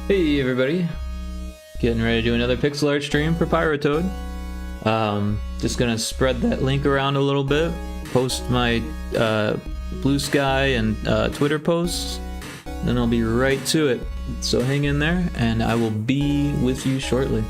Hey everybody, getting ready to do another pixel art stream for Pyrotoad. Just gonna spread that link around a little bit, post my Blue Sky and Twitter posts, then I'll be right to it. So hang in there, and I will be with you shortly.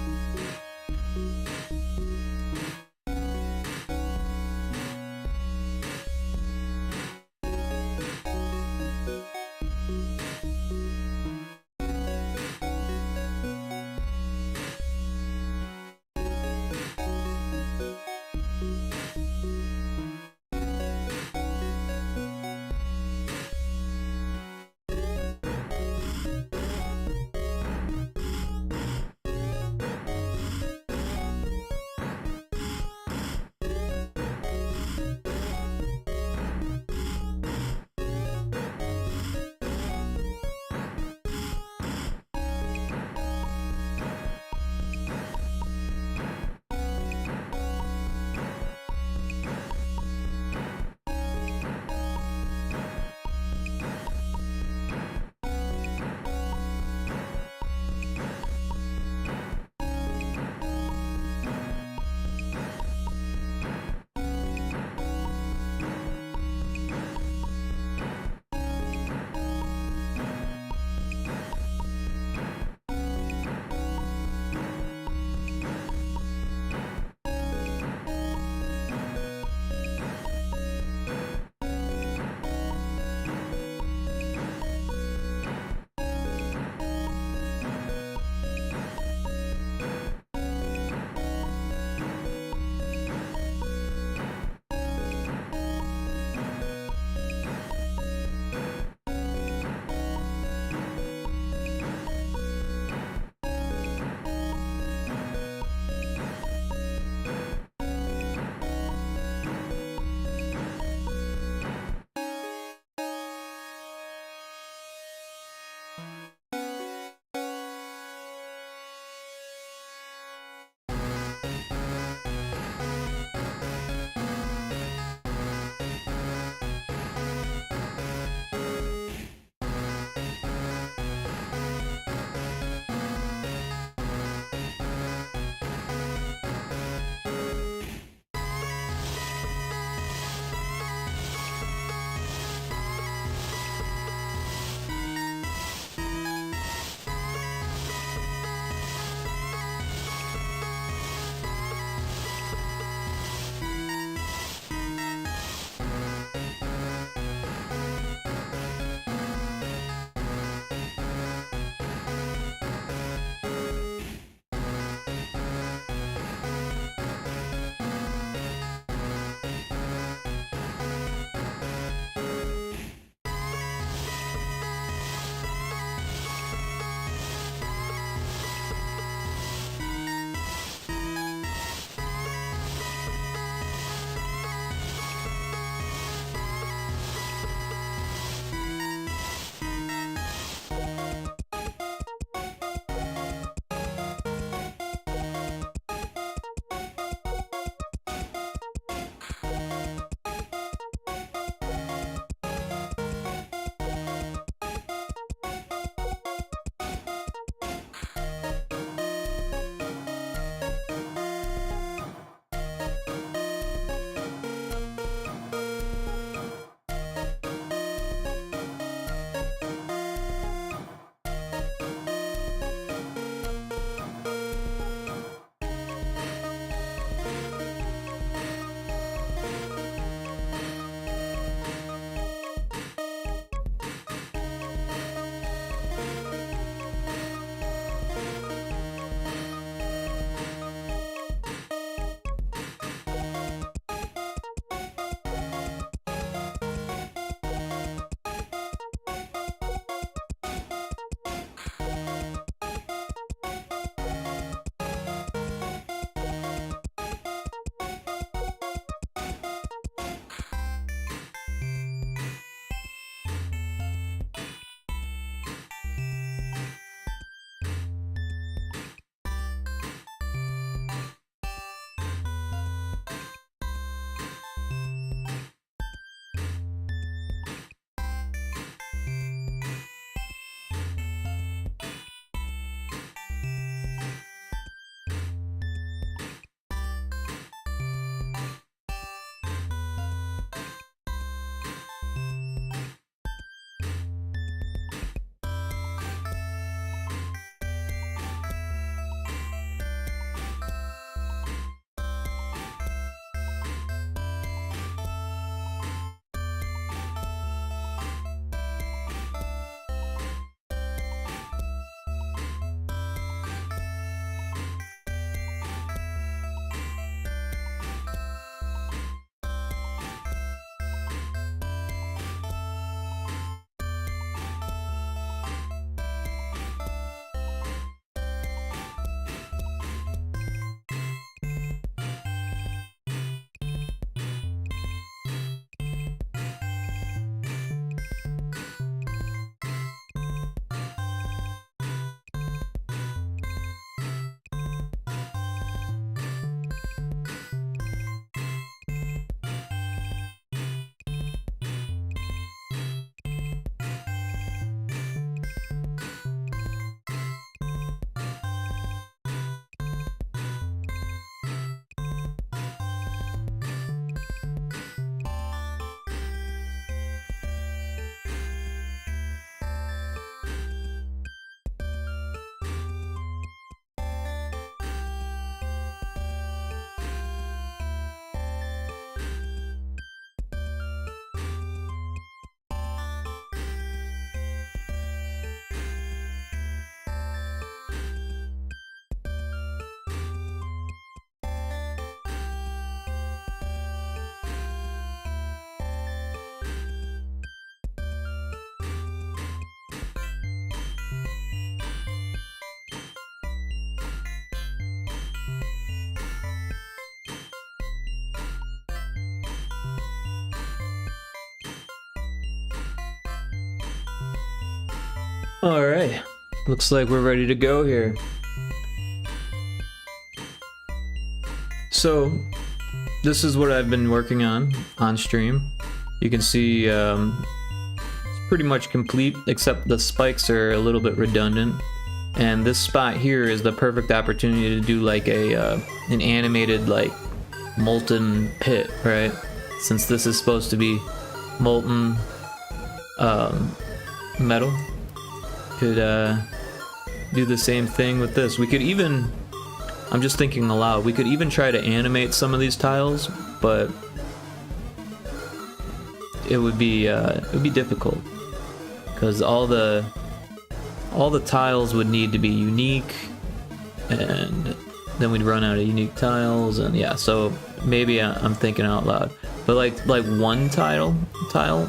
Alright, looks like we're ready to go here. So, this is what I've been working on stream. You can see it's pretty much complete, except the spikes are a little bit redundant. And this spot here is the perfect opportunity to do like an animated like molten pit, right? Since this is supposed to be molten metal. Could do the same thing with this. We could even, I'm just thinking aloud, we could even try to animate some of these tiles, but it would be difficult because all the tiles would need to be unique, and then we'd run out of unique tiles, and yeah, so maybe I'm thinking out loud. But like one tile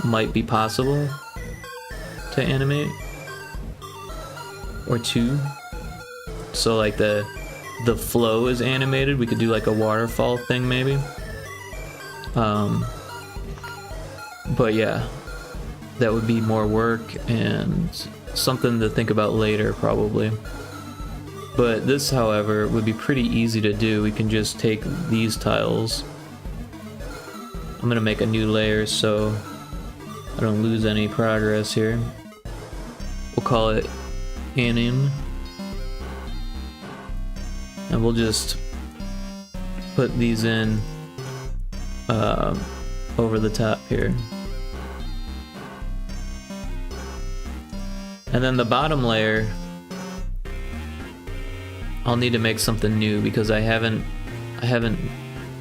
might be possible to animate, or two. So like the flow is animated. We could do like a waterfall thing maybe. But yeah, that would be more work and something to think about later probably. But this, however, would be pretty easy to do. We can just take these tiles. I'm gonna make a new layer so I don't lose any progress here. We'll call it anim. And we'll just put these in over the top here. And then the bottom layer, I'll need to make something new because I haven't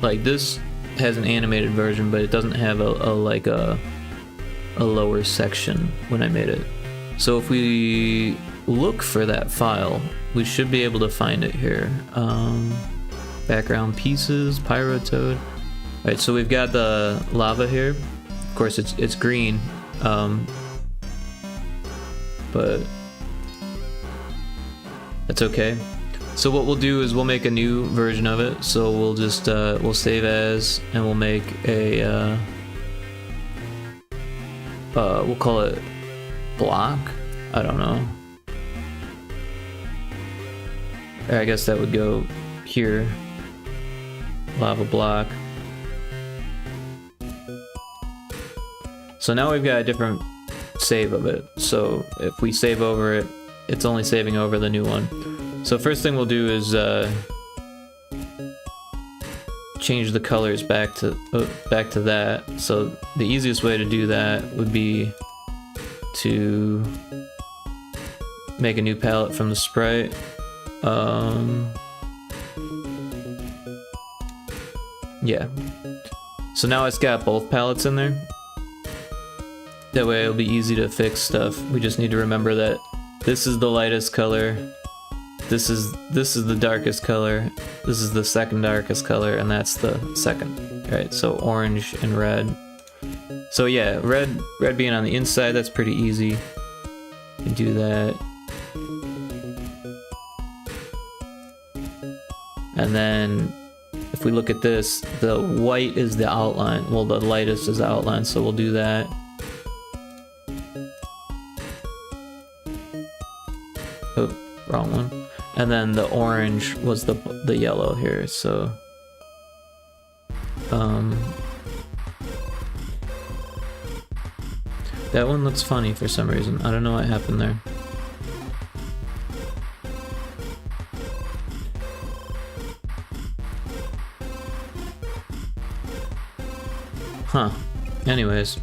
like, this has an animated version, but it doesn't have a lower section when I made it. So if we look for that file, we should be able to find it here. Background pieces, Pyrotoad. Alright, so we've got the lava here. Of course it's green, but that's okay. So what we'll do is we'll make a new version of it. So we'll just we'll save as, and we'll make a we'll call it block. I don't know. I guess that would go here. Lava block. So now we've got a different save of it. So if we save over it, it's only saving over the new one. So first thing we'll do is change the colors back to that. So the easiest way to do that would be to make a new palette from the sprite. Yeah. So now it's got both palettes in there. That way it'll be easy to fix stuff. We just need to remember that this is the lightest color. This is the darkest color. This is the second darkest color, and that's the second. Right, so orange and red. So yeah, red being on the inside, that's pretty easy. You can do that. And then if we look at this, the white is the outline. Well, the lightest is the outline, so we'll do that. Oh, wrong one. And then the orange was the yellow here, so that one looks funny for some reason. I don't know what happened there. Huh. Anyways,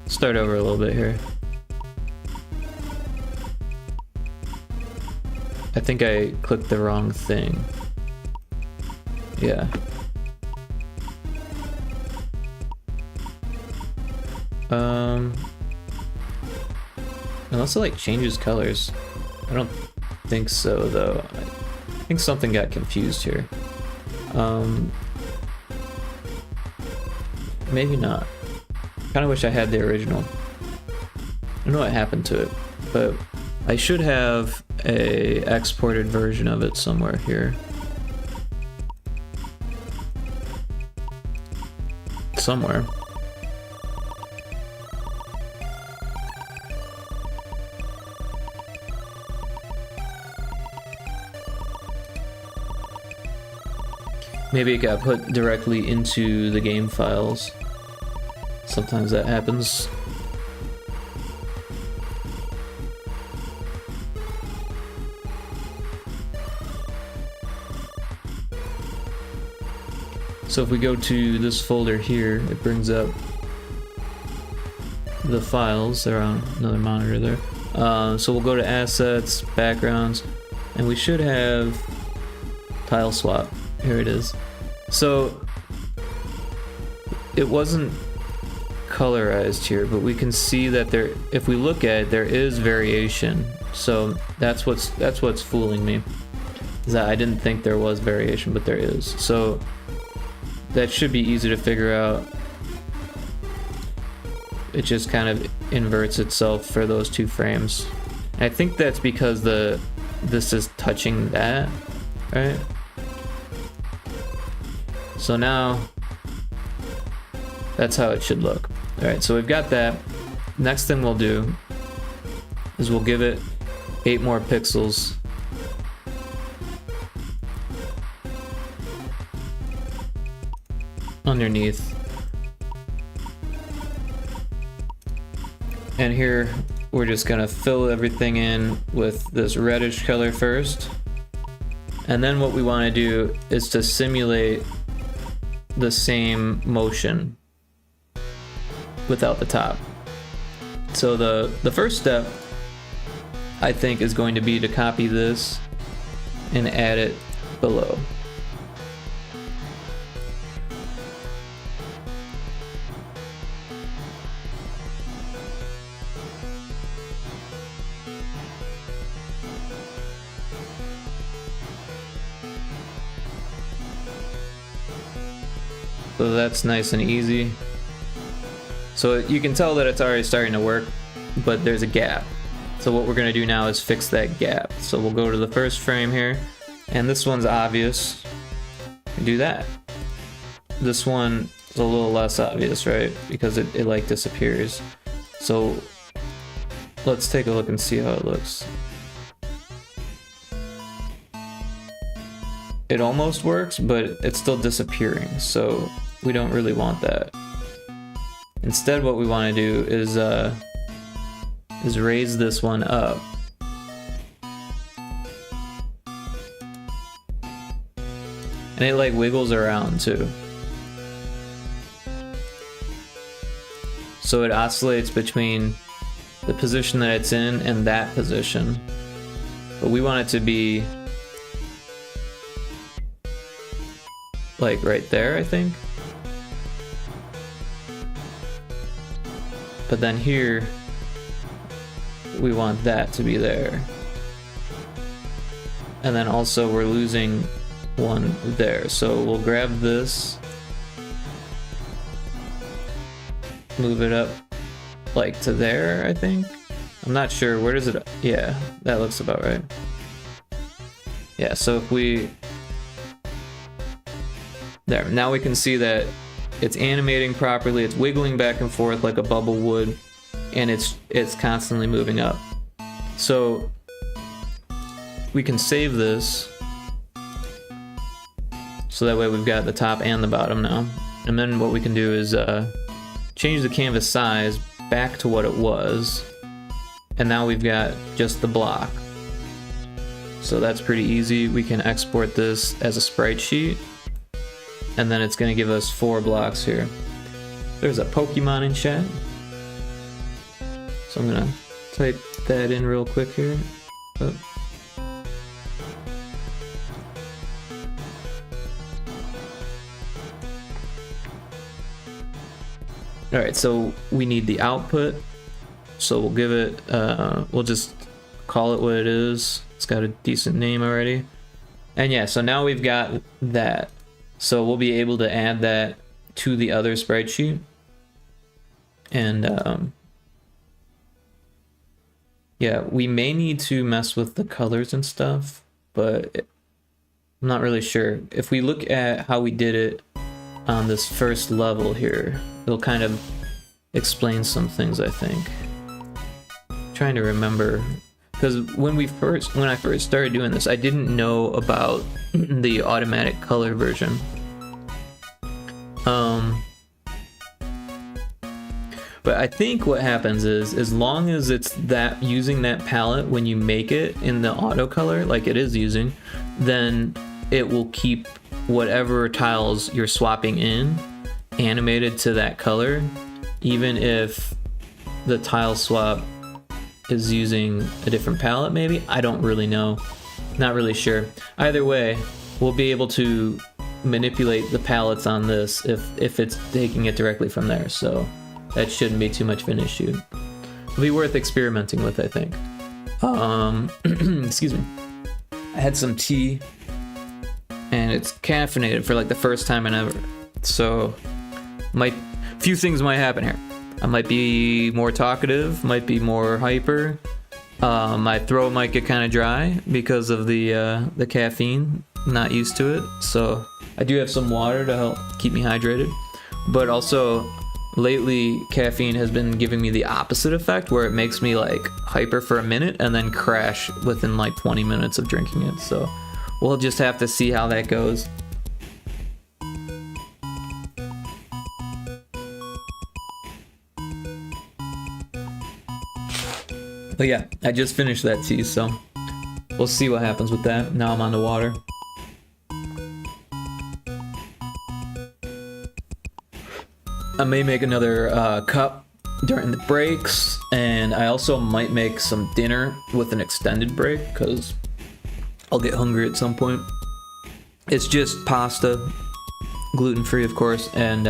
start over a little bit here. I think I clicked the wrong thing. Yeah. Unless it like changes colors. I don't think so though. I think something got confused here. Maybe not. Kinda wish I had the original. I don't know what happened to it, but I should have a exported version of it somewhere here. Somewhere. Maybe it got put directly into the game files. Sometimes that happens. So if we go to this folder here, it brings up the files. They're on another monitor there. So we'll go to assets, backgrounds, and we should have tile swap. Here it is. So it wasn't colorized here, but we can see that there, if we look at it, there is variation. So that's what's fooling me, is that I didn't think there was variation, but there is. So that should be easy to figure out. It just kind of inverts itself for those two frames. And I think that's because this is touching that, right? So now that's how it should look. All right, so we've got that. Next thing we'll do is we'll give it 8 more pixels. Underneath. And here we're just gonna fill everything in with this reddish color first. And then what we want to do is to simulate the same motion without the top. So the first step, I think, is going to be to copy this and add it below. So that's nice and easy. So you can tell that it's already starting to work, but there's a gap. So what we're gonna do now is fix that gap. So we'll go to the first frame here, and this one's obvious. Do that. This one is a little less obvious, right? Because it like disappears. So let's take a look and see how it looks. It almost works, but it's still disappearing, so we don't really want that. Instead, what we want to do is raise this one up. And it like wiggles around too. So it oscillates between the position that it's in and that position. But we want it to be like right there, I think. But then here, we want that to be there. And then also we're losing one there. So we'll grab this, move it up like to there, I think. I'm not sure, where does it, yeah, that looks about right. Yeah, so if we, there, now we can see that it's animating properly, it's wiggling back and forth like a bubble would, and it's constantly moving up. So we can save this, so that way we've got the top and the bottom now. And then what we can do is change the canvas size back to what it was, and now we've got just the block. So that's pretty easy. We can export this as a sprite sheet, and then it's going to give us 4 blocks here. There's a Pokemon in chat, so I'm going to type that in real quick here. Oh. Alright, so we need the output, so we'll give it, we'll just call it what it is. It's got a decent name already. And yeah, so now we've got that. So we'll be able to add that to the other sprite sheet. And yeah, we may need to mess with the colors and stuff, but I'm not really sure. If we look at how we did it on this first level here, it'll kind of explain some things, I think. I'm trying to remember, because when I first started doing this, I didn't know about the automatic color version. But I think what happens is, as long as it's that using that palette when you make it in the auto color like it is using, then it will keep whatever tiles you're swapping in animated to that color, even if the tile swap is using a different palette maybe. I don't really know. Not really sure. Either way, we'll be able to manipulate the palettes on this if it's taking it directly from there, so that shouldn't be too much of an issue. It'll be worth experimenting with, I think. Excuse me. I had some tea, and it's caffeinated for like the first time in ever, so few things might happen here. I might be more talkative, might be more hyper. My throat might get kind of dry because of the caffeine. Not used to it, so I do have some water to help keep me hydrated. But also, lately caffeine has been giving me the opposite effect, where it makes me like hyper for a minute and then crash within like 20 minutes of drinking it. So we'll just have to see how that goes. But yeah, I just finished that tea, so we'll see what happens with that. Now I'm on the water. I may make another cup during the breaks, and I also might make some dinner with an extended break, because I'll get hungry at some point. It's just pasta, gluten-free of course, and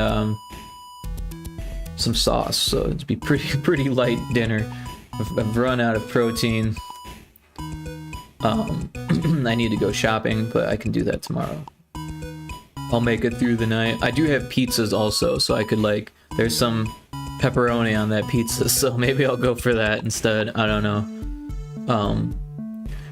some sauce, so it'd be pretty light dinner. I've run out of protein. I need to go shopping, but I can do that tomorrow. I'll make it through the night. I do have pizzas also, so I could like, there's some pepperoni on that pizza, so maybe I'll go for that instead. I don't know.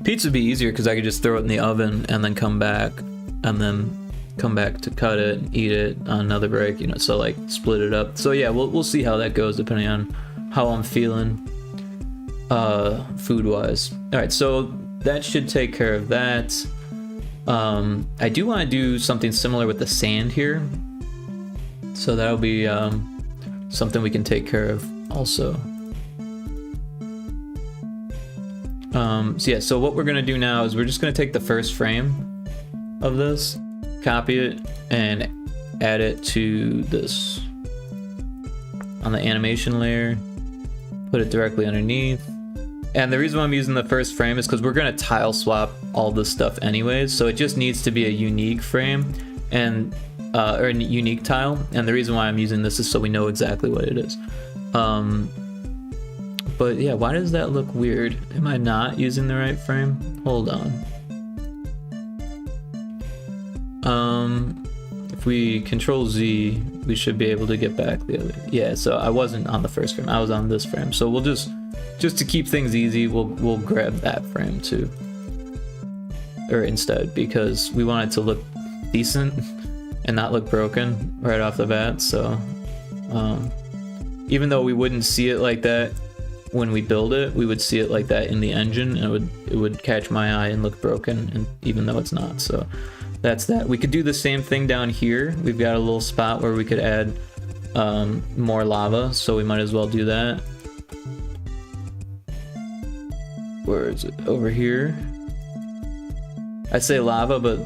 Pizza would be easier because I could just throw it in the oven and then come back to cut it and eat it on another break, you know, so like split it up. So yeah, we'll see how that goes depending on how I'm feeling food wise. All right, so that should take care of that. I do want to do something similar with the sand here, so that'll be something we can take care of also. So yeah, so what we're gonna do now is we're just gonna take the first frame of this, copy it, and add it to this on the animation layer, put it directly underneath. And the reason why I'm using the first frame is because we're going to tile swap all this stuff anyways, so it just needs to be a unique frame and or a unique tile, and the reason why I'm using this is so we know exactly what it is. But yeah, why does that look weird? Am I not using the right frame? Hold on. If we Control Z, we should be able to get back the other. Yeah, so I wasn't on the first frame, I was on this frame, so we'll just to keep things easy, we'll grab that frame too, or instead, because we want it to look decent and not look broken right off the bat. So even though we wouldn't see it like that when we build it, we would see it like that in the engine, and it would catch my eye and look broken, and even though it's not. So that's that. We could do the same thing down here. We've got a little spot where we could add more lava, so we might as well do that. Where is it? Over here. I say lava, but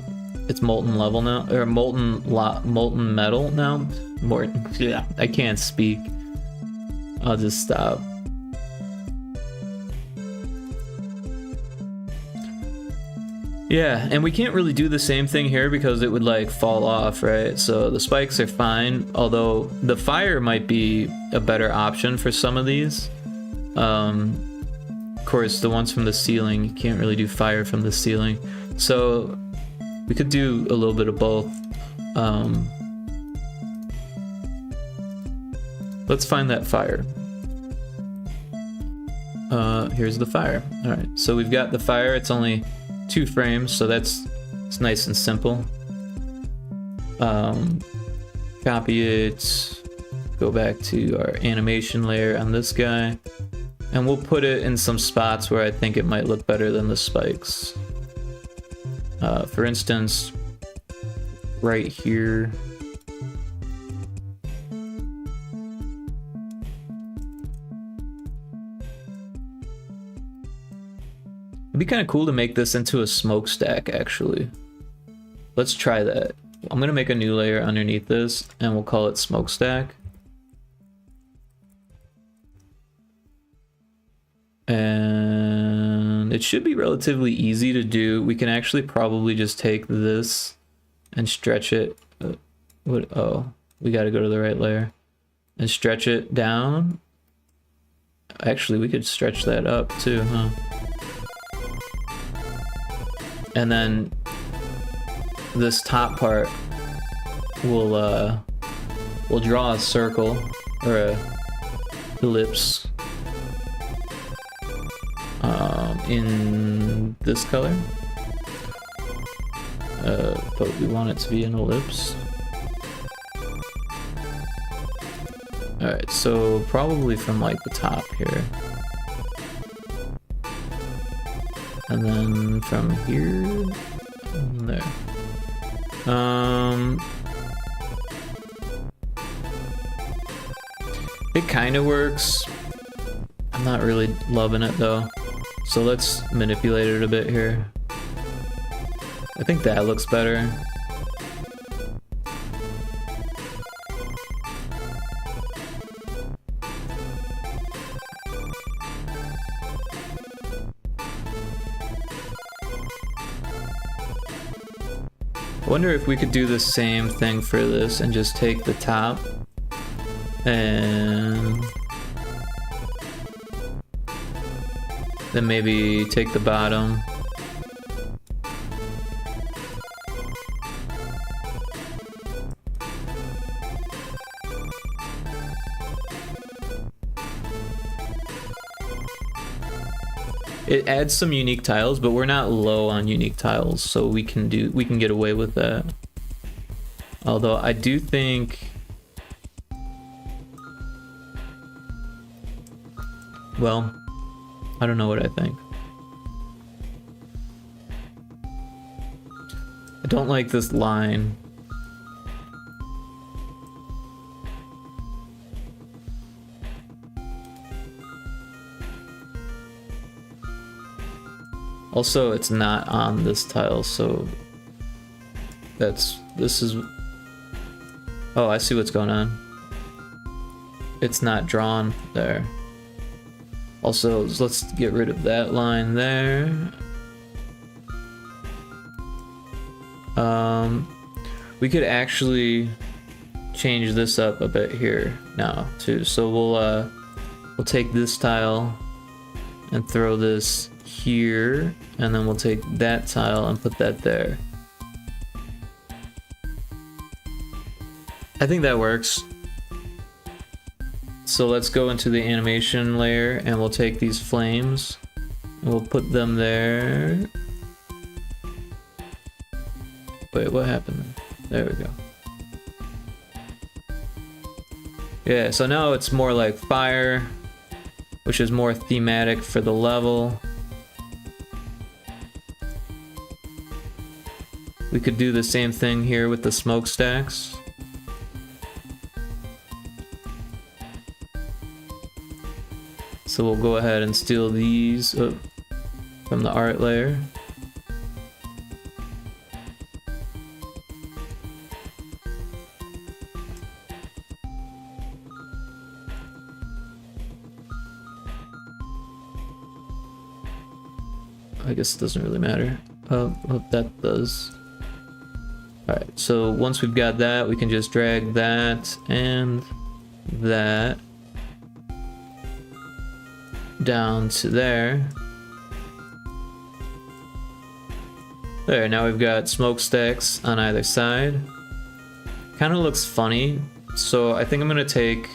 it's molten level now, or molten metal now. Yeah, I can't speak. I'll just stop. Yeah, and we can't really do the same thing here because it would like fall off, right? So the spikes are fine, although the fire might be a better option for some of these. Of course, the ones from the ceiling, you can't really do fire from the ceiling. So we could do a little bit of both. Let's find that fire. Here's the fire. All right, so we've got the fire. It's only 2 frames, so it's nice and simple. Copy it, go back to our animation layer on this guy, and we'll put it in some spots where I think it might look better than the spikes. For instance, right here. be kind of cool to make this into a smokestack, actually. Let's try that. I'm gonna make a new layer underneath this, and we'll call it smokestack. And it should be relatively easy to do. We can actually probably just take this and stretch it. Oh, we got to go to the right layer and stretch it down. Actually, we could stretch that up too, huh? And then this top part we'll draw a circle or a ellipse in this color, but we want it to be an ellipse. Alright, so probably from like the top here. And then from here, and there. It kind of works. I'm not really loving it though. So let's manipulate it a bit here. I think that looks better. I wonder if we could do the same thing for this and just take the top and then maybe take the bottom. It adds some unique tiles, but we're not low on unique tiles, so we can get away with that. Although I do think well, I don't know what I think. I don't like this line. Also, it's not on this tile, so this is, oh, I see what's going on. It's not drawn there. Also, let's get rid of that line there. We could actually change this up a bit here now too. So we'll take this tile and throw this here, and then we'll take that tile and put that there. I think that works. So let's go into the animation layer and we'll take these flames and we'll put them there. Wait, what happened? There we go. Yeah, so now it's more like fire, which is more thematic for the level. We could do the same thing here with the smokestacks. So we'll go ahead and steal these from the art layer. I guess it doesn't really matter. Oh, that does. Alright, so once we've got that, we can just drag that and that down to there. There, now we've got smokestacks on either side. Kind of looks funny, so I think I'm gonna take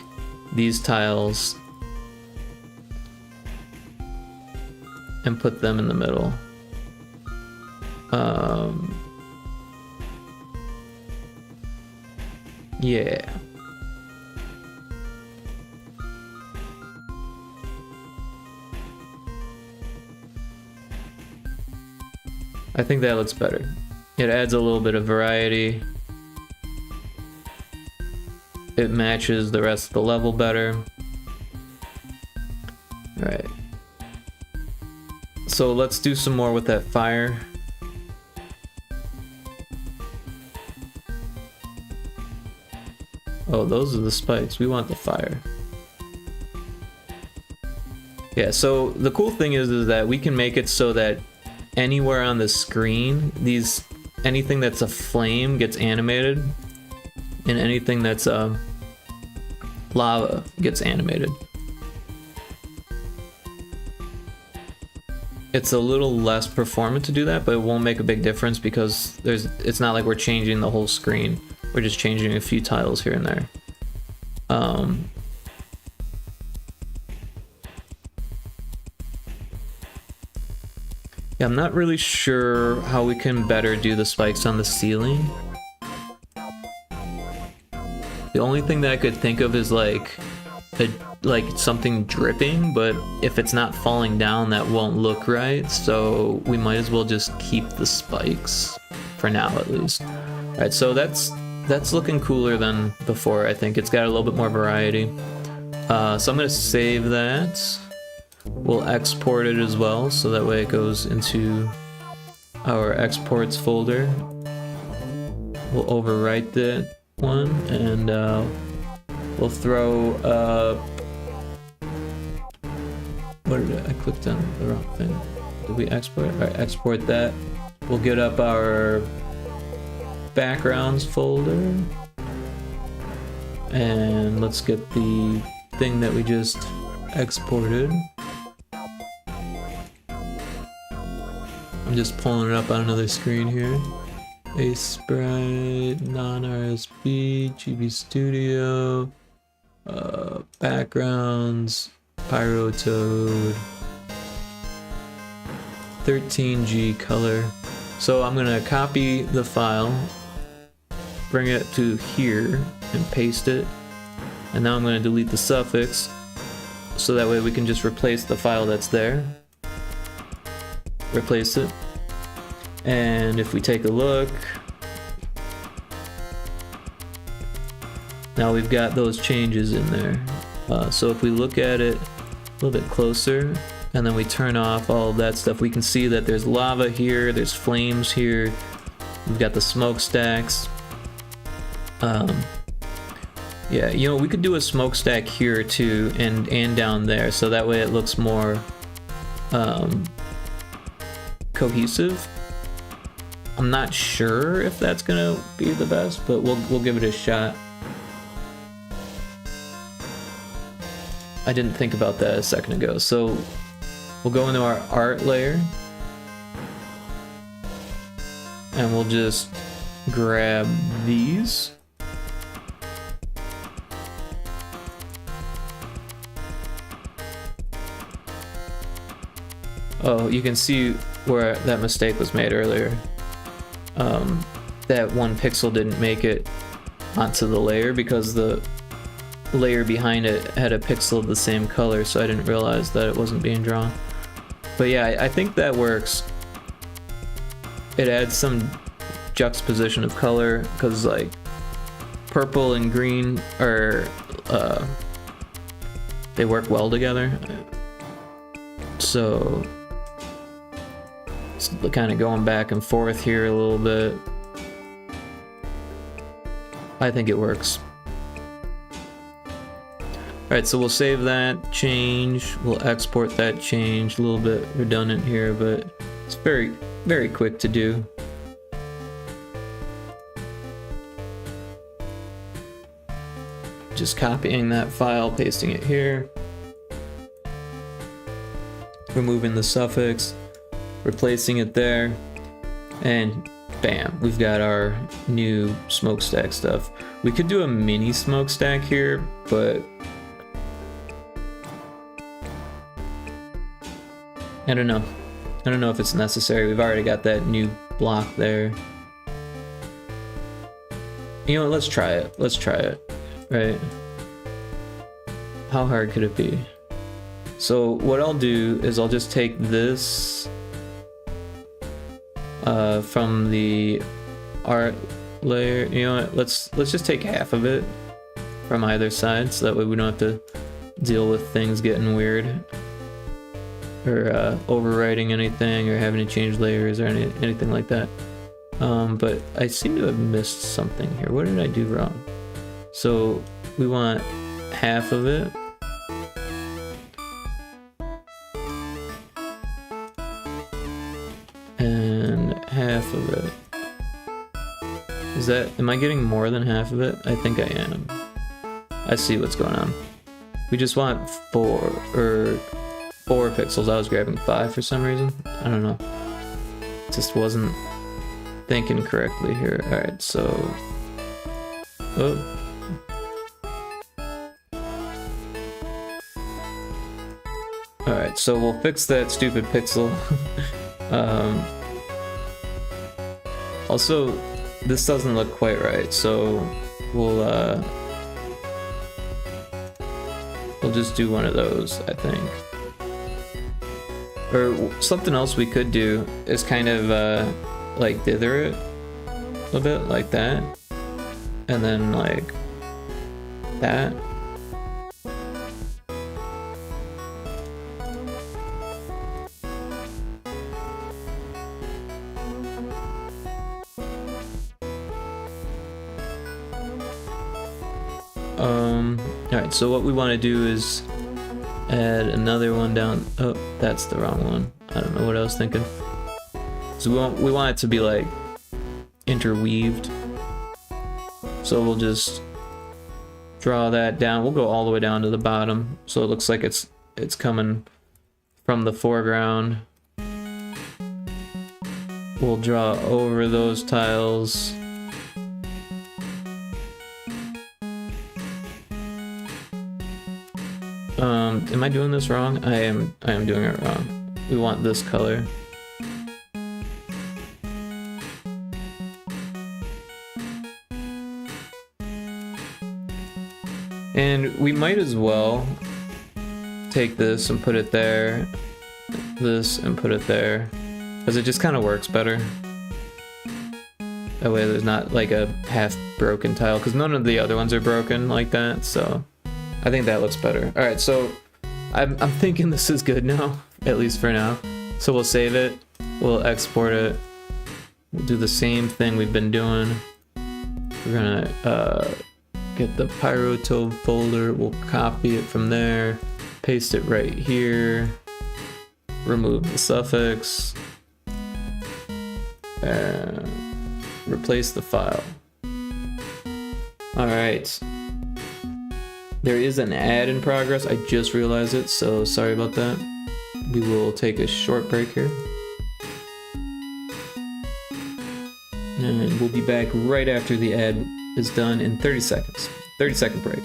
these tiles and put them in the middle. Yeah. I think that looks better. It adds a little bit of variety. It matches the rest of the level better. Alright. So let's do some more with that fire. Oh, those are the spikes. We want the fire. Yeah, so the cool thing is that we can make it so that anywhere on the screen, anything that's a flame gets animated, and anything that's lava gets animated. It's a little less performant to do that, but it won't make a big difference because it's not like we're changing the whole screen. We're just changing a few tiles here and there. Yeah, I'm not really sure how we can better do the spikes on the ceiling. The only thing that I could think of is like something dripping, but if it's not falling down, that won't look right. So we might as well just keep the spikes for now, at least. All right, so that's looking cooler than before. I think it's got a little bit more variety. So I'm gonna save that. We'll export it as well, so that way it goes into our exports folder. We'll overwrite that one, and we'll throw I clicked on the wrong thing. Did we export? All right, export that. We'll get up our backgrounds folder, and let's get the thing that we just exported. I'm just pulling it up on another screen here. A sprite, non-RSB, GB Studio, backgrounds, Pyrotoad, 13G color. So I'm gonna copy the file, bring it to here, and paste it. And now I'm gonna delete the suffix, so that way we can just replace the file that's there. Replace it. And if we take a look, now we've got those changes in there. So if we look at it a little bit closer, and then we turn off all of that stuff, we can see that there's lava here, there's flames here, we've got the smokestacks. Yeah, you know, we could do a smokestack here too, and down there, so that way it looks more cohesive. I'm not sure if that's gonna be the best, but we'll give it a shot. I didn't think about that a second ago. So we'll go into our art layer, and we'll just grab these. Oh, you can see where that mistake was made earlier. That one pixel didn't make it onto the layer because the layer behind it had a pixel of the same color, so I didn't realize that it wasn't being drawn. But yeah, I think that works. It adds some juxtaposition of color, because like purple and green are they work well together. So it's kind of going back and forth here a little bit. I think it works. Alright, so we'll save that change, we'll export that change, a little bit redundant here, but it's very, very quick to do. Just copying that file, pasting it here, removing the suffix, replacing it there, and bam, we've got our new smokestack stuff. We could do a mini smokestack here, but I don't know. I don't know if it's necessary. We've already got that new block there. You know what, let's try it. Let's try it, right? How hard could it be? So what I'll do is I'll just take this from the art layer. You know what, let's just take half of it from either side, so that way we don't have to deal with things getting weird. or overwriting anything or having to change layers or anything like that. But I seem to have missed something here. What did I do wrong? So we want half of it. And half of it. Is that, am I getting more than half of it? I think I am. I see what's going on. We just want 4 pixels. I was grabbing 5 for some reason. I don't know. Just wasn't thinking correctly here. Alright, so... Oh. Alright, so we'll fix that stupid pixel. Also, this doesn't look quite right, so we'll just do one of those, I think. Or something else we could do is kind of like dither it a bit like that, and then like that. Alright, so what we want to do is add another one down. Oh, that's the wrong one. I don't know what I was thinking. So we want it to be like interweaved. So we'll just draw that down. We'll go all the way down to the bottom, so it looks like it's coming from the foreground. We'll draw over those tiles. Am I doing this wrong? I am doing it wrong. We want this color. And we might as well take this and put it there, this and put it there, because it just kind of works better. That way there's not like a half broken tile, because none of the other ones are broken like that, so I think that looks better. Alright, so I'm thinking this is good now, at least for now. So we'll save it, we'll export it, we'll do the same thing we've been doing. We're gonna get the Pyrotoad folder, we'll copy it from there, paste it right here, remove the suffix, and replace the file. Alright. There is an ad in progress, I just realized it, so sorry about that. We will take a short break here. And we'll be back right after the ad is done in 30 seconds. 30-second break.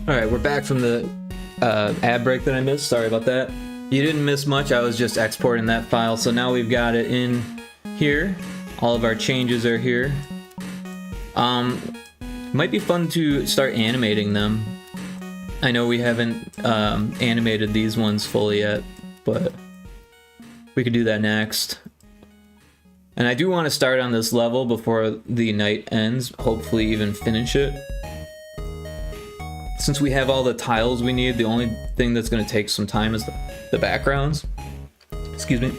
Alright, we're back from the ad break that I missed. Sorry about that. You didn't miss much, I was just exporting that file. So now we've got it in here. All of our changes are here. Might be fun to start animating them. I know we haven't animated these ones fully yet, but we could do that next. And I do want to start on this level before the night ends, hopefully even finish it. Since we have all the tiles we need, the only thing that's going to take some time is the backgrounds. Excuse me.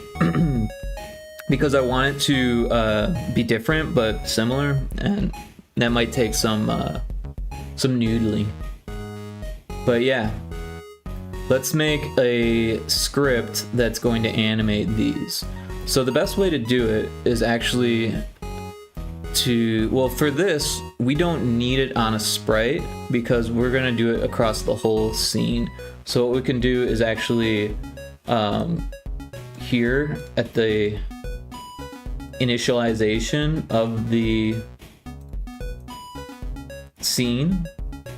Because I want it to be different but similar, and that might take some noodling. But yeah, let's make a script that's going to animate these. So the best way to do it is actually well, for this, we don't need it on a sprite because we're gonna do it across the whole scene. So what we can do is actually here at the initialization of the scene,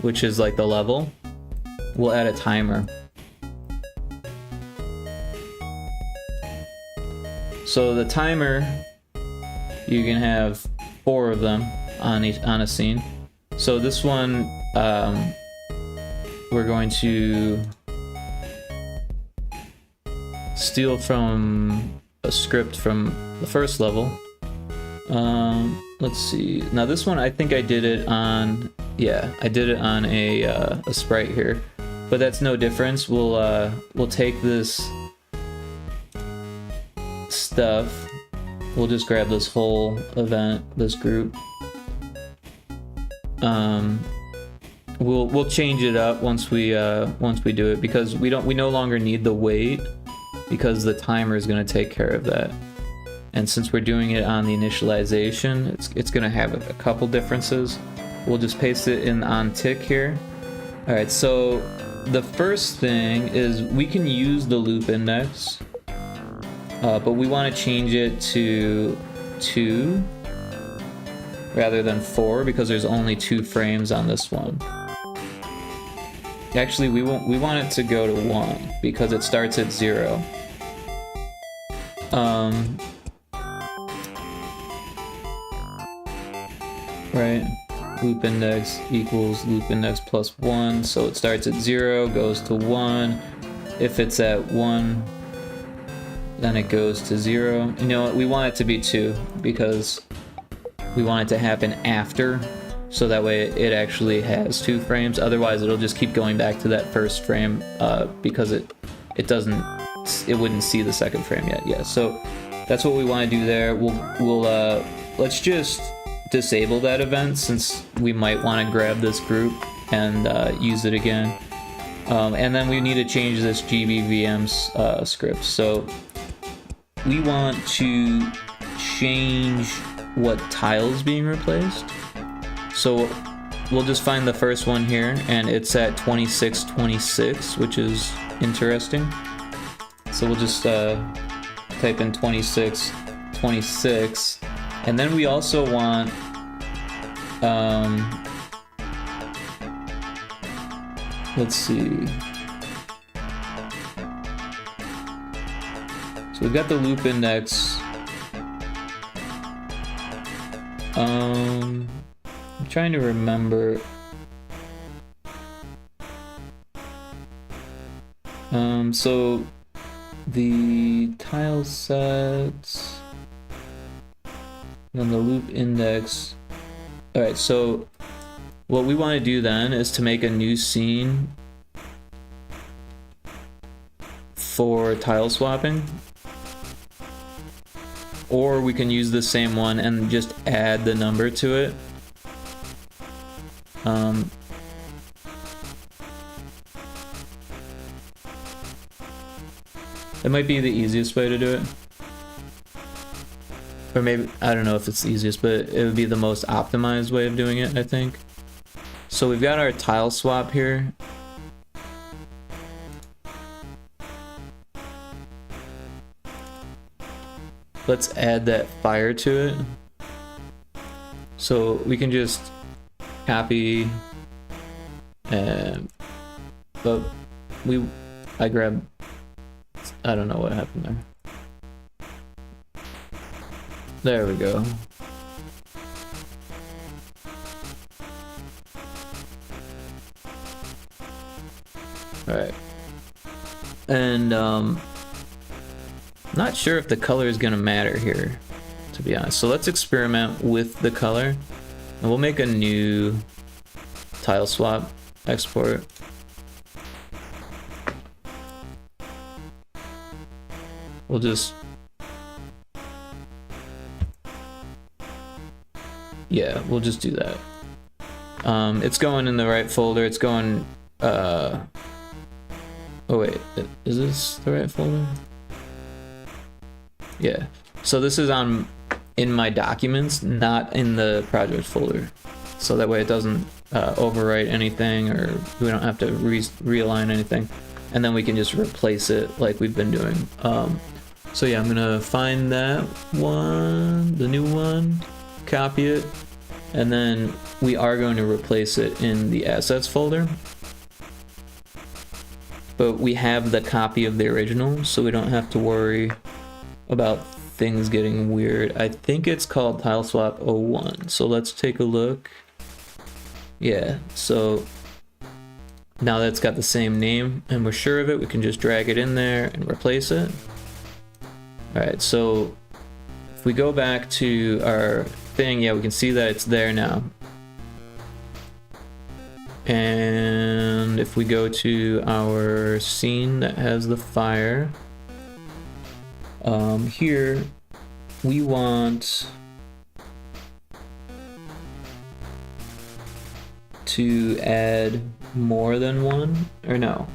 which is like the level, we'll add a timer. So the timer, you can have 4 of them on a scene. So this one, we're going to steal from a script from the first level. Let's see. Now this one, I think I did it on, yeah, I did it on a sprite here, but that's no difference. We'll take this stuff. We'll just grab this whole event, this group. We'll change it up once we do it, because we no longer need the wait, because the timer is going to take care of that. And since we're doing it on the initialization, it's going to have a couple differences. We'll just paste it in on tick here. All right, so the first thing is we can use the loop index, but we want to change it to 2 rather than 4, because there's only 2 frames on this one. Actually, we want it to go to 1 because it starts at 0. Right, loop index equals loop index plus 1, so it starts at 0, goes to 1. If it's at 1, then it goes to 0. You know what, we want it to be 2 because we want it to happen after, so that way it actually has 2 frames. Otherwise it'll just keep going back to that first frame, because it wouldn't see the second frame yet. Yeah, so that's what we want to do there. Let's just disable that event, since we might want to grab this group and use it again. And then we need to change this GBVM script. So we want to change what tile is being replaced. So we'll just find the first one here, and it's at 2626, which is interesting. So we'll just type in 2626, and then we also want let's see. So we've got the loop index. I'm trying to remember. So the tile sets, then the loop index. All right, so what we want to do then is to make a new scene for tile swapping, or we can use the same one and just add the number to it. It might be the easiest way to do it. Or maybe, I don't know if it's the easiest, but it would be the most optimized way of doing it, I think. So we've got our tile swap here. Let's add that fire to it. So we can just copy, but I grabbed, I don't know what happened there. There we go. Alright. And not sure if the color is gonna matter here, to be honest. So let's experiment with the color, and we'll make a new tile swap export. We'll just, yeah, we'll just do that. It's going in the right folder. It's going, oh wait, is this the right folder? Yeah, so this is in my documents, not in the project folder. So that way it doesn't overwrite anything, or we don't have to realign anything. And then we can just replace it like we've been doing. So yeah, I'm gonna find that one, the new one, copy it, And then we are going to replace it in the assets folder. But we have the copy of the original, so we don't have to worry about things getting weird. I think it's called TileSwap 01. So let's take a look. Yeah, so now that's got the same name and we're sure of it, we can just drag it in there and replace it. Alright, so if we go back to our thing, yeah, we can see that it's there now. And if we go to our scene that has the fire, here we want to add more than one, or no?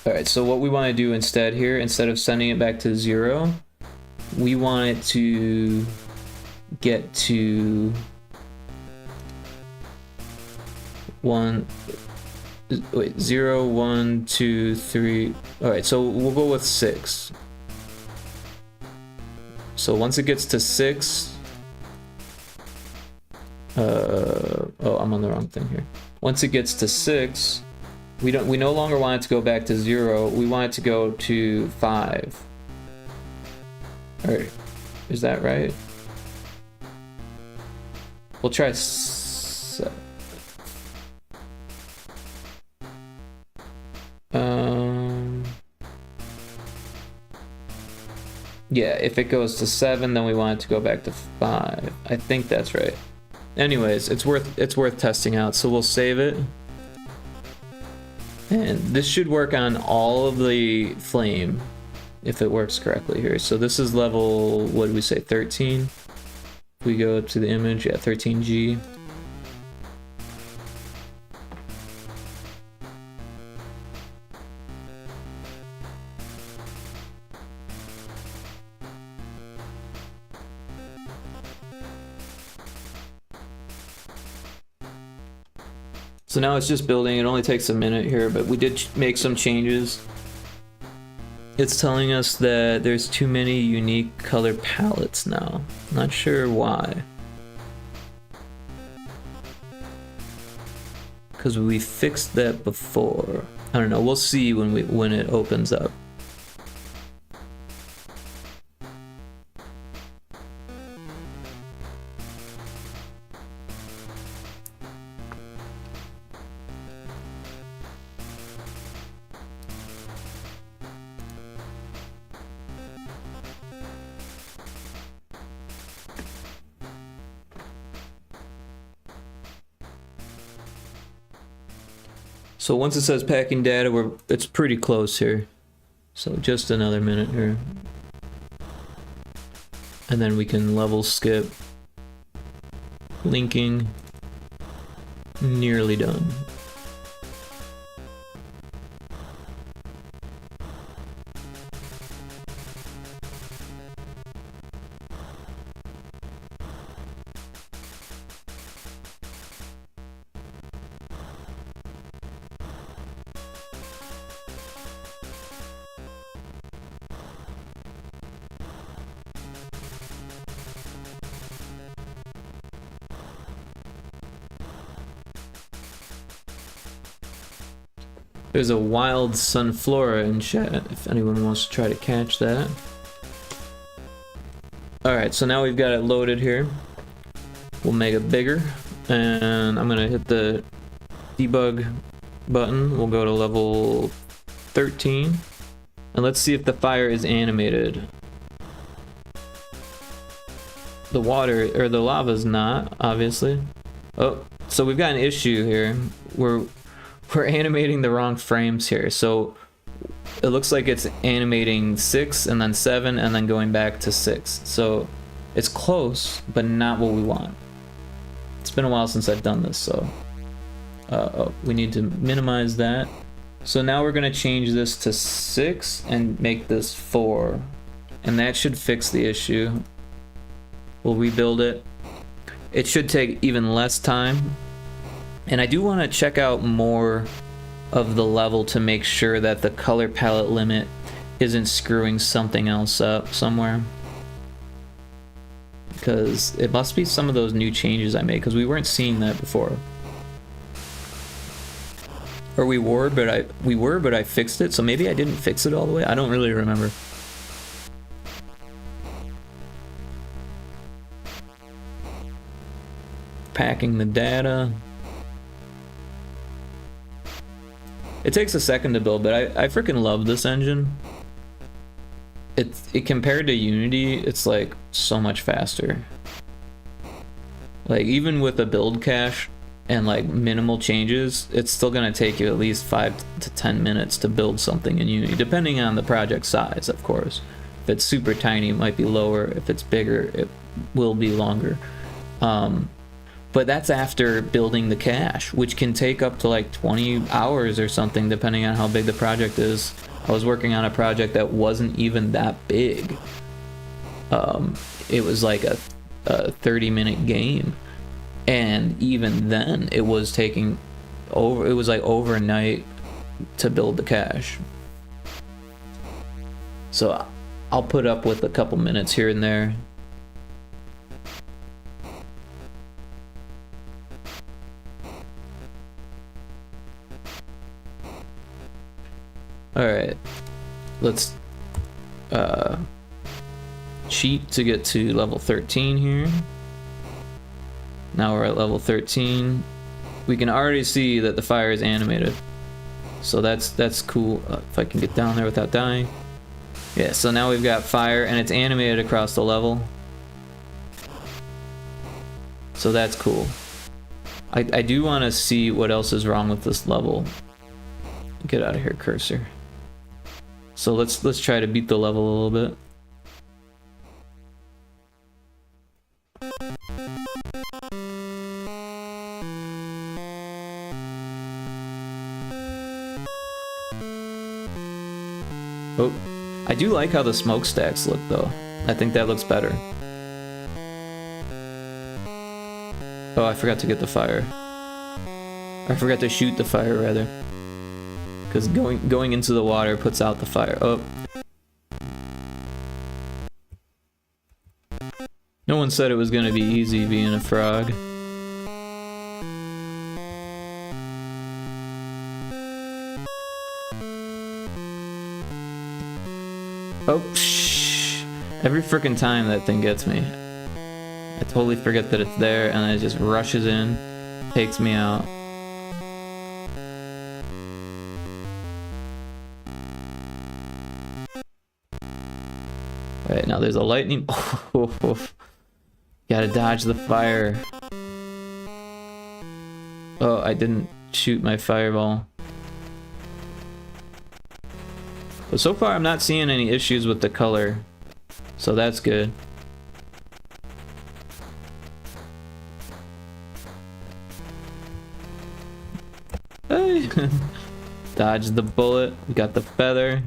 Alright, so what we want to do instead here, instead of sending it back to 0, we want it to get to 0, 1, 2, 3. Alright, so we'll go with 6. So once it gets to 6, oh, I'm on the wrong thing here. Once it gets to 6, we no longer want it to go back to 0. We want it to go to 5. Alright, is that right? We'll try 7. Yeah, if it goes to 7, then we want it to go back to 5. I think that's right. Anyways, it's worth testing out, so we'll save it. And this should work on all of the flame if it works correctly here. So this is level, what did we say, 13? If we go to the image, yeah, 13G. So now it's just building. It only takes a minute here, but we did make some changes. It's telling us that there's too many unique color palettes now. Not sure why. Because we fixed that before. I don't know, we'll see when it opens up. So once it says packing data, it's pretty close here. So just another minute here. And then we can level skip. Linking. Nearly done. There's a wild sunflora in chat, if anyone wants to try to catch that. Alright, so now we've got it loaded here. We'll make it bigger, and I'm gonna hit the debug button. We'll go to level 13, and let's see if the fire is animated. The water, or the lava's not, obviously. Oh, so we've got an issue here. We're animating the wrong frames here, so it looks like it's animating 6 and then 7 and then going back to 6. So it's close, but not what we want. It's been a while since I've done this, so we need to minimize that. So now we're gonna change this to 6 and make this 4, and that should fix the issue. We'll rebuild it. It should take even less time. And I do want to check out more of the level to make sure that the color palette limit isn't screwing something else up somewhere. Because it must be some of those new changes I made, because we weren't seeing that before. Or we were, but I fixed it, so maybe I didn't fix it all the way. I don't really remember. Packing the data. It takes a second to build, but I freaking love this engine. It compared to Unity, it's like so much faster. Like even with a build cache and like minimal changes, it's still gonna take you at least 5 to 10 minutes to build something in Unity, depending on the project size, of course. If it's super tiny, it might be lower. If it's bigger, it will be longer. But that's after building the cache, which can take up to like 20 hours or something, depending on how big the project is. I was working on a project that wasn't even that big. It was like a 30-minute game. And even then, it was taking over, it was like overnight to build the cache. So I'll put up with a couple minutes here and there. Alright, let's cheat to get to level 13 here. Now we're at level 13. We can already see that the fire is animated. So that's cool. If I can get down there without dying. Yeah, so now we've got fire and it's animated across the level. So that's cool. I do want to see what else is wrong with this level. Get out of here, cursor. So let's try to beat the level a little bit. Oh, I do like how the smokestacks look though. I think that looks better. Oh, I forgot to get the fire. I forgot to shoot the fire rather. Because going into the water puts out the fire. Oh. No one said it was gonna be easy being a frog. Oh, shh. Every freaking time that thing gets me. I totally forget that it's there and it just rushes in, takes me out. Alright, now there's a lightning. Gotta dodge the fire. Oh, I didn't shoot my fireball. But so far I'm not seeing any issues with the color. So that's good. Hey. Dodge the bullet. We got the feather.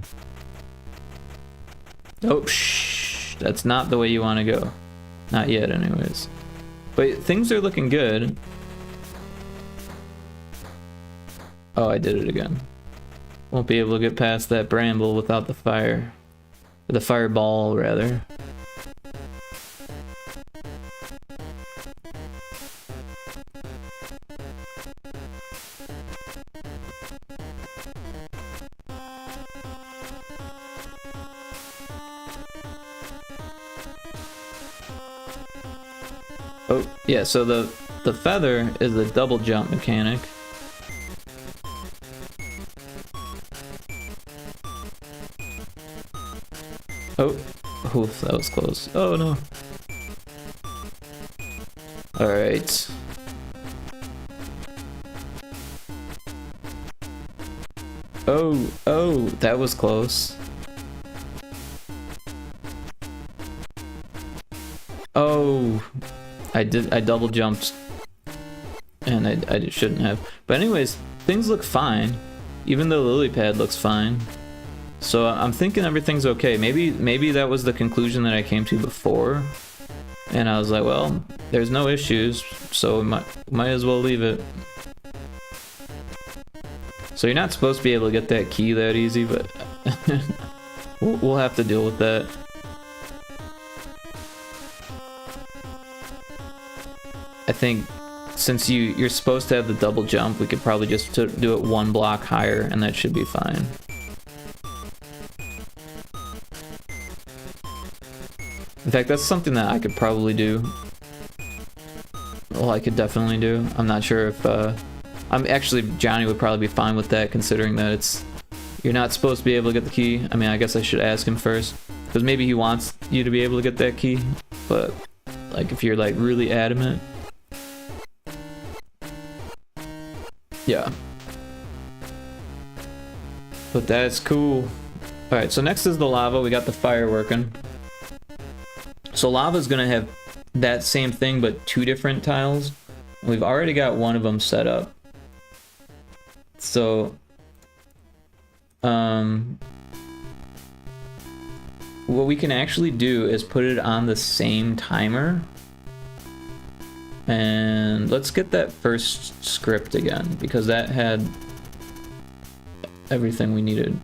Oh, shh. That's not the way you want to go. Not yet, anyways. But things are looking good. Oh, I did it again. Won't be able to get past that bramble without the fire. Or the fireball, rather. Oh, yeah, so the feather is the double jump mechanic. Oh, oof, that was close. Oh no. Alright. Oh, that was close. Oh, I double jumped. And I shouldn't have. But anyways, things look fine. Even though the lily pad looks fine. So I'm thinking everything's okay. Maybe that was the conclusion that I came to before. And I was like, well, there's no issues, so might as well leave it. So you're not supposed to be able to get that key that easy, but we'll have to deal with that. I think since you're supposed to have the double jump, we could probably just do it one block higher, and that should be fine. In fact, that's something that I could probably do. Well, I could definitely do. I'm not sure if I'm actually, Johnny would probably be fine with that, considering that you're not supposed to be able to get the key. I mean, I guess I should ask him first, because maybe he wants you to be able to get that key, but like if you're like really adamant. Yeah. But that's cool. Alright, so next is the lava. We got the fire working. So lava's gonna have that same thing, but 2 different tiles. We've already got one of them set up. So, what we can actually do is put it on the same timer. And let's get that first script again, because that had everything we needed.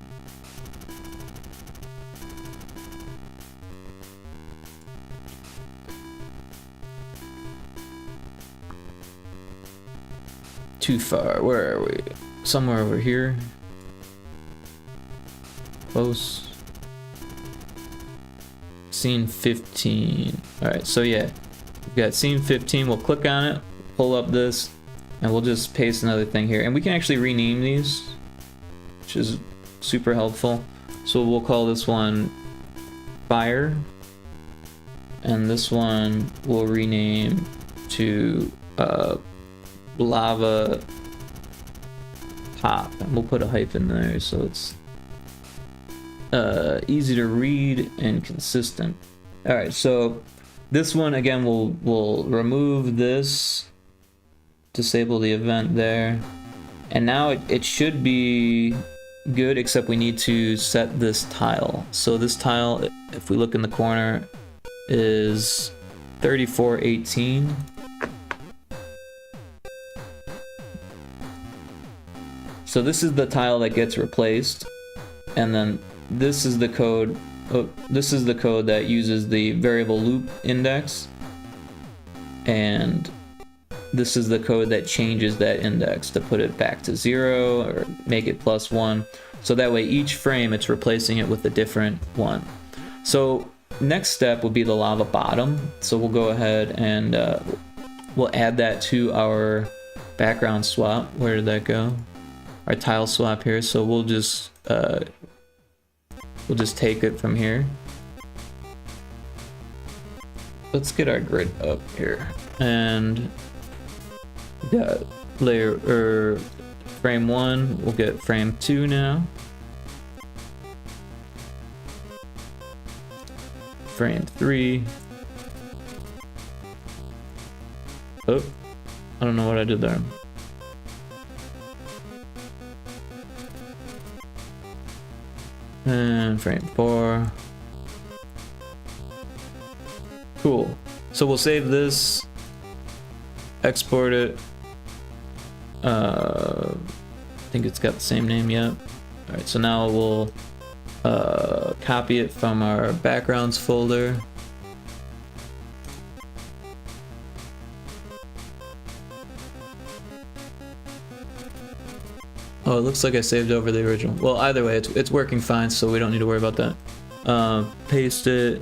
Too far. Where are we? Somewhere over here. Close. Scene 15. Alright, so yeah. We've got scene 15. We'll click on it, pull up this, and we'll just paste another thing here. And we can actually rename these, which is super helpful. So we'll call this one Fire. And this one we'll rename to Lava Pop. And we'll put a hyphen there so it's easy to read and consistent. Alright, so this one again we'll remove this, disable the event there, and now it should be good, except we need to set this tile. So this tile, if we look in the corner, is 3418. So this is the tile that gets replaced, and then this is the code. This is the code that uses the variable loop index, and this is the code that changes that index to put it back to 0 or make it +1. So that way each frame it's replacing it with a different one. So next step would be the lava bottom. So we'll go ahead and we'll add that to our background swap. Where did that go? Our tile swap here. So we'll just take it from here. Let's get our grid up here, and we got layer frame 1. We'll get frame 2 now. Frame 3. Oh, I don't know what I did there. And frame 4. Cool. So we'll save this, export it. I think it's got the same name yet. Alright, so now we'll copy it from our backgrounds folder. Oh, it looks like I saved over the original. Well, either way, it's working fine, so we don't need to worry about that. Paste it.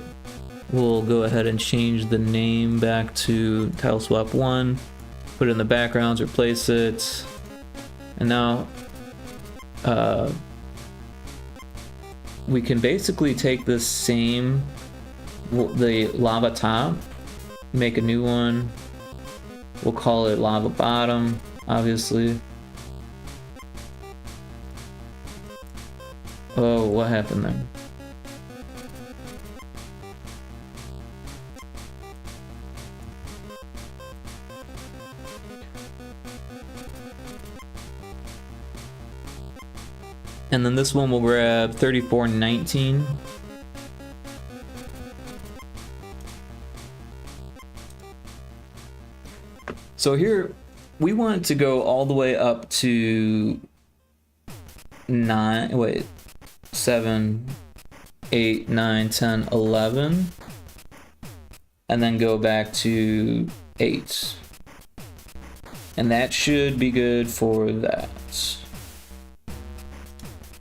We'll go ahead and change the name back to tile swap 1. Put it in the backgrounds, replace it. And now we can basically take this same, the lava top, make a new one. We'll call it lava bottom, obviously. Oh, what happened there? And then this one will grab 3419. So here we want it to go all the way up to 7, 8, 9, 10, 11, and then go back to 8. And that should be good for that.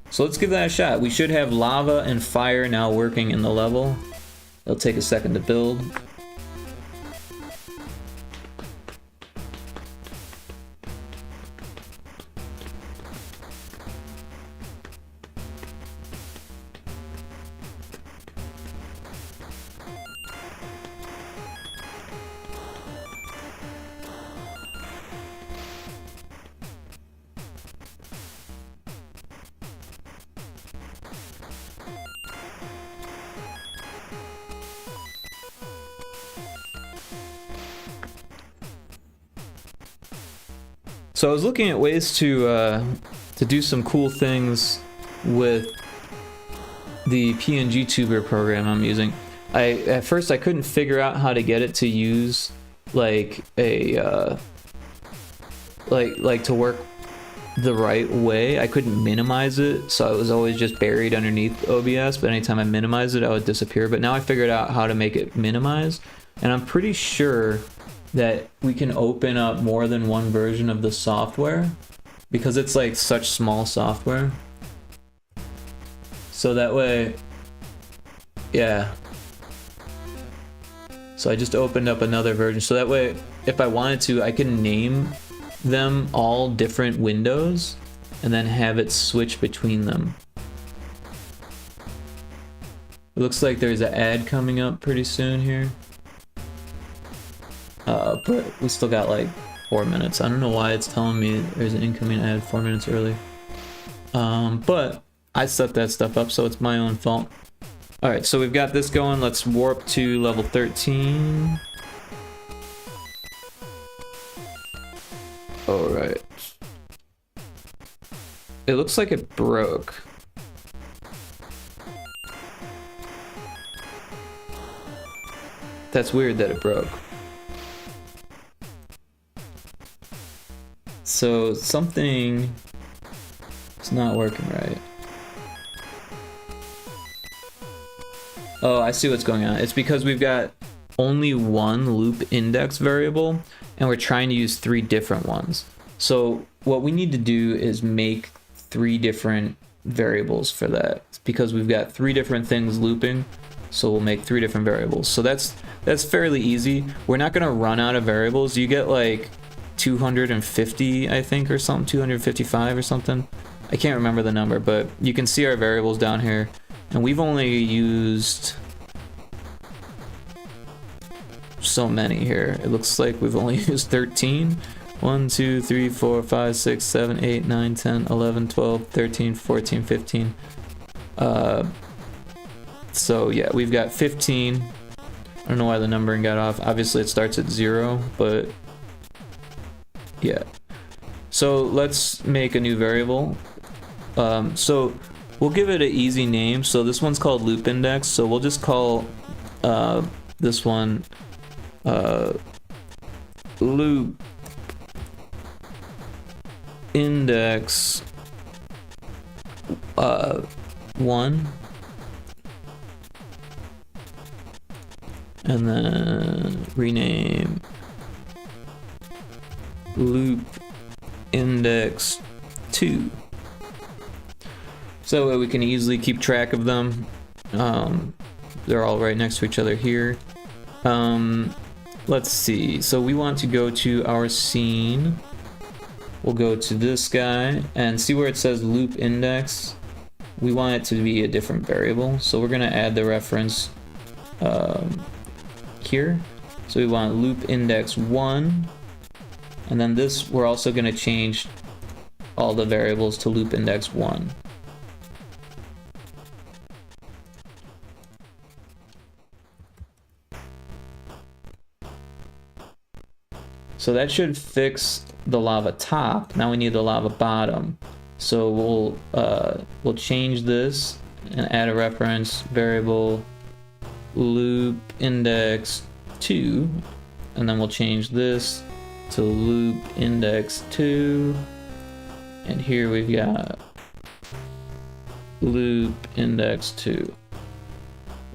So let's give that a shot. We should have lava and fire now working in the level. It'll take a second to build. So I was looking at ways to do some cool things with the PNG tuber program I'm using. At first I couldn't figure out how to get it to use like a like to work the right way. I couldn't minimize it, so it was always just buried underneath OBS, but anytime I minimized it, I would disappear. But now I figured out how to make it minimize, and I'm pretty sure that we can open up more than one version of the software because it's like such small software. So that way, yeah. So I just opened up another version. So that way, if I wanted to, I can name them all different windows and then have it switch between them. It looks like there's an ad coming up pretty soon here. But we still got like 4 minutes. I don't know why it's telling me there's an incoming ad 4 minutes early. But I set that stuff up, so it's my own fault. Alright, so we've got this going. Let's warp to level 13. Alright. It looks like it broke. That's weird that it broke. So something is not working right. Oh, I see what's going on. It's because we've got only one loop index variable and we're trying to use 3 different ones. So what we need to do is make 3 different variables for that. It's because we've got 3 different things looping, so we'll make 3 different variables. So that's fairly easy. We're not gonna run out of variables. You get like 250, I think, or something, 255 or something. I can't remember the number, but you can see our variables down here, and we've only used so many here. It looks like we've only used 13. 1, 2, 3, 4, 5, 6, 7, 8, 9, 10, 11, 12, 13, 14, 15. So yeah, we've got 15. I don't know why the numbering got off. Obviously it starts at 0, but yeah. So let's make a new variable. So we'll give it an easy name. So this one's called loop index. So we'll just call this one loop index 1, and then rename loop index 2, so that way we can easily keep track of them. They're all right next to each other here. Let's see, so we want to go to our scene. We'll go to this guy and see where it says loop index. We want it to be a different variable, so we're gonna add the reference here. So we want loop index 1, and then this, we're also gonna change all the variables to loop index 1. So that should fix the lava top. Now we need the lava bottom. So we'll change this and add a reference variable loop index 2, and then we'll change this to loop index 2, and here we've got loop index 2.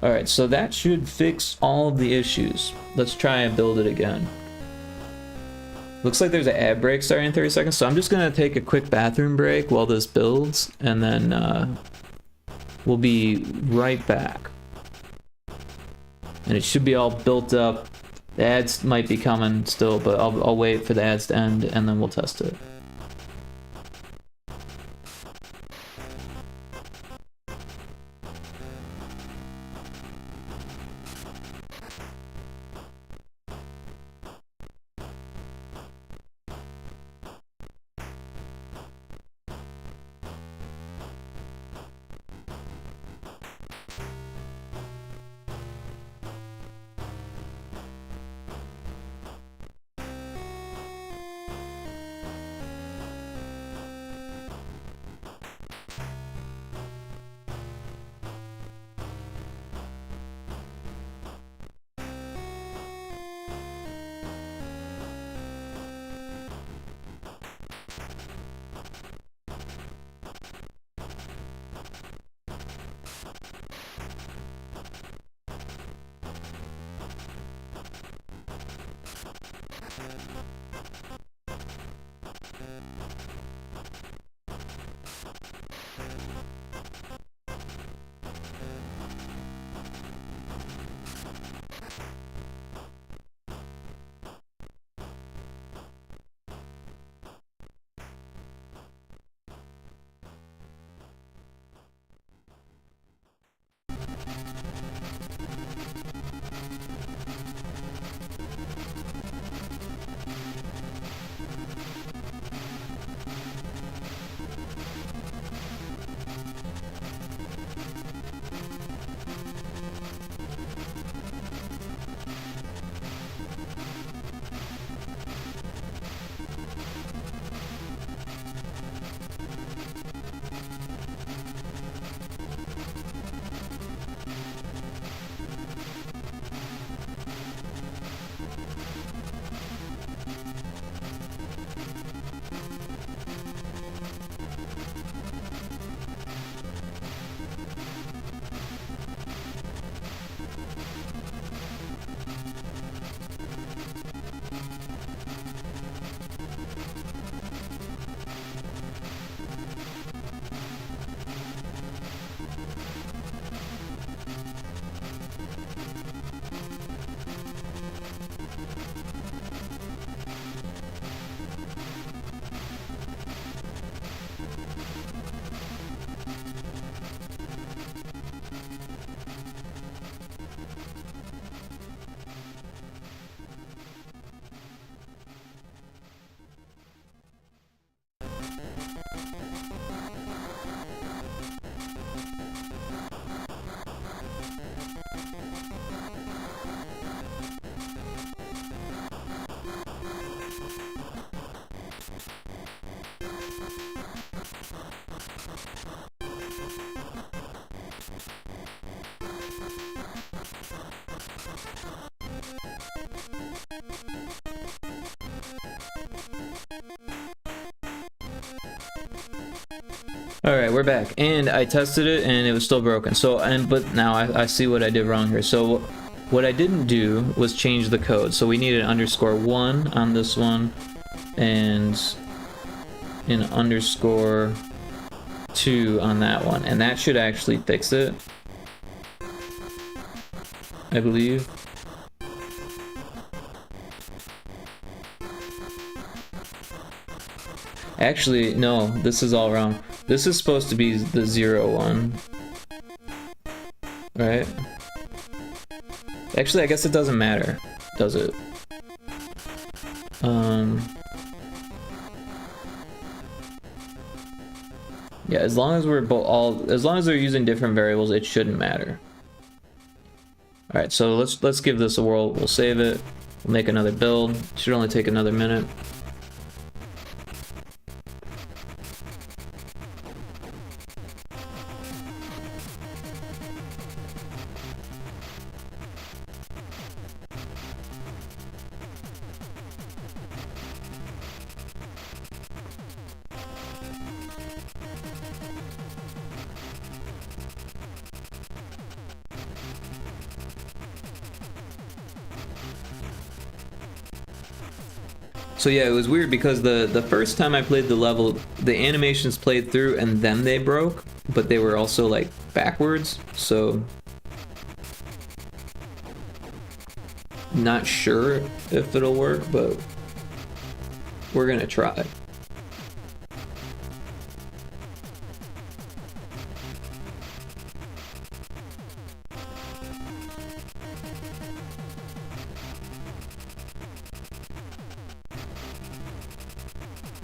Alright, so that should fix all of the issues. Let's try and build it again. Looks like there's an ad break starting in 30 seconds, so I'm just gonna take a quick bathroom break while this builds, and then we'll be right back. And it should be all built up. The ads might be coming still, but I'll wait for the ads to end, and then we'll test it. Alright, we're back, and I tested it and it was still broken. So, but now I see what I did wrong here. So what I didn't do was change the code. So we needed an _1 on this one and an _2 on that one, and that should actually fix it, I believe. Actually, no, this is all wrong. This is supposed to be the 0 one. Right? Actually, I guess it doesn't matter, does it? Yeah, as long as we're as long as they're using different variables, it shouldn't matter. All right, so let's give this a whirl. We'll save it. We'll make another build. Should only take another minute. So yeah, it was weird because the first time I played the level, the animations played through and then they broke, but they were also like backwards, so not sure if it'll work, but we're gonna try.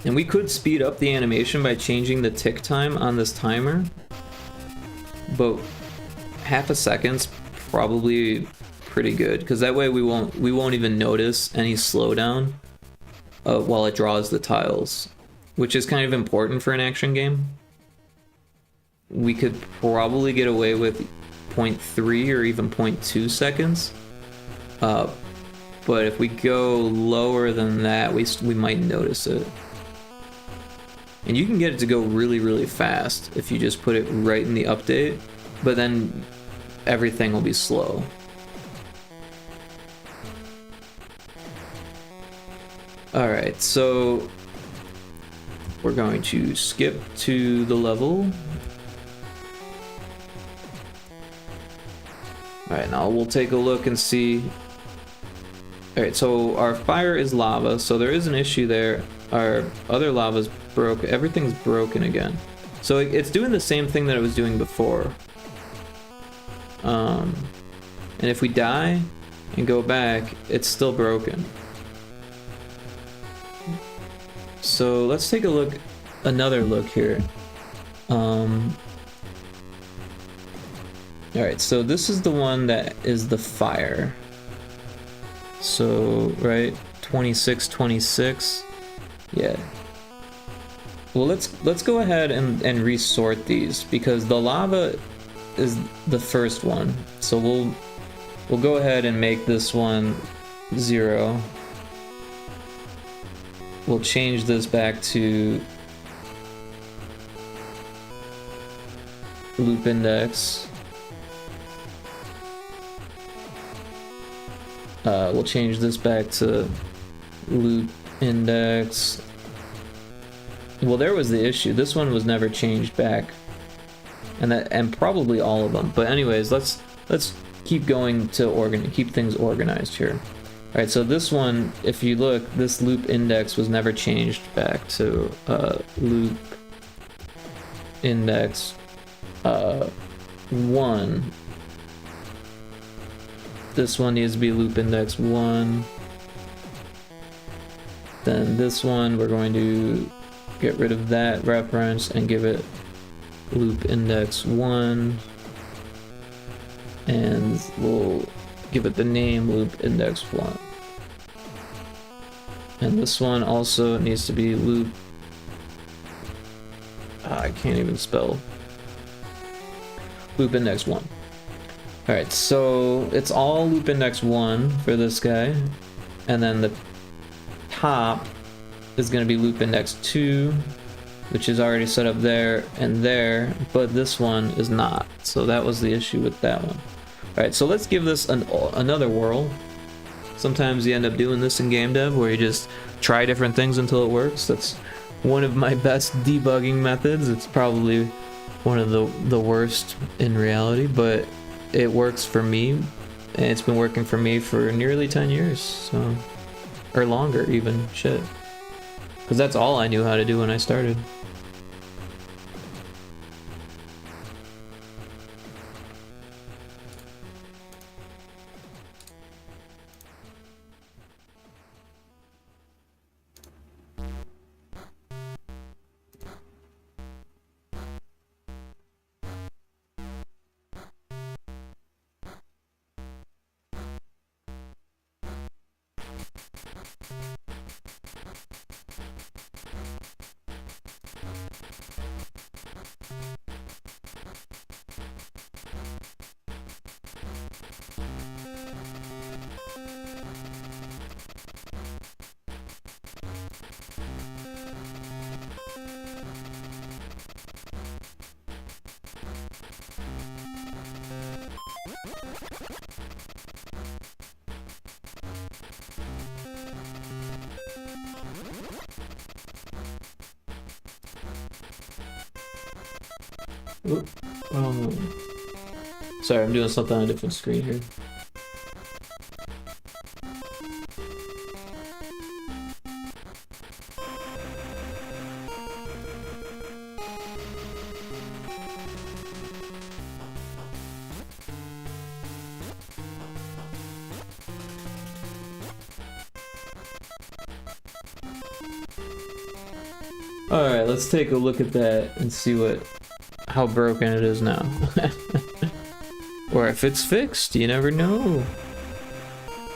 And we could speed up the animation by changing the tick time on this timer, but half a second's probably pretty good, because that way we won't even notice any slowdown while it draws the tiles, which is kind of important for an action game. We could probably get away with 0.3 or even 0.2 seconds, but if we go lower than that, we might notice it. And you can get it to go really, really fast if you just put it right in the update, but then everything will be slow. Alright, so we're going to skip to the level. Alright, now we'll take a look and see. Alright, so our fire is lava, so there is an issue there. Our other lava's broke. Everything's broken again. So it's doing the same thing that it was doing before. And if we die and go back, it's still broken. So let's take a look, another look here. Alright, so this is the one that is the fire. So, right, 26, 26. Yeah. Well, let's go ahead and resort these, because the lava is the first one. So we'll go ahead and make this one 0. We'll change this back to loop index. We'll change this back to loop index. Well, there was the issue. This one was never changed back, and probably all of them. But anyways, let's keep going to keep things organized here. All right, so this one, if you look, this loop index was never changed back to loop index 1. This one needs to be loop index 1. Then this one, we're going to get rid of that reference and give it loop index 1. And we'll give it the name loop index 1. And this one also needs to be loop... I can't even spell. Loop index 1. Alright, so it's all loop index 1 for this guy. And then the top is going to be loop index 2, which is already set up there and there, but this one is not. So that was the issue with that one. Alright, so let's give this another whirl. Sometimes you end up doing this in game dev, where you just try different things until it works. That's one of my best debugging methods. It's probably one of the worst in reality, but it works for me, and it's been working for me for nearly 10 years, so, or longer even, shit. Because that's all I knew how to do when I started. Oop. Sorry, I'm doing something on a different screen here. Alright, let's take a look at that and see how broken it is now. Or if it's fixed, you never know.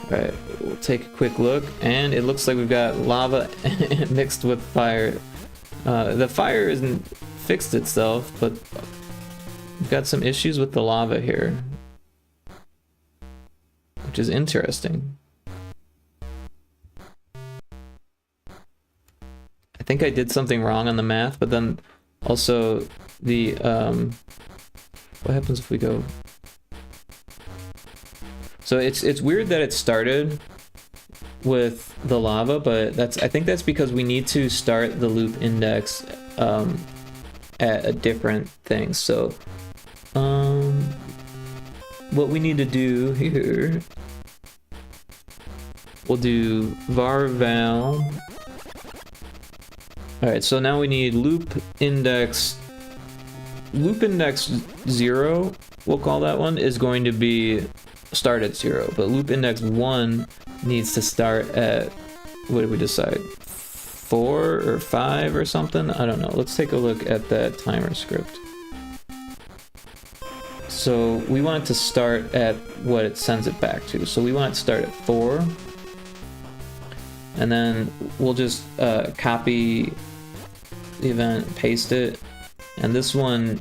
Alright, we'll take a quick look, and it looks like we've got lava mixed with fire. The fire isn't fixed itself, but we've got some issues with the lava here, which is interesting. I think I did something wrong on the math, but then also the what happens if we go? So it's weird that it started with the lava, but I think that's because we need to start the loop index at a different thing. So what we need to do here, we'll do var val. Alright, so now we need loop index 0, we'll call that one, is going to be start at 0, but loop index 1 needs to start at, what did we decide, 4 or 5 or something? I don't know. Let's take a look at that timer script. So we want it to start at what it sends it back to. So we want it to start at 4. And then we'll just copy the event, paste it. And this one,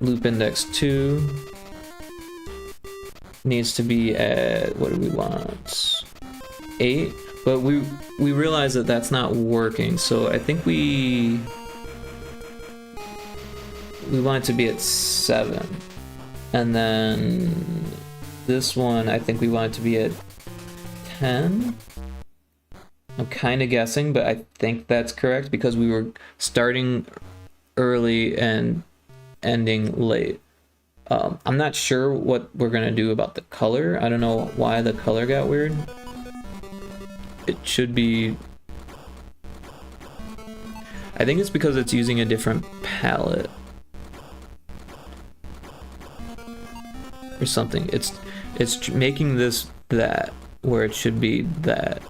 loop index 2, needs to be at, what do we want? 8. But we realize that that's not working. So I think we want it to be at 7. And then this one, I think we want it to be at 10. I'm kind of guessing, but I think that's correct because we were starting early and ending late. I'm not sure what we're gonna do about the color. I don't know why the color got weird. It should be... I think it's because it's using a different palette. Or something. It's making this that, where it should be that.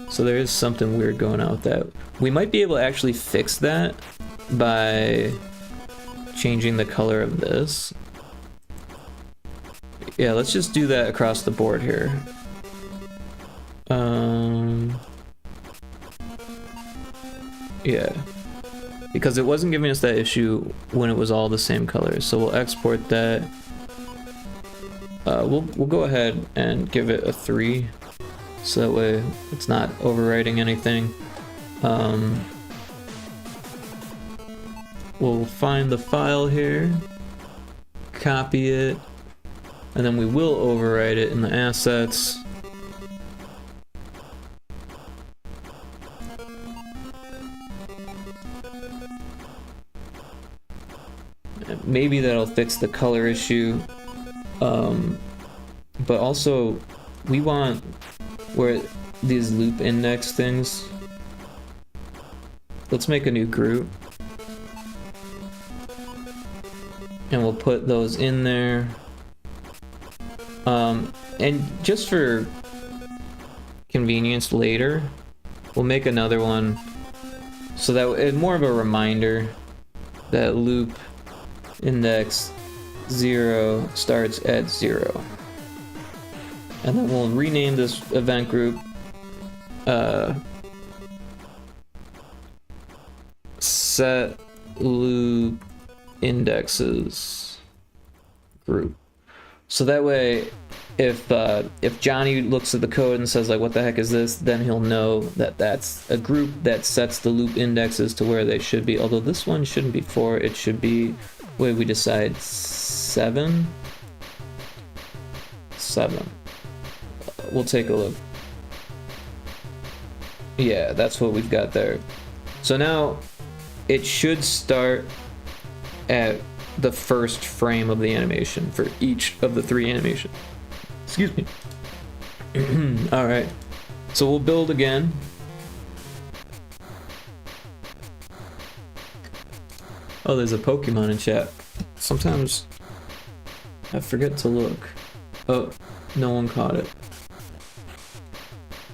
So there is something weird going on with that. We might be able to actually fix that by changing the color of this. Yeah, let's just do that across the board here. Yeah, because it wasn't giving us that issue when it was all the same colors. So we'll export that. We'll go ahead and give it a 3, so that way it's not overwriting anything. We'll find the file here, copy it, and then we will overwrite it in the assets. Maybe that'll fix the color issue. But also we want where these loop index things, let's make a new group and we'll put those in there. And just for convenience later, we'll make another one so that it's more of a reminder that loop index 0 starts at 0. And then we'll rename this event group set loop indexes group. So that way if Johnny looks at the code and says like, what the heck is this, then he'll know that that's a group that sets the loop indexes to where they should be. Although this one shouldn't be 4, it should be, what did we decide, 7? We'll take a look. Yeah, that's what we've got there. So now it should start at the first frame of the animation for each of the 3 animations. Excuse me. All right, so we'll build again. Oh, there's a Pokemon in chat. Sometimes I forget to look. Oh, no one caught it.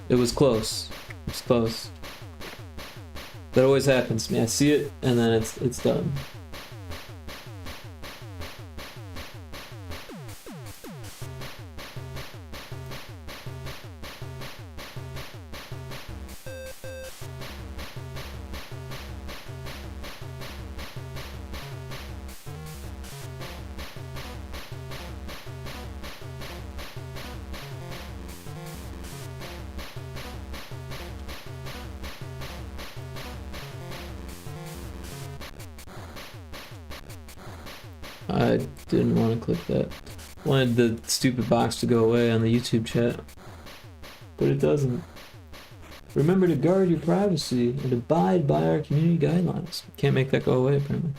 It was close. It was close. That always happens to me. I see it and then it's done. I didn't want to click that. Wanted the stupid box to go away on the YouTube chat, but it doesn't. Remember to guard your privacy and abide by our community guidelines. Can't make that go away, apparently.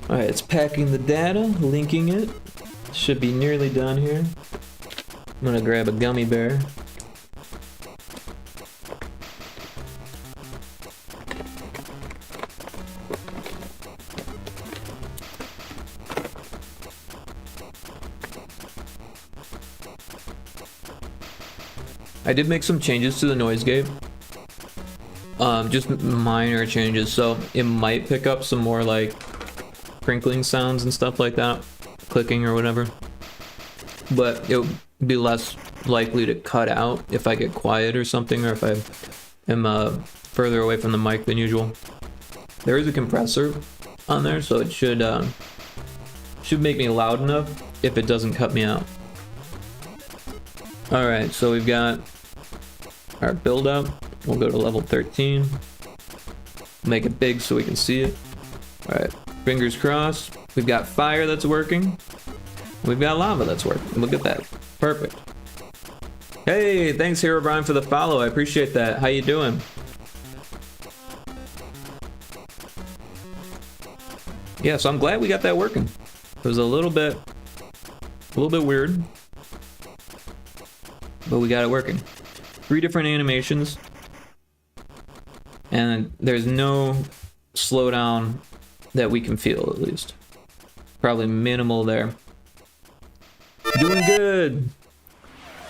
Alright, it's packing the data, linking it. Should be nearly done here. I'm gonna grab a gummy bear. I did make some changes to the noise gate. Just minor changes, so it might pick up some more like crinkling sounds and stuff like that, clicking or whatever, but it would be less likely to cut out if I get quiet or something, or if I am further away from the mic than usual. There is a compressor on there, so it should make me loud enough if it doesn't cut me out. Alright, so we've got our build up. We'll go to level 13, make it big so we can see it. Alright, fingers crossed. We've got fire that's working. We've got lava that's working. Look at that. Perfect. Hey, thanks Hero Brian for the follow. I appreciate that. How you doing? Yeah, so I'm glad we got that working. It was a little bit weird, but we got it working. 3 different animations, and there's no slowdown that we can feel, at least. Probably minimal there. Doing good.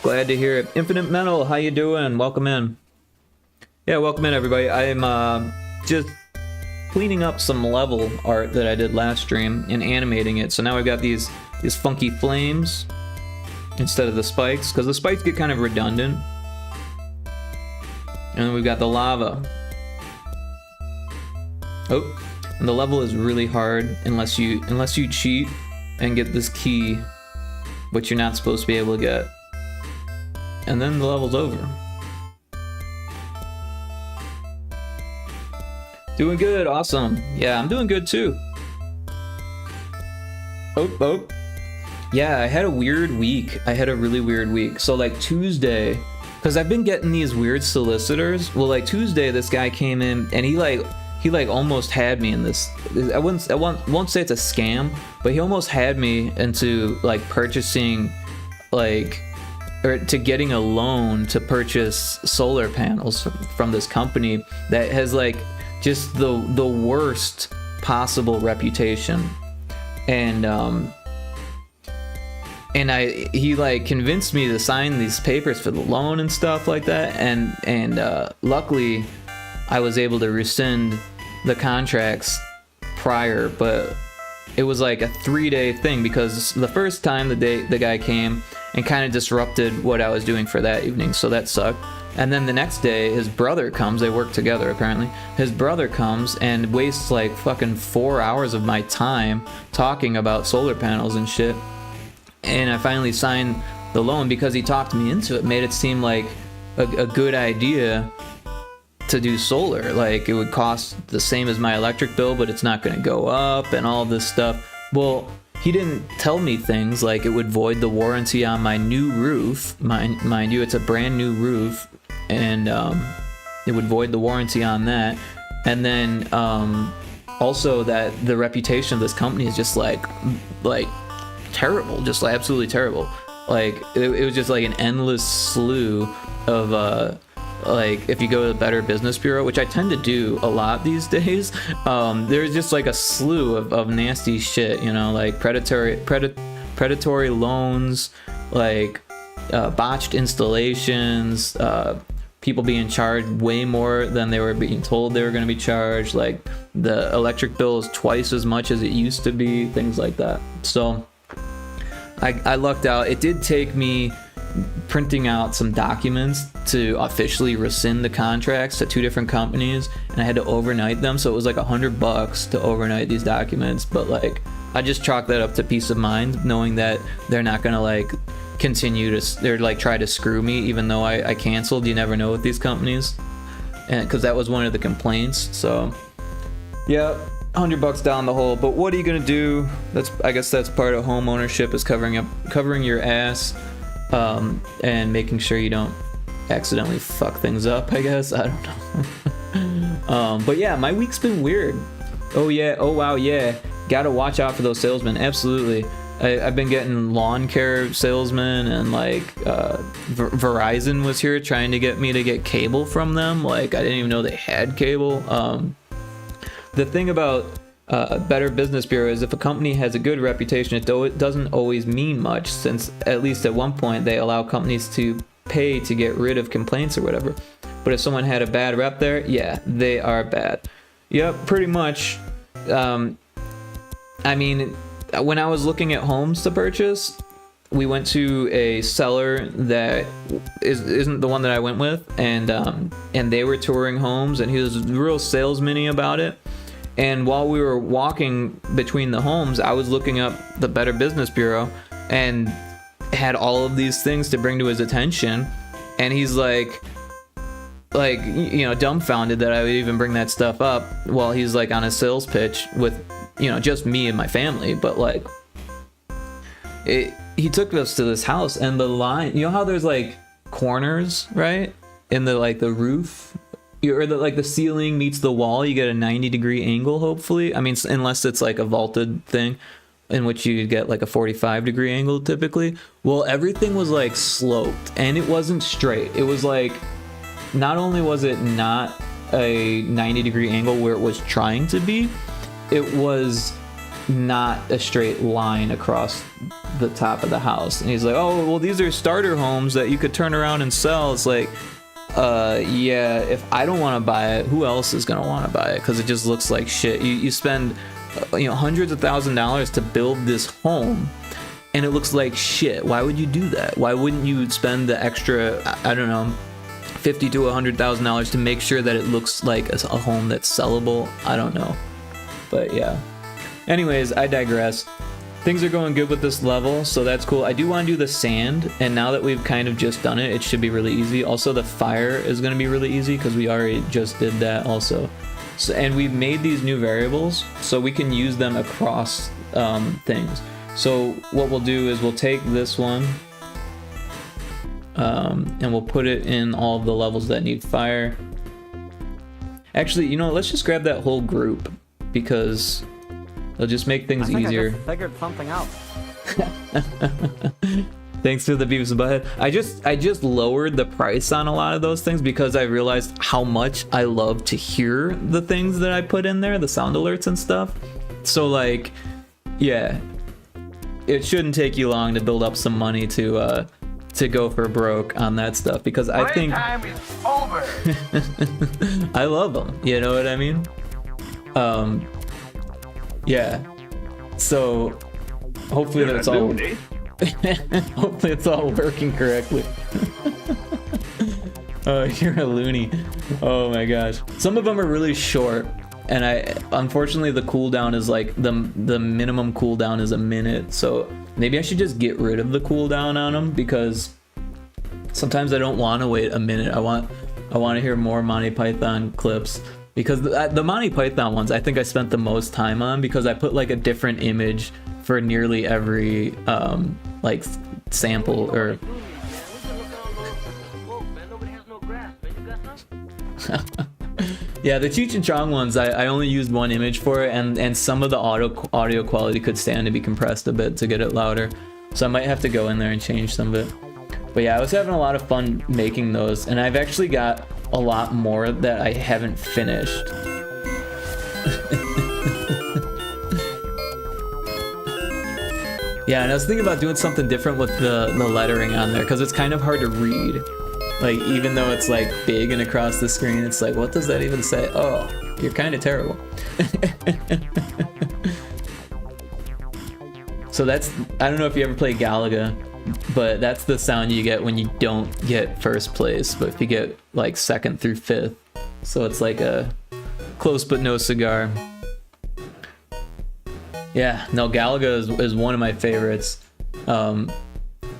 Glad to hear it. Infinite Metal, how you doing? Welcome in. Yeah, welcome in everybody. I'm just cleaning up some level art that I did last stream and animating it. So now I've got these funky flames instead of the spikes, because the spikes get kind of redundant. And then we've got the lava. Oh. And the level is really hard unless you cheat and get this key, which you're not supposed to be able to get. And then the level's over. Doing good, awesome. Yeah, I'm doing good too. Oh. Yeah, I had a weird week. I had a really weird week. So like Tuesday, because I've been getting these weird solicitors. Well, like Tuesday, this guy came in and he almost had me in this. I won't say it's a scam, but he almost had me into like purchasing, like, or to getting a loan to purchase solar panels from this company that has like just the worst possible reputation. And he like convinced me to sign these papers for the loan and stuff like that, and luckily I was able to rescind the contracts prior, but it was like a 3-day thing, because the first time the guy came and kind of disrupted what I was doing for that evening, so that sucked. And then the next day his brother comes, they work together apparently, his brother comes and wastes like fucking 4 hours of my time talking about solar panels and shit. And I finally signed the loan because he talked me into it, made it seem like a good idea to do solar. Like, it would cost the same as my electric bill, but it's not going to go up and all this stuff. Well, he didn't tell me things like it would void the warranty on my new roof. Mind you, it's a brand new roof, and it would void the warranty on that. And then also that the reputation of this company is just like terrible, just like absolutely terrible. Like it was just like an endless slew of like, if you go to the Better Business Bureau, which I tend to do a lot these days, there's just like a slew of nasty shit, you know, like predatory loans, like botched installations, people being charged way more than they were being told they were going to be charged, like the electric bill is twice as much as it used to be, things like that. So I lucked out. It did take me printing out some documents to officially rescind the contracts to 2 different companies, and I had to overnight them, so it was like $100 to overnight these documents. But like, I just chalk that up to peace of mind, knowing that they're not gonna like continue to, they're like try to screw me even though I canceled. You never know with these companies, and because that was one of the complaints. So yeah, $100 down the hole. But what are you gonna do? I guess that's part of home ownership, is covering your ass, and making sure you don't accidentally fuck things up, I guess. I don't know. But yeah, my week's been weird. Oh yeah, oh wow, yeah, gotta watch out for those salesmen. Absolutely. I've been getting lawn care salesmen, and like Verizon was here trying to get me to get cable from them. Like, I didn't even know they had cable. The thing about Better Business Bureau is if a company has a good reputation, it doesn't always mean much, since at least at one point they allow companies to pay to get rid of complaints or whatever. But if someone had a bad rep there, yeah, they are bad. Yep, pretty much. I mean, when I was looking at homes to purchase, we went to a seller that isn't the one that I went with, and they were touring homes, and he was real salesman-y about it. And while we were walking between the homes, I was looking up the Better Business Bureau and had all of these things to bring to his attention. And he's like, you know, dumbfounded that I would even bring that stuff up while he's like on a sales pitch with, you know, just me and my family. But like, he took us to this house, and the line, you know how there's like corners, right? In the like the roof, or the ceiling meets the wall, you get a 90-degree angle, hopefully. I mean, unless it's like a vaulted thing, in which you get like a 45-degree angle typically. Well, everything was like sloped, and it wasn't straight. It was like, not only was it not a 90-degree angle where it was trying to be, it was not a straight line across the top of the house. And he's like, oh, well, these are starter homes that you could turn around and sell. It's like, yeah, if I don't want to buy it, who else is gonna want to buy it? Because it just looks like shit. You spend hundreds of $1,000s to build this home, and it looks like shit. Why would you do that? Why wouldn't you spend the extra, I don't know, $50,000 to $100,000 to make sure that it looks like a home that's sellable? I don't know. But yeah, anyways, I digress. Things are going good with this level, so that's cool. I do want to do the sand, and now that we've kind of just done it, it should be really easy. Also, the fire is going to be really easy because we already just did that also. So, and we've made these new variables, so we can use them across things. So what we'll do is we'll take this one, and we'll put it in all of the levels that need fire. Actually, you know what? Let's just grab that whole group, because it'll just make things easier. I just figured something out. Thanks to the Beavis and Butthead. I just lowered the price on a lot of those things because I realized how much I love to hear the things that I put in there, the sound alerts and stuff. So like, yeah, it shouldn't take you long to build up some money to go for broke on that stuff, because I think time is over. I love them. You know what I mean? Yeah. So hopefully that's all. Hopefully it's all working correctly. Oh, you're a loony. Oh my gosh. Some of them are really short, and unfortunately the cooldown is like the minimum cooldown is a minute. So maybe I should just get rid of the cooldown on them, because sometimes I don't want to wait a minute. I I want to hear more Monty Python clips. Because the Monty Python ones, I think I spent the most time on because I put like a different image for nearly every like sample or. Yeah, the Cheech and Chong ones, I only used one image for it, and some of the audio quality could stand to be compressed a bit to get it louder. So I might have to go in there and change some of it. But yeah, I was having a lot of fun making those, and I've actually got a lot more that I haven't finished. Yeah, and I was thinking about doing something different with the lettering on there, because it's kind of hard to read. Like, even though it's like big and across the screen, it's like, what does that even say? Oh, you're kind of terrible. So that's, I don't know if you ever play Galaga, but that's the sound you get when you don't get first place, but if you get like second through fifth. So it's like a close but no cigar. Yeah, no, Galaga is one of my favorites.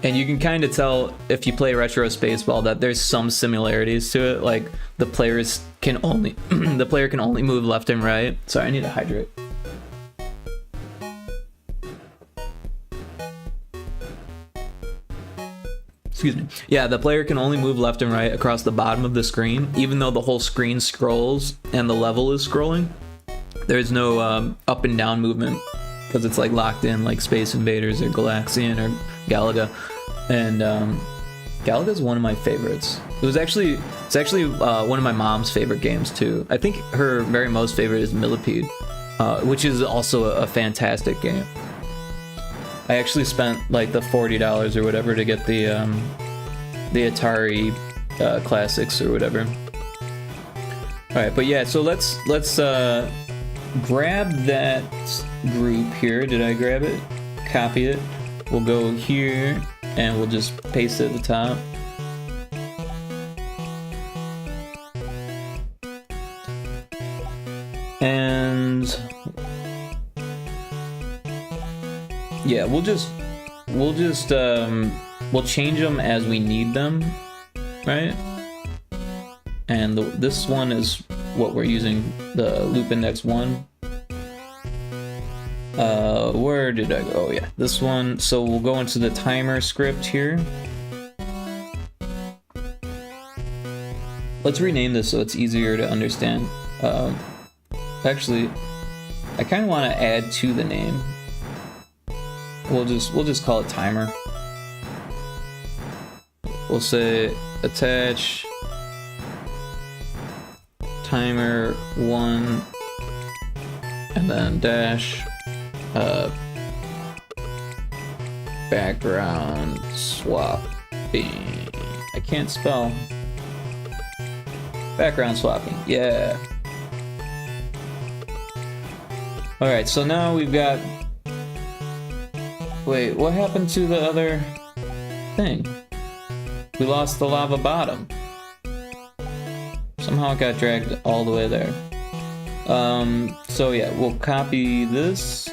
And you can kind of tell if you play Retro Spaceball that there's some similarities to it. Like the players can only the player can only move left and right. Sorry, I need to hydrate. Excuse me. Yeah, the player can only move left and right across the bottom of the screen, even though the whole screen scrolls and the level is scrolling. There's no up and down movement because it's like locked in, like Space Invaders or Galaxian or Galaga. And Galaga is one of my favorites. It's actually one of my mom's favorite games too. I think her very most favorite is Millipede, which is also a fantastic game. I actually spent like the $40 or whatever to get the Atari Classics or whatever. All right, but yeah, so let's grab that group here. Did I grab it? Copy it. We'll go here and we'll just paste it at the top. And yeah, we'll change them as we need them, right? And this one is what we're using, the loop index 1. Where did I go? Oh yeah, this one. So we'll go into the timer script here. Let's rename this so it's easier to understand. Actually, I kind of want to add to the name. We'll just call it timer. We'll say attach timer 1 and then dash background swapping. I can't spell. Background swapping, yeah. Alright, so now we've got... Wait, what happened to the other thing? We lost the lava bottom. Somehow it got dragged all the way there. So yeah, we'll copy this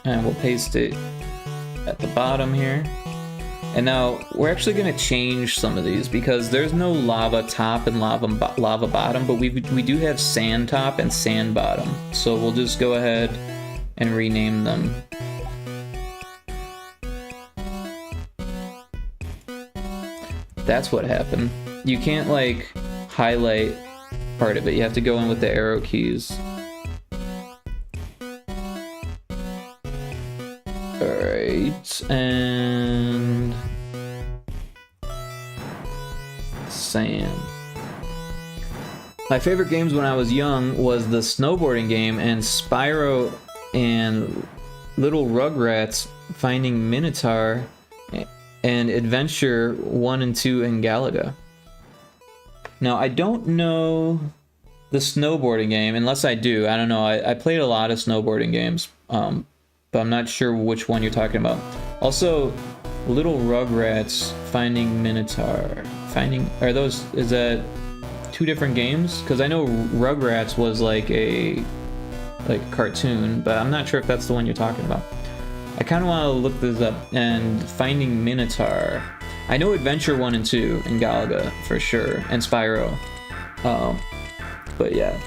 and we'll paste it at the bottom here. And now we're actually going to change some of these because there's no lava top and lava bottom, but we do have sand top and sand bottom. So we'll just go ahead and rename them. That's what happened. You can't like highlight part of it. You have to go in with the arrow keys. Alright, and sand. My favorite games when I was young was the snowboarding game and Spyro and Little Rugrats Finding Minotaur and Adventure 1 and 2 in Galaga. Now, I don't know the snowboarding game, unless I do. I don't know. I played a lot of snowboarding games, but I'm not sure which one you're talking about. Also, Little Rugrats Finding Minotaur. Is that two different games? Because I know Rugrats was like a cartoon, but I'm not sure if that's the one you're talking about. I kind of want to look this up. And Finding Minotaur. I know Adventure 1 and 2 in Galaga for sure, and Spyro. But yeah.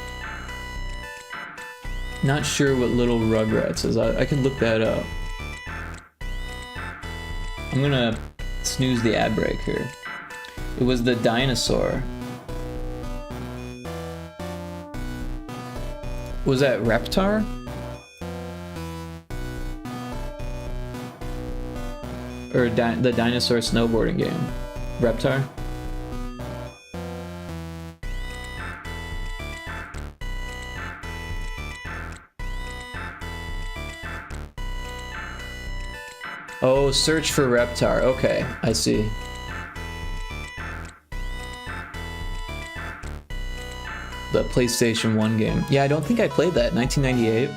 Not sure what Little Rugrats is. I can look that up. I'm gonna snooze the ad break here. It was the dinosaur. Was that Reptar? Or the dinosaur snowboarding game? Reptar? Oh, search for Reptar. Okay, I see. The PlayStation 1 game. Yeah, I don't think I played that. 1998.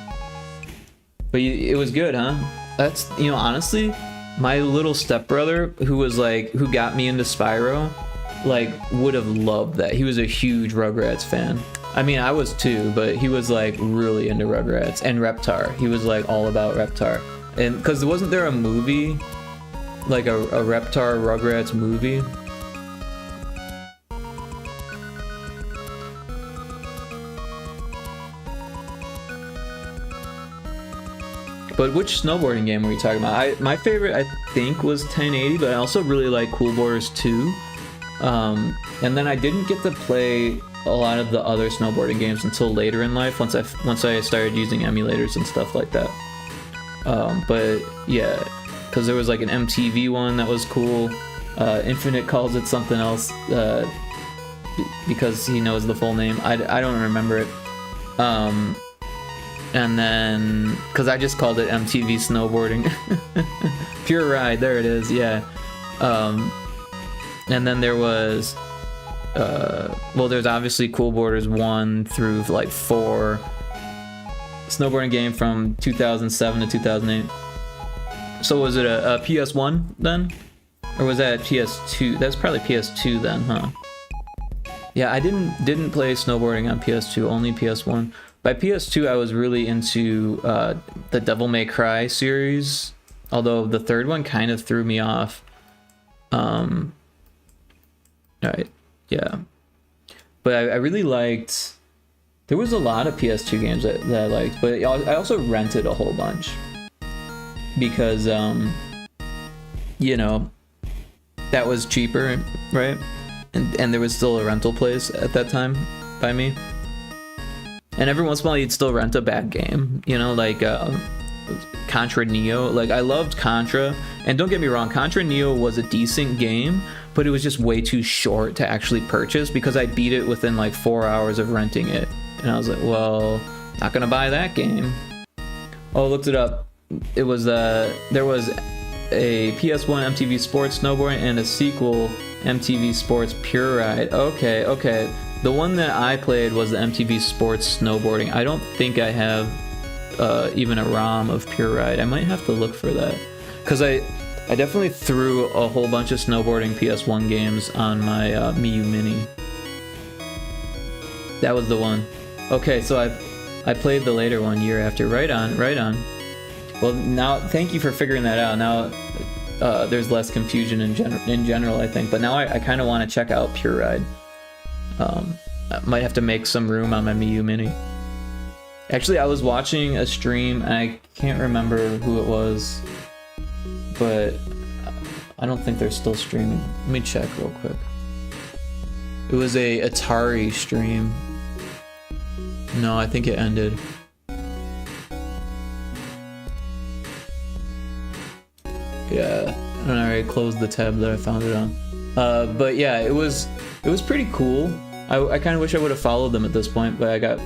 But it was good, huh? That's, you know, honestly, my little stepbrother, who got me into Spyro, like, would have loved that. He was a huge Rugrats fan. I mean, I was too, but he was, like, really into Rugrats. And Reptar. He was, like, all about Reptar. And, because wasn't there a movie? Like, a Reptar Rugrats movie? But which snowboarding game were you talking about? My favorite, I think, was 1080, but I also really like Cool Borders 2. And then I didn't get to play a lot of the other snowboarding games until later in life, once I started using emulators and stuff like that. But yeah, because there was like an MTV one that was cool. Infinite calls it something else because he knows the full name. I don't remember it. And then, because I just called it MTV Snowboarding. Pure Ride, there it is, yeah. And then there was, well, there's obviously Cool Borders 1 through like 4. Snowboarding game from 2007 to 2008. So was it a PS1 then? Or was that PS2? That's probably PS2 then, huh? Yeah, I didn't play snowboarding on PS2, only PS1. By PS2, I was really into the Devil May Cry series, although the third one kind of threw me off. Right, yeah. But I really liked... There was a lot of PS2 games that I liked, but I also rented a whole bunch. Because, you know, that was cheaper, right? And there was still a rental place at that time by me. And every once in a while you'd still rent a bad game, you know, like Contra Neo. Like, I loved Contra, and don't get me wrong, Contra Neo was a decent game, but it was just way too short to actually purchase because I beat it within like 4 hours of renting it. And I was like, well, not gonna buy that game. Oh, I looked it up. It was there was a PS1 MTV Sports Snowboarding and a sequel, MTV Sports Pure Ride. Okay. The one that I played was the MTV Sports Snowboarding. I don't think I have even a ROM of Pure Ride. I might have to look for that. Because I definitely threw a whole bunch of snowboarding PS1 games on my Mii Mini. That was the one. Okay, so I played the later one year after. Right on. Well, now, thank you for figuring that out. Now, there's less confusion in general, I think. But now I kind of want to check out Pure Ride. I might have to make some room on my Mii Mini. Actually, I was watching a stream, and I can't remember who it was, but I don't think they're still streaming. Let me check real quick. It was a Atari stream. No, I think it ended. Yeah, and I already closed the tab that I found it on. But yeah, it was pretty cool. I kind of wish I would have followed them at this point, but I got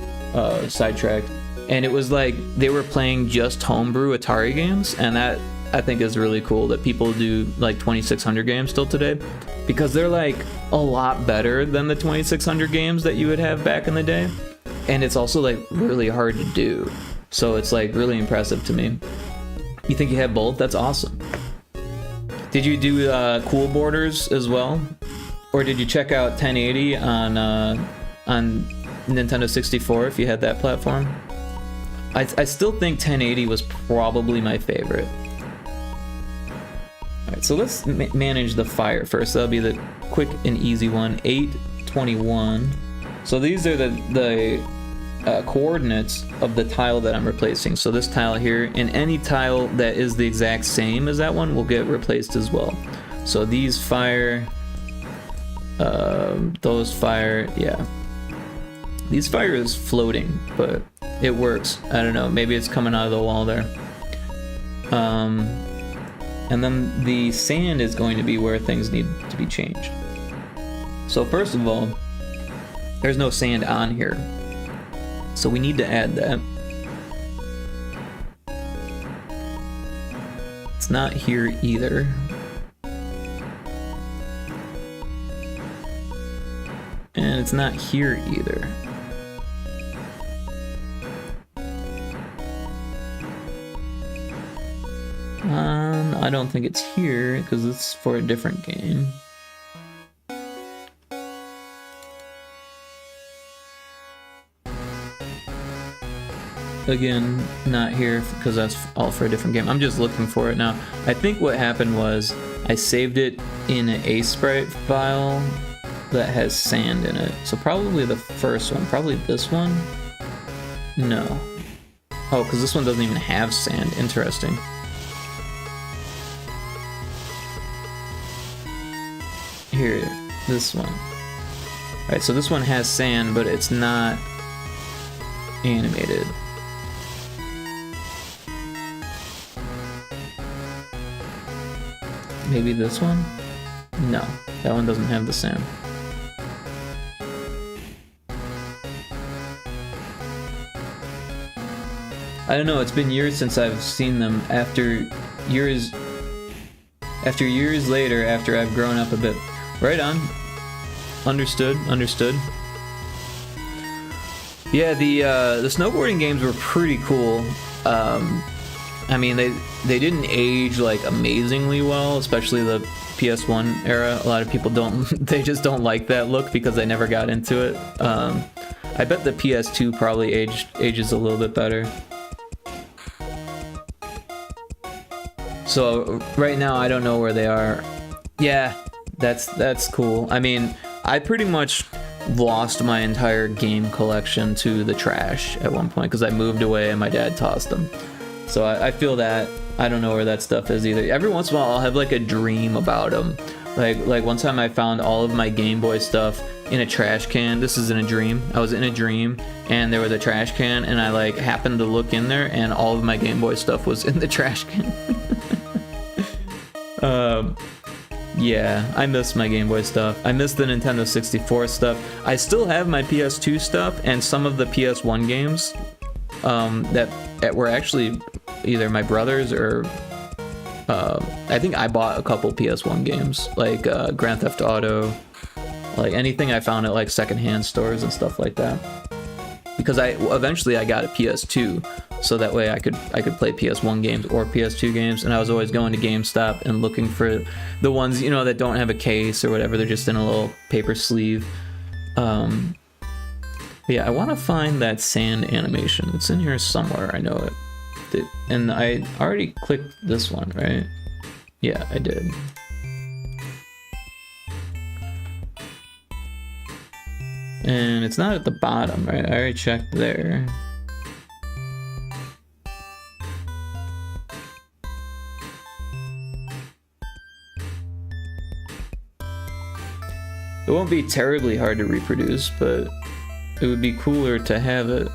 sidetracked. And it was like they were playing just homebrew Atari games, and that I think is really cool that people do like 2600 games still today, because they're like a lot better than the 2600 games that you would have back in the day. And it's also like really hard to do. So it's like really impressive to me. You think you have both? That's awesome. Did you do Cool Borders as well? Or did you check out 1080 on Nintendo 64 if you had that platform? I still think 1080 was probably my favorite. Alright, so let's manage the fire first. That'll be the quick and easy one. 821. So these are the coordinates of the tile that I'm replacing. So this tile here, and any tile that is the exact same as that one will get replaced as well. So these fire, those fire, yeah. These fire is floating, but it works. I don't know, maybe it's coming out of the wall there. And then the sand is going to be where things need to be changed. So first of all, there's no sand on here. So we need to add that. It's not here either. And it's not here either. I don't think it's here because it's for a different game. Again, not here because that's all for a different game. I'm just looking for it now. I think what happened was I saved it in an ASprite file that has sand in it. So probably the first one, probably this one? No. Oh, because this one doesn't even have sand. Interesting. Here, this one. Alright, so this one has sand, but it's not animated. Maybe this one? No, that one doesn't have the sand. I don't know, it's been years since I've seen them after years later, after I've grown up a bit. Right on. Understood, understood. Yeah, the snowboarding games were pretty cool. I mean, they didn't age like amazingly well, especially the PS1 era. A lot of people they just don't like that look because they never got into it. I bet the PS2 probably ages a little bit better. So right now I don't know where they are. Yeah, that's cool. I mean, I pretty much lost my entire game collection to the trash at one point because I moved away and my dad tossed them. So I feel that. I don't know where that stuff is either. Every once in a while I'll have like a dream about them. Like one time I found all of my Game Boy stuff in a trash can. This is in a dream. I was in a dream and there was a trash can and I like happened to look in there and all of my Game Boy stuff was in the trash can. Yeah, I miss my Game Boy stuff. I miss the Nintendo 64 stuff. I still have my PS2 stuff and some of the PS1 games that were actually either my brother's or I think I bought a couple PS1 games, like Grand Theft Auto, like anything I found at like secondhand stores and stuff like that. Because eventually I got a PS2, so that way I could play PS1 games or PS2 games, and I was always going to GameStop and looking for the ones, you know, that don't have a case or whatever. They're just in a little paper sleeve. Yeah, I want to find that sand animation. It's in here somewhere. I know it. And I already clicked this one, right? Yeah, I did. And it's not at the bottom, right? I already checked there. It won't be terribly hard to reproduce, but it would be cooler to have it.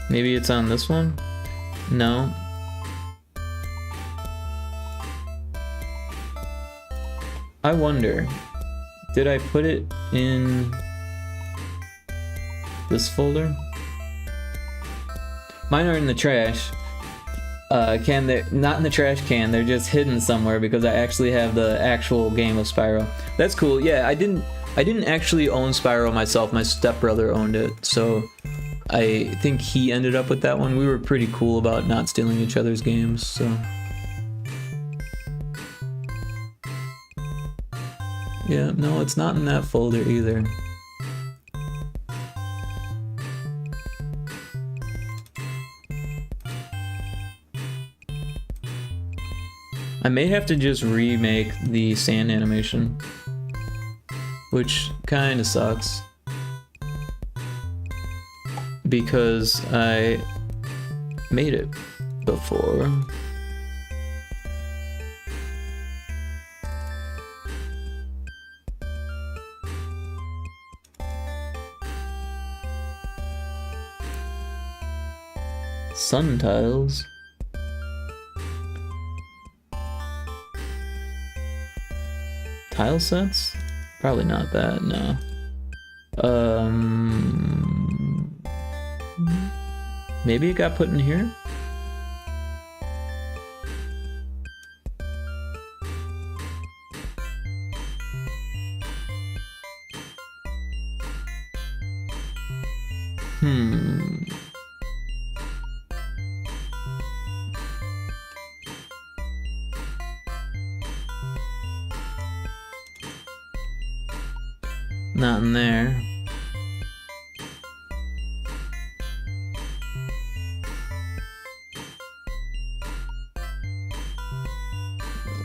Maybe it's on this one? No. I wonder, did I put it in this folder? Mine are in the trash. They're not in the trash can, they're just hidden somewhere because I actually have the actual game of Spyro. That's cool. Yeah, I didn't actually own Spyro myself. My stepbrother owned it, so I think he ended up with that one. We were pretty cool about not stealing each other's games, so. Yeah, no, it's not in that folder either. I may have to just remake the sand animation, which kind of sucks because I made it before. Sun tiles. Tile sets? Probably not that, no. Maybe it got put in here? Not in there.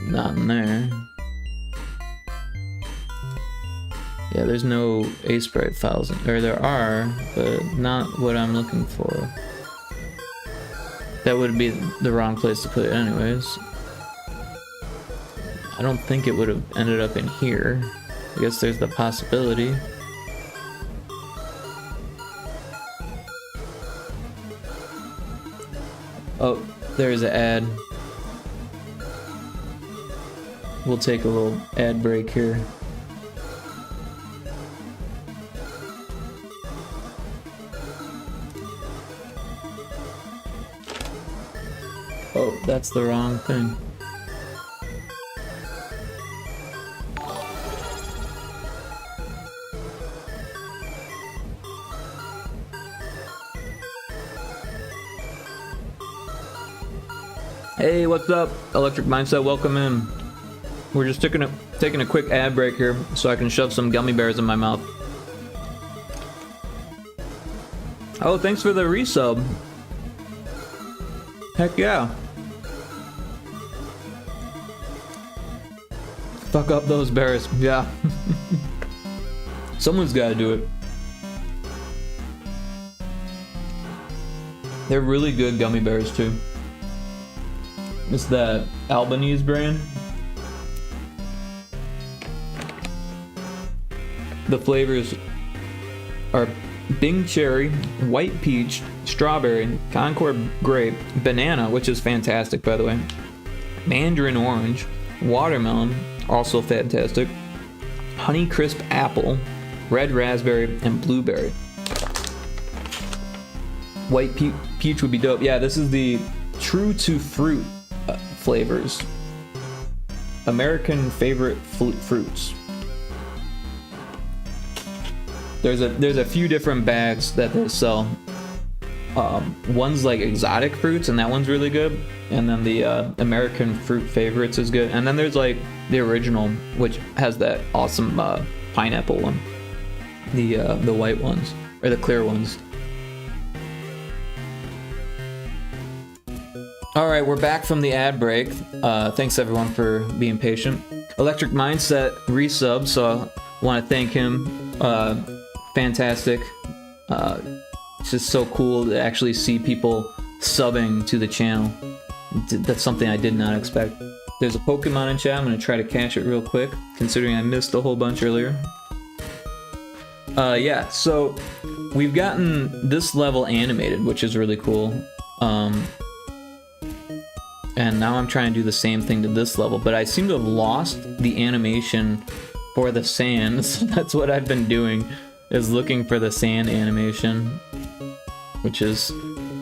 Not in there. Yeah, there's no A-Sprite files, or there are, but not what I'm looking for. That would be the wrong place to put it anyways. I don't think it would have ended up in here. I guess there's the possibility. Oh, there's an ad. We'll take a little ad break here. Oh, that's the wrong thing. Hey, what's up? Electric Mindset, welcome in. We're just taking a quick ad break here so I can shove some gummy bears in my mouth. Oh, thanks for the resub. Heck yeah. Fuck up those bears, yeah. Someone's gotta do it. They're really good gummy bears too. It's that Albanese brand. The flavors are Bing Cherry, White Peach, Strawberry, Concord Grape, Banana, which is fantastic by the way, Mandarin Orange, Watermelon, also fantastic, Honey Crisp Apple, Red Raspberry, and Blueberry. White Peach would be dope. Yeah, this is the True to Fruit flavors. American favorite fruits. There's a few different bags that they sell. One's like exotic fruits, and that one's really good. And then the American fruit favorites is good. And then there's like the original, which has that awesome pineapple one. The white ones or the clear ones. All right, we're back from the ad break. Thanks everyone for being patient. Electric Mindset resub, so I want to thank him. Fantastic. It's just so cool to actually see people subbing to the channel. That's something I did not expect. There's a Pokemon in chat. I'm going to try to catch it real quick, considering I missed a whole bunch earlier. Yeah, so we've gotten this level animated, which is really cool. And now I'm trying to do the same thing to this level, but I seem to have lost the animation for the sand. So that's what I've been doing, is looking for the sand animation, which is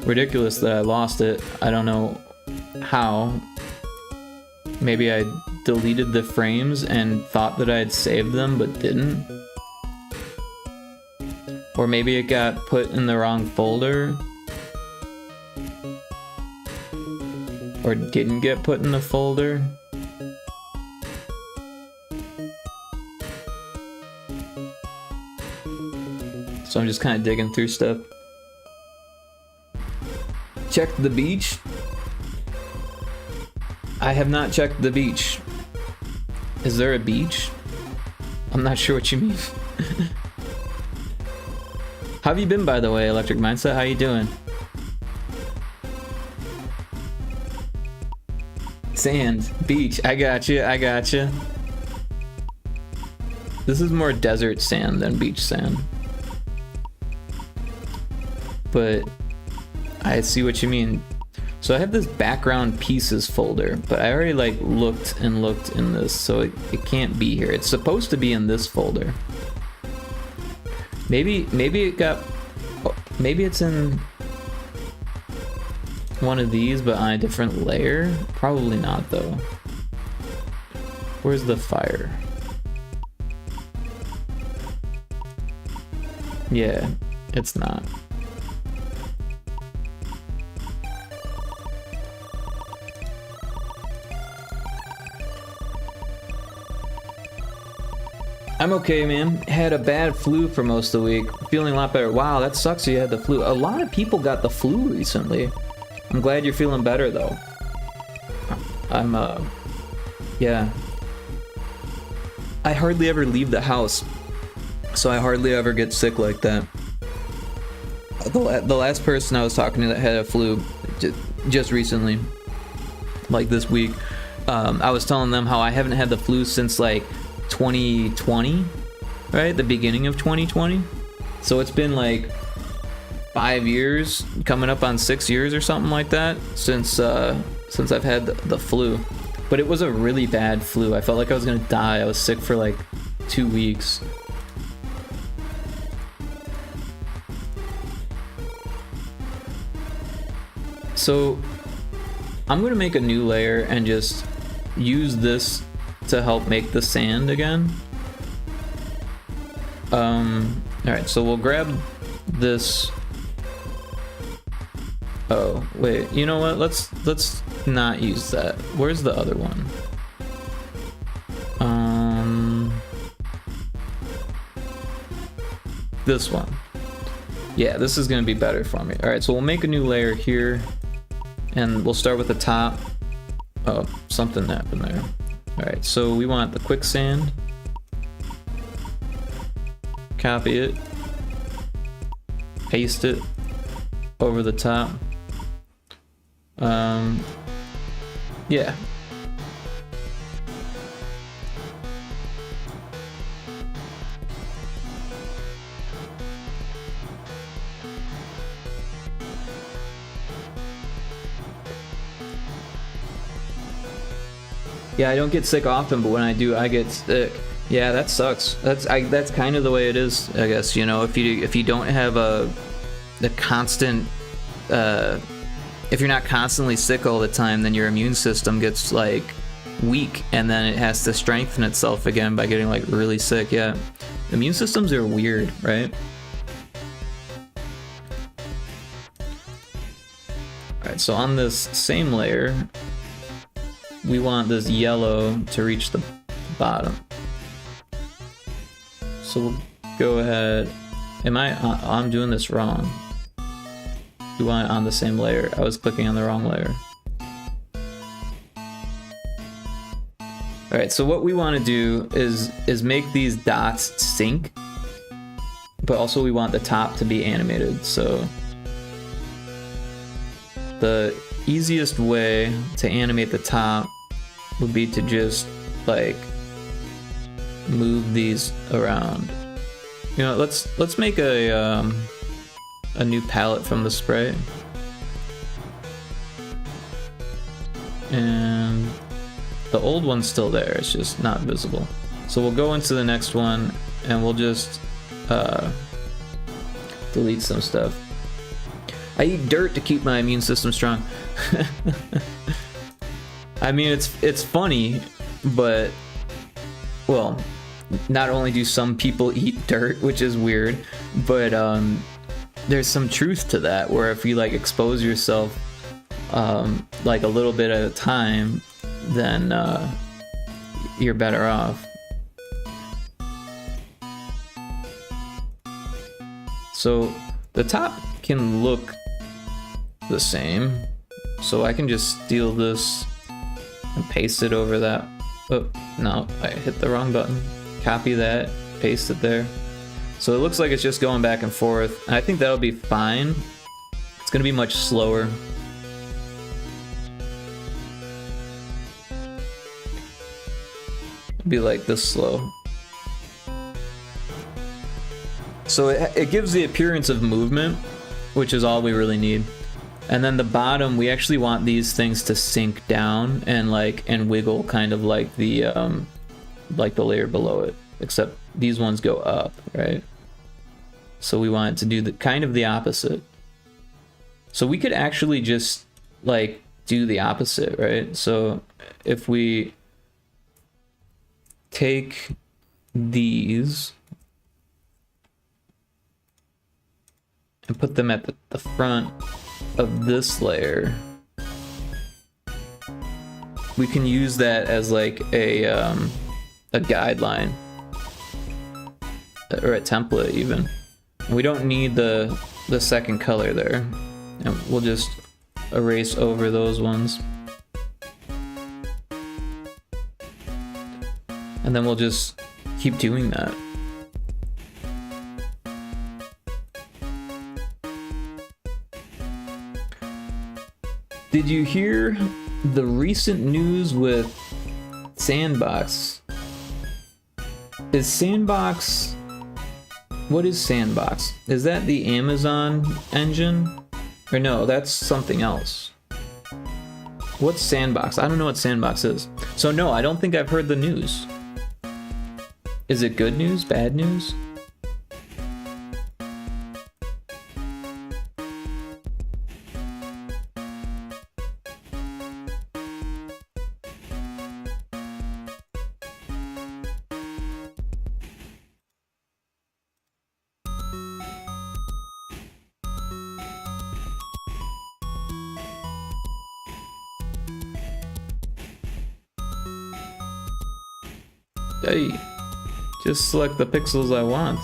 ridiculous that I lost it. I don't know how. Maybe I deleted the frames and thought that I had saved them but didn't. Or maybe it got put in the wrong folder. Or didn't get put in the folder. So I'm just kind of digging through stuff. Check the beach. I have not checked the beach. Is there a beach? I'm not sure what you mean. How have you been, by the way, Electric Mindset? How you doing? Sand, beach. I got you. I got you. This is more desert sand than beach sand. But I see what you mean. So I have this background pieces folder, but I already like looked and looked in this, so it can't be here. It's supposed to be in this folder. Maybe it got, maybe it's in one of these, but on a different layer. Probably not though. Where's the fire? Yeah, it's not. I'm okay, man. Had a bad flu for most of the week. Feeling a lot better. Wow, that sucks you had the flu. A lot of people got the flu recently. I'm glad you're feeling better, though. Yeah. I hardly ever leave the house, so I hardly ever get sick like that. The last person I was talking to that had a flu just recently, like this week, I was telling them how I haven't had the flu since like 2020, right? The beginning of 2020. So it's been like 5 years, coming up on 6 years or something like that since I've had the flu. But it was a really bad flu. I felt like I was gonna die. I was sick for like 2 weeks. So I'm gonna make a new layer and just use this to help make the sand again. Alright, so we'll grab this. Oh, wait, you know what? Let's not use that. Where's the other one? This one. Yeah, this is gonna be better for me. Alright, so we'll make a new layer here, and we'll start with the top. Oh, something happened there. Alright, so we want the quicksand. Copy it. Paste it over the top. Yeah. Yeah, I don't get sick often, but when I do, I get sick. Yeah, that sucks. That's kind of the way it is, I guess. You know, if you don't have the constant, if you're not constantly sick all the time, then your immune system gets like weak, and then it has to strengthen itself again by getting like really sick. Yeah, immune systems are weird, right? All right, so on this same layer, we want this yellow to reach the bottom. So we'll go ahead. I'm doing this wrong. We want it on the same layer. I was clicking on the wrong layer. All right, so what we want to do is make these dots sync, but also we want the top to be animated. So the easiest way to animate the top would be to just like move these around. You know, let's make a new palette from the spray, and the old one's still there, it's just not visible. So we'll go into the next one and we'll just delete some stuff. I eat dirt to keep my immune system strong. I mean, it's funny, but well, not only do some people eat dirt, which is weird, but there's some truth to that, where if you like expose yourself like a little bit at a time, then you're better off. So the top can look the same, so I can just steal this and paste it over that. Oh, no, I hit the wrong button. Copy that, paste it there. So it looks like it's just going back and forth. And I think that'll be fine. It's gonna be much slower. It'll be like this slow. So it gives the appearance of movement, which is all we really need. And then the bottom, we actually want these things to sink down and wiggle kind of like the layer below it, except these ones go up, right? So we want it to do the kind of the opposite. So we could actually just like do the opposite, right? So if we take these and put them at the front of this layer, we can use that as like a guideline or a template even. We don't need the second color there, and we'll just erase over those ones, and then we'll just keep doing that. Did you hear the recent news with Sandbox? Is Sandbox... What is Sandbox? Is that the Amazon engine? Or no, that's something else. What's Sandbox? I don't know what Sandbox is. So no, I don't think I've heard the news. Is it good news? Bad news? Hey, just select the pixels I want.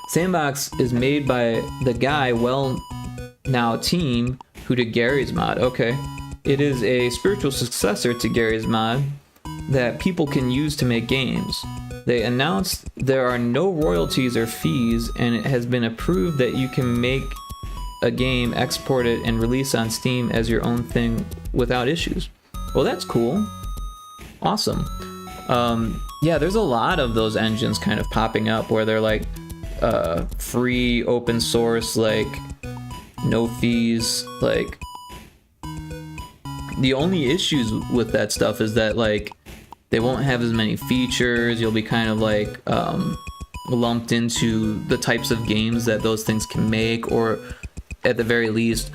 Sandbox is made by the guy, now team, who did Gary's mod. Okay. It is a spiritual successor to Gary's mod that people can use to make games. They announced there are no royalties or fees, and it has been approved that you can make a game, export it, and release on Steam as your own thing without issues. Well, that's cool. Awesome. Yeah, there's a lot of those engines kind of popping up where they're like free, open source, like no fees. Like the only issues with that stuff is that like they won't have as many features. You'll be kind of like lumped into the types of games that those things can make, or at the very least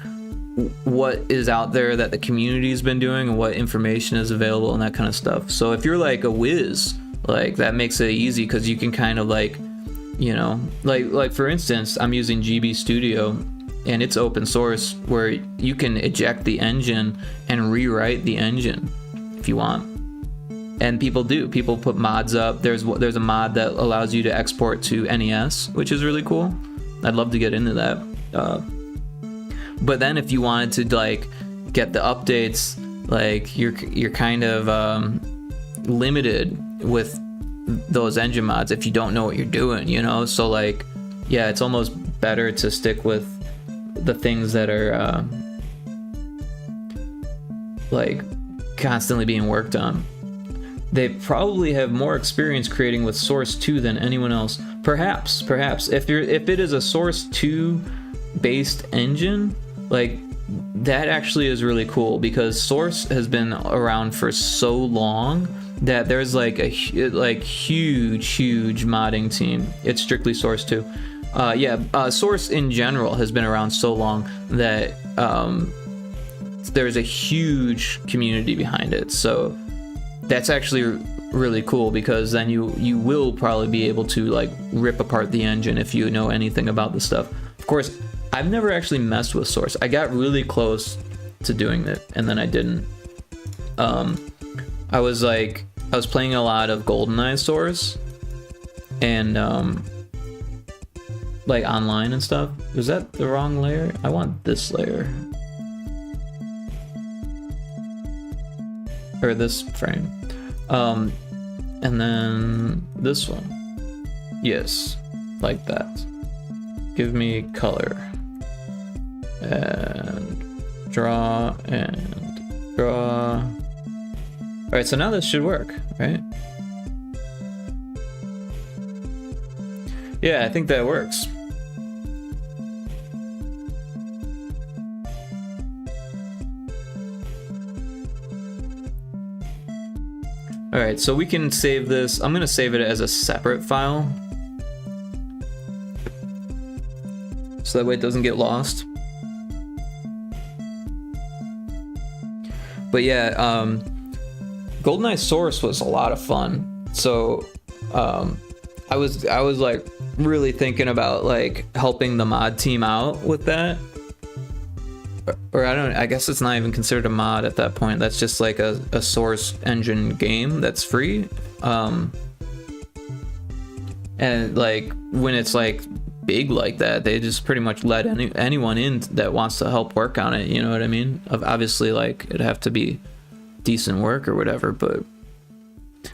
what is out there that the community's been doing and what information is available and that kind of stuff. So if you're like a whiz, like that makes it easy because you can kind of like, you know, like for instance, I'm using GB Studio and it's open source where you can eject the engine and rewrite the engine if you want. And people do. People put mods up. There's a mod that allows you to export to NES, which is really cool. I'd love to get into that. But then if you wanted to like get the updates, like you're kind of limited with those engine mods if you don't know what you're doing, you know? So like, yeah, it's almost better to stick with the things that are like constantly being worked on. They probably have more experience creating with Source 2 than anyone else. Perhaps. If it is a Source 2 based engine, like that actually is really cool because Source has been around for so long that there's like a huge modding team. It's strictly Source 2. Source in general has been around so long that there's a huge community behind it. So that's actually really cool because then you will probably be able to like rip apart the engine if you know anything about the stuff. Of course, I've never actually messed with Source. I got really close to doing it and then I didn't. I was playing a lot of GoldenEye Source, and like online and stuff. Was that the wrong layer? I want this layer. Or this frame. And then this one. Yes, like that. Give me color. And draw and draw. Alright, so now this should work, right? Yeah, I think that works. Alright, so we can save this. I'm gonna save it as a separate file, so that way it doesn't get lost. But yeah, GoldenEye Source was a lot of fun. So I was like really thinking about like helping the mod team out with that. Or I guess it's not even considered a mod at that point. That's just like a Source engine game that's free. And like when it's like big like that, they just pretty much let anyone in that wants to help work on it, you know what I mean? Obviously, like, it'd have to be decent work or whatever, but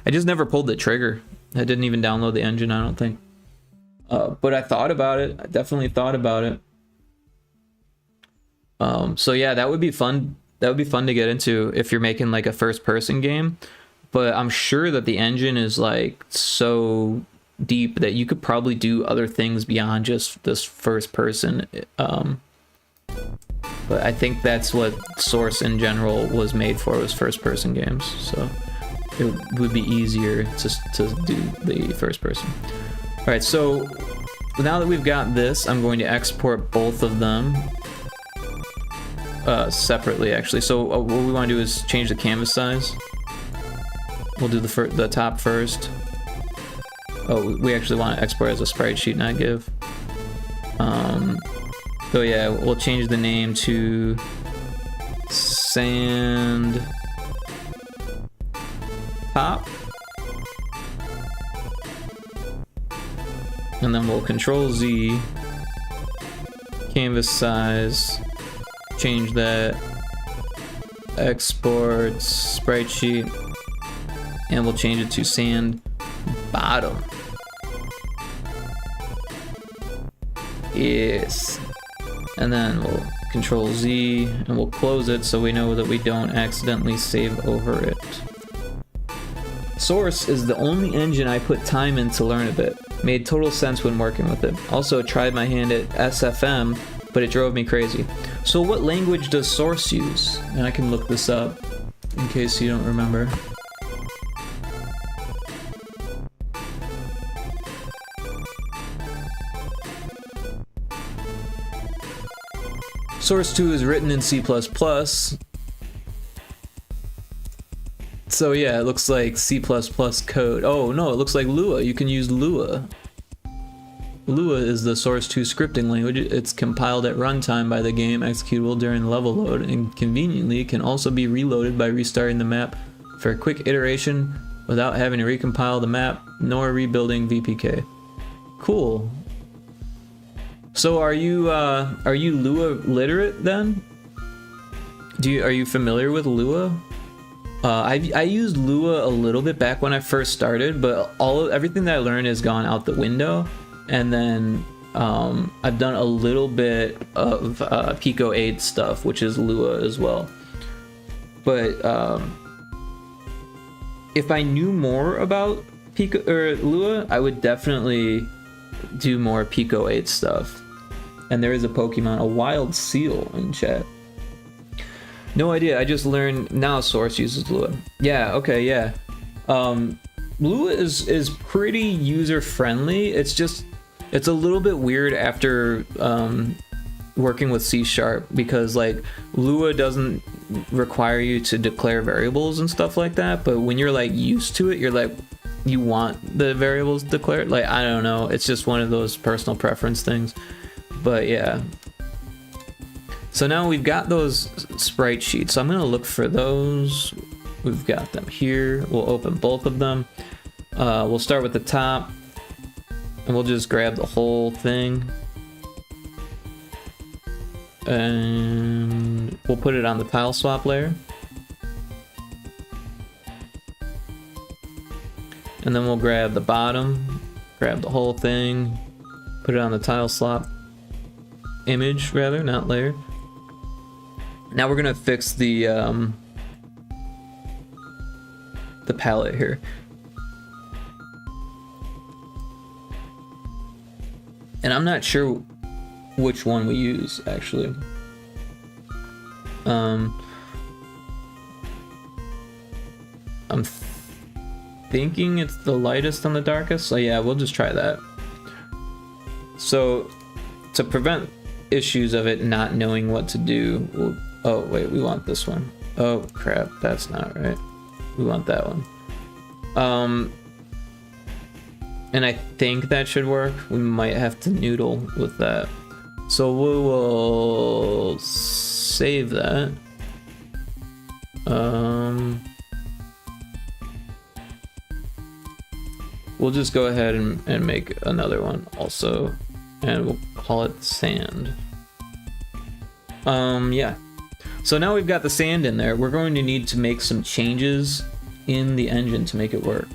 I just never pulled the trigger. I didn't even download the engine, I don't think. But I thought about it. I definitely thought about it. So yeah, that would be fun. That would be fun to get into if you're making like a first-person game. But I'm sure that the engine is like so deep that you could probably do other things beyond just this first person. But I think that's what Source in general was made for, was first person games, so it would be easier to do the first person. All right, so now that we've got this, I'm going to export both of them separately, actually. So what we want to do is change the canvas size. We'll do the top first. Oh, we actually want to export as a sprite sheet, not GIF. So yeah, we'll change the name to sand top. And then we'll Control Z, canvas size, change that, export sprite sheet, and we'll change it to sand bottom. Yes. And then we'll Control Z and we'll close it so we know that we don't accidentally save over it. Source is the only engine I put time in to learn a bit. Made total sense when working with it. Also tried my hand at SFM, but it drove me crazy. So what language does Source use? And I can look this up in case you don't remember. Source 2 is written in C++. So yeah, it looks like C++ code. Oh no, it looks like Lua. You can use Lua. Lua is the Source 2 scripting language. It's compiled at runtime by the game, executable during level load, and conveniently can also be reloaded by restarting the map for a quick iteration without having to recompile the map nor rebuilding VPK. Cool. So are you Lua literate then? Are you familiar with Lua? I used Lua a little bit back when I first started, but everything that I learned has gone out the window. And then I've done a little bit of Pico 8 stuff, which is Lua as well. But if I knew more about Pico or Lua, I would definitely do more Pico 8 stuff. And there is a Pokemon, a wild seal, in chat. No idea, I just learned now Source uses Lua. Yeah, okay, yeah. Lua is pretty user-friendly. It's a little bit weird after working with C# because like Lua doesn't require you to declare variables and stuff like that, but when you're like used to it, you're like, you want the variables declared. Like, I don't know, it's just one of those personal preference things. But yeah. So now we've got those sprite sheets. So I'm gonna look for those. We've got them here. We'll open both of them. We'll start with the top and we'll just grab the whole thing. And we'll put it on the tile swap layer. And then we'll grab the bottom, grab the whole thing, put it on the tile swap image, rather, not layer. Now we're gonna fix the palette here. And I'm not sure which one we use, actually. I'm thinking it's the lightest on the darkest, so yeah, we'll just try that. So to prevent issues of it not knowing what to do, oh wait, we want this one. Oh crap, that's not right. We want that one. And I think that should work. We might have to noodle with that. So we will save that. We'll just go ahead and make another one also, and we'll call it sand. Yeah. So now we've got the sand in there. We're going to need to make some changes in the engine to make it work.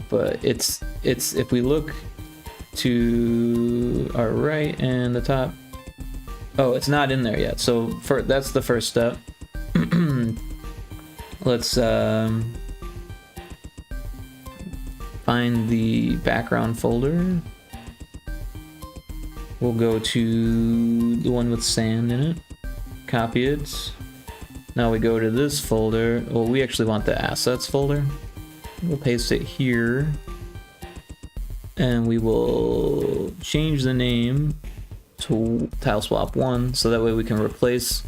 But it's if we look to our right and the top, oh, it's not in there yet. So that's the first step. Let's find the background folder. We'll go to the one with sand in it, copy it. Now we go to this folder. Well, we actually want the assets folder. We'll paste it here, and we will change the name to tileswap1, so that way we can replace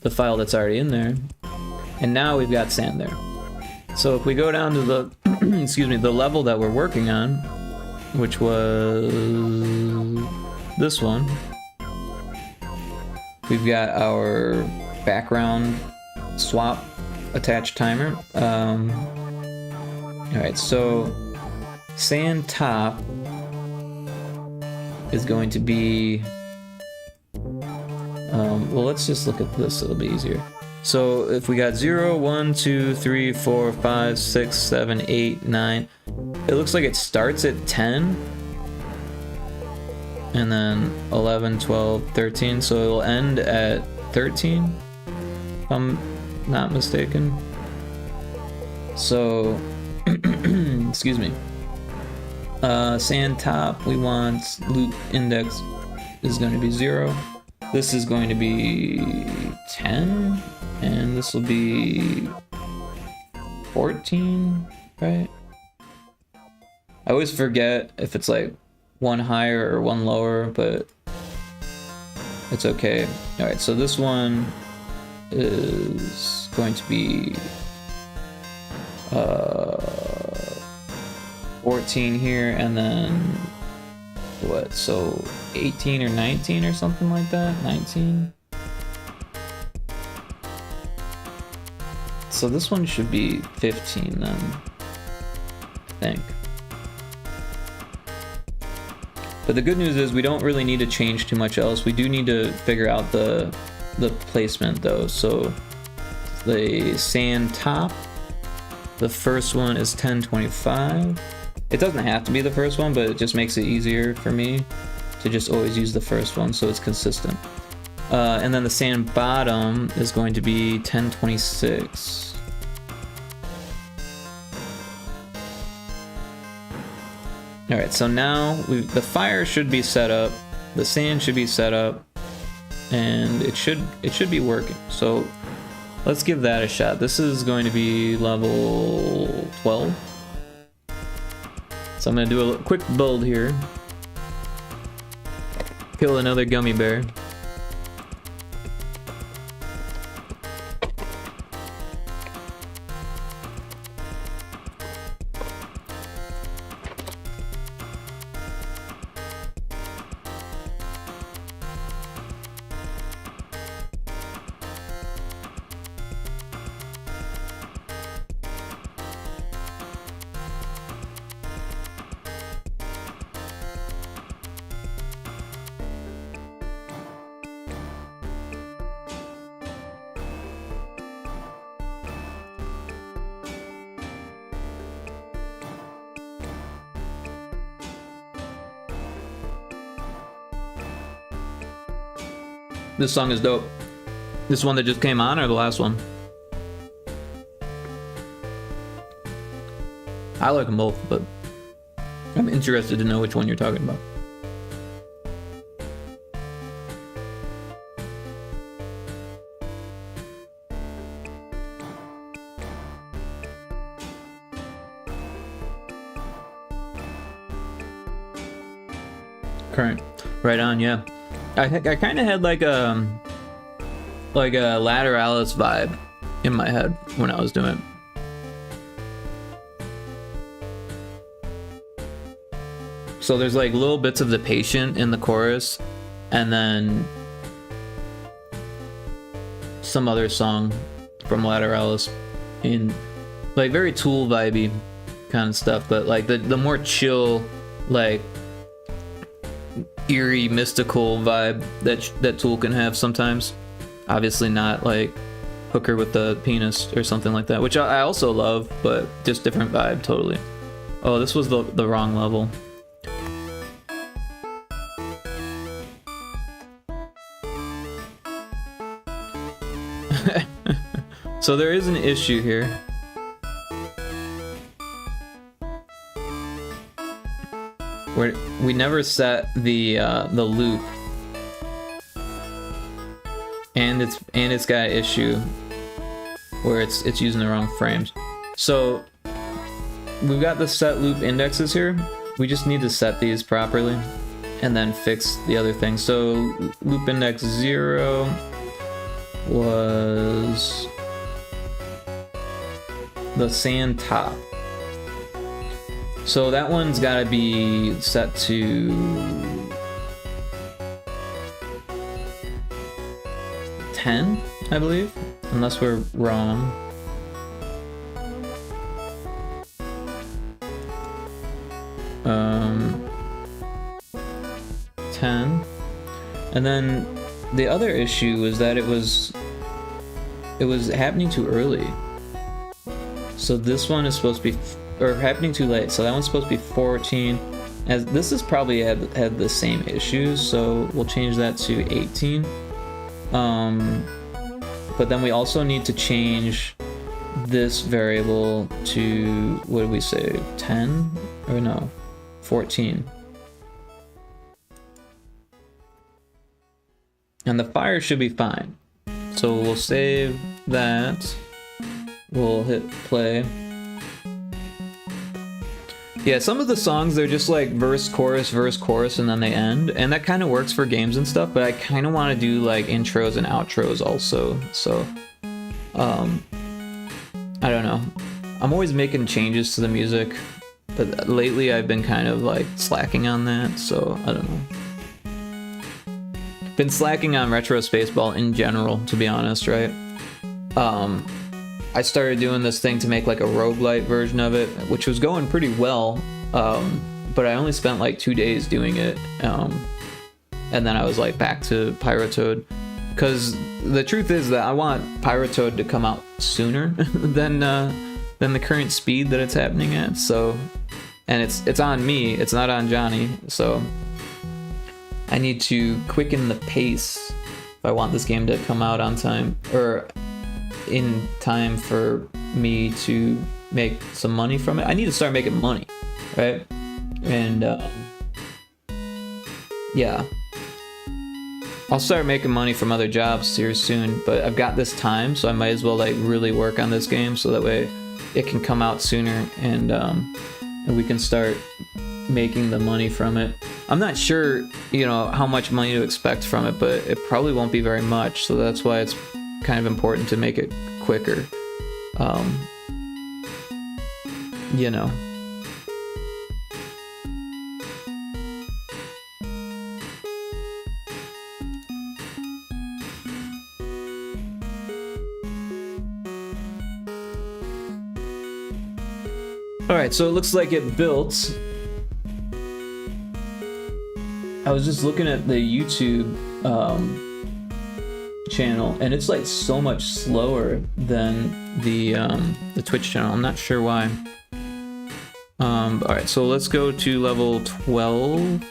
the file that's already in there. And now we've got sand there. So if we go down to the excuse me, the level that we're working on, which was this one, we've got our background swap attached timer. Alright, so sand top is going to be well, let's just look at this, it'll be easier. So if we got 0, 1, 2, 3, 4, 5, 6, 7, 8, 9, it looks like it starts at 10 and then 11, 12, 13, so it will end at 13 if I'm not mistaken. So excuse me, sand top, we want loop index is going to be 0. This is going to be 10, and this will be 14, right? I always forget if it's like one higher or one lower, but it's okay. All right, so this one is going to be 14 here, and then what, so 18 or 19 or something like that. 19. So this one should be 15 then, I think. But the good news is we don't really need to change too much else. We do need to figure out the placement though. So the sand top, the first one is 1025. It doesn't have to be the first one, but it just makes it easier for me to just always use the first one so it's consistent. And then the sand bottom is going to be 1026. All right, so now the fire should be set up, the sand should be set up, and it should be working. So let's give that a shot. This is going to be level 12. So I'm gonna do a quick build here. Kill another gummy bear. This song is dope. This one that just came on or the last one? I like them both, but I'm interested to know which one you're talking about. Current. Right on, yeah. I kind of had like a Lateralis vibe in my head when I was doing it. So there's like little bits of The Patient in the chorus, and then some other song from Lateralis in like very Tool vibey kind of stuff, but like the more chill, like eerie, mystical vibe that Tool can have sometimes. Obviously not like Hooker with the penis or something like that, which I also love, but just different vibe totally. Oh, this was the wrong level. So there is an issue here. Where we never set the loop, and it's got an issue where it's using the wrong frames. So we've got the set loop indexes here. We just need to set these properly and then fix the other things. So loop index 0 was the sand top. So that one's gotta be set to 10, I believe, unless we're wrong. Um, 10. And then the other issue was that it was happening too early. So this one is supposed to be, or happening too late. So that one's supposed to be 14. As this has probably had the same issues, so we'll change that to 18. But then we also need to change this variable to, what did we say, 10? Or no, 14. And the fire should be fine. So we'll save that. We'll hit play. Yeah, some of the songs, they're just like verse, chorus, and then they end. And that kind of works for games and stuff, but I kind of want to do like intros and outros also. So, I don't know. I'm always making changes to the music, but lately I've been kind of like slacking on that, so I don't know. Been slacking on Retro Spaceball in general, to be honest, right? I started doing this thing to make like a roguelite version of it, which was going pretty well, but I only spent like 2 days doing it, and then I was like back to Pyrotoad, because the truth is that I want Pyrotoad to come out sooner than the current speed that it's happening at. So, and it's on me, it's not on Johnny, so I need to quicken the pace if I want this game to come out on time, or in time for me to make some money from it. I need to start making money, right? And yeah, I'll start making money from other jobs here soon, but I've got this time, so I might as well like really work on this game so that way it can come out sooner, and we can start making the money from it. I'm not sure, you know, how much money to expect from it, but it probably won't be very much, so that's why it's kind of important to make it quicker. You know. Alright, so it looks like it built. I was just looking at the YouTube channel, and it's like so much slower than the Twitch channel. I'm not sure why. Alright, so let's go to level 12.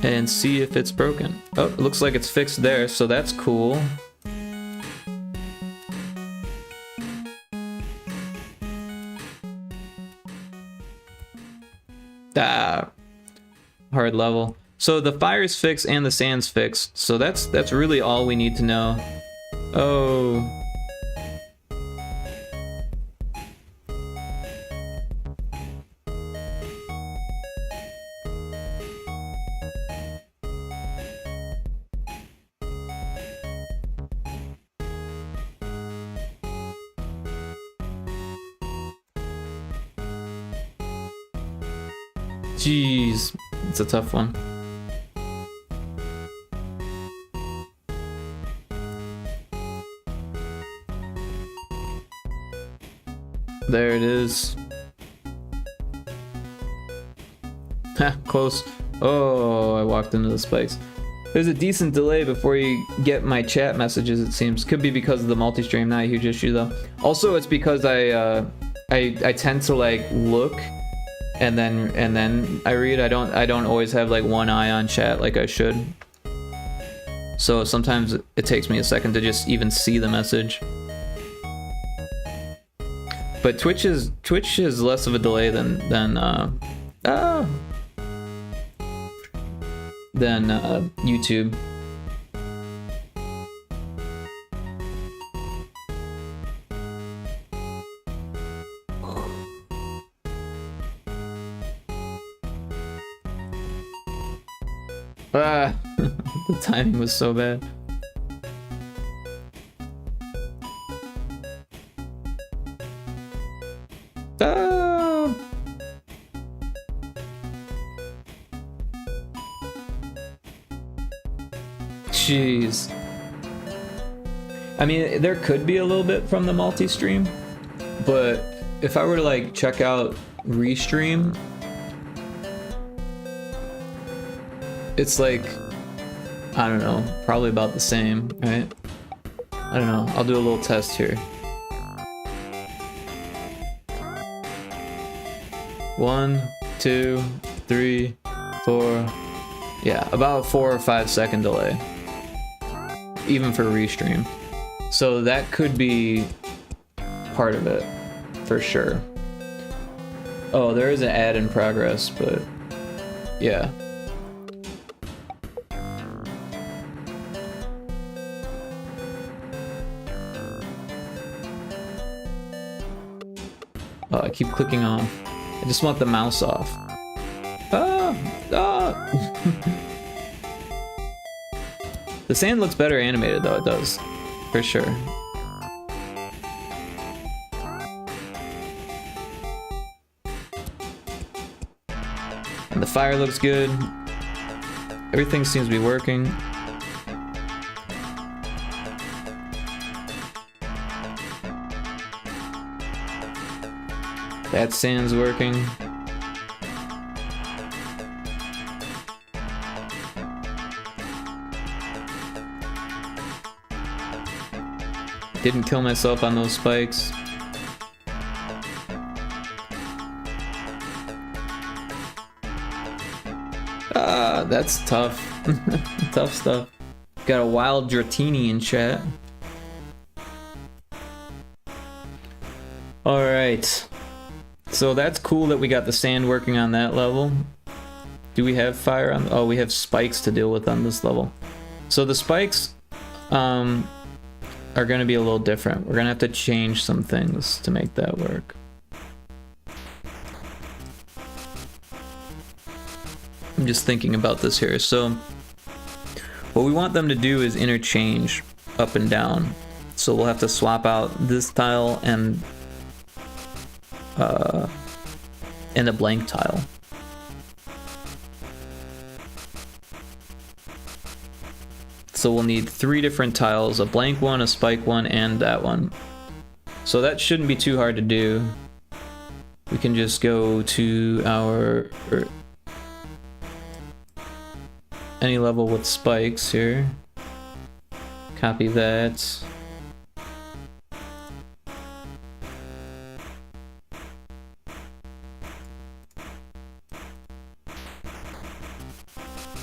and see if it's broken. Oh, it looks like it's fixed there, so that's cool. Ah, hard level. So the fire's fixed and the sand's fixed, so that's really all we need to know. Oh. Jeez, it's a tough one. There it is. Ha, close. Oh, I walked into the spikes. There's a decent delay before you get my chat messages, it seems. Could be because of the multi-stream, not a huge issue though. Also, it's because I tend to like look and then I read. I don't always have like one eye on chat like I should. So sometimes it takes me a second to just even see the message. But Twitch is less of a delay than YouTube. Ah, the timing was so bad. Ah. Jeez. I mean, there could be a little bit from the multi-stream, but if I were to like check out restream, it's like, I don't know, probably about the same, right? I don't know, I'll do a little test here. 1, 2, 3, 4, yeah, about 4 or 5 second delay, even for restream. So that could be part of it, for sure. Oh, there is an ad in progress, but yeah. Oh, I keep clicking off. I just want the mouse off. Ah! Ah! The sand looks better animated though, it does. For sure. And the fire looks good. Everything seems to be working. That sand's working. Didn't kill myself on those spikes. Ah, that's tough. Tough stuff. Got a wild Dratini in chat. Alright. So that's cool that we got the sand working on that level. Do we have fire on? Oh, we have spikes to deal with on this level. So the spikes are going to be a little different. We're going to have to change some things to make that work. I'm just thinking about this here. So what we want them to do is interchange up and down. So we'll have to swap out this tile and a blank tile. So we'll need 3 different tiles, a blank one, a spike one, and that one. So that shouldn't be too hard to do. We can just go to our any level with spikes here. Copy that.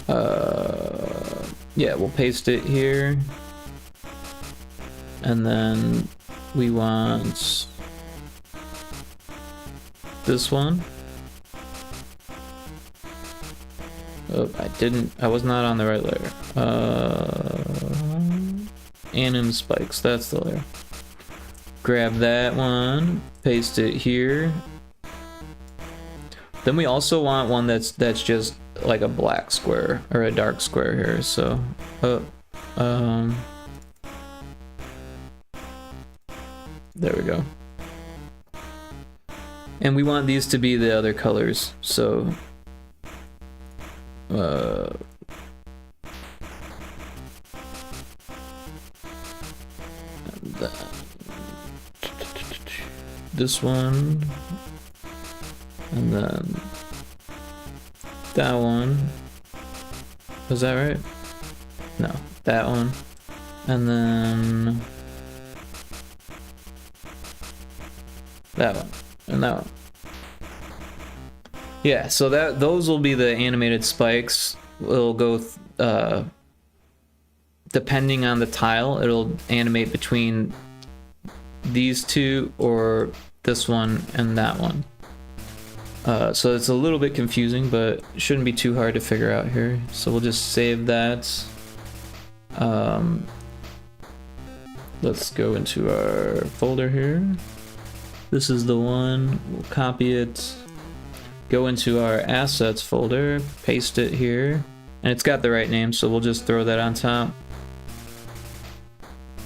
Yeah, we'll paste it here. And then we want this one. Oh, I was not on the right layer. Anim spikes, that's the layer. Grab that one, paste it here. Then we also want one that's just like a black square or a dark square here. So, there we go. And we want these to be the other colors. So, this one, and then that one. Was that right? No, that one, and then that one, and that one. Yeah, so those will be the animated spikes. It'll go depending on the tile, it'll animate between these two or this one and that one. So it's a little bit confusing, but it shouldn't be too hard to figure out here. So we'll just save that. Let's go into our folder here. This is the one. We'll copy it. Go into our assets folder, paste it here, and it's got the right name, so we'll just throw that on top.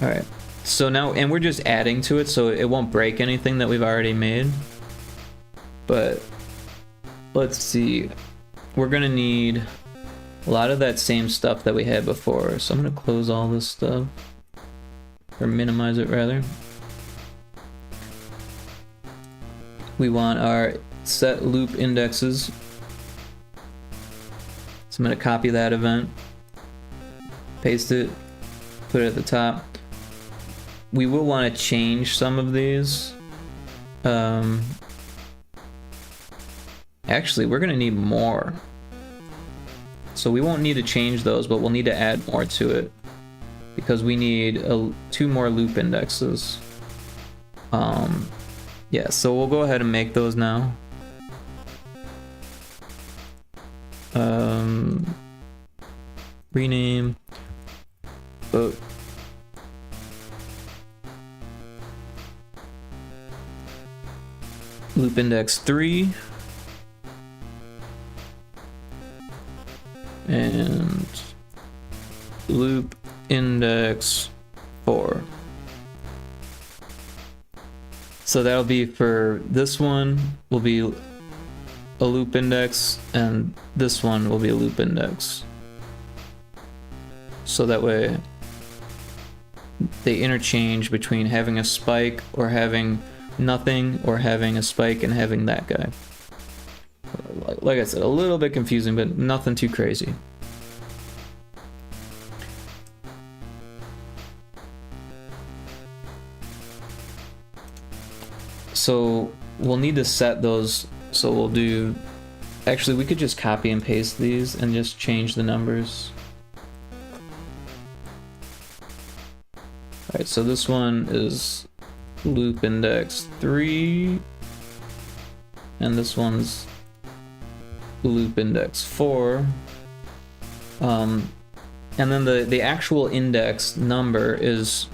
All right. So now, and we're just adding to it, so it won't break anything that we've already made. But let's see, we're gonna need a lot of that same stuff that we had before. So I'm gonna close all this stuff, or minimize it rather. We want our set loop indexes. So I'm gonna copy that event, paste it, put it at the top. We will want to change some of these. Actually, we're gonna need more. So we won't need to change those, but we'll need to add more to it because we need 2 more loop indexes. Yeah, so we'll go ahead and make those now. Rename. Loop index 3 and loop index 4. So that'll be for this one will be a loop index and this one will be a loop index. So that way they interchange between having a spike or having nothing, or having a spike and having that guy. Like I said, a little bit confusing, but nothing too crazy. So we'll need to set those, so we'll do, actually we could just copy and paste these and just change the numbers. Alright, so this one is loop index 3 and this one's loop index 4, and then the actual index number is,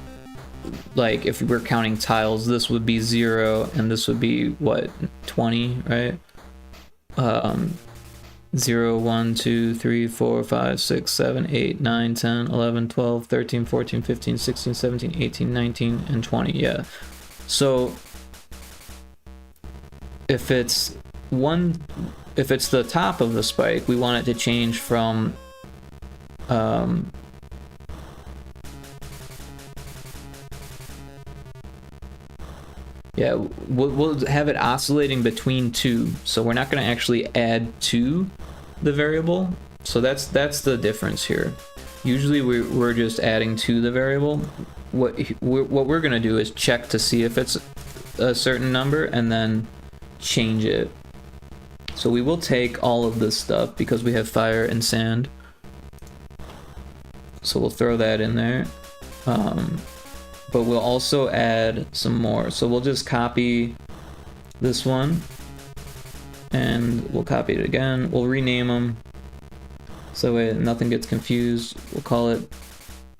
like, if we're counting tiles, this would be 0 and this would be what, 20, right? 0, 1, 2, 3, 4, 5, 6, 7, 8, 9, 10, 11, 12, 13, 14, 15, 16, 17, 18, 19, and 20, yeah. So if it's the top of the spike, we want it to change from yeah, we'll have it oscillating between 2, so we're not going to actually add to the variable. So that's the difference here. Usually we're just adding to the variable. What we're going to do is check to see if it's a certain number and then change it. So we will take all of this stuff because we have fire and sand. so we'll throw that in there. But we'll also add some more. So we'll just copy this one, and we'll copy it again. We'll rename them so nothing gets confused. We'll call it,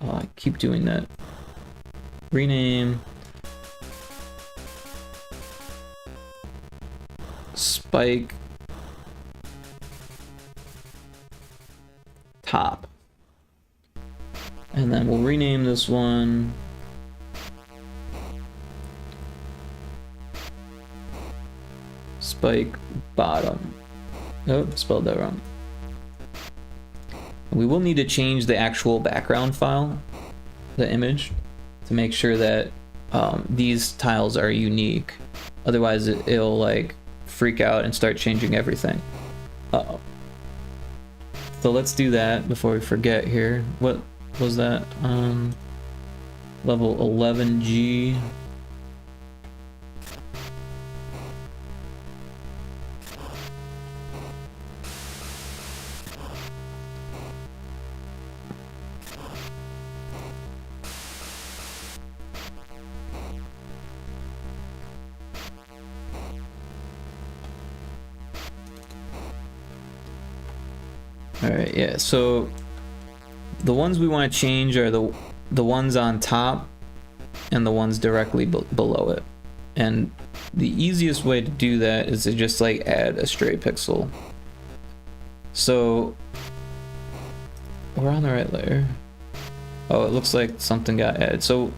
oh, I keep doing that. Rename Spike Top. And then we'll rename this one Spike Bottom. Oh, spelled that wrong. We will need to change the actual background file, the image, to make sure that these tiles are unique. Otherwise it'll like freak out and start changing everything. Uh-oh. So let's do that before we forget here. What was that? Level 11G. Alright, yeah, so the ones we want to change are the ones on top and the ones directly below it. And the easiest way to do that is to just like add a stray pixel. So we're on the right layer. Oh, it looks like something got added. So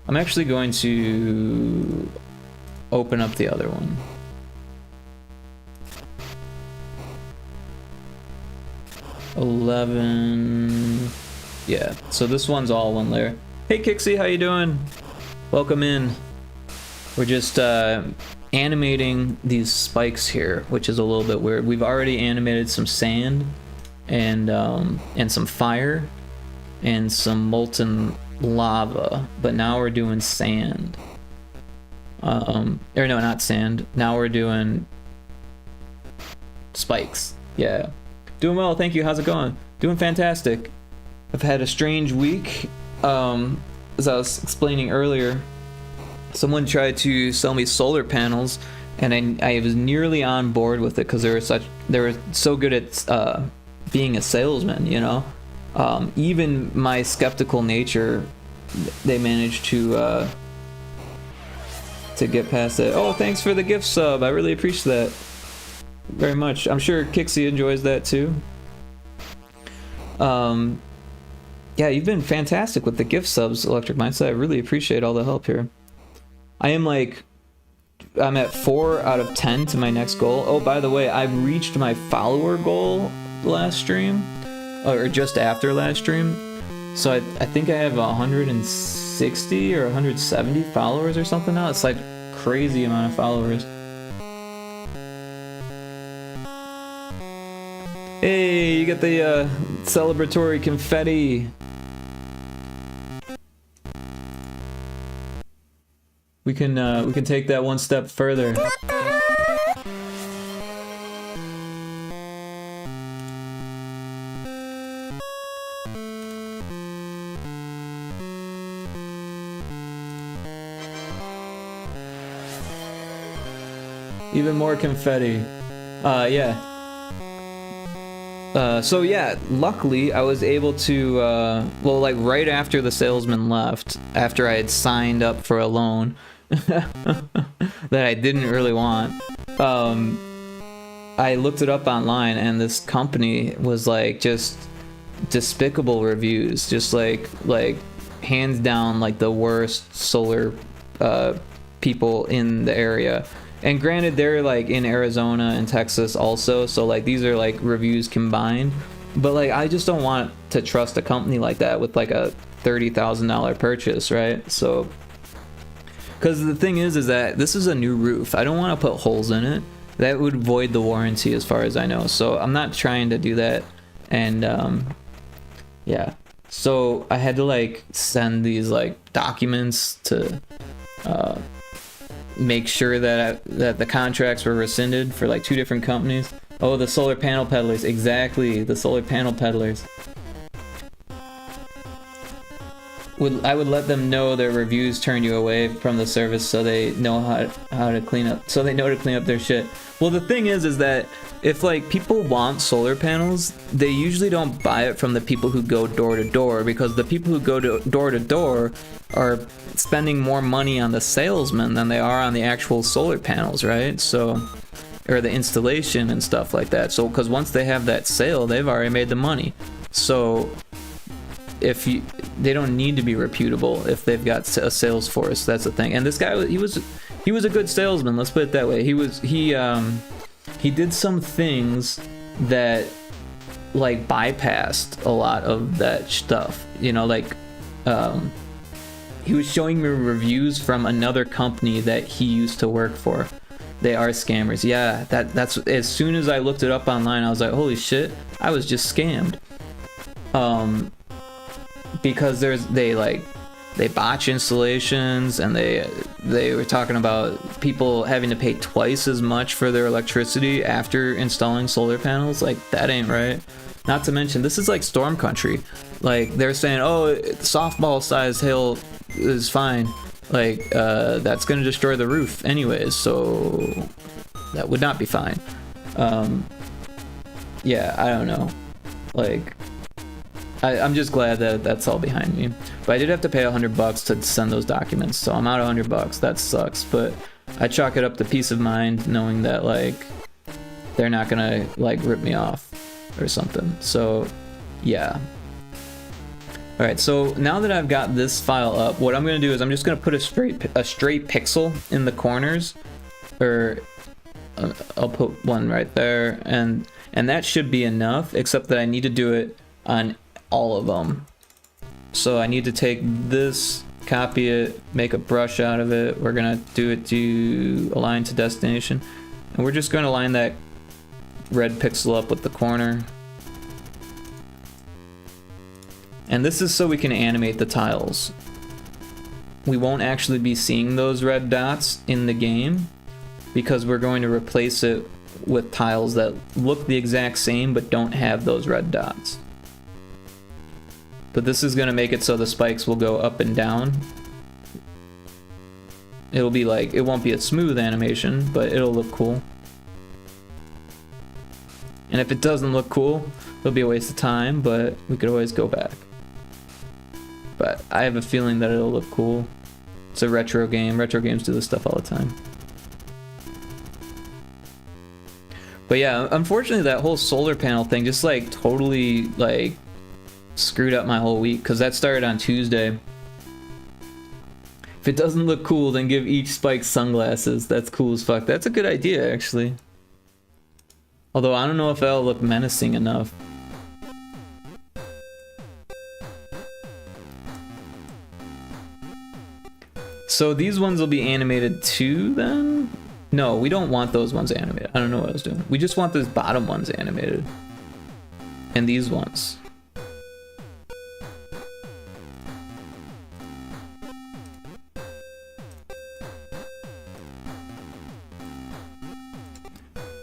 I'm actually going to open up the other one. Yeah, so this one's all one layer. Hey Kixie, how you doing? Welcome in. We're just animating these spikes here, which is a little bit weird. We've already animated some sand and some fire and some molten lava, but now we're doing sand. Or no, not sand. Now we're doing spikes. Yeah. Doing well, thank you. How's it going? Doing fantastic. I've had a strange week. As I was explaining earlier, someone tried to sell me solar panels, and I was nearly on board with it because they were so good at being a salesman, you know. Even my skeptical nature, they managed to get past it. Oh, thanks for the gift sub. I really appreciate that very much. I'm sure Kixie enjoys that too. Yeah, you've been fantastic with the gift subs, Electric Mindset. I really appreciate all the help here. I'm at 4 out of 10 to my next goal. Oh, by the way, I've reached my follower goal last stream, or just after last stream. So I think I have 160 or 170 followers or something now. It's like crazy amount of followers. Hey, you get the celebratory confetti. We can take that one step further. Even more confetti. Yeah. So yeah, luckily I was able to, well, like right after the salesman left, after I had signed up for a loan that I didn't really want, I looked it up online, and this company was like just despicable reviews, just like hands down like the worst solar people in the area. And granted, they're like in Arizona and Texas also, so like these are like reviews combined. But like I just don't want to trust a company like that with like a $30,000 purchase, right? So, because the thing is that this is a new roof. I don't want to put holes in it. That would void the warranty as far as I know. So I'm not trying to do that. And yeah, so I had to like send these like documents to make sure that the contracts were rescinded for like 2 different companies. Oh, the solar panel peddlers. Exactly, the solar panel peddlers. I would let them know their reviews turn you away from the service, so they know how to clean up, so they know to clean up their shit. Well, the thing is that if like people want solar panels, they usually don't buy it from the people who go door to door, because the people who go door to door are spending more money on the salesman than they are on the actual solar panels, right? So, or the installation and stuff like that. So, because once they have that sale, they've already made the money. So they don't need to be reputable if they've got a sales force. That's the thing. And this guy, he was a good salesman, let's put it that way. He did some things that like bypassed a lot of that stuff, you know, like he was showing me reviews from another company that he used to work for. They are scammers. Yeah, that's as soon as I looked it up online, I was like, holy shit, I was just scammed. Because they botch installations, and they were talking about people having to pay twice as much for their electricity after installing solar panels. Like, that ain't right. Not to mention, this is like storm country. Like, they're saying, oh, softball size hail is fine. Like, that's gonna destroy the roof anyways, so that would not be fine. Yeah, I don't know. Like, I'm just glad that that's all behind me. But I did have to pay $100 to send those documents, so I'm out $100. That sucks, but I chalk it up to peace of mind, knowing that like they're not gonna like rip me off or something. So yeah. All right, so now that I've got this file up, what I'm gonna do is I'm just gonna put a straight pixel in the corners, or I'll put one right there, and that should be enough, except that I need to do it on all of them. So I need to take this, copy it, make a brush out of it. We're gonna do it to align to destination, and we're just gonna line that red pixel up with the corner. And this is so we can animate the tiles. We won't actually be seeing those red dots in the game, because we're going to replace it with tiles that look the exact same but don't have those red dots. But this is going to make it so the spikes will go up and down. It'll be like, it won't be a smooth animation, but it'll look cool. And if it doesn't look cool, it'll be a waste of time, but we could always go back. But I have a feeling that it'll look cool. It's a retro game. Retro games do this stuff all the time. But yeah, unfortunately that whole solar panel thing just like totally like screwed up my whole week, because that started on Tuesday. If it doesn't look cool, then give each spike sunglasses. That's cool as fuck. That's a good idea, actually. Although I don't know if that'll look menacing enough. So these ones will be animated too, then? No, we don't want those ones animated. I don't know what I was doing. We just want those bottom ones animated. And these ones.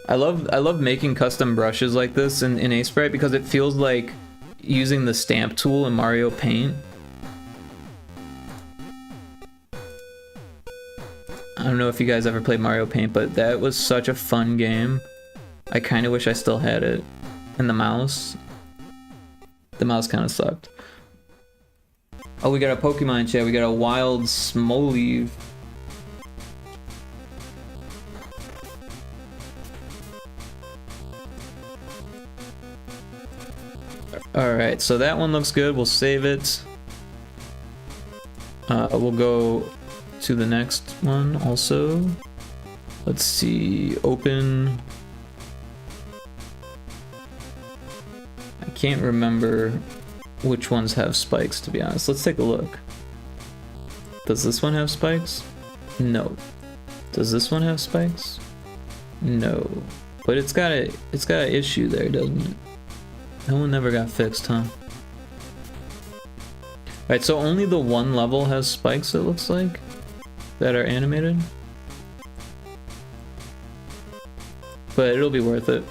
I love making custom brushes like this in Sprite, because it feels like using the stamp tool in Mario Paint. I don't know if you guys ever played Mario Paint, but that was such a fun game. I kind of wish I still had it. And the mouse kind of sucked. Oh, we got a Pokemon chat. We got a Wild Smoliv. Alright, so that one looks good. We'll save it. We'll go to the next one also. Let's see. Open. I can't remember which ones have spikes, to be honest. Let's take a look. Does this one have spikes? No. Does this one have spikes? No. But it's got an issue there, doesn't it? That one never got fixed, huh? Alright, so only the one level has spikes, it looks like, that are animated. But it'll be worth it.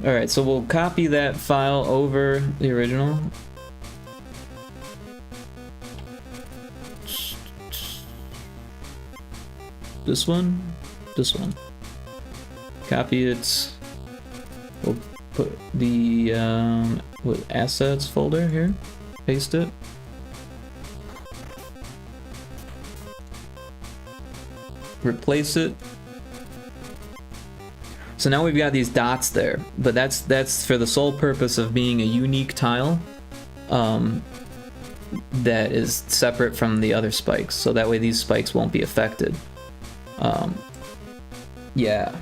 Alright, so we'll copy that file over the original. this one, this one. Copy it. We'll put the assets folder here. Paste it. Replace it. So now we've got these dots there, but that's for the sole purpose of being a unique tile that is separate from the other spikes, so that way these spikes won't be affected. Yeah.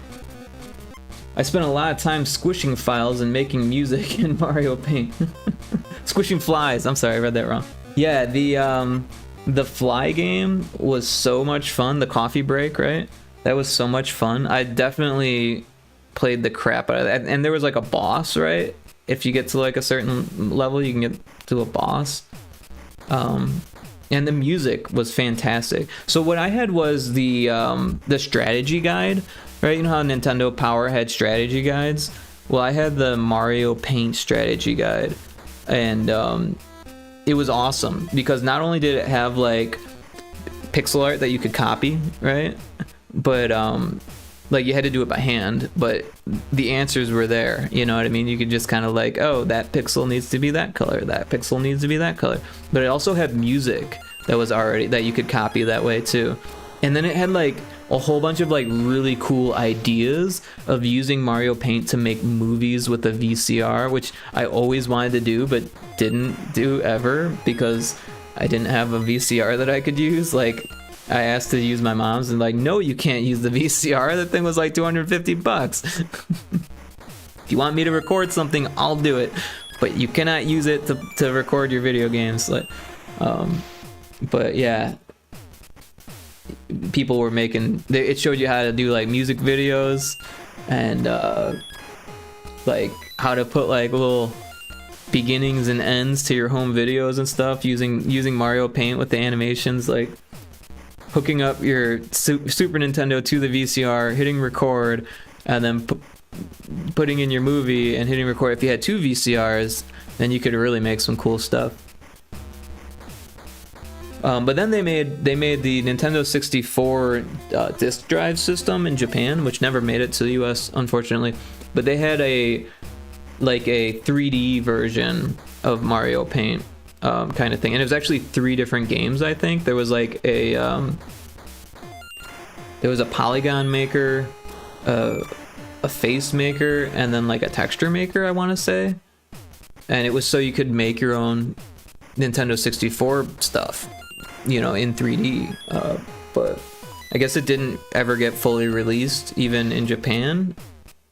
I spent a lot of time squishing files and making music in Mario Paint. Squishing flies, I'm sorry, I read that wrong. Yeah, the fly game was so much fun, the coffee break, right? That was so much fun. I definitely played the crap out of that. And there was like a boss, right? If you get to like a certain level, you can get to a boss. And the music was fantastic. So what I had was the strategy guide, right? You know how Nintendo Power had strategy guides? Well, I had the Mario Paint strategy guide, and it was awesome because not only did it have like pixel art that you could copy, right? But like you had to do it by hand, but the answers were there, you know what I mean? You could just kind of like, oh, that pixel needs to be that color, that pixel needs to be that color. But it also had music that was already, that you could copy that way too. And then it had like a whole bunch of like really cool ideas of using Mario Paint to make movies with a VCR, which I always wanted to do but didn't do ever because I didn't have a VCR that I could use. Like, I asked to use my mom's and like, no, you can't use the VCR. That thing was like 250 bucks. If you want me to record something, I'll do it. But you cannot use it to record your video games. Like, but yeah, people were making, it showed you how to do like music videos and like how to put like little beginnings and ends to your home videos and stuff using Mario Paint with the animations, like hooking up your Super Nintendo to the VCR, hitting record, and then putting in your movie and hitting record. If you had two VCRs, then you could really make some cool stuff. But then they made the Nintendo 64 disk drive system in Japan, which never made it to the US, unfortunately. But they had a 3D version of Mario Paint. Kind of thing, and it was actually 3 different games. I think there was like there was a polygon maker, a face maker, and then like a texture maker, I want to say. And it was so you could make your own Nintendo 64 stuff, you know, in 3D. But I guess it didn't ever get fully released, even in Japan.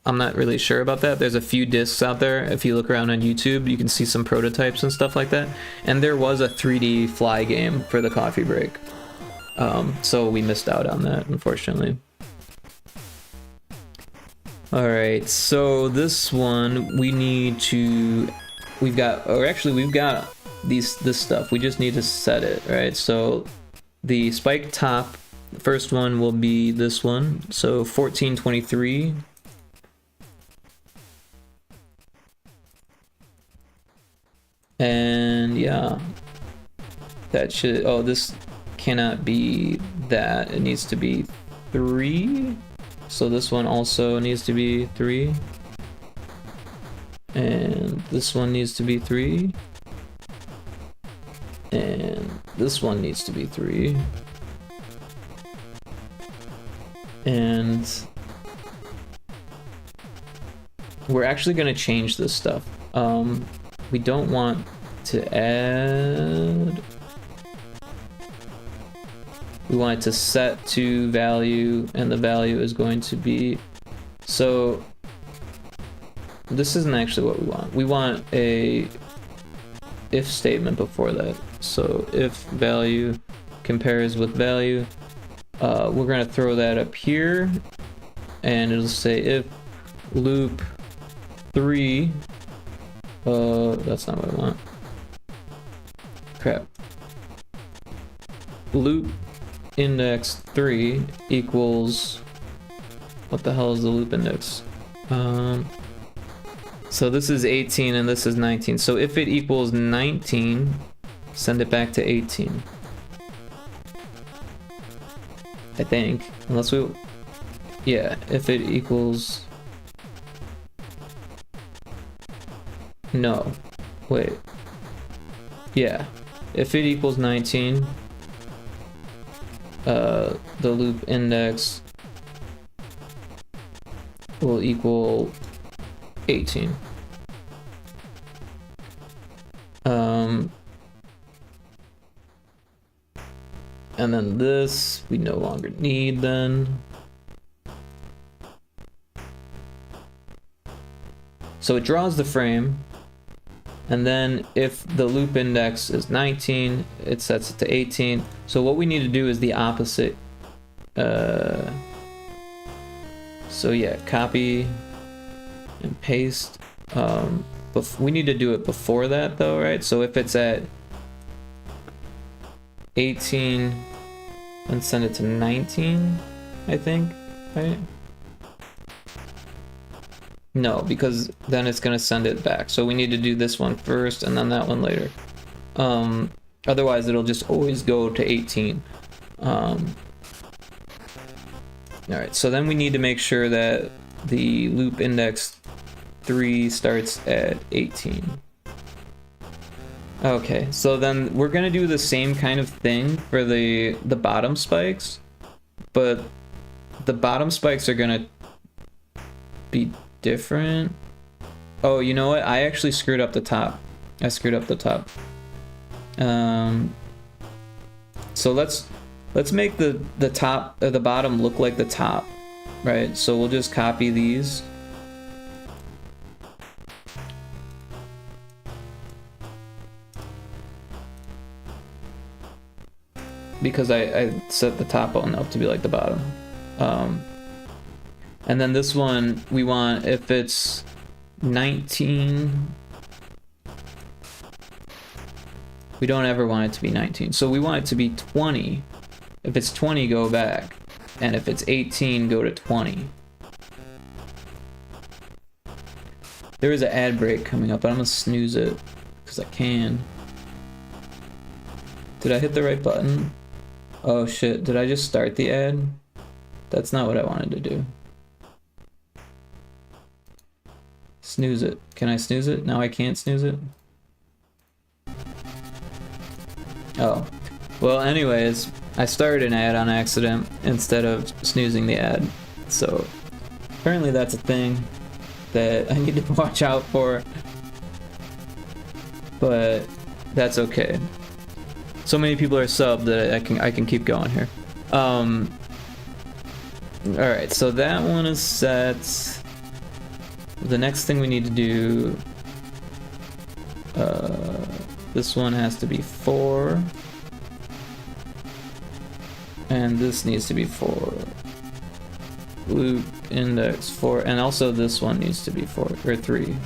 I'm not really sure about that. There's a few discs out there. If you look around on YouTube, you can see some prototypes and stuff like that. And there was a 3D fly game for the coffee break. So we missed out on that, unfortunately. All right, so this one we've got this stuff. We just need to set it, right? So the spike top, the first one will be this one. So 1423. And yeah, that should, oh, this cannot be that. It needs to be 3. So this one also needs to be 3. And this one needs to be 3. And this one needs to be 3. And we're actually going to change this stuff. We don't want to add, we want it to set to value, and the value is going to be, so this isn't actually what we want. We want a if statement before that. So if value compares with value, we're going to throw that up here, and it'll say if loop 3, that's not what I want. Crap. Loop index 3 equals, what the hell is the loop index? So this is 18 and this is 19. So if it equals 19, send it back to 18. I think. Unless we... Yeah, if it equals... No. Wait. Yeah. If it equals 19, the loop index will equal 18. And then this we no longer need then. So it draws the frame, and then if the loop index is 19, it sets it to 18. So what we need to do is the opposite. So yeah, copy and paste. We need to do it before that though, right? So if it's at 18 and send it to 19, I think, right? No, because then it's gonna send it back. So we need to do this one first and then that one later. Otherwise it'll just always go to 18. Alright, so then we need to make sure that the loop index 3 starts at 18. Okay, so then we're gonna do the same kind of thing for the bottom spikes, but the bottom spikes are gonna be different. Oh, you know what? I actually screwed up the top. I screwed up the top. So let's make the top or the bottom look like the top, right? So we'll just copy these. Because I set the top one up to be like the bottom. And then this one, we want, if it's 19, we don't ever want it to be 19. So we want it to be 20. If it's 20, go back. And if it's 18, go to 20. There is an ad break coming up, but I'm gonna snooze it, because I can. Did I hit the right button? Oh shit, did I just start the ad? That's not what I wanted to do. Snooze it. Can I snooze it? Now I can't snooze it? Oh. Well, anyways, I started an ad on accident instead of snoozing the ad. So, apparently that's a thing that I need to watch out for. But, that's okay. So many people are subbed that I can keep going here. Alright, so that one is set. The next thing we need to do, this one has to be 4, and this needs to be 4. Loop index 4, and also this one needs to be 4 or 3.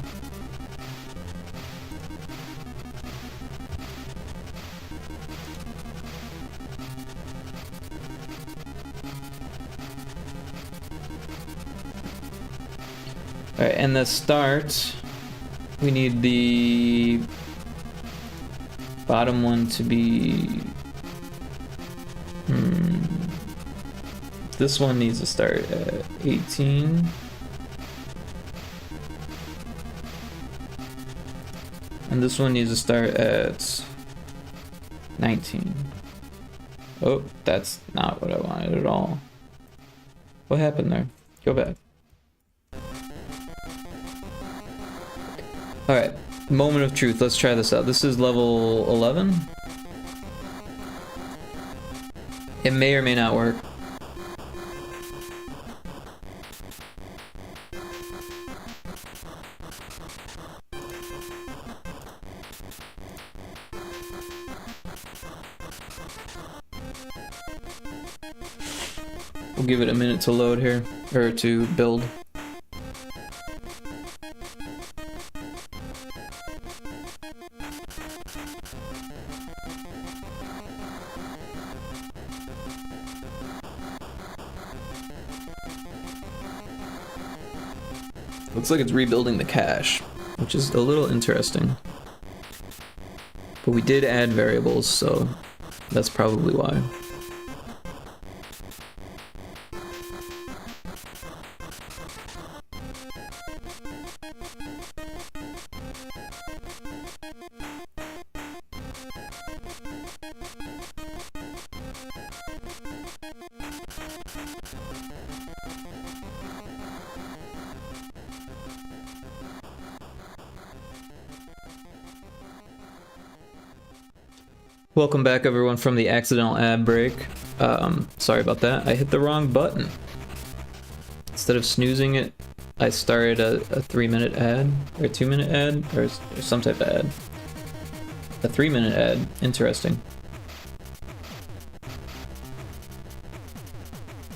Alright, and the start, we need the bottom one to be... This one needs to start at 18. And this one needs to start at 19. Oh, that's not what I wanted at all. What happened there? Go back. Alright, moment of truth. Let's try this out. This is level 11. It may or may not work. We'll give it a minute to load here, or to build. Looks like it's rebuilding the cache, which is a little interesting. But we did add variables, so that's probably why. Welcome back, everyone, from the accidental ad break. Sorry about that. I hit the wrong button. Instead of snoozing it, I started a 3-minute ad, or a 2-minute ad, or some type of ad. A 3-minute ad. Interesting.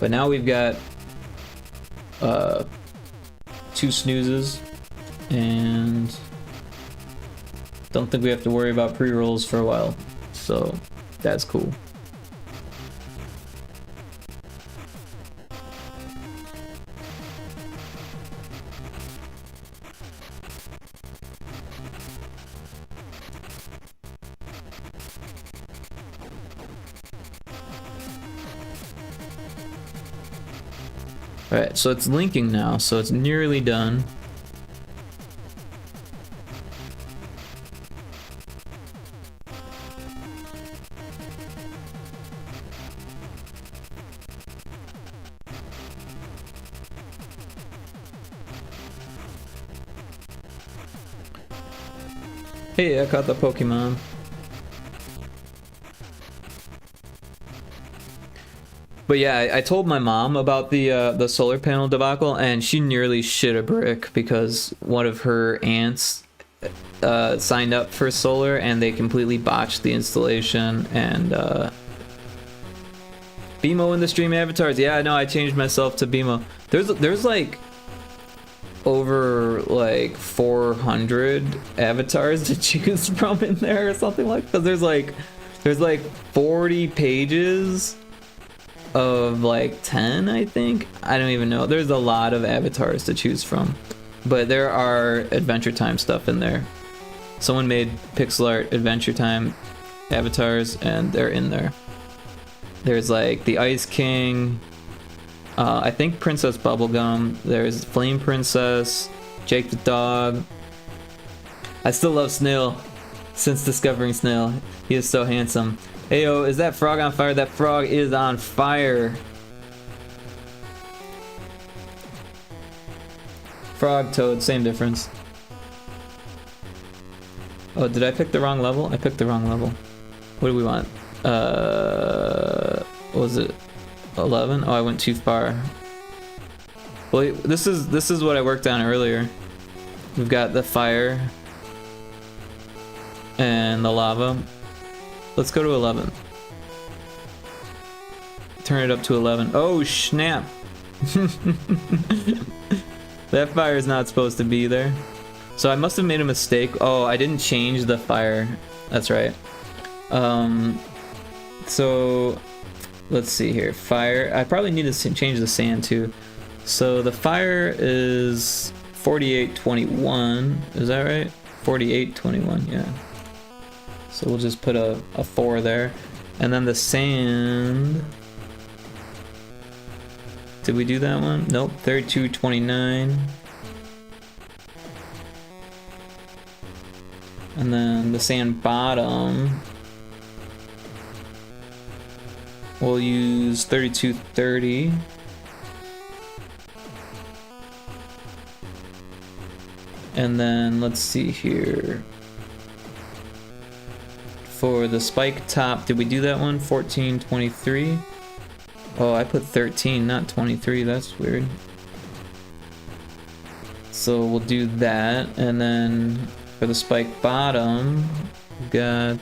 But now we've got 2 snoozes, and don't think we have to worry about pre-rolls for a while. So that's cool. Alright, so it's linking now, so it's nearly done. Hey, I caught the Pokemon. But yeah, I told my mom about the solar panel debacle, and she nearly shit a brick because one of her aunts signed up for solar and they completely botched the installation. And BMO in the stream avatars. Yeah, no, I changed myself to BMO. There's like over like 400 avatars to choose from in there or something like that. There's like 40 pages of like 10, I think. I don't even know. There's a lot of avatars to choose from, but there are Adventure Time stuff in there. Someone made pixel art Adventure Time avatars and they're in there. There's like the Ice King, I think Princess Bubblegum, there's Flame Princess, Jake the dog. I still love Snail since discovering Snail. He is so handsome. Ayo, is that frog on fire? That frog is on fire. Frog, toad, same difference. Oh, did I pick the wrong level? I picked the wrong level. What do we want? What was it? 11? Oh, I went too far. Well, this is what I worked on earlier. We've got the fire and the lava. Let's go to 11. Turn it up to 11. Oh, snap. That fire is not supposed to be there. So I must have made a mistake. Oh, I didn't change the fire. That's right. So let's see here. Fire. I probably need to change the sand too. So the fire is 4821. Is that right? 4821, yeah. So we'll just put a 4 there. And then the sand. Did we do that one? Nope. 3229. And then the sand bottom. We'll use 3230. And then let's see here. For the spike top, did we do that one? 1423. Oh, I put 13, not 23. That's weird. So we'll do that. And then for the spike bottom, we've got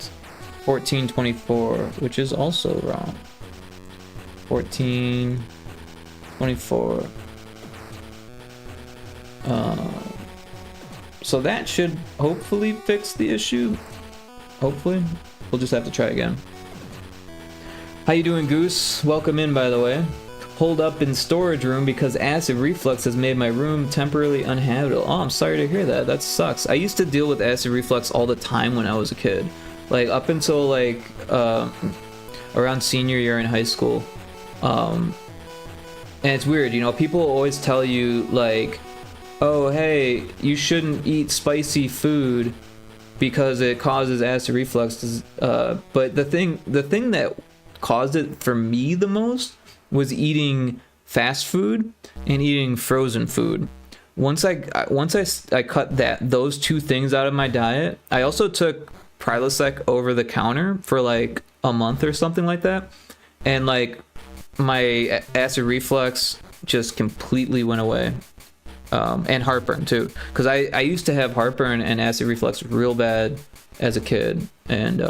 1424, which is also wrong. 1424. So that should hopefully fix the issue. Hopefully. We'll just have to try again. How you doing, Goose? Welcome in, by the way. Hold up in storage room because acid reflux has made my room temporarily uninhabitable. Oh, I'm sorry to hear that. That sucks. I used to deal with acid reflux all the time when I was a kid. Like, up until, like, around senior year in high school. And it's weird, you know, people always tell you, like, oh, hey, you shouldn't eat spicy food because it causes acid reflux. But the thing that caused it for me the most was eating fast food and eating frozen food. Once I cut those two things out of my diet, I also took Prilosec over the counter for like a month or something like that, and like my acid reflux just completely went away. And heartburn too, because I used to have heartburn and acid reflux real bad as a kid, and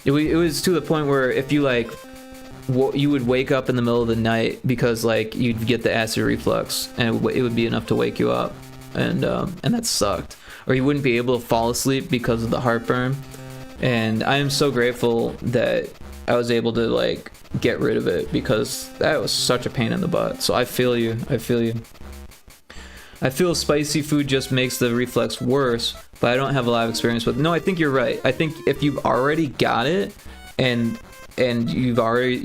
it was to the point where if you like you would wake up in the middle of the night because like you'd get the acid reflux, and it would be enough to wake you up, and that sucked. Or you wouldn't be able to fall asleep because of the heartburn. And I am so grateful that I was able to like get rid of it, because that was such a pain in the butt. So I feel you. I feel spicy food just makes the reflex worse, but I don't have a lot of experience with it. No, I think you're right. I think if you've already got it and you've already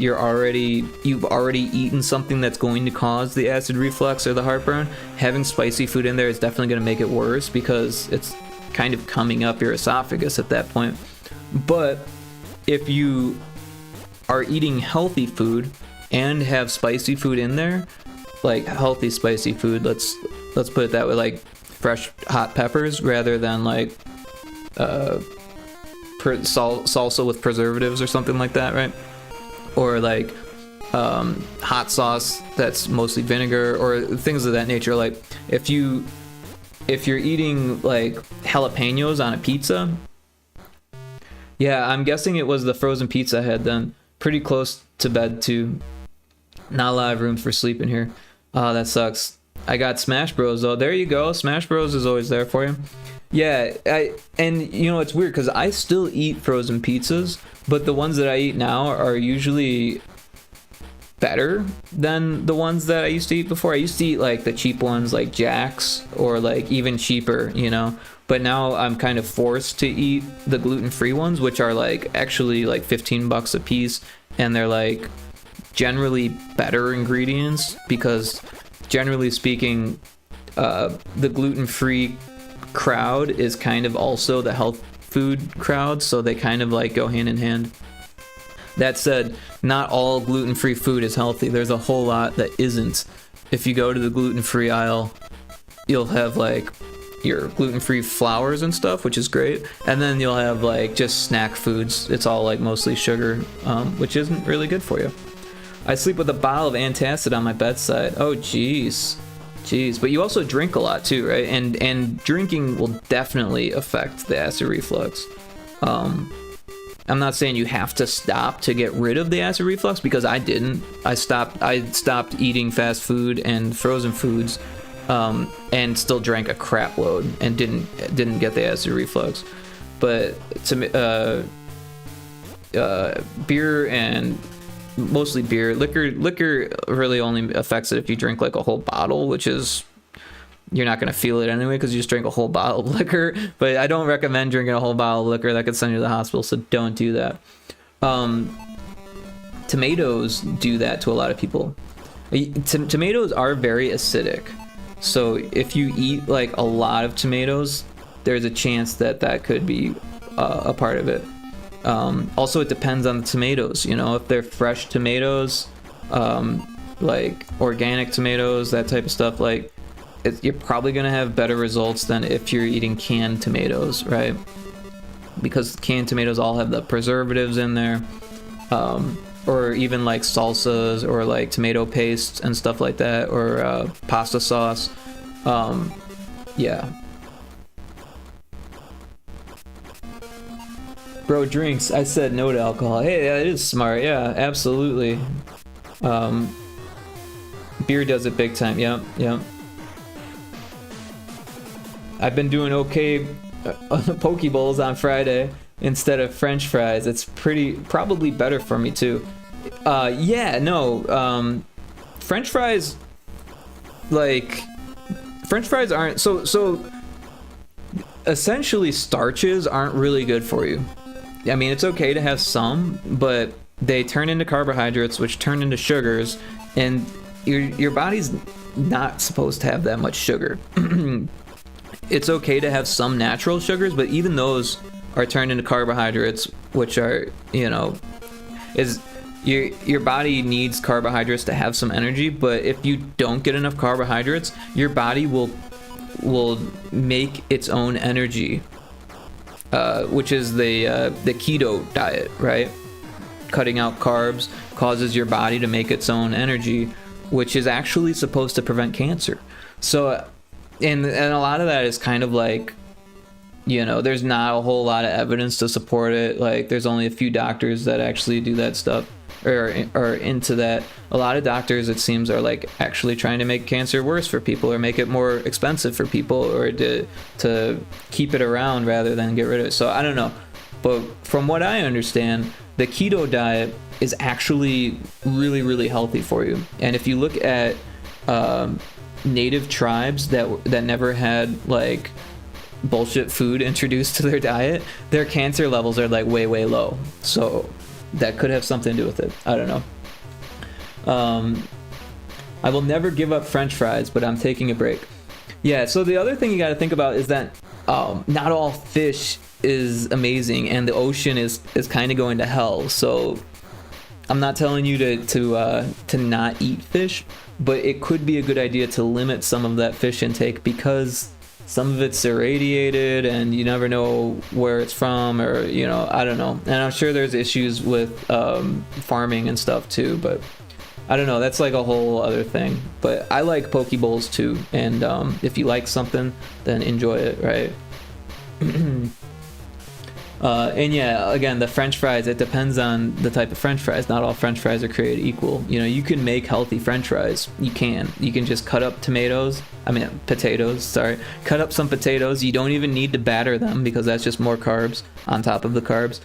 eaten something that's going to cause the acid reflux or the heartburn, having spicy food in there is definitely going to make it worse, because it's kind of coming up your esophagus at that point. But if you are eating healthy food and have spicy food in there, like healthy spicy food, let's put it that way, like fresh hot peppers rather than like salsa with preservatives or something like that, right? Or like hot sauce that's mostly vinegar, or things of that nature. Like if you're eating like jalapenos on a pizza, yeah, I'm guessing it was the frozen pizza I had then. Pretty close to bed too. Not a lot of room for sleep in here. Oh, that sucks. I got Smash Bros though. There you go. Smash Bros is always there for you. Yeah, and you know, it's weird because I still eat frozen pizzas, but the ones that I eat now are usually better than the ones that I used to eat before. I used to eat like the cheap ones like Jack's, or like even cheaper, you know. But now I'm kind of forced to eat the gluten-free ones, which are like actually like $15 a piece, and they're like generally better ingredients, because generally speaking, the gluten-free crowd is kind of also the health food crowd, so they kind of like go hand in hand. That said, not all gluten-free food is healthy. There's a whole lot that isn't. If you go to the gluten-free aisle, you'll have like your gluten-free flours and stuff, which is great, and then you'll have like just snack foods. It's all like mostly sugar, which isn't really good for you. I sleep with a bottle of antacid on my bedside. Oh jeez. But you also drink a lot too, right? And drinking will definitely affect the acid reflux. I'm not saying you have to stop to get rid of the acid reflux, because I didn't. I stopped eating fast food and frozen foods, and still drank a crap load and didn't get the acid reflux. But beer, and mostly beer, liquor really only affects it if you drink like a whole bottle, which is, you're not going to feel it anyway because you just drink a whole bottle of liquor. But I don't recommend drinking a whole bottle of liquor. That could send you to the hospital, so don't do that. Tomatoes do that to a lot of people. Tomatoes are very acidic, so if you eat like a lot of tomatoes, there's a chance that could be a part of it. Also, it depends on the tomatoes. You know, if they're fresh tomatoes, like organic tomatoes, that type of stuff, like you're probably gonna have better results than if you're eating canned tomatoes, right? Because canned tomatoes all have the preservatives in there, or even like salsas or like tomato paste and stuff like that, or pasta sauce. Yeah. Bro drinks. I said no to alcohol. Hey, that is smart. Yeah, absolutely. Beer does it big time. Yep. I've been doing okay poke bowls on Friday instead of French fries. It's probably better for me too. Yeah, no. French fries, aren't so essentially starches aren't really good for you. I mean, it's okay to have some, but they turn into carbohydrates, which turn into sugars, and your body's not supposed to have that much sugar. It's okay to have some natural sugars, but even those are turned into carbohydrates, which are, you know, your body needs carbohydrates to have some energy. But if you don't get enough carbohydrates, your body will make its own energy which is the keto diet, right? Cutting out carbs causes your body to make its own energy, which is actually supposed to prevent cancer. So, and a lot of that is kind of like, you know, there's not a whole lot of evidence to support it. Like, there's only a few doctors that actually do that stuff, or are into that. A lot of doctors, it seems, are like actually trying to make cancer worse for people, or make it more expensive for people, or to keep it around rather than get rid of it. So I don't know, but from what I understand, the keto diet is actually really, really healthy for you. And if you look at native tribes that never had like bullshit food introduced to their diet, their cancer levels are like way, way low. So that could have something to do with it. I don't know. I will never give up French fries, but I'm taking a break. Yeah, so the other thing you got to think about is that not all fish is amazing, and the ocean is kind of going to hell. So I'm not telling you to not eat fish, but it could be a good idea to limit some of that fish intake, because some of it's irradiated and you never know where it's from, or, you know, I don't know. And I'm sure there's issues with farming and stuff too, but I don't know. That's like a whole other thing. But I like poke bowls too, and if you like something, then enjoy it, right? And yeah, again, the French fries, it depends on the type of French fries. Not all French fries are created equal. You know, you can make healthy French fries. You can just cut up potatoes, sorry. Cut up some potatoes. You don't even need to batter them, because that's just more carbs on top of the carbs.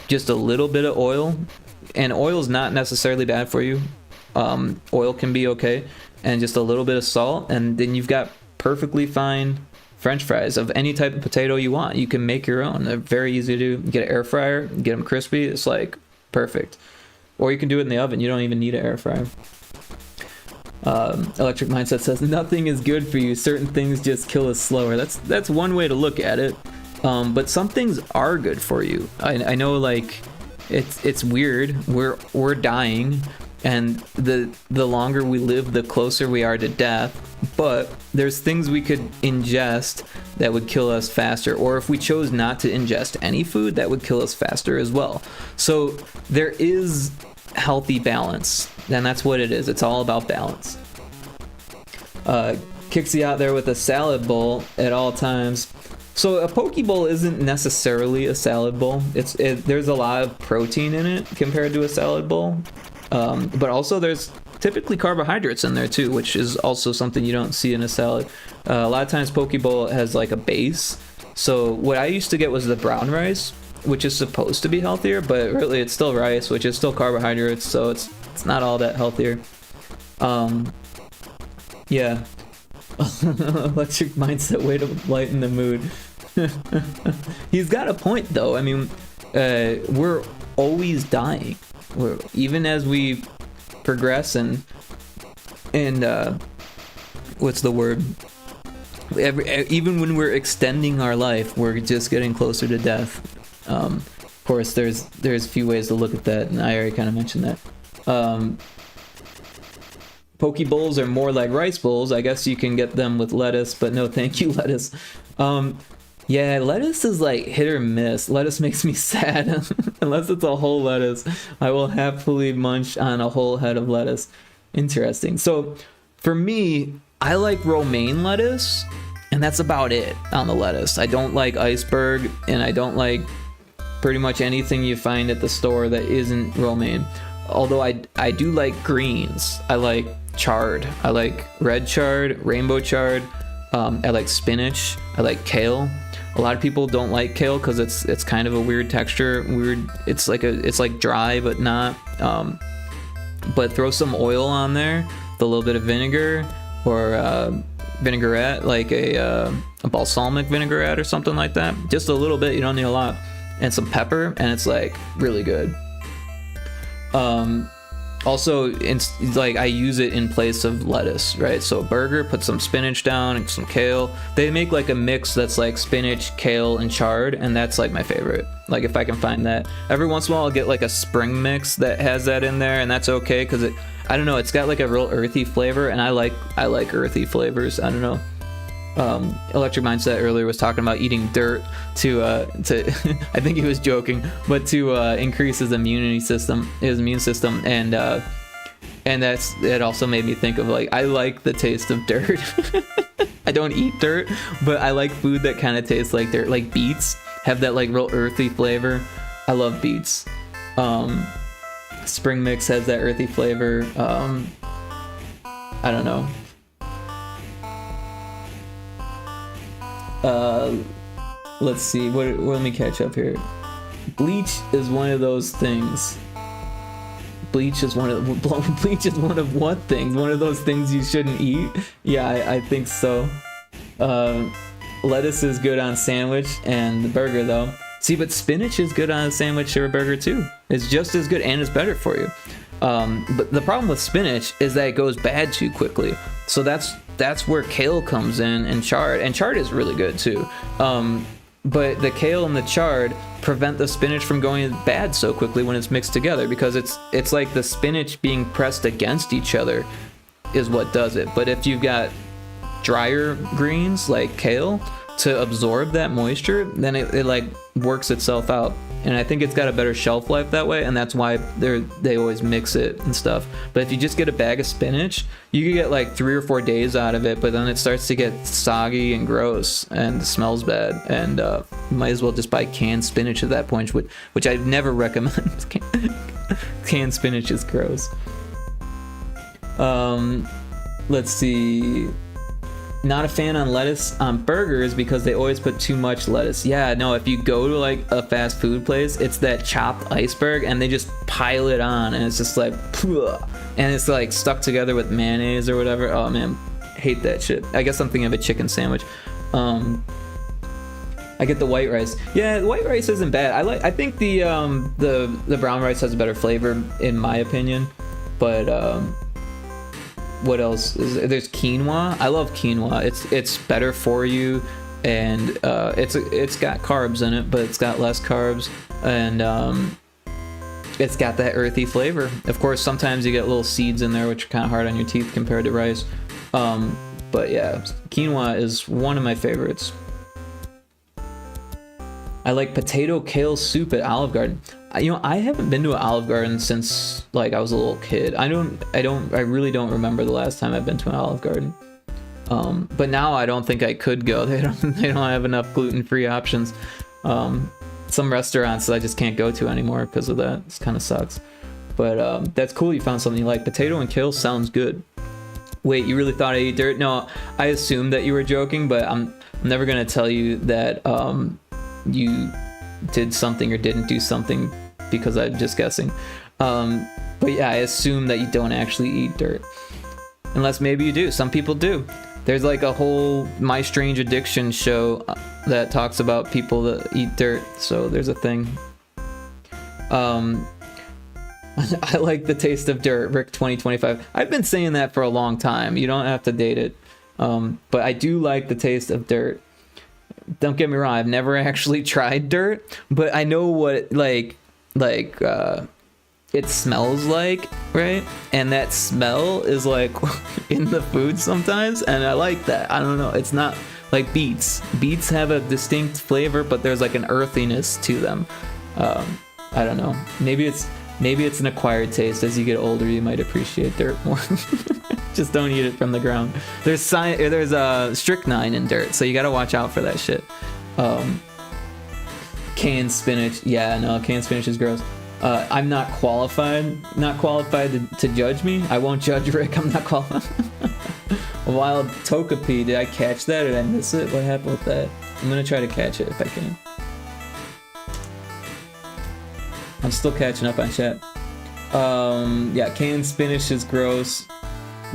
Just a little bit of oil, and oil is not necessarily bad for you. Oil can be okay, and just a little bit of salt, and then you've got perfectly fine French fries of any type of potato you want. You can make your own. They're very easy to do. Get an air fryer, get them crispy. It's like perfect. Or you can do it in the oven. You don't even need an air fryer. Electric Mindset says nothing is good for you. Certain things just kill us slower. That's one way to look at it. But some things are good for you. I know, like, it's weird. We're dying, and the longer we live, the closer we are to death. But there's things we could ingest that would kill us faster, or if we chose not to ingest any food, that would kill us faster as well. So there is healthy balance, and that's what it is. It's all about balance. Kixie out there with a salad bowl at all times. So a poke bowl isn't necessarily a salad bowl. There's a lot of protein in it compared to a salad bowl, but also there's typically carbohydrates in there too, which is also something you don't see in a salad. A lot of times poke bowl has like a base. So what I used to get was the brown rice, which is supposed to be healthier, but really it's still rice, which is still carbohydrates, so it's not all that healthier. Yeah. Electric Mindset, way to lighten the mood. He's got a point though. I mean, we're always dying. Even as we progress and what's the word? Even when we're extending our life, we're just getting closer to death. Of course, there's a few ways to look at that, and I already kind of mentioned that. Poke bowls are more like rice bowls. I guess you can get them with lettuce, but no thank you, lettuce. Yeah, lettuce is like hit or miss. Lettuce makes me sad. Unless it's a whole lettuce, I will happily munch on a whole head of lettuce. Interesting. So for me, I like romaine lettuce, and that's about it on the lettuce. I don't like iceberg, and I don't like pretty much anything you find at the store that isn't romaine. Although I do like greens. I like chard. I like red chard, rainbow chard. I like spinach. I like kale. A lot of people don't like kale because it's kind of a weird texture. It's like dry but not. But throw some oil on there, with a little bit of vinegar or vinaigrette, like a balsamic vinaigrette or something like that. Just a little bit. You don't need a lot. And some pepper, and it's like really good. Also, it's like I use it in place of lettuce, right? So a burger, put some spinach down and some kale. They make like a mix that's like spinach, kale, and chard, and that's like my favorite. Like if I can find that. Every once in a while I'll get like a spring mix that has that in there, and that's okay because I don't know, it's got like a real earthy flavor, and I like earthy flavors. I don't know. Electric Mindset earlier was talking about eating dirt to I think he was joking, but to increase his immune system, and it also made me think of like, I like the taste of dirt. I don't eat dirt, but I like food that kind of tastes like dirt. Like beets have that like real earthy flavor. I love beets. Spring mix has that earthy flavor. I don't know. Let's see. Let me catch up here. Bleach is one of those things. Bleach is one of what things? One of those things you shouldn't eat? Yeah, I think so. Lettuce is good on sandwich and the burger though. See, but spinach is good on a sandwich or a burger too. It's just as good and it's better for you. But the problem with spinach is that it goes bad too quickly. So that's where kale comes in, and chard is really good too. But the kale and the chard prevent the spinach from going bad so quickly when it's mixed together, because it's like the spinach being pressed against each other is what does it. But if you've got drier greens like kale to absorb that moisture, then it like works itself out. And I think it's got a better shelf life that way, and that's why they always mix it and stuff. But if you just get a bag of spinach, you can get like 3 or 4 days out of it, but then it starts to get soggy and gross and smells bad. And you might as well just buy canned spinach at that point, which I never recommend. Canned spinach is gross. Let's see. Not a fan on lettuce on burgers because they always put too much lettuce. Yeah, no, if you go to like a fast food place, it's that chopped iceberg and they just pile it on and it's just like, and it's like stuck together with mayonnaise or whatever. Oh man, hate that shit. I guess I'm thinking of a chicken sandwich. I get the white rice. Yeah, the white rice isn't bad. I think the brown rice has a better flavor in my opinion, but what else there's quinoa. I love quinoa. It's better for you, and it's got carbs in it, but it's got less carbs, and it's got that earthy flavor. Of course, sometimes you get little seeds in there, which are kind of hard on your teeth compared to rice. But yeah, quinoa is one of my favorites. I like potato kale soup at Olive Garden. You know, I haven't been to an Olive Garden since like I was a little kid. I really don't remember the last time I've been to an Olive Garden. But now I don't think I could go. They don't have enough gluten-free options. Some restaurants I just can't go to anymore because of that. It kind of sucks. But that's cool you found something you like. Potato and kale sounds good. Wait, you really thought I ate dirt? No, I assumed that you were joking, but I'm never gonna tell you that you did something or didn't do something because I'm just guessing. But yeah, I assume that you don't actually eat dirt, unless maybe you do. Some people do. There's like a whole My Strange Addiction show that talks about people that eat dirt, so there's a thing. I like the taste of dirt, Rick 2025. I've been saying that for a long time. You don't have to date it, but I do like the taste of dirt. Don't get me wrong, I've never actually tried dirt, but I know what it smells like, right? And that smell is like in the food sometimes, and I like that. I don't know, it's not like beets. Beets have a distinct flavor, but there's like an earthiness to them. I don't know. Maybe it's an acquired taste. As you get older, you might appreciate dirt more. Just don't eat it from the ground. There's strychnine in dirt, so you gotta watch out for that shit. Canned spinach. Yeah, no, canned spinach is gross. I'm not qualified to judge me. I won't judge Rick. I'm not qualified. Wild Togepi. Did I catch that? Did I miss it? What happened with that? I'm gonna try to catch it if I can. I'm still catching up on chat. Yeah, canned spinach is gross.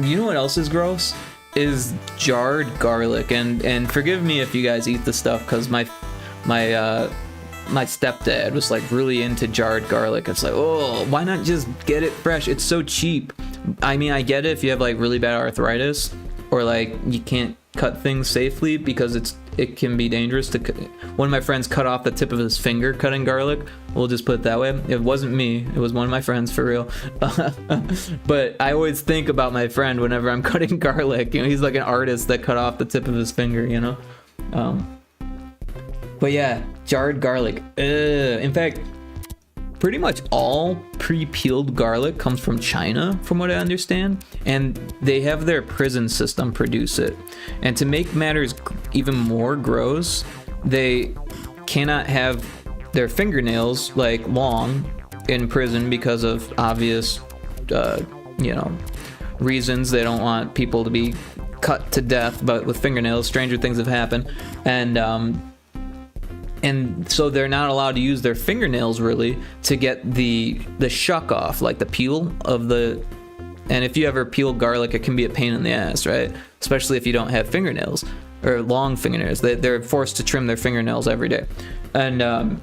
You know what else is gross? Is jarred garlic. And forgive me if you guys eat the stuff, because my stepdad was like really into jarred garlic. It's like, oh, why not just get it fresh? It's so cheap. I mean, I get it if you have like really bad arthritis or like you can't cut things safely because it can be dangerous to. One of my friends cut off the tip of his finger cutting garlic. We'll just put it that way. It wasn't me. It was one of my friends for real. But I always think about my friend whenever I'm cutting garlic. You know, he's like an artist that cut off the tip of his finger. You know. But yeah, jarred garlic. In fact, pretty much all pre-peeled garlic comes from China, from what I understand, and they have their prison system produce it. And to make matters even more gross, they cannot have their fingernails like long in prison because of obvious, you know, reasons. They don't want people to be cut to death, but with fingernails, stranger things have happened, and so they're not allowed to use their fingernails really to get the shuck off, like the peel of the. And if you ever peel garlic, it can be a pain in the ass, right? Especially if you don't have fingernails or long fingernails. They're forced to trim their fingernails every day, and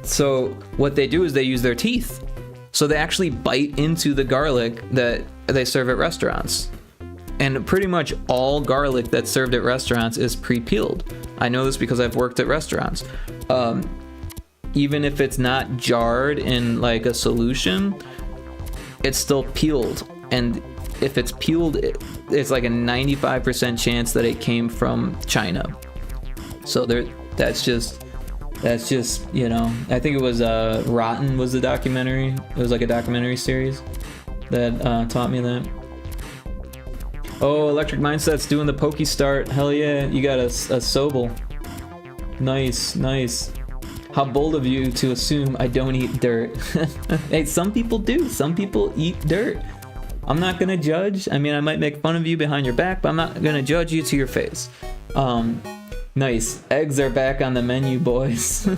so what they do is they use their teeth. So they actually bite into the garlic that they serve at restaurants. And pretty much all garlic that's served at restaurants is pre-peeled. I know this because I've worked at restaurants. Even if it's not jarred in like a solution, it's still peeled. And if it's peeled, it's like a 95% chance that it came from China. So that's just, you know, I think it was Rotten was the documentary. It was like a documentary series that taught me that. Oh, Electric Mindset's doing the pokey start. Hell yeah, you got a Sobel. Nice, nice. How bold of you to assume I don't eat dirt. Hey, some people do. Some people eat dirt. I'm not gonna judge. I mean, I might make fun of you behind your back, but I'm not gonna judge you to your face. Nice. Eggs are back on the menu, boys.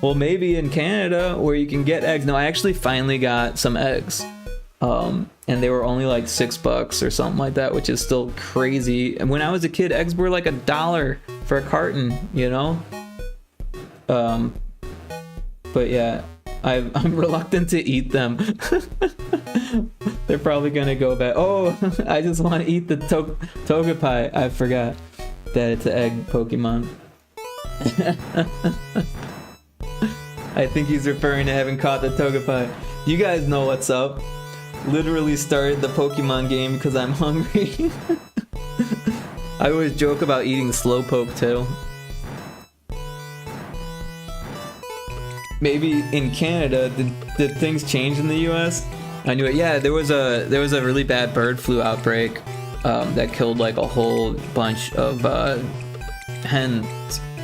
Well, maybe in Canada where you can get eggs. No, I actually finally got some eggs. And they were only like $6 or something like that, which is still crazy. And when I was a kid, eggs were like $1 for a carton, you know? But yeah, I'm reluctant to eat them. They're probably gonna go back. Oh, I just want to eat the Togepi. I forgot that it's an egg Pokemon. I think he's referring to having caught the Togepi. You guys know what's up. Literally started the Pokemon game because I'm hungry. I always joke about eating Slowpoke too. Maybe in Canada, did things change in the US? I knew it. Yeah, there was a really bad bird flu outbreak that killed like a whole bunch of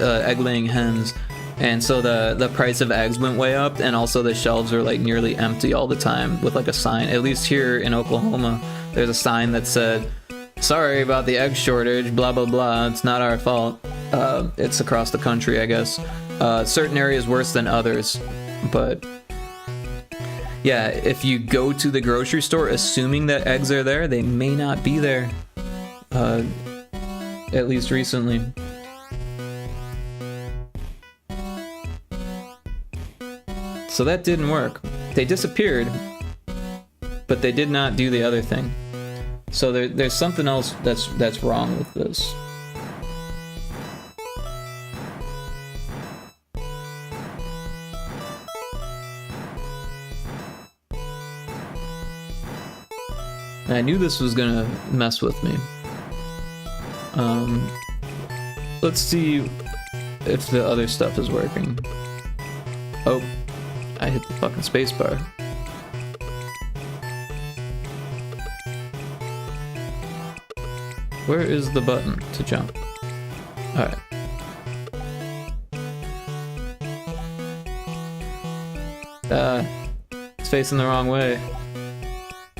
egg-laying hens. And so the price of eggs went way up, and also the shelves are like nearly empty all the time with like a sign. At least here in Oklahoma, there's a sign that said, "Sorry about the egg shortage, blah blah blah. It's not our fault." It's across the country, I guess. Certain areas worse than others, but yeah, if you go to the grocery store assuming that eggs are there, they may not be there. At least recently. So that didn't work. They disappeared, but they did not do the other thing. So there's something else that's wrong with this. And I knew this was gonna mess with me. Let's see if the other stuff is working. Oh. I hit the fucking spacebar. Where is the button to jump? Alright. It's facing the wrong way.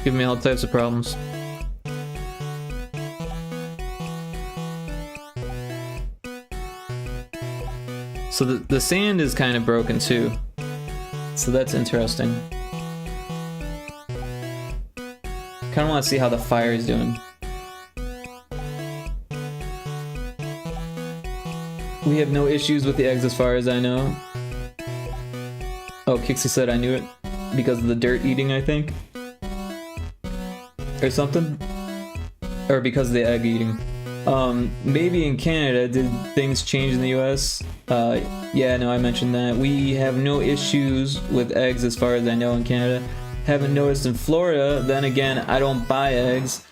Giving me all types of problems. So the sand is kind of broken too. So that's interesting. Kind of want to see how the fire is doing. We have no issues with the eggs as far as I know. Oh, Kixie said I knew it because of the dirt eating, I think. Or something. Or because of the egg eating. Maybe in Canada, did things change in the US? Yeah, no, I mentioned that. We have no issues with eggs as far as I know in Canada. Haven't noticed in Florida, then again, I don't buy eggs.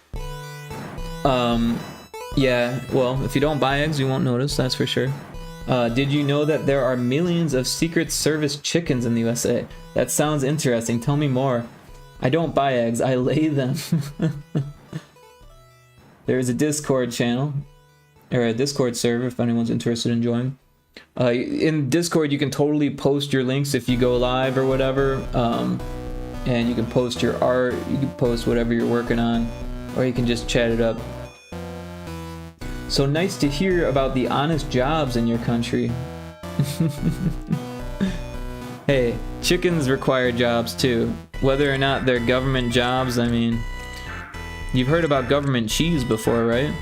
Yeah, well, if you don't buy eggs, you won't notice, that's for sure. Did you know that there are millions of Secret Service chickens in the USA? That sounds interesting, tell me more. I don't buy eggs, I lay them. There is a Discord channel, or a Discord server if anyone's interested in joining. In Discord, you can totally post your links if you go live or whatever, and you can post your art, you can post whatever you're working on, or you can just chat it up. So nice to hear about the honest jobs in your country. Hey, chickens require jobs too. Whether or not they're government jobs, I mean... You've heard about government cheese before, right?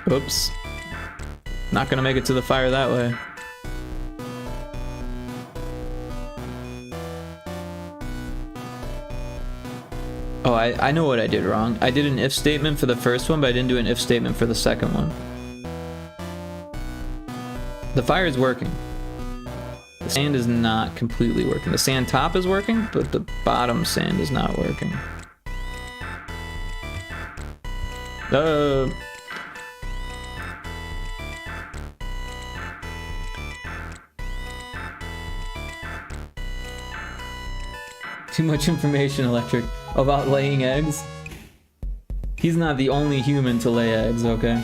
Oops. Not gonna make it to the fire that way. Oh, I know what I did wrong. I did an if statement for the first one, but I didn't do an if statement for the second one. The fire is working. The sand is not completely working. The sand top is working, but the bottom sand is not working. Too much information, Electric, about laying eggs. He's not the only human to lay eggs, okay?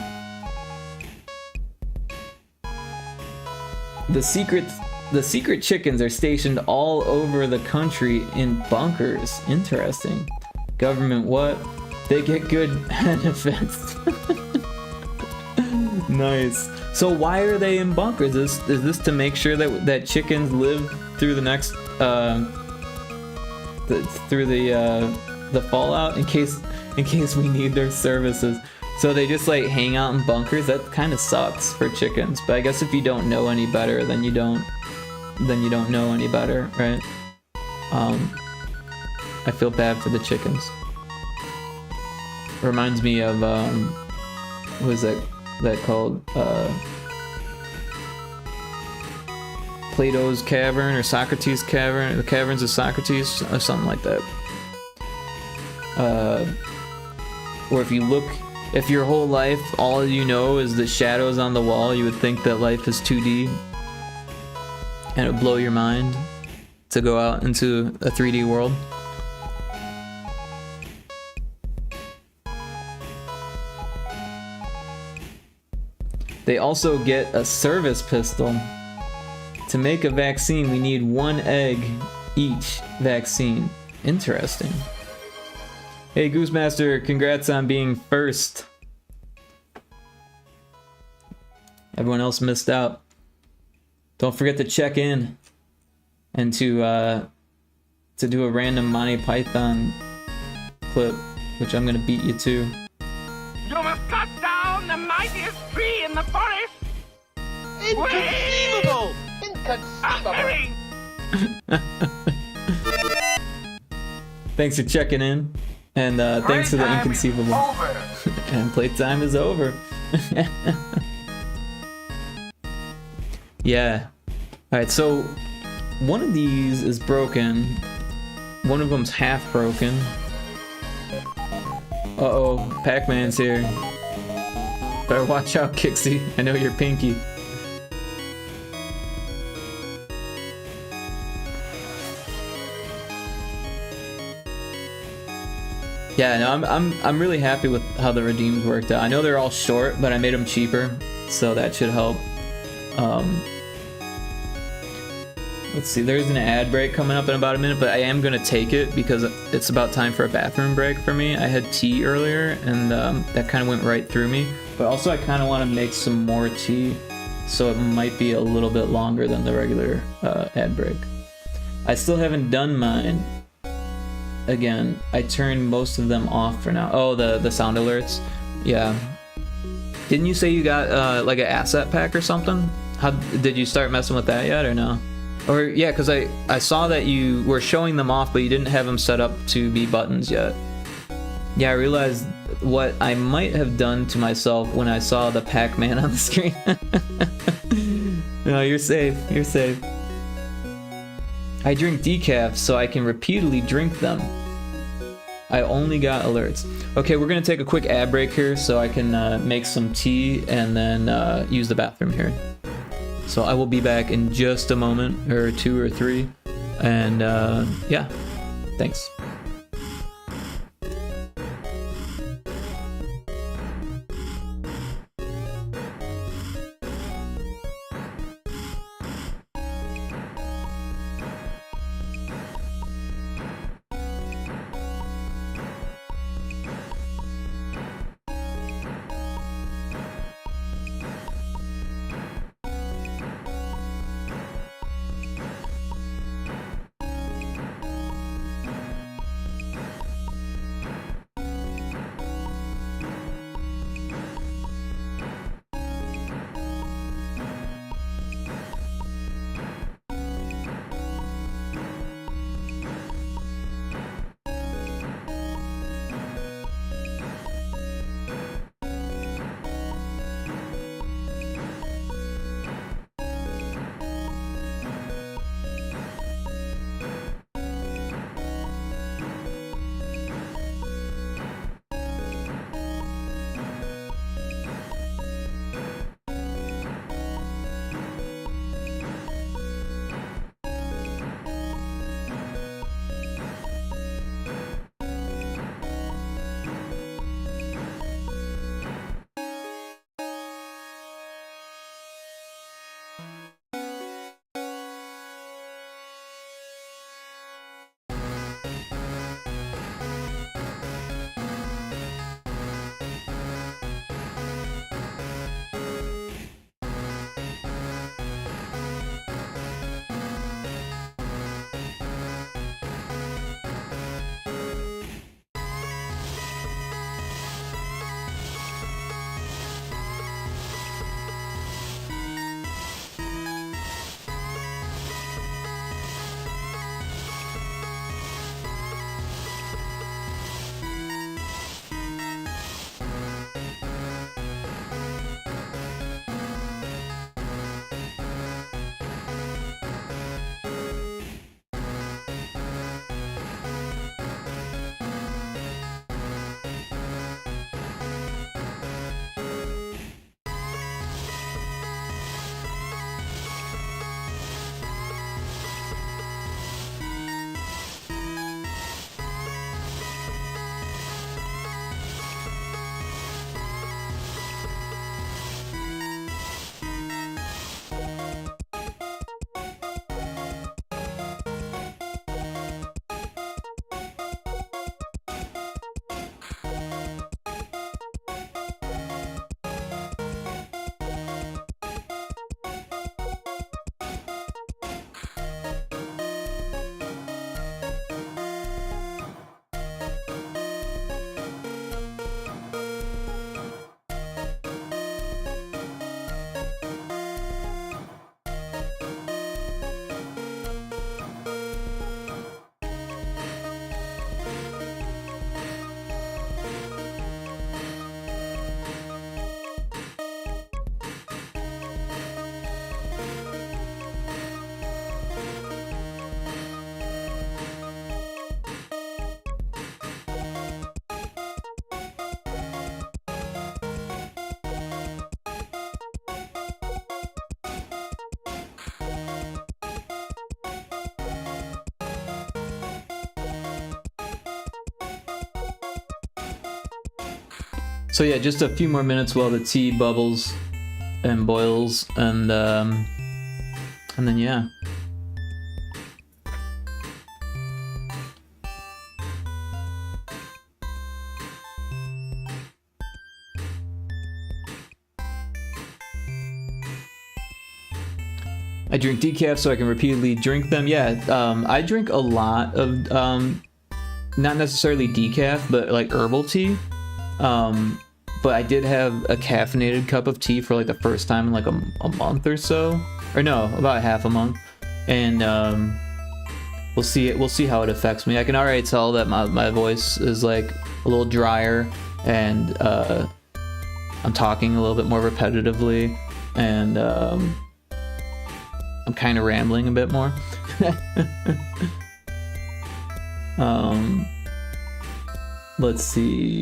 The secret chickens are stationed all over the country in bunkers. Interesting. Government what? They get good benefits. Nice. So why are they in bunkers? Is this to make sure that chickens live through the next through the fallout in case we need their services? So they just like hang out in bunkers? That kind of sucks for chickens. But I guess if you don't know any better, then you don't know any better, right? I feel bad for the chickens. Reminds me of what was that called? Plato's Cavern or Socrates' Cavern, the Caverns of Socrates, or something like that. Or if your whole life all you know is the shadows on the wall, you would think that life is 2D, and it would blow your mind to go out into a 3D world. They also get a service pistol. To make a vaccine, we need 1 egg each vaccine. Interesting. Hey, Goosemaster, congrats on being first. Everyone else missed out. Don't forget to check in and to do a random Monty Python clip, which I'm gonna beat you to. You must cut down the mightiest tree in the forest. Inconceivable! Inconceivable! Thanks for checking in, and thanks for the inconceivable. And playtime is over. Yeah. Alright, so one of these is broken. One of them's half broken. Uh-oh, Pac-Man's here. Better watch out, Kixie. I know you're pinky. Yeah, no, I'm really happy with how the redeems worked out. I know they're all short, but I made them cheaper, so that should help. Let's see, there's an ad break coming up in about a minute, but I am gonna take it because it's about time for a bathroom break for me. I had tea earlier, and that kind of went right through me. But also, I kind of want to make some more tea, so it might be a little bit longer than the regular ad break. I still haven't done mine. Again, I turned most of them off for now. Oh, the sound alerts? Yeah. Didn't you say you got like an asset pack or something? How did you start messing with that yet or no? Or yeah, because I saw that you were showing them off, but you didn't have them set up to be buttons yet. Yeah, I realized what I might have done to myself when I saw the Pac-Man on the screen. No, you're safe. You're safe. I drink decaf so I can repeatedly drink them. I only got alerts. Okay, we're gonna take a quick ad break here so I can make some tea and then use the bathroom here. So I will be back in just a moment, or 2 or 3, and yeah, thanks. So yeah, just a few more minutes while the tea bubbles and boils, and then yeah. I drink decaf so I can repeatedly drink them. Yeah, I drink a lot of, not necessarily decaf, but like herbal tea. But I did have a caffeinated cup of tea for like the first time in like a month or so. Or no, about half a month. and we'll see how it affects me. I can already tell that my voice is like a little drier, and I'm talking a little bit more repetitively, and I'm kind of rambling a bit more. Let's see.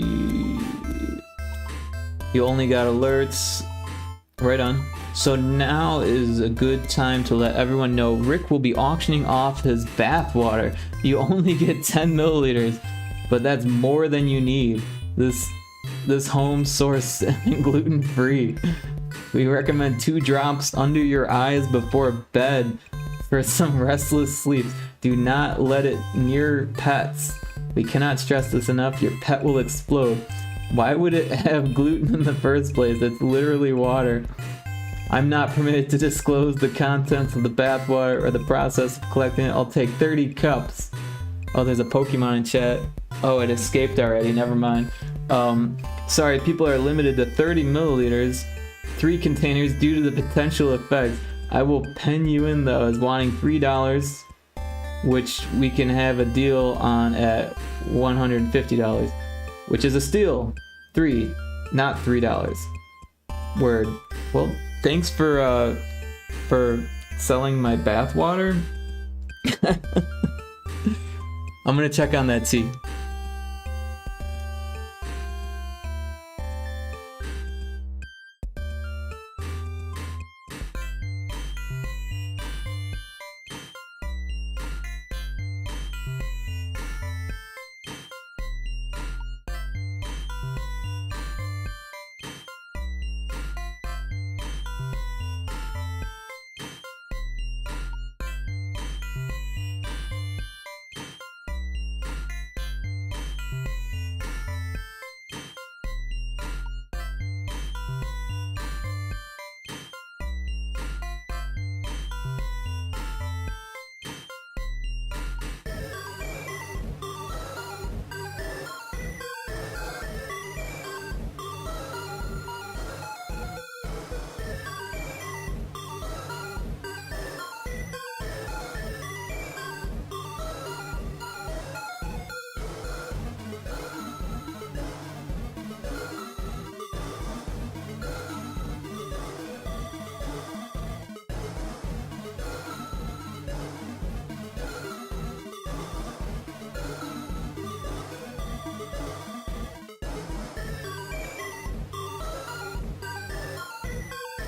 You only got alerts. Right on. So now is a good time to let everyone know Rick will be auctioning off his bath water. You only get 10 milliliters, but that's more than you need. This home source and gluten-free. We recommend 2 drops under your eyes before bed for some restless sleep. Do not let it near pets. We cannot stress this enough. Your pet will explode. Why would it have gluten in the first place? It's literally water. I'm not permitted to disclose the contents of the bathwater or the process of collecting it. I'll take 30 cups. Oh, there's a Pokemon in chat. Oh, it escaped already. Never mind. Sorry, people are limited to 30 milliliters. 3 containers due to the potential effects. I will pen you in though as wanting $3, which we can have a deal on at $150, which is a steal. 3, not $3. Word. Well, thanks for selling my bath water. I'm gonna check on that tea.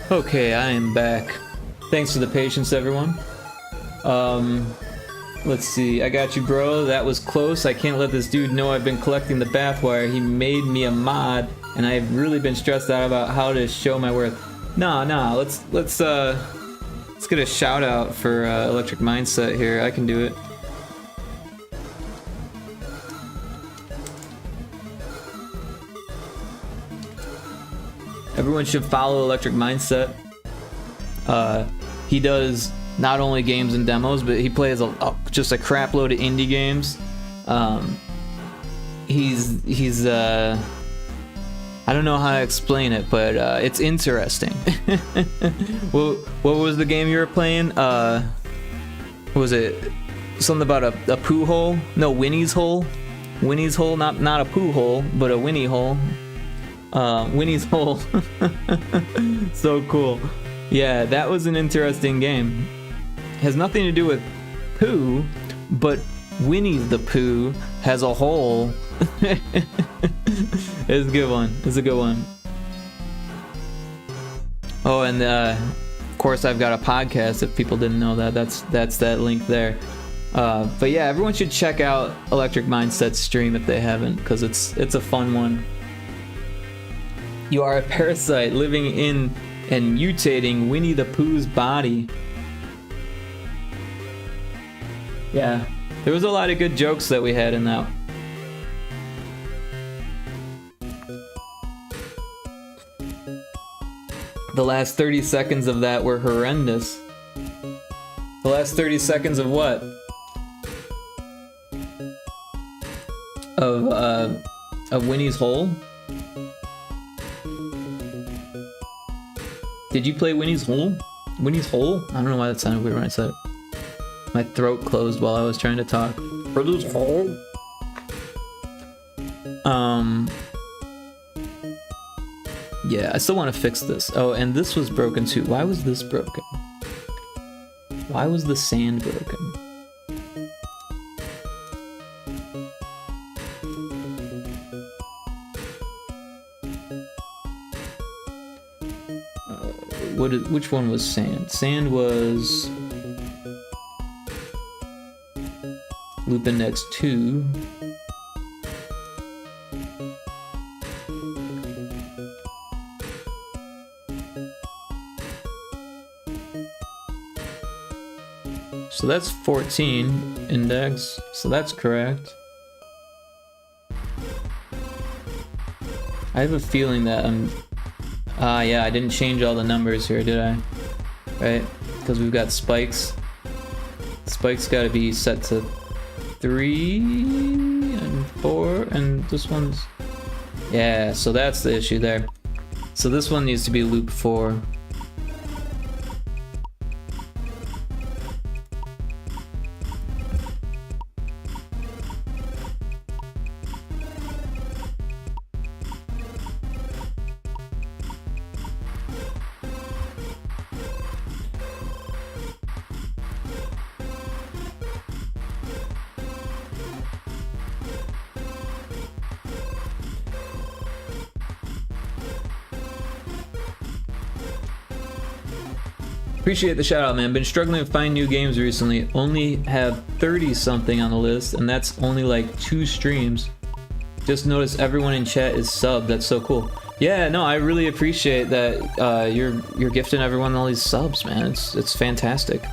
Okay, I am back. Thanks for the patience, everyone. Let's see. I got you, bro. That was close. I can't let this dude know I've been collecting the bathwire. He made me a mod, and I've really been stressed out about how to show my worth. Nah. Let's get a shout out for Electric Mindset here. I can do it. Everyone should follow Electric Mindset. He does not only games and demos, but he plays just a crap load of indie games. He's I don't know how to explain it, but it's interesting. What was the game you were playing? What was it? Something about a poo hole? No, Winnie's hole. Winnie's hole, not a poo hole, but a Winnie hole. Winnie's hole. So cool. Yeah, that was an interesting game. Has nothing to do with poo, but Winnie the Pooh has a hole. It's a good one. It's a good one. Oh, and of course I've got a podcast. If people didn't know that, that's that link there. But yeah, everyone should check out Electric Mindset's stream if they haven't, because it's a fun one. You are a parasite living in and mutating Winnie the Pooh's body. Yeah, there was a lot of good jokes that we had in that. The last 30 seconds of that were horrendous. The last 30 seconds of what? Of Winnie's hole? Did you play Winnie's hole? Winnie's hole? I don't know why that sounded weird when I said it. My throat closed while I was trying to talk. Yeah, I still want to fix this. Oh, and this was broken too. Why was this broken? Why was the sand broken? Which one was sand? Sand was loop index 2. So that's 14 index, so that's correct. I have a feeling that I'm... yeah, I didn't change all the numbers here, did I? Right? Because we've got spikes. Spikes gotta be set to 3 and 4, and this one's... Yeah, so that's the issue there. So this one needs to be loop 4. Appreciate the shout out, man. Been struggling to find new games recently. Only have 30 something on the list, and that's only like 2 streams. Just noticed everyone in chat is subbed. That's so cool. Yeah, no, I really appreciate that you're gifting everyone all these subs, man. It's fantastic.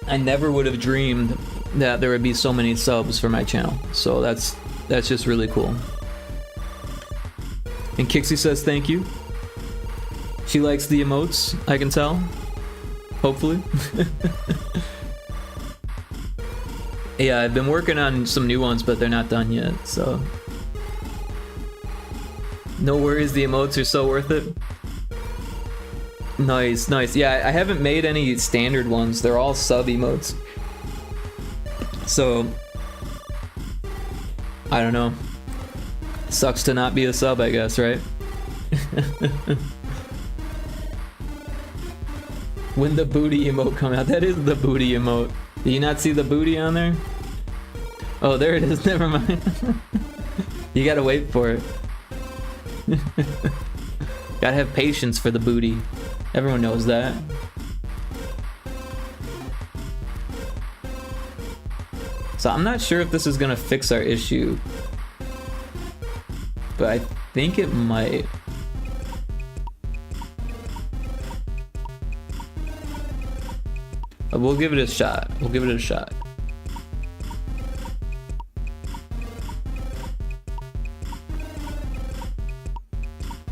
I never would have dreamed that there would be so many subs for my channel, so that's just really cool. And Kixie says thank you. She likes the emotes, I can tell. Hopefully. Yeah, I've been working on some new ones, but they're not done yet, so no worries, the emotes are so worth it. Nice, nice. Yeah, I haven't made any standard ones. They're all sub emotes. So, I don't know. Sucks to not be a sub, I guess, right? When the booty emote come out. That is the booty emote. Do you not see the booty on there? Oh, there it is. Never mind. You gotta wait for it. Gotta have patience for the booty. Everyone knows that. So I'm not sure if this is gonna fix our issue, but I think it might. We'll give it a shot. We'll give it a shot.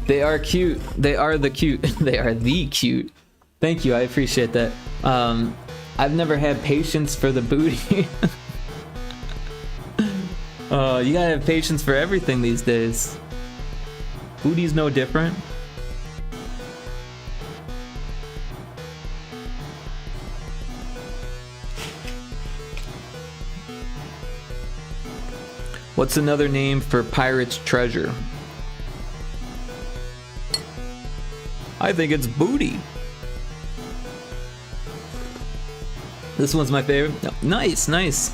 They are cute. They are the cute. They are the cute. Thank you. I appreciate that. I've never had patience for the booty. You gotta have patience for everything these days. Booty's no different. What's another name for pirate's treasure? I think it's booty. This one's my favorite. No, nice, nice.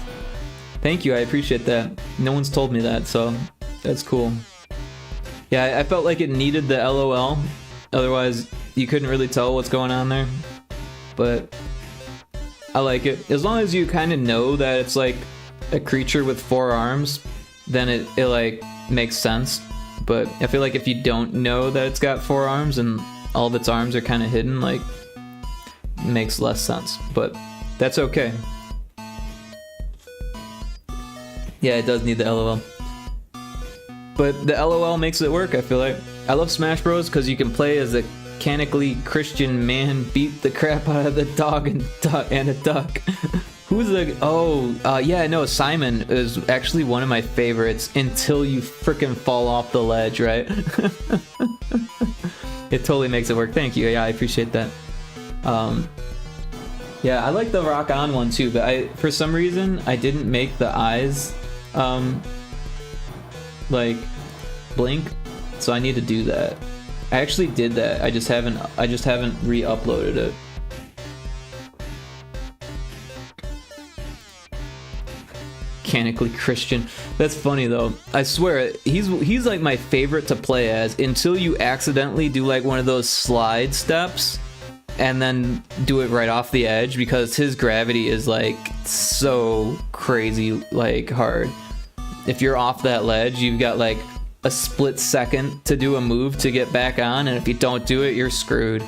Thank you, I appreciate that. No one's told me that, so that's cool. Yeah, I felt like it needed the LOL. Otherwise, you couldn't really tell what's going on there. But I like it. As long as you kind of know that it's like a creature with 4 arms, then it like makes sense. But I feel like if you don't know that it's got 4 arms and all of its arms are kind of hidden, like, it makes less sense. But that's okay. Yeah, it does need the LOL. But the LOL makes it work, I feel like. I love Smash Bros. Because you can play as a canonically Christian man beat the crap out of the dog and a duck. Who's the... Oh, yeah, no, Simon is actually one of my favorites until you freaking fall off the ledge, right? It totally makes it work. Thank you. Yeah, I appreciate that. Yeah, I like the Rock On one too, but for some reason, I didn't make the eyes, like, blink, so I need to do that. I actually did that. I just haven't re-uploaded it. Mechanically Christian. That's funny though. I swear he's like my favorite to play as until you accidentally do like one of those slide steps and then do it right off the edge, because his gravity is like so crazy like hard. If you're off that ledge, you've got like a split second to do a move to get back on, and if you don't do it, you're screwed.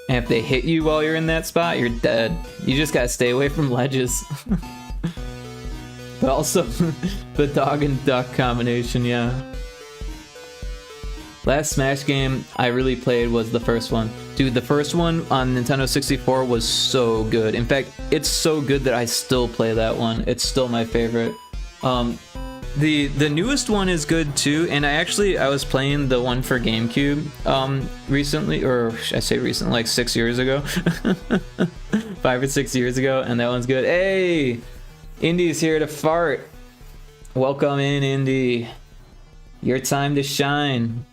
And if they hit you while you're in that spot, you're dead. You just gotta stay away from ledges. But also, the dog and duck combination, yeah. Last Smash game I really played was the first one. Dude, the first one on Nintendo 64 was so good. In fact, it's so good that I still play that one. It's still my favorite. The newest one is good too, and I was playing the one for GameCube recently, or I say recently, like 6 years ago. 5 or 6 years ago, and that one's good. Hey! Indy's here to fart. Welcome in, Indy. Your time to shine.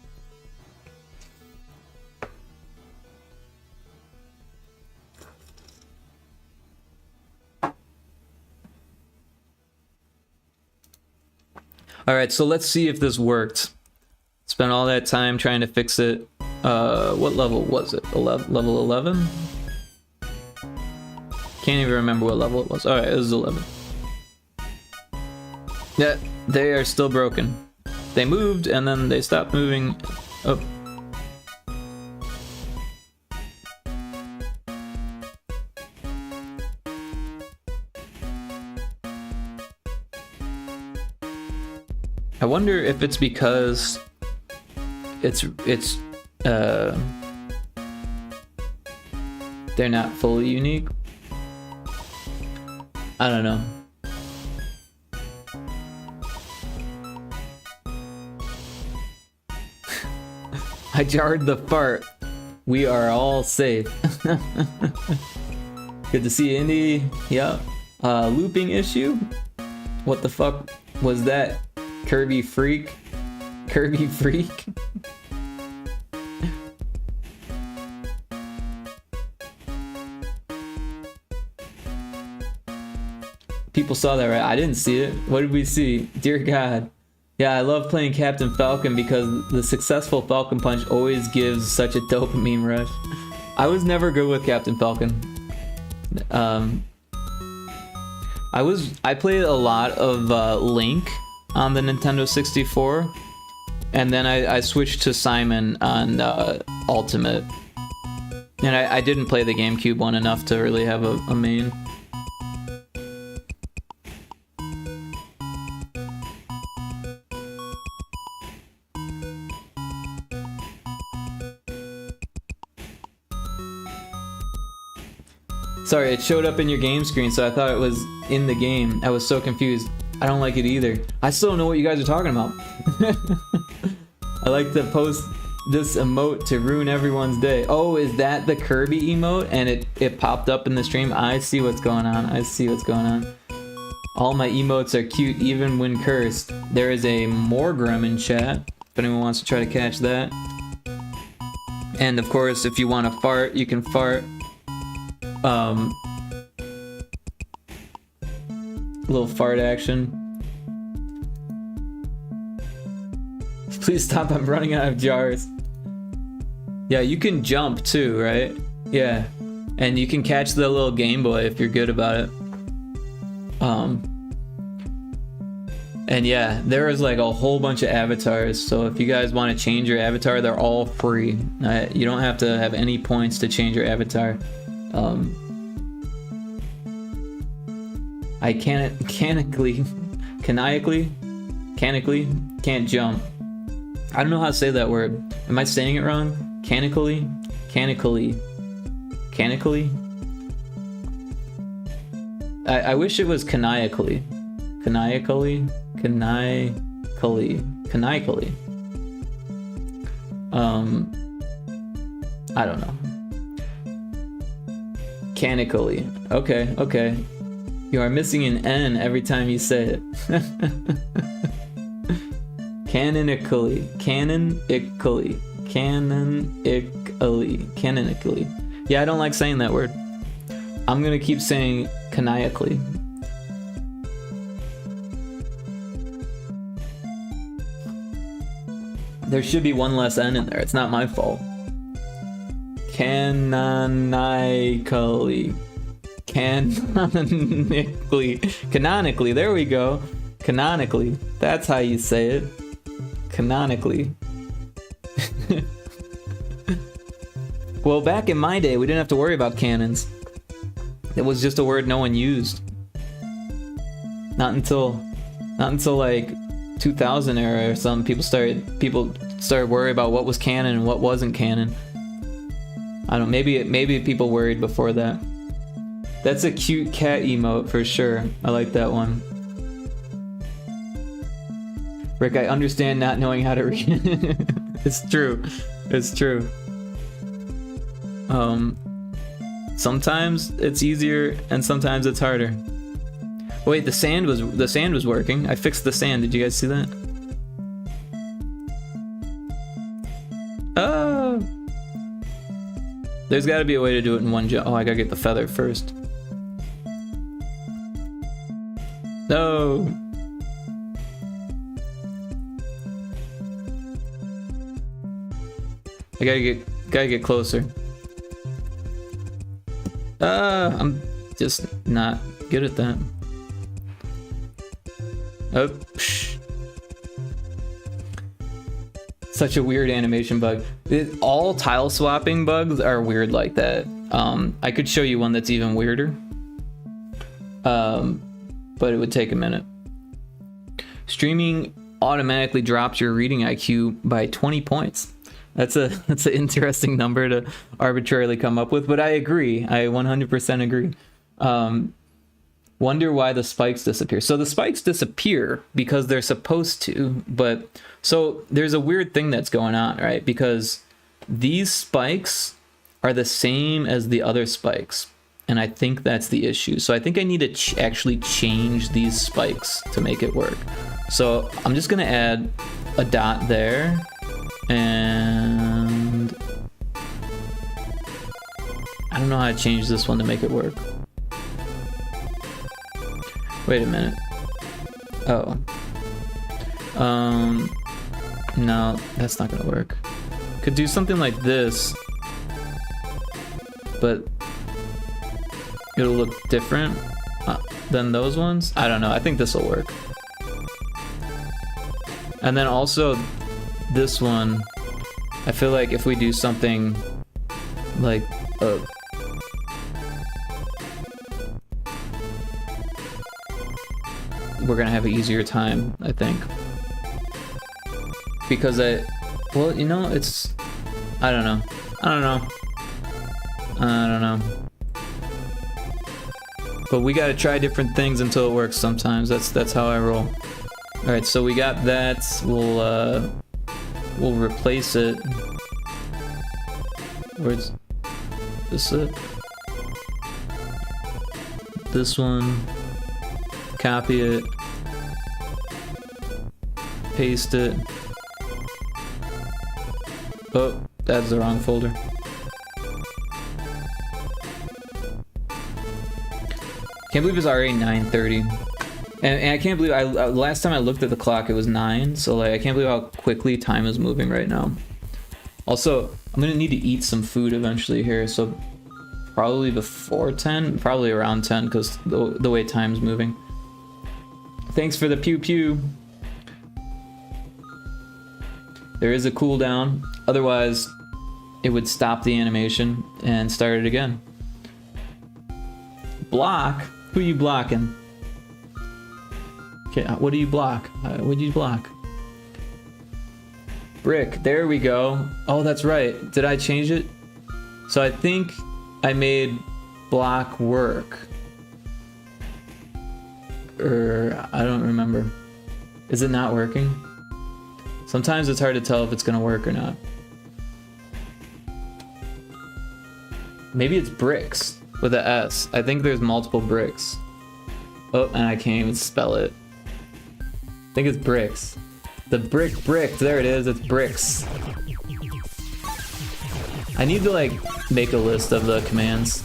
Alright, so let's see if this worked. Spent all that time trying to fix it. What level was it? Level 11? Can't even remember what level it was. Alright, it was 11. Yeah, they are still broken. They moved and then they stopped moving. Oh. I wonder if it's because they're not fully unique. I don't know. I jarred the fart. We are all safe. Good to see you, Indy. Yep. Looping issue? What the fuck was that? Kirby freak? Kirby freak? People saw that, right? I didn't see it. What did we see? Dear God. Yeah, I love playing Captain Falcon because the successful Falcon Punch always gives such a dopamine rush. I was never good with Captain Falcon. I played a lot of Link on the Nintendo 64, and then I switched to Simon on Ultimate. And I didn't play the GameCube one enough to really have a main. Sorry, it showed up in your game screen, so I thought it was in the game. I was so confused. I don't like it either. I still don't know what you guys are talking about. I like to post this emote to ruin everyone's day. Oh, is that the Kirby emote? And it popped up in the stream? I see what's going on. I see what's going on. All my emotes are cute even when cursed. There is a Morgrim in chat, if anyone wants to try to catch that. And of course, if you want to fart, you can fart. Little fart action. Please stop, I'm running out of jars. Yeah, you can jump too, right? Yeah. And you can catch the little Game Boy if you're good about it. And yeah, there is like a whole bunch of avatars, so if you guys want to change your avatar, they're all free. You don't have to have any points to change your avatar. I canonically can't jump. I don't know how to say that word. Am I saying it wrong? Canonically? I wish it was caniacally. Caniacally? Caniacally. I don't know. Canically. Okay, okay. You are missing an N every time you say it. Canonically. Canonically. Canonically. Yeah, I don't like saying that word. I'm gonna keep saying caniacally. There should be one less N in there. It's not my fault. Canonically. Canonically. There we go. Canonically. That's how you say it. Canonically. Well, back in my day, we didn't have to worry about cannons. It was just a word no one used. Not until like 2000 era or something. People started worrying about what was canon and what wasn't canon. I don't. Maybe people worried before that. That's a cute cat emote for sure. I like that one. Rick, I understand not knowing how to read. It's true. It's true. Sometimes it's easier and sometimes it's harder. Wait, the sand was working. I fixed the sand. Did you guys see that? Oh. There's got to be a way to do it in one jump. Oh, I gotta get the feather first. No. I gotta get closer. I'm just not good at that. Oh, psh. Such a weird animation bug. All tile swapping bugs are weird like that. I could show you one that's even weirder. But it would take a minute. Streaming automatically drops your reading IQ by 20 points. That's an interesting number to arbitrarily come up with, but I agree. I 100% agree. Wonder why the spikes disappear. So the spikes disappear because they're supposed to, but so there's a weird thing that's going on, right? Because these spikes are the same as the other spikes, and I think that's the issue. So I think I need to actually change these spikes to make it work. So I'm just gonna add a dot there. And I don't know how to change this one to make it work. Wait a minute. Oh. No, that's not gonna work. Could do something like this, but it'll look different than those ones. I don't know. I think this will work. And then also this one, I feel like if we do something like we're gonna have an easier time, I think, because well, you know, it's I don't know. But we gotta try different things until it works sometimes. That's how I roll. All right, so we got that. We'll replace it. Where's this? This one. Copy it. Paste it. Oh, that's the wrong folder. Can't believe it's already 9:30. And I can't believe last time I looked at the clock it was 9, so like I can't believe how quickly time is moving right now. Also, I'm gonna need to eat some food eventually here, so probably before 10, probably around 10, because the way time's moving. Thanks for the pew pew. There is a cooldown, otherwise it would stop the animation and start it again. Block? Who are you blocking? Okay, what do you block? What do you block? Brick, there we go. Oh, that's right. Did I change it? So I think I made block work. Or I don't remember. Is it not working? Sometimes it's hard to tell if it's gonna work or not. Maybe it's bricks with a S. I think there's multiple bricks. Oh, and I can't even spell it. I think it's bricks. The brick, there it is, it's bricks. I need to like make a list of the commands.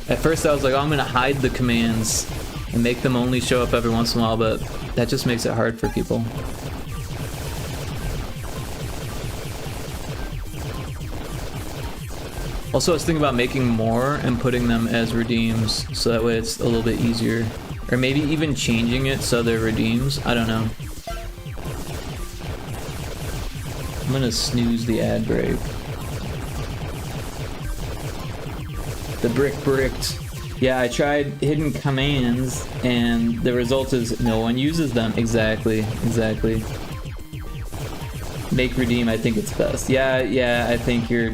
At first I was like, oh, I'm gonna hide the commands and make them only show up every once in a while, but that just makes it hard for people. Also, I was thinking about making more and putting them as redeems, so that way it's a little bit easier. Or maybe even changing it so they're redeems. I don't know. I'm gonna snooze the ad break. The bricked. Yeah, I tried hidden commands, and the result is no one uses them. Exactly. Make redeem, I think it's best. Yeah, I think you're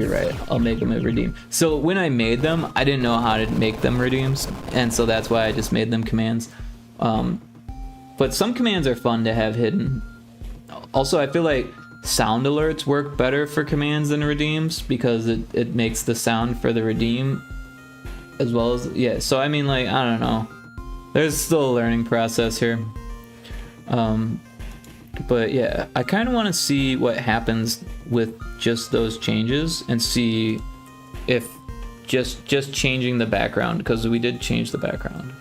right. I'll make them a redeem. So when I made them, I didn't know how to make them redeems, and so that's why I just made them commands. But some commands are fun to have hidden. Also, I feel like sound alerts work better for commands than redeems because it makes the sound for the redeem as well as, yeah. So I mean, like, I don't know. There's still a learning process here. But yeah, I kind of want to see what happens with just those changes and see if just changing the background, because we did change the background.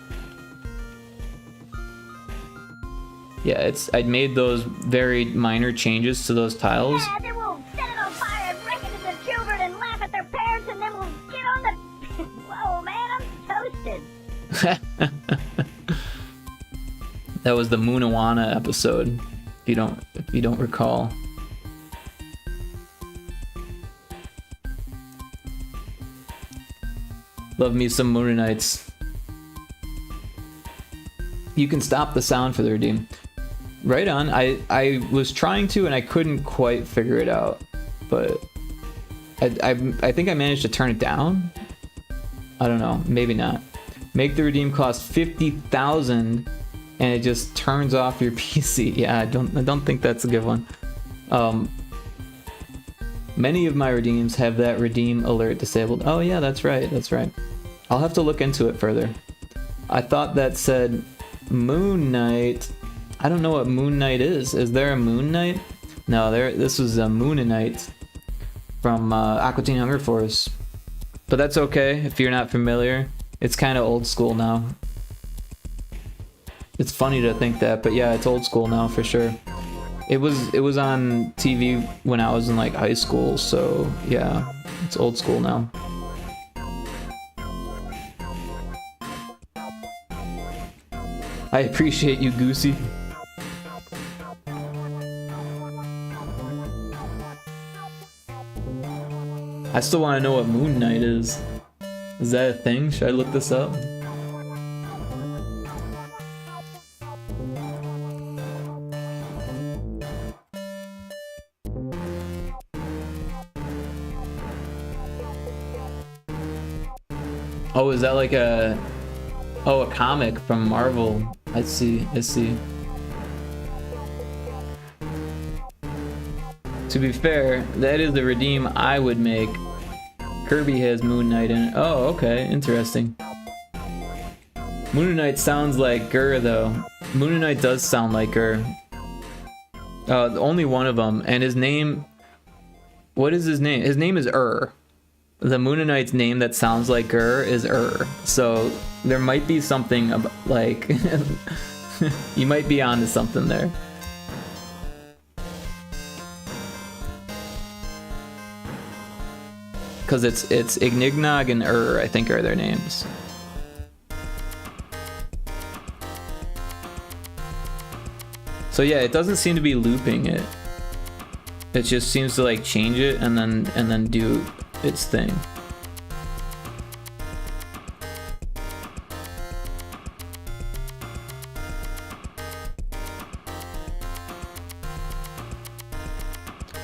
Yeah, I'd made those very minor changes to those tiles. Yeah, then we'll set it on fire and break it to the children and laugh at their parents, and then we'll get on the... Whoa, man, I'm toasted. That was the Moonawana episode. If you don't recall. Love me some Moonanites. You can stop the sound for the redeem. Right on. I was trying to and I couldn't quite figure it out, but I think I managed to turn it down. I don't know, maybe not. Make the redeem cost 50,000. And it just turns off your PC. Yeah, I don't think that's a good one. Many of my redeems have that redeem alert disabled. Oh yeah, that's right. I'll have to look into it further. I thought that said Moon Knight. I don't know what Moon Knight is. Is there a Moon Knight? No, this was a Moonanite from Aqua Teen Hunger Force. But that's okay if you're not familiar. It's kind of old school now. It's funny to think that, but yeah, it's old school now for sure. It was on TV when I was in like high school, so yeah, it's old school now. I appreciate you, Goosey. I still want to know what Moon Knight is. Is that a thing? Should I look this up? Oh, is that like a comic from Marvel? I see. To be fair, that is the redeem I would make. Kirby has Moon Knight in it. Oh, okay, interesting. Moon Knight sounds like Gur though. Moon Knight does sound like Gur. Only one of them, and his name. What is his name? His name is The Moon Knight's name that sounds like Gur is So there might be something about, like, you might be onto something there. Because it's Ignignag and I think are their names. So yeah, it doesn't seem to be looping it. It just seems to like change it and then do its thing.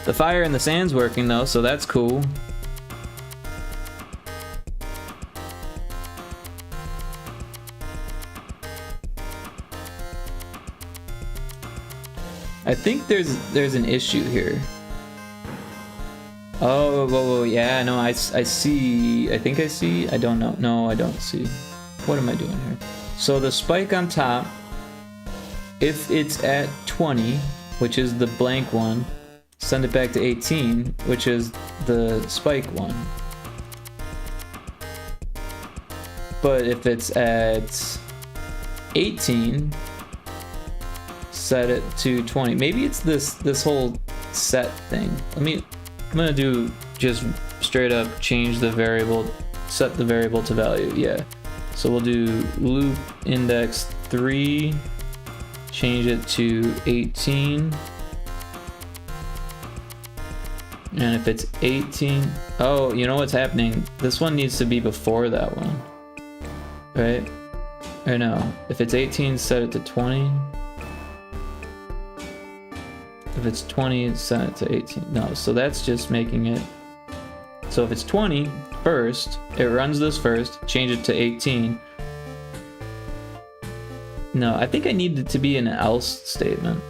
The fire in the sand's working though, so that's cool. I think there's an issue here. Oh, whoa, yeah, no, I see. I think I see. I don't know. No, I don't see. What am I doing here? So the spike on top, if it's at 20, which is the blank one, send it back to 18, which is the spike one. But if it's at 18, set it to 20. Maybe it's this whole set thing. I'm gonna do just straight up change the variable, set the variable to value. Yeah. So we'll do loop index 3, change it to 18. And if it's 18, oh, you know what's happening? This one needs to be before that one, right? Or no, if it's 18, set it to 20. If it's 20, set it to 18. No, so that's just making it. So if it's 20 first, it runs this first, change it to 18. No, I think I need it to be an else statement.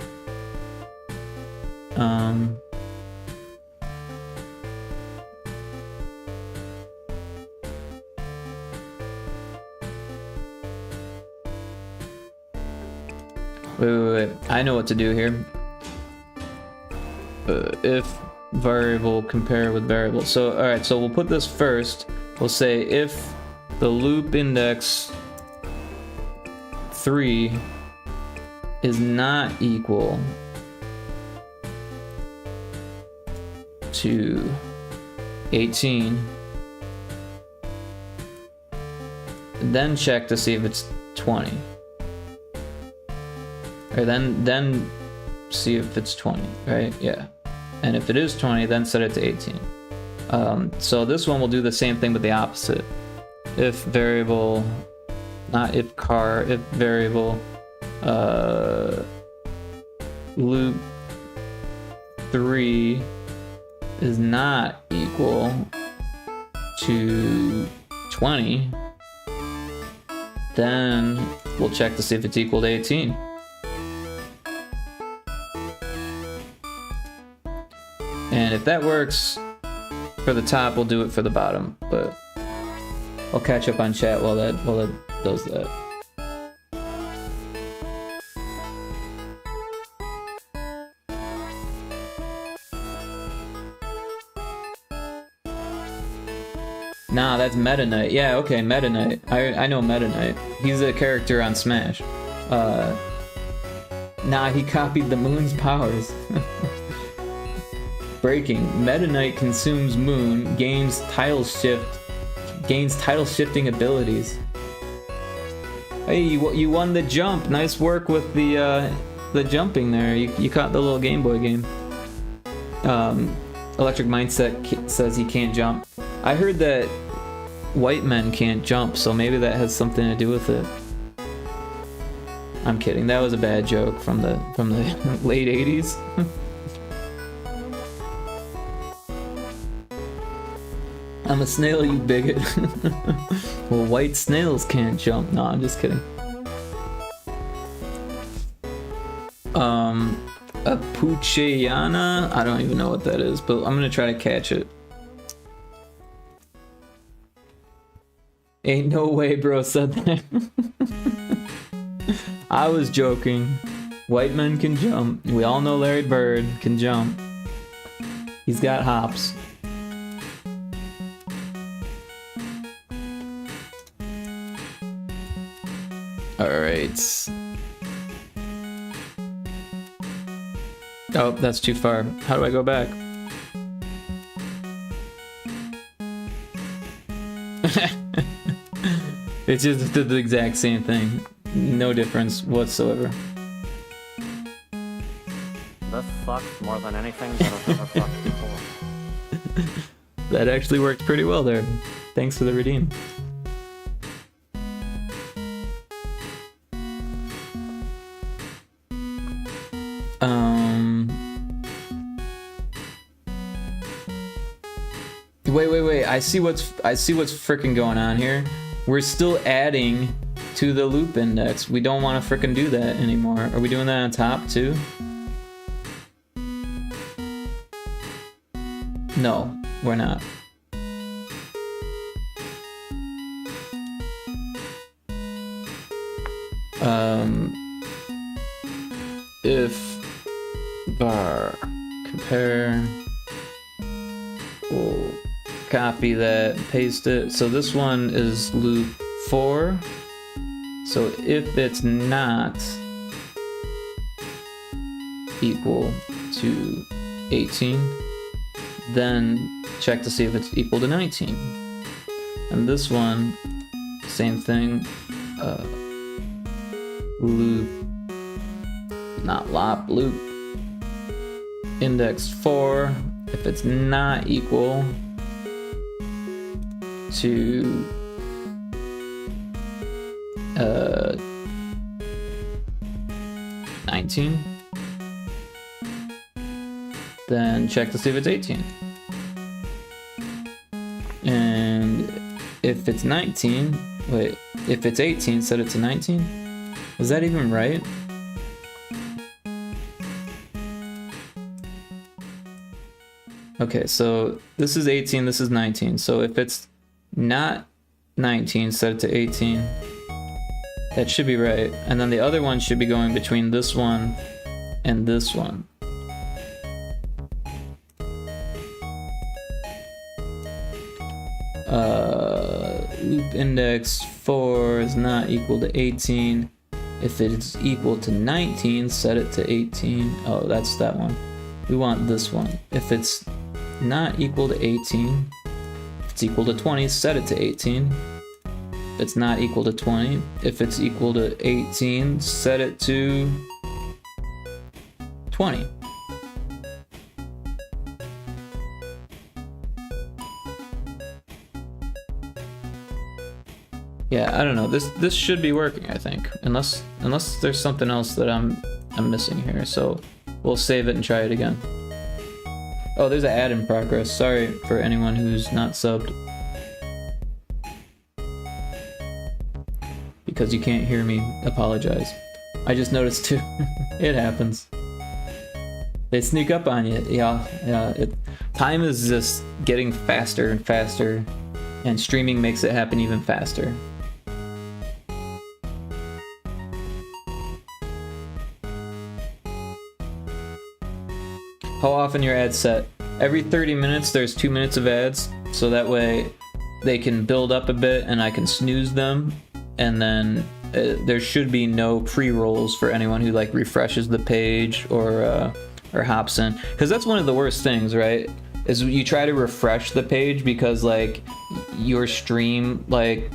Wait. I know what to do here. If variable compare with variable. So, alright, so we'll put this first. We'll say if the loop index 3 is not equal to 18, then check to see if it's 20. Or then see if it's 20, right? Yeah. And if it is 20, then set it to 18. So this one will do the same thing but the opposite. If variable, not if car, if variable loop 3 is not equal to 20, then we'll check to see if it's equal to 18. And if that works for the top, we'll do it for the bottom. But I'll catch up on chat while that does that. Nah, that's Meta Knight. Yeah, okay, Meta Knight. I know Meta Knight. He's a character on Smash. Nah, he copied the moon's powers. Breaking. Meta Knight consumes moon, gains title shifting abilities. Hey, you won the jump. Nice work with the jumping there. You caught the little Game Boy game. Electric Mindset says he can't jump. I heard that white men can't jump, so maybe that has something to do with it. I'm kidding. That was a bad joke from the late 80s. I'm a snail, you bigot. Well, white snails can't jump. No, I'm just kidding. A Pucheyana? I don't even know what that is, but I'm gonna try to catch it. Ain't no way bro said that. I was joking. White men can jump. We all know Larry Bird can jump. He's got hops. Alright. Oh, that's too far. How do I go back? It just did the exact same thing. No difference whatsoever. This sucks more than anything that I've ever fucked before. That actually worked pretty well there. Thanks for the redeem. Wait. I see what's freaking going on here. We're still adding to the loop index. We don't want to freaking do that anymore. Are we doing that on top too? No, we're not. If var compare, we'll copy that, paste it. So this one is loop 4. So if it's not equal to 18, then check to see if it's equal to 19. And this one, same thing, loop, not lop, loop, index 4, if it's not equal to 19, then check to see if it's 18. And if it's 19, wait, if it's 18, set it to 19? Is that even right? Okay, so this is 18, this is 19. So if it's not 19, set it to 18. That should be right. And then the other one should be going between this one and this one. Loop index 4 is not equal to 18. If it's equal to 19, set it to 18. Oh, that's that one. We want this one. If it's not equal to 18, if it's equal to 20, set it to 18. If it's not equal to 20, if it's equal to 18, set it to 20. Yeah, I don't know. This should be working, I think. Unless there's something else that I'm missing here. So we'll save it and try it again. Oh, there's an ad in progress. Sorry for anyone who's not subbed. Because you can't hear me, apologize. I just noticed too. It happens. They sneak up on you. Yeah. Time is just getting faster and faster, and streaming makes it happen even faster. How often your ads set? Every 30 minutes there's 2 minutes of ads, so that way they can build up a bit and I can snooze them, and then there should be no pre-rolls for anyone who like refreshes the page or hops in, because that's one of the worst things, right? Is you try to refresh the page because like your stream, like,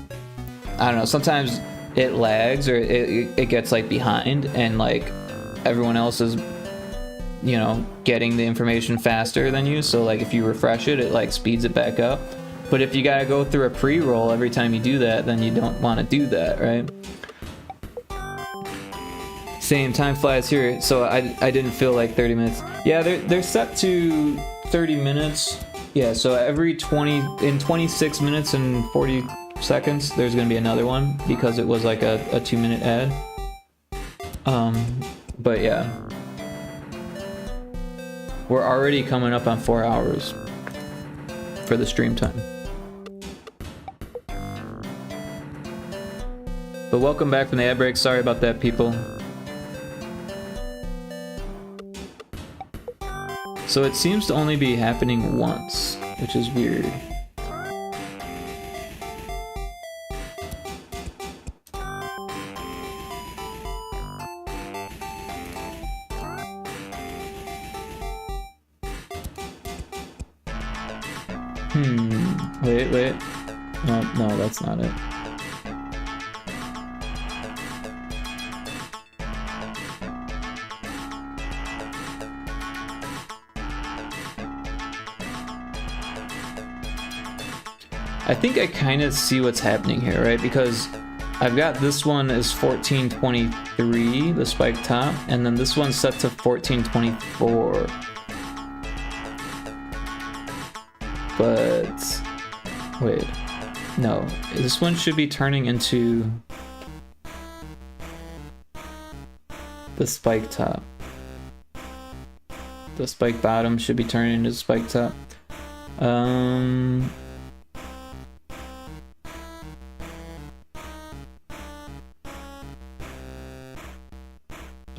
I don't know, sometimes it lags or it gets like behind, and like everyone else is, you know, getting the information faster than you, so like if you refresh it, it like speeds it back up. But if you gotta go through a pre-roll every time you do that, then you don't want to do that, right? Same, time flies here, so I didn't feel like 30 minutes. Yeah, they're set to 30 minutes. Yeah, so every 26 minutes and 40 seconds, there's gonna be another one because it was like a 2-minute ad. But yeah. We're already coming up on 4 hours for the stream time. But welcome back from the ad break. Sorry about that, people. So it seems to only be happening once, which is weird. Wait. No, that's not it. I think I kind of see what's happening here, right? Because I've got this one is 1423, the spike top, and then this one's set to 1424. But wait, no, this one should be turning into the spike top. The spike bottom should be turning into the spike top. If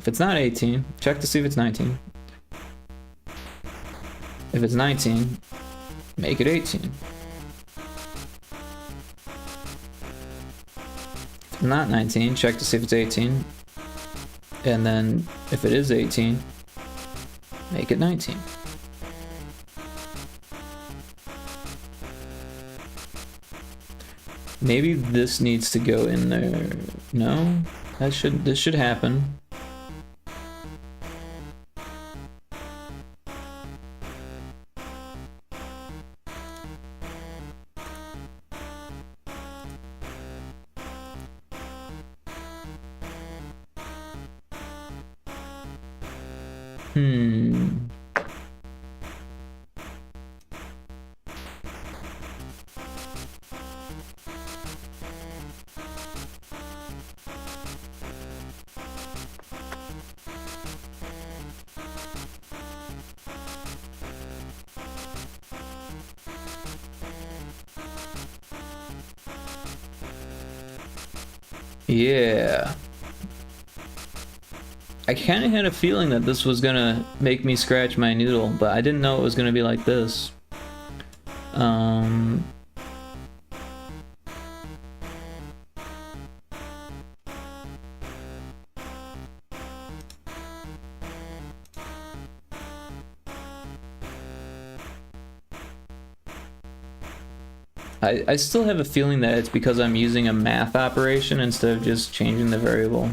it's not 18, check to see if it's 19. If it's 19, make it 18. If it's not 19, check to see if it's 18. And then if it is 18, make it 19. Maybe this needs to go in there. No, this should happen. Yeah. I kind of had a feeling that this was gonna make me scratch my noodle, but I didn't know it was gonna be like this. I still have a feeling that it's because I'm using a math operation instead of just changing the variable.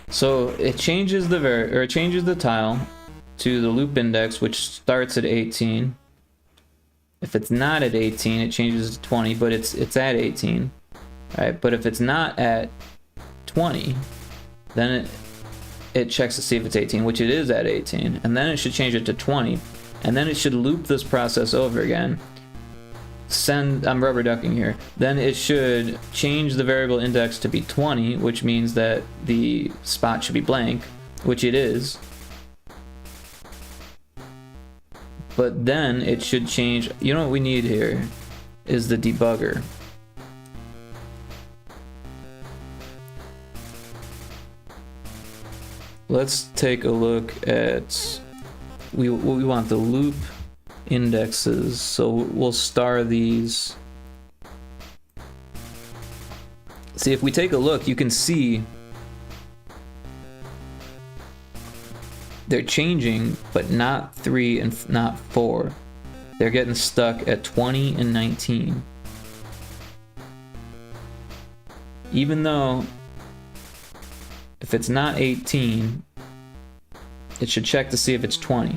So it changes the tile to the loop index, which starts at 18. If it's not at 18, it changes to 20, but it's at 18. Alright, but if it's not at 20, then it checks to see if it's 18, which it is at 18, and then it should change it to 20, and then it should loop this process over again. I'm rubber ducking here. Then it should change the variable index to be 20, which means that the spot should be blank, which it is. But then it should change. You know what we need here is the debugger. Let's take a look at, we want the loop indexes, so we'll star these. See, if we take a look, you can see they're changing, but not 3 and not 4. They're getting stuck at 20 and 19. Even though if it's not 18, it should check to see if it's 20.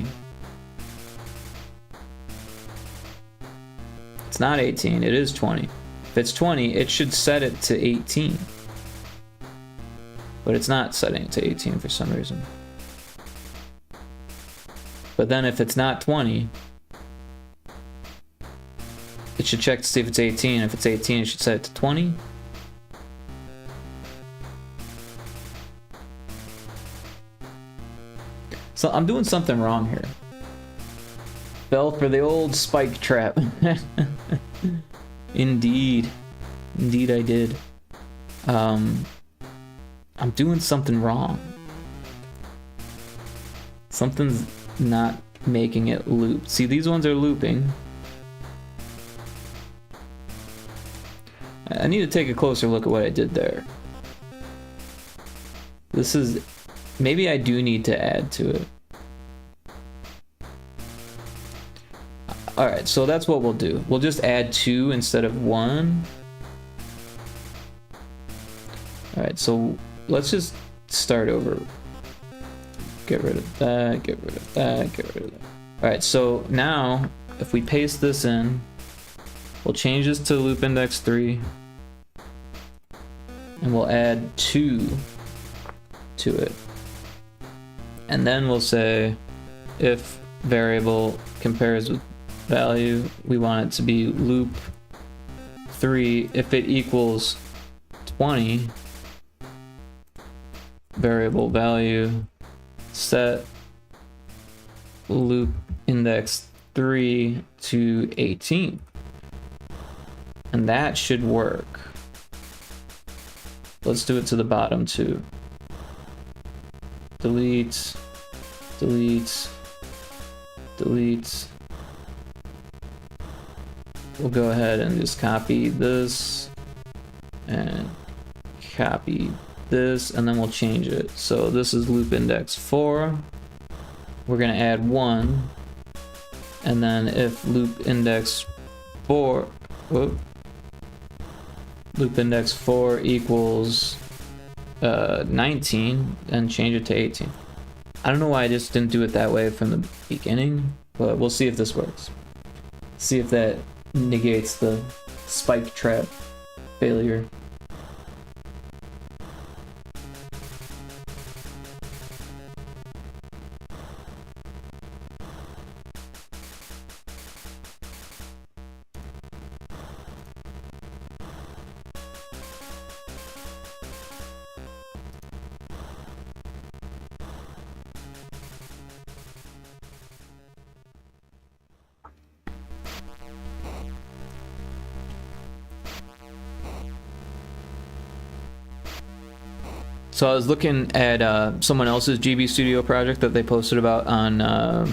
It's not 18, it is 20. If it's 20, it should set it to 18. But it's not setting it to 18 for some reason. But then if it's not 20, it should check to see if it's 18. If it's 18, it should set it to 20. So I'm doing something wrong here. Fell for the old spike trap. Indeed. Indeed I did. I'm doing something wrong. Something's not making it loop. See, these ones are looping. I need to take a closer look at what I did there. This is... Maybe I do need to add to it. Alright, so that's what we'll do. We'll just add 2 instead of 1. Alright, so let's just start over. Get rid of that, get rid of that, get rid of that. Alright, so now, if we paste this in, we'll change this to loop index 3. And we'll add 2 to it. And then we'll say if variable compares with value, we want it to be loop 3 if it equals 20, variable value set loop index 3 to 18. And that should work. Let's do it to the bottom too. Delete, delete, delete. We'll go ahead and just copy this and copy this, and then we'll change it. So this is loop index 4. We're gonna add 1, and then if loop index 4, loop index 4 equals 19, then change it to 18. I don't know why I just didn't do it that way from the beginning, but we'll see if this works. See if that negates the spike trap failure. So I was looking at someone else's GB Studio project that they posted about on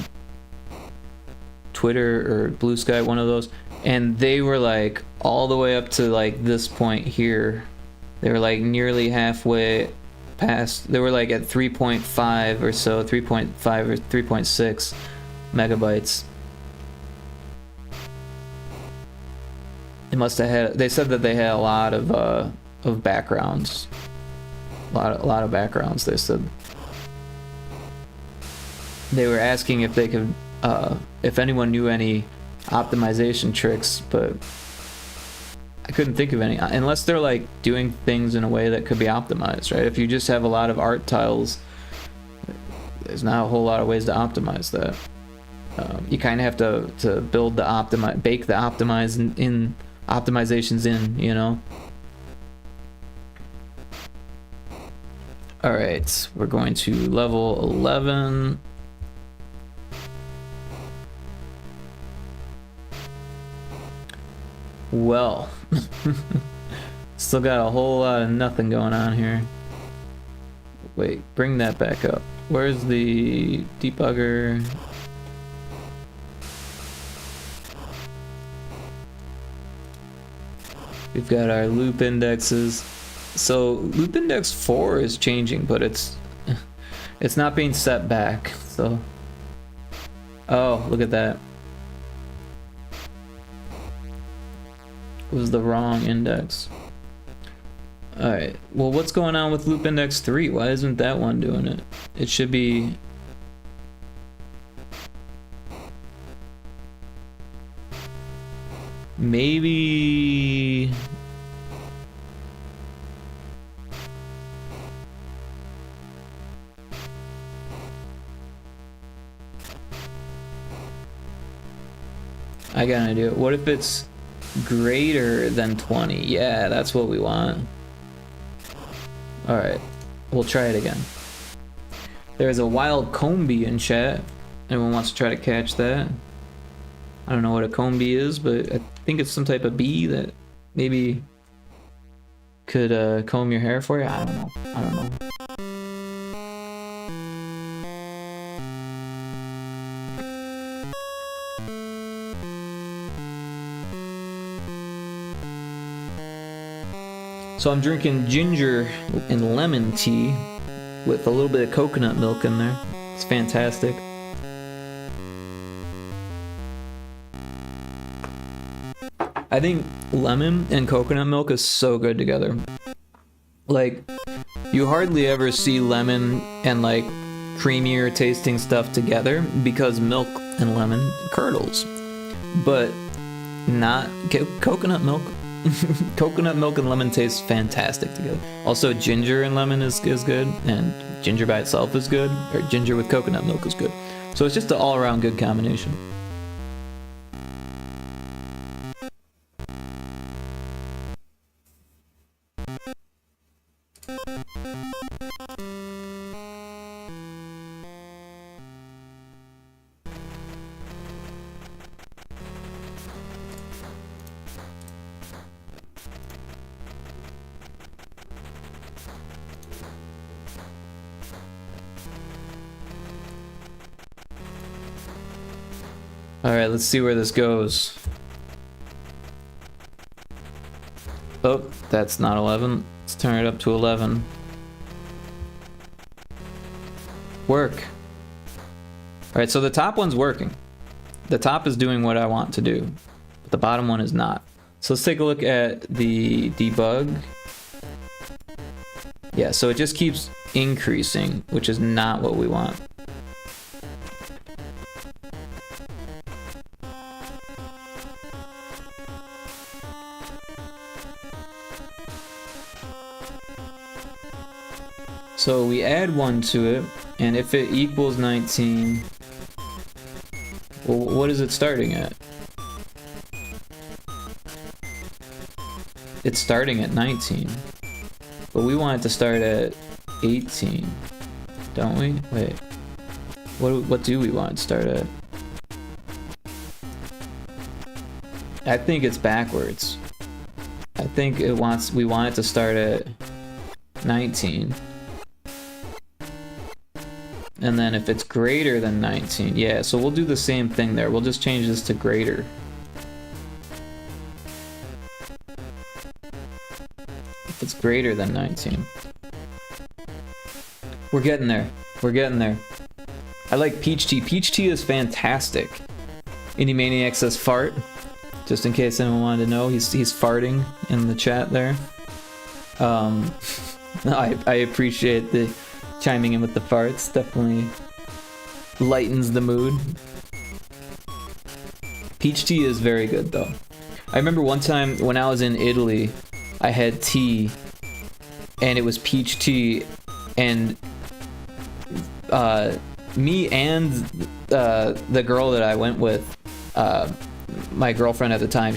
Twitter or Blue Sky, one of those, and they were like all the way up to like this point here. They were like nearly halfway past. They were like at 3.5 or so, 3.5 or 3.6 megabytes. They must have had. They said that they had a lot of backgrounds. A lot of backgrounds. They said they were asking if they could, if anyone knew any optimization tricks, but I couldn't think of any, unless they're like doing things in a way that could be optimized, right? If you just have a lot of art tiles, there's not a whole lot of ways to optimize that. You kind of have to build the bake the optimizations in, you know. All right, we're going to level 11. Well, still got a whole lot of nothing going on here. Wait, bring that back up. Where's the debugger? We've got our loop indexes. So loop index 4 is changing, but it's not being set back. So, oh, look at that. It was the wrong index. All right. Well, what's going on with loop index 3? Why isn't that one doing it? It should be. Maybe. I got an idea. What if it's greater than 20? Yeah, that's what we want. Alright, we'll try it again. There's a wild comb bee in chat. Anyone wants to try to catch that? I don't know what a comb bee is, but I think it's some type of bee that maybe could comb your hair for you. I don't know. I don't know. So I'm drinking ginger and lemon tea with a little bit of coconut milk in there. It's fantastic. I think lemon and coconut milk is so good together. Like, you hardly ever see lemon and like creamier tasting stuff together because milk and lemon curdles. But not coconut milk Coconut milk and lemon taste fantastic together. Also, ginger and lemon is good, and ginger by itself is good, or ginger with coconut milk is good. So it's just an all-around good combination. Alright, let's see where this goes. Oh, that's not 11. Let's turn it up to 11. Work. Alright, so the top one's working. The top is doing what I want to do, but the bottom one is not. So let's take a look at the debug. Yeah, so it just keeps increasing, which is not what we want. So we add 1 to it, and if it equals 19, well, what is it starting at? It's starting at 19, but we want it to start at 18, don't we? Wait, what do we want it to start at? I think it's backwards. I think we want it to start at 19. And then if it's greater than 19, yeah, so we'll do the same thing there. We'll just change this to greater. If it's greater than 19. We're getting there. We're getting there. I like peach tea. Peach tea is fantastic. Indie Maniac says fart. Just in case anyone wanted to know, he's farting in the chat there. No, I appreciate the chiming in with the farts. Definitely lightens the mood. Peach tea is very good though. I remember one time when I was in Italy, I had tea and it was peach tea, and me and the girl that I went with, my girlfriend at the time,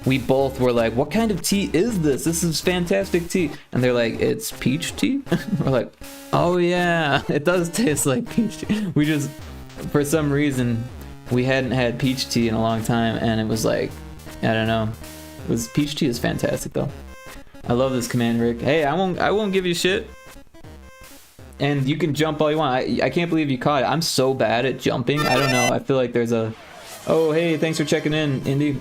we both were like, what kind of tea is this? This is fantastic tea. And they're like, it's peach tea? We're like, oh yeah, it does taste like peach tea. We just, for some reason, we hadn't had peach tea in a long time, and it was like, I don't know. Peach tea is fantastic though. I love this command, Rick. Hey, I won't give you shit. And you can jump all you want. I can't believe you caught it. I'm so bad at jumping. I don't know. I feel like there's a... Oh, hey, thanks for checking in, Indy.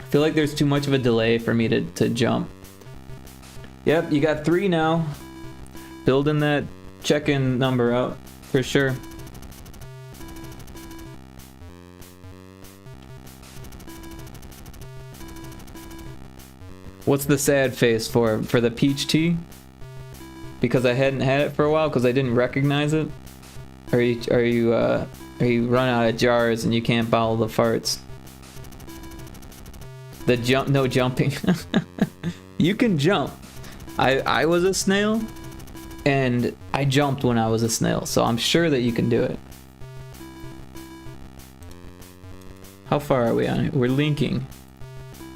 I feel like there's too much of a delay for me to jump. Yep, you got 3 now. Building that check-in number out, for sure. What's the sad face for the peach tea? Because I hadn't had it for a while, because I didn't recognize it? Are you run out of jars and you can't bottle the farts? No jumping. You can jump. I was a snail, and I jumped when I was a snail, so I'm sure that you can do it. How far are we on it? We're linking.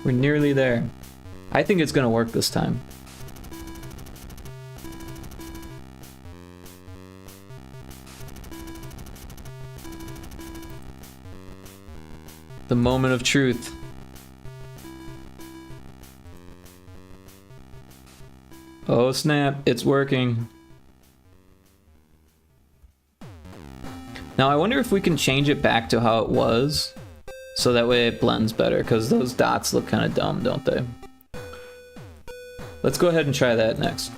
We're nearly there. I think it's gonna work this time. The moment of truth. Oh snap, it's working. Now I wonder if we can change it back to how it was, so that way it blends better, because those dots look kind of dumb, don't they? Let's go ahead and try that next.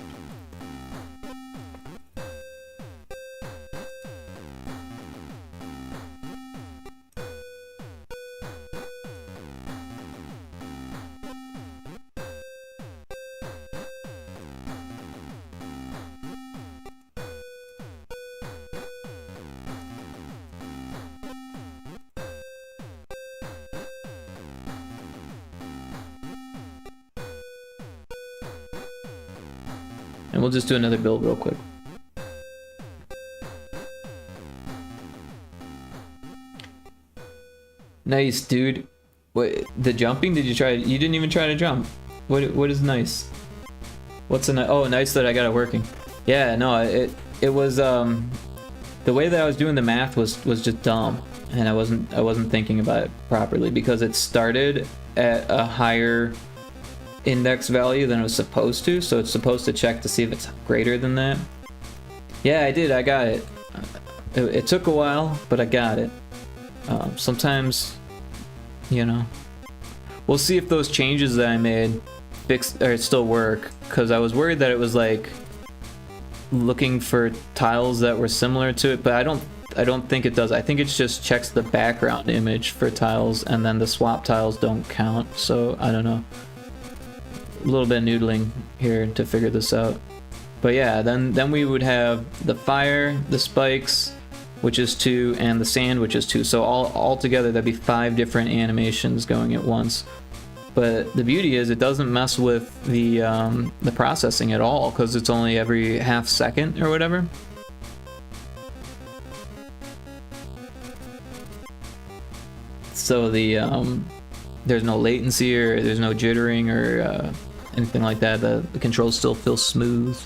And we'll just do another build real quick. Nice, dude. What, the jumping? Did you try? You didn't even try to jump. What is nice? What's a oh, nice that I got it working. Yeah, no, it was the way that I was doing the math was just dumb, and I wasn't thinking about it properly because it started at a higher index value than it was supposed to, so it's supposed to check to see if it's greater than that. Yeah, I did. I got it. It took a while, but I got it. Sometimes, you know, we'll see if those changes that I made fix or still work, because I was worried that it was like looking for tiles that were similar to it, but I don't think it does. I think it just checks the background image for tiles, and then the swap tiles don't count. So I don't know. A little bit of noodling here to figure this out. But yeah, then we would have the fire, the spikes, which is 2, and the sand, which is 2. So all together that'd be 5 different animations going at once. But the beauty is it doesn't mess with the processing at all, because it's only every half second or whatever. So there's no latency, or there's no jittering or anything like that. The controls still feel smooth.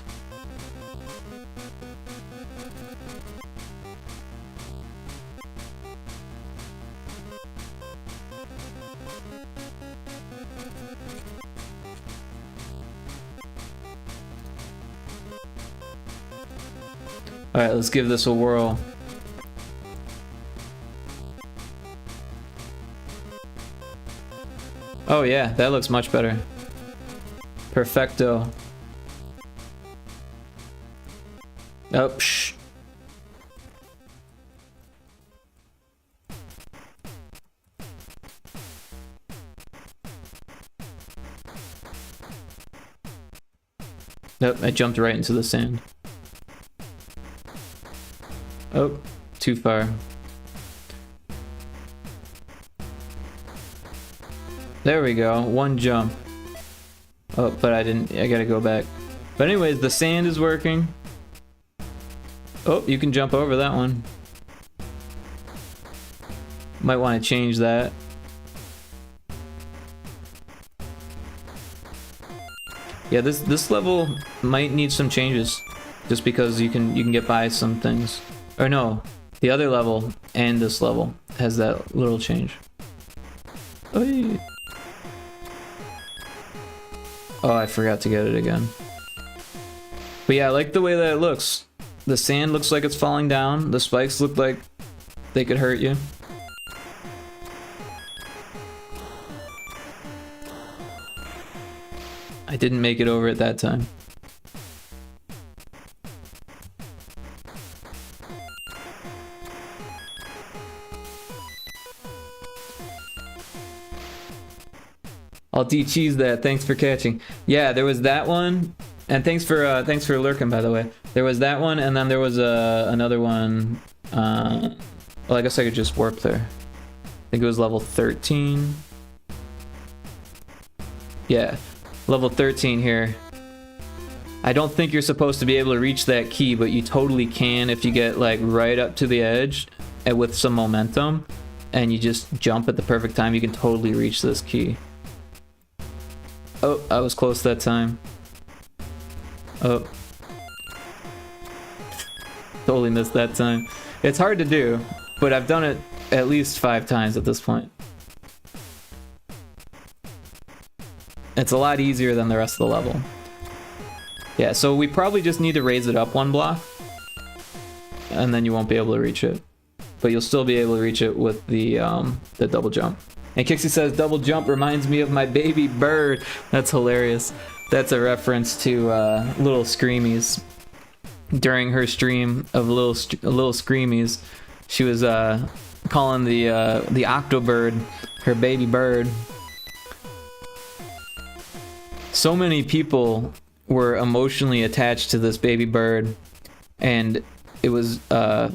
Alright, let's give this a whirl. Oh yeah, that looks much better. Perfecto. Oh, psh. Nope, I jumped right into the sand. Oh, too far. There we go, one jump. Oh, but I gotta go back. But anyways, the sand is working. Oh, you can jump over that one. Might want to change that. Yeah, this level might need some changes, just because you can get by some things. Or no, the other level and this level has that little change. Oy. Oh, I forgot to get it again. But yeah, I like the way that it looks. The sand looks like it's falling down. The spikes look like they could hurt you. I didn't make it over at that time. I'll de-cheese that. Thanks for catching. Yeah, there was that one, and thanks for lurking, by the way. There was that one, and then there was another one. Well, I guess I could just warp there. I think it was level 13. Yeah, level 13 here. I don't think you're supposed to be able to reach that key, but you totally can if you get like right up to the edge and with some momentum, and you just jump at the perfect time. You can totally reach this key. Oh, I was close that time. Oh. Totally missed that time. It's hard to do, but I've done it at least 5 times at this point. It's a lot easier than the rest of the level. Yeah, so we probably just need to raise it up 1 block, and then you won't be able to reach it. But you'll still be able to reach it with the double jump. And Kixie says, double jump reminds me of my baby bird. That's hilarious. That's a reference to Little Screamies. During her stream of Little Screamies, she was calling the Octobird her baby bird. So many people were emotionally attached to this baby bird, and it was our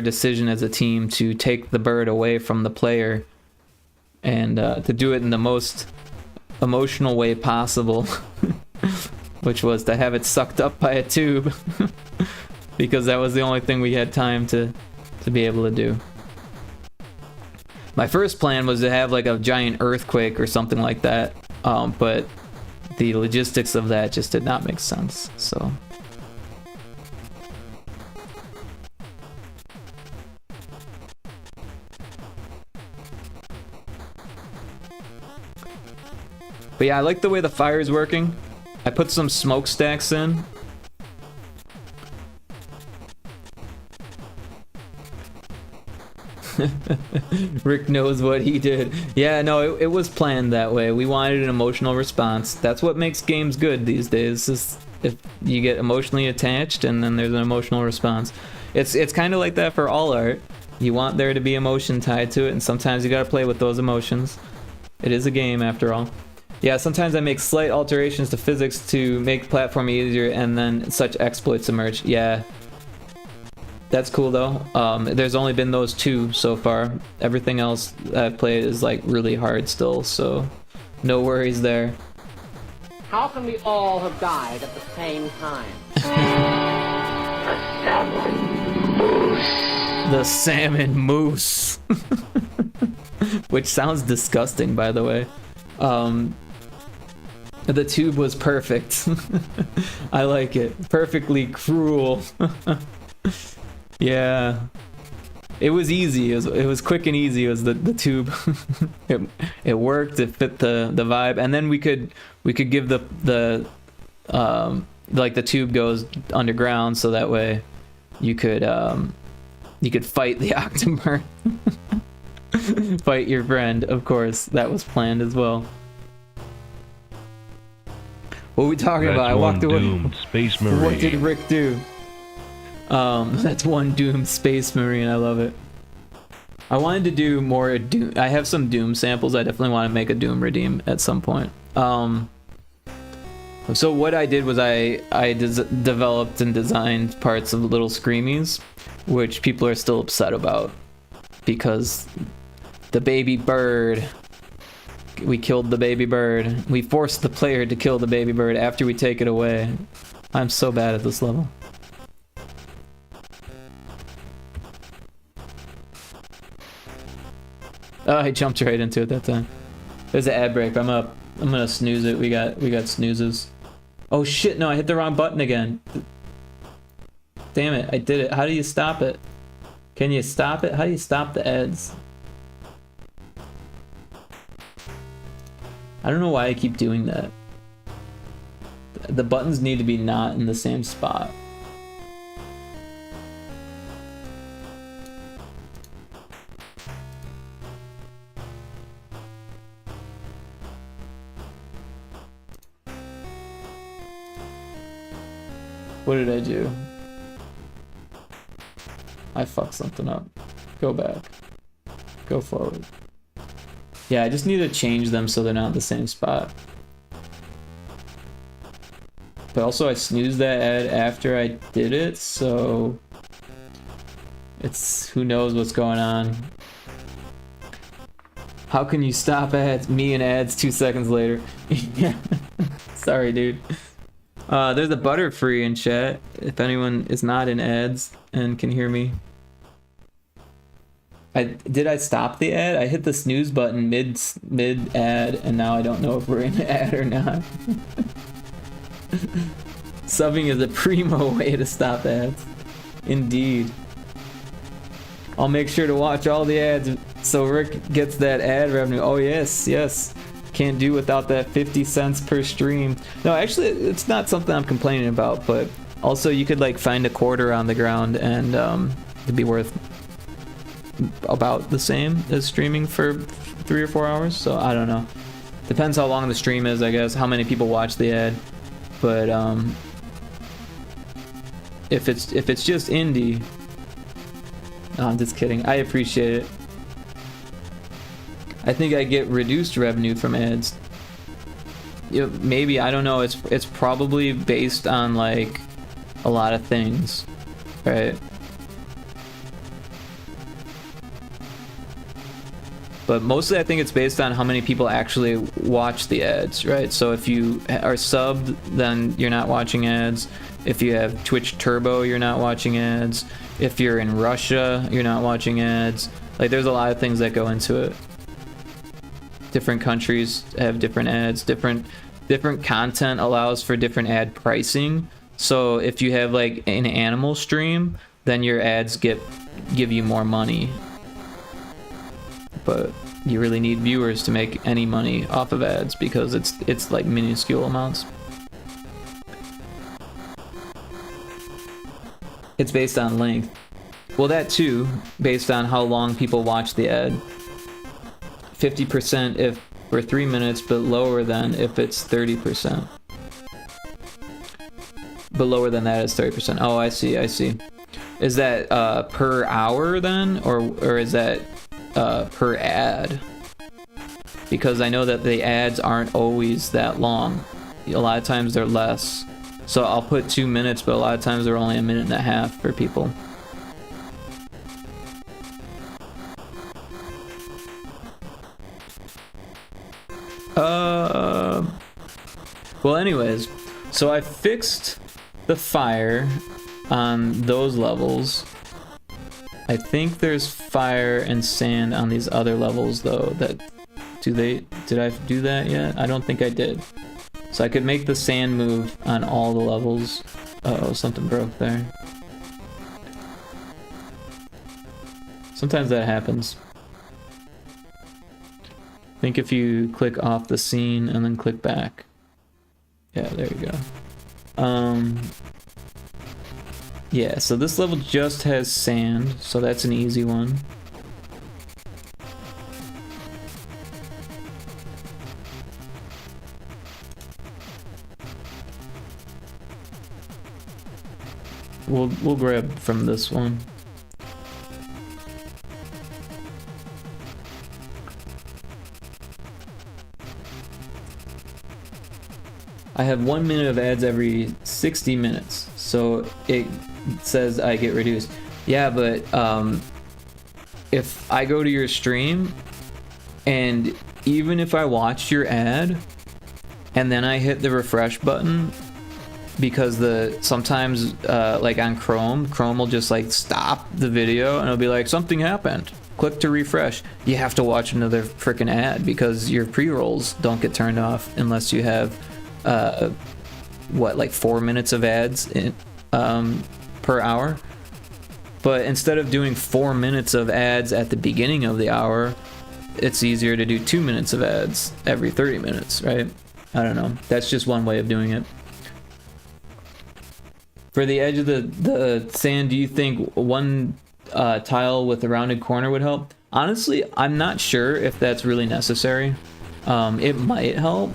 decision as a team to take the bird away from the player, and to do it in the most emotional way possible. which was to have it sucked up by a tube, because that was the only thing we had time to be able to do. My first plan was to have like a giant earthquake or something like that, but the logistics of that just did not make sense, so. But yeah, I like the way the fire is working. I put some smokestacks in. Rick knows what he did. Yeah, no, it was planned that way. We wanted an emotional response. That's what makes games good these days, is if you get emotionally attached and then there's an emotional response. It's kind of like that for all art. You want there to be emotion tied to it, and sometimes you gotta play with those emotions. It is a game after all. Yeah, sometimes I make slight alterations to physics to make platforming easier, and then such exploits emerge. Yeah. That's cool though. There's only been those 2 so far. Everything else I've played is like really hard still, so no worries there. How can we all have died at the same time? The salmon moose. Which sounds disgusting, by the way. The tube was perfect. I like it. Perfectly cruel. Yeah. It was easy. It was quick and easy. It was the tube. It worked. It fit the vibe. And then we could give the like the tube goes underground, so that way you could fight the October. Fight your friend, of course. That was planned as well. What are we talking about? I walked away. Doomed Space Marine. What did Rick do? That's one doomed Space Marine. I love it. I wanted to do more Doom. I have some Doom samples. I definitely want to make a Doom redeem at some point. So what I did was I developed and designed parts of Little Screamies, which people are still upset about, because the baby bird. We killed the baby bird. We forced the player to kill the baby bird after we take it away. I'm so bad at this level. Oh, I jumped right into it that time. There's an ad break. I'm gonna snooze it. We got snoozes. Oh shit, no, I hit the wrong button again. Damn it, I did it. How do you stop it? Can you stop it? How do you stop the ads? I don't know why I keep doing that. The buttons need to be not in the same spot. What did I do? I fucked something up. Go back. Go forward. Yeah, I just need to change them so they're not in the same spot. But also I snoozed that ad after I did it, so it's who knows what's going on. How can you stop ads? Me and ads 2 seconds later. Yeah. Sorry, dude. There's a Butterfree in chat, if anyone is not in ads and can hear me. Did I stop the ad? I hit the snooze button mid ad, and now I don't know if we're in the ad or not. Subbing is a primo way to stop ads. Indeed. I'll make sure to watch all the ads so Rick gets that ad revenue. Oh yes, yes. Can't do without that 50 cents per stream. No, actually, it's not something I'm complaining about, but also you could like find a quarter on the ground and it'd be worth about the same as streaming for 3 or 4 hours. So I don't know. Depends how long the stream is, I guess, how many people watch the ad. But if it's just indie, no, I'm just kidding. I appreciate it. I think I get reduced revenue from ads. You know, maybe, I don't know. It's probably based on like a lot of things, right? but mostly I think it's based on how many people actually watch the ads, right? So if you are subbed, then you're not watching ads. If you have Twitch Turbo, you're not watching ads. If you're in Russia, you're not watching ads. Like, there's a lot of things that go into it. Different countries have different ads. Different content allows for different ad pricing. So if you have like an animal stream, then your ads give you more money. But you really need viewers to make any money off of ads because it's like minuscule amounts. It's based on length. Well, that too, based on how long people watch the ad. 50% if for 3 minutes, but lower than if it's 30%. But lower than that is 30%. Oh, I see. Is that per hour then, or is that per ad? Because I know that the ads aren't always that long. A lot of times they're less. So I'll put 2 minutes, but a lot of times they're only 1.5 minutes for people. Well, anyways, so I fixed the fire on those levels. I think there's fire and sand on these other levels though. Did I do that yet? I don't think I did. So I could make the sand move on all the levels. Uh-oh, something broke there. Sometimes that happens. I think if you click off the scene and then click back. Yeah, there you go. Yeah, so this level just has sand, so that's an easy one. We'll grab from this one. I have 1 minute of ads every 60 minutes, so it says I get reduced. Yeah, but if I go to your stream, and even if I watched your ad, and then I hit the refresh button, because sometimes like on Chrome will just like stop the video and it'll be like, something happened. Click to refresh. You have to watch another freaking ad because your pre-rolls don't get turned off unless you have like 4 minutes of ads per hour. But instead of doing 4 minutes of ads at the beginning of the hour, it's easier to do 2 minutes of ads every 30 minutes, right? I don't know. That's just one way of doing it. For the edge of the sand, do you think one tile with a rounded corner would help? Honestly, I'm not sure if that's really necessary. It might help,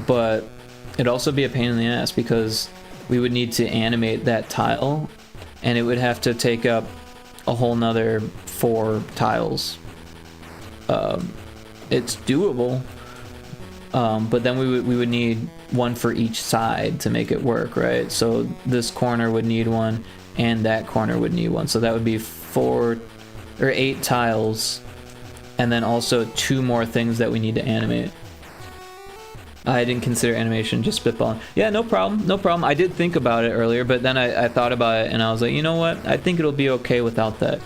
but it'd also be a pain in the ass because we would need to animate that tile and it would have to take up a whole nother 4 tiles. It's doable, but then we would need one for each side to make it work, right? So this corner would need one and that corner would need one, so that would be 4 or 8 tiles, and then also 2 more things that we need to animate. I didn't consider animation, just spitballing. Yeah, no problem. I did think about it earlier, but then I thought about it and I was like, you know what, I think it'll be okay without that.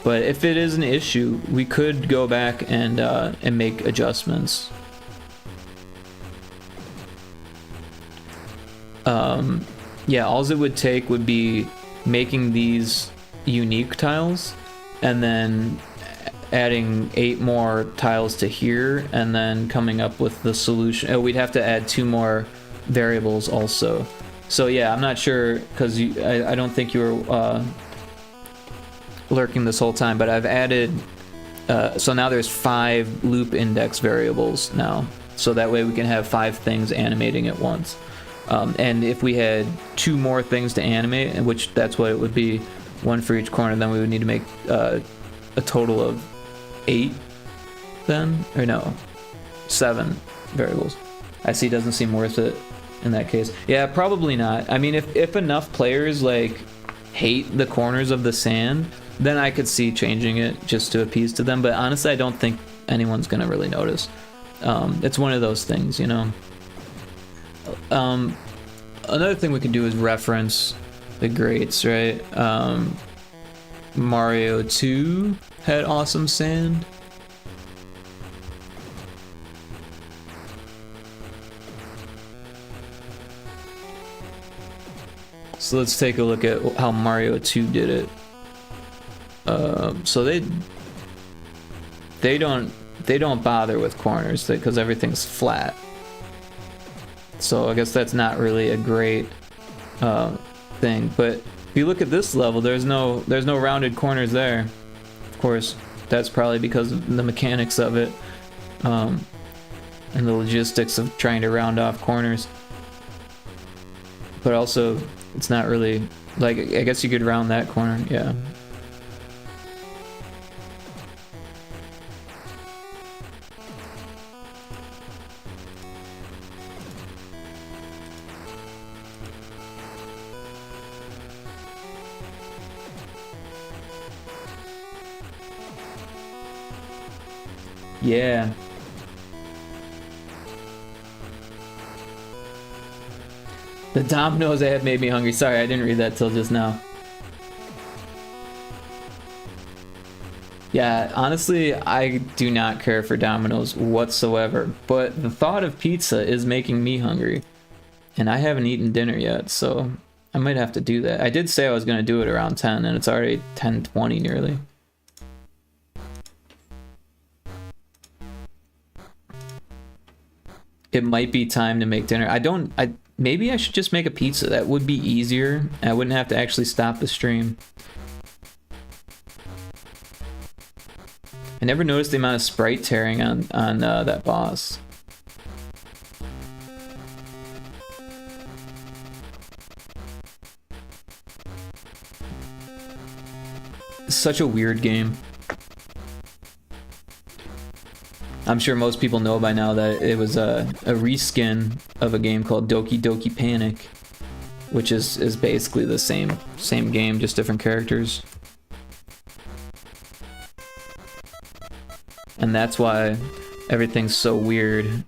But if it is an issue, we could go back and make adjustments. Yeah, all it would take would be making these unique tiles and then adding 8 more tiles to here and then coming up with the solution. Oh, we'd have to add 2 more variables also. So yeah, I'm not sure because I don't think you were lurking this whole time, but I've added so now there's 5 loop index variables now, so that way we can have 5 things animating at once. And if we had 2 more things to animate, which that's what it would be, 1 for each corner, then we would need to make a total of 8 then, or no, 7 variables. I see, doesn't seem worth it in that case. Yeah, probably not. I mean, if enough players like hate the corners of the sand, then I could see changing it just to appease to them, but honestly I don't think anyone's gonna really notice. It's one of those things, you know. Another thing we can do is reference the greats, right? Mario 2 had awesome sand. So let's take a look at how Mario 2 did it. So they don't bother with corners because everything's flat. So I guess that's not really a great thing. But if you look at this level, there's no rounded corners there. Of course, that's probably because of the mechanics of it, and the logistics of trying to round off corners. But also, it's not really like, I guess you could round that corner, yeah. Yeah. The Domino's ad made me hungry. Sorry, I didn't read that till just now. Yeah, honestly, I do not care for Domino's whatsoever, but the thought of pizza is making me hungry. And I haven't eaten dinner yet, so I might have to do that. I did say I was going to do it around 10, and it's already 10:20 nearly. It might be time to make dinner. Maybe I should just make a pizza. That would be easier. I wouldn't have to actually stop the stream. I never noticed the amount of sprite tearing on that boss. Such a weird game. I'm sure most people know by now that it was a reskin of a game called Doki Doki Panic, which is basically the same game, just different characters. And that's why everything's so weird.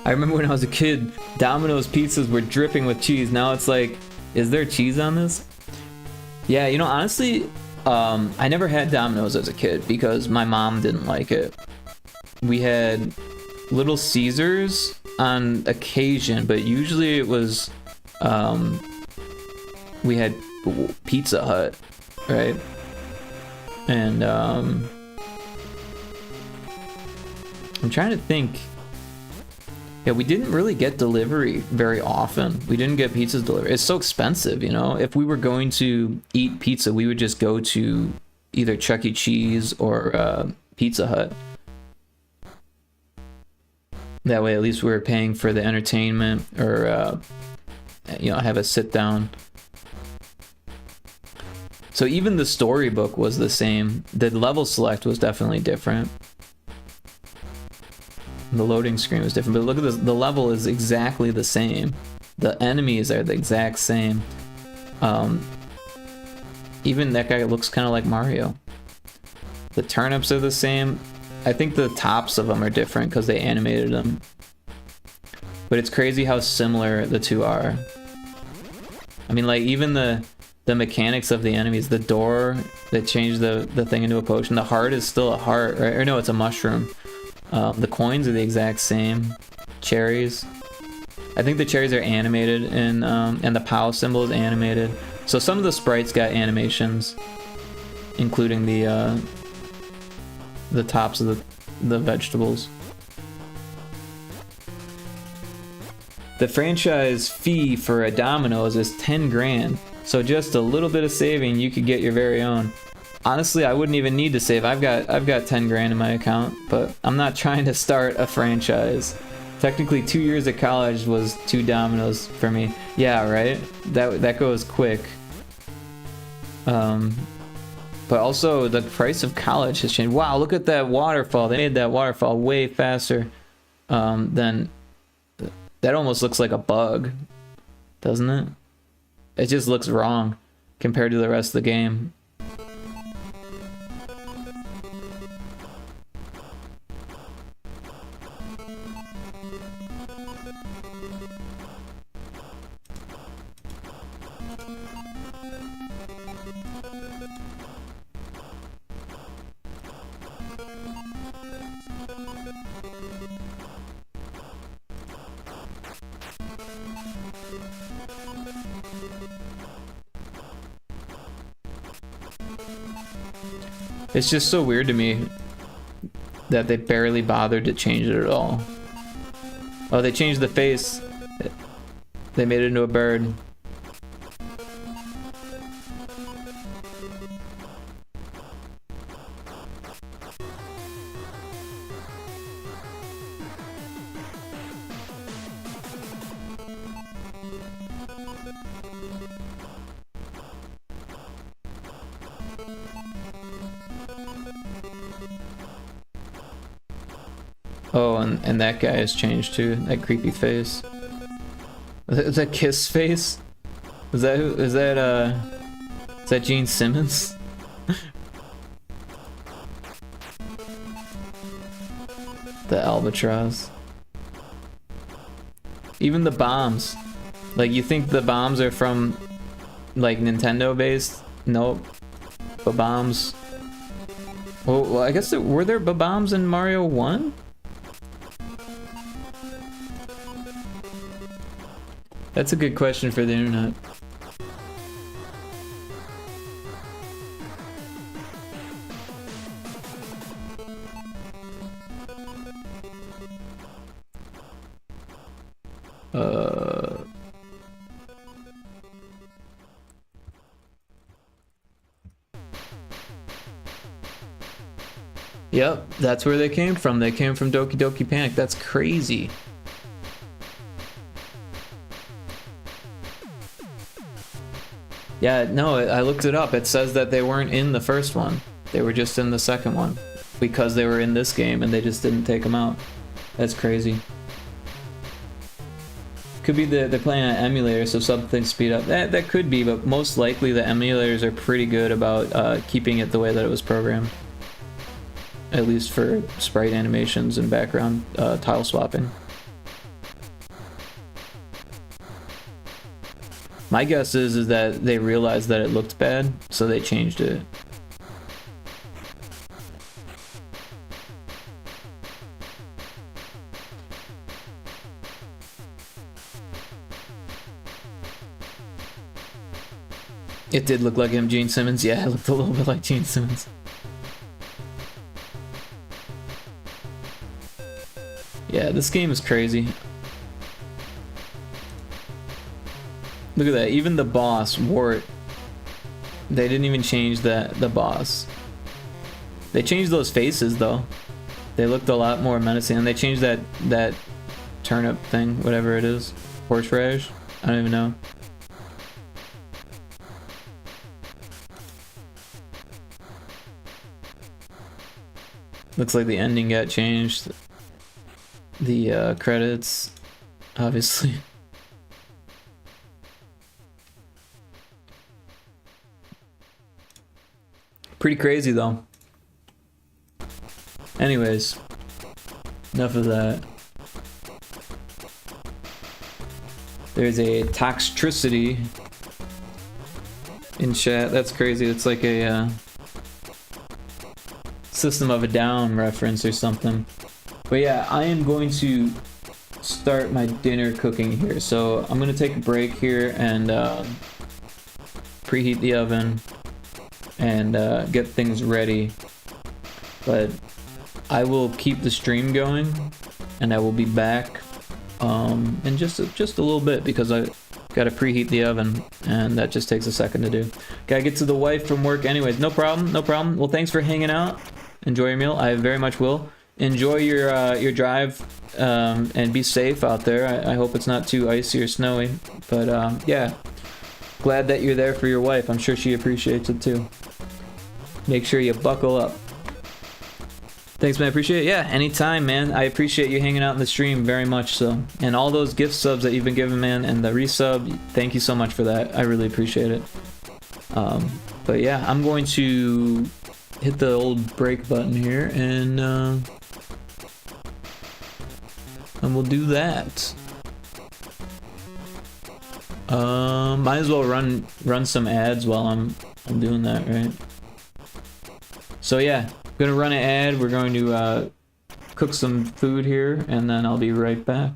I remember when I was a kid, Domino's pizzas were dripping with cheese. Now it's like, is there cheese on this? Yeah, you know, honestly, I never had Domino's as a kid because my mom didn't like it. We had Little Caesars on occasion, but usually it was, we had Pizza Hut, right? And, I'm trying to think. Yeah, we didn't really get delivery very often. We didn't get pizzas delivered. It's so expensive, you know? If we were going to eat pizza, we would just go to either Chuck E. Cheese or Pizza Hut. That way, at least we were paying for the entertainment or, you know, have a sit down. So even the storybook was the same. The level select was definitely different. The loading screen was different, but look at this. The level is exactly the same. The enemies are the exact same. Even that guy looks kind of like Mario. The turnips are the same. I think the tops of them are different because they animated them. But it's crazy how similar the two are. I mean, like, even the mechanics of the enemies, the door that changed the thing into a potion, the heart is still a heart, right? Or no, it's a mushroom. The coins are the exact same. Cherries. I think the cherries are animated, and the POW symbol is animated. So some of the sprites got animations, including the tops of the vegetables. The franchise fee for a Domino's is 10 grand. So just a little bit of saving, you could get your very own. Honestly, I wouldn't even need to save. I've got 10 grand in my account, but I'm not trying to start a franchise. Technically, 2 years at college was 2 Domino's for me. Yeah, right? That goes quick. But also, the price of college has changed. Wow, look at that waterfall. They made that waterfall way faster than... That almost looks like a bug, doesn't it? it just looks wrong compared to the rest of the game. It's just so weird to me that they barely bothered to change it at all. Oh, they changed the face. They made it into a bird. Oh, and that guy has changed too. That creepy face. Is that Kiss face? Is that Gene Simmons? The albatross. Even the bombs. Like, you think the bombs are from like Nintendo based? Nope. Bombs. Well, I guess were there bombs in Mario 1? That's a good question for the internet. Yep, that's where they came from. They came from Doki Doki Panic. That's crazy. Yeah, no, I looked it up. It says that they weren't in the first one. They were just in the second one. Because they were in this game and they just didn't take them out. That's crazy. Could be they're playing on an emulator, so something speed up. That could be, but most likely the emulators are pretty good about keeping it the way that it was programmed. At least for sprite animations and background tile swapping. My guess is that they realized that it looked bad, so they changed it. It did look like him, Gene Simmons. Yeah, it looked a little bit like Gene Simmons. Yeah, this game is crazy. Look at that, even the boss, Wart. They didn't even change the boss. They changed those faces though. They looked a lot more menacing, and they changed that turnip thing, whatever it is. Horseradish? I don't even know. Looks like the ending got changed. The credits, obviously. Pretty crazy though. Anyways, enough of that. There's a toxicity in chat. That's crazy. It's like a System of a Down reference or something. But yeah, I am going to start my dinner cooking here. So I'm going to take a break here and preheat the oven and get things ready. But I will keep the stream going, and I will be back in just a little bit, because I gotta preheat the oven, and that just takes a second to do. Gotta get to the wife from work anyways. No problem, no problem. Well, thanks for hanging out. Enjoy your meal. I very much will. Enjoy your drive, and be safe out there. I hope it's not too icy or snowy, but yeah, glad that you're there for your wife. I'm sure she appreciates it too. Make sure you buckle up. Thanks, man. I appreciate it. Yeah, anytime, man. I appreciate you hanging out in the stream very much so. And all those gift subs that you've been giving, man, and the resub, thank you so much for that. I really appreciate it. But yeah, I'm going to hit the old break button here, and we'll do that. Might as well run some ads while I'm doing that, right? So yeah, gonna run an ad. We're going to cook some food here, and then I'll be right back.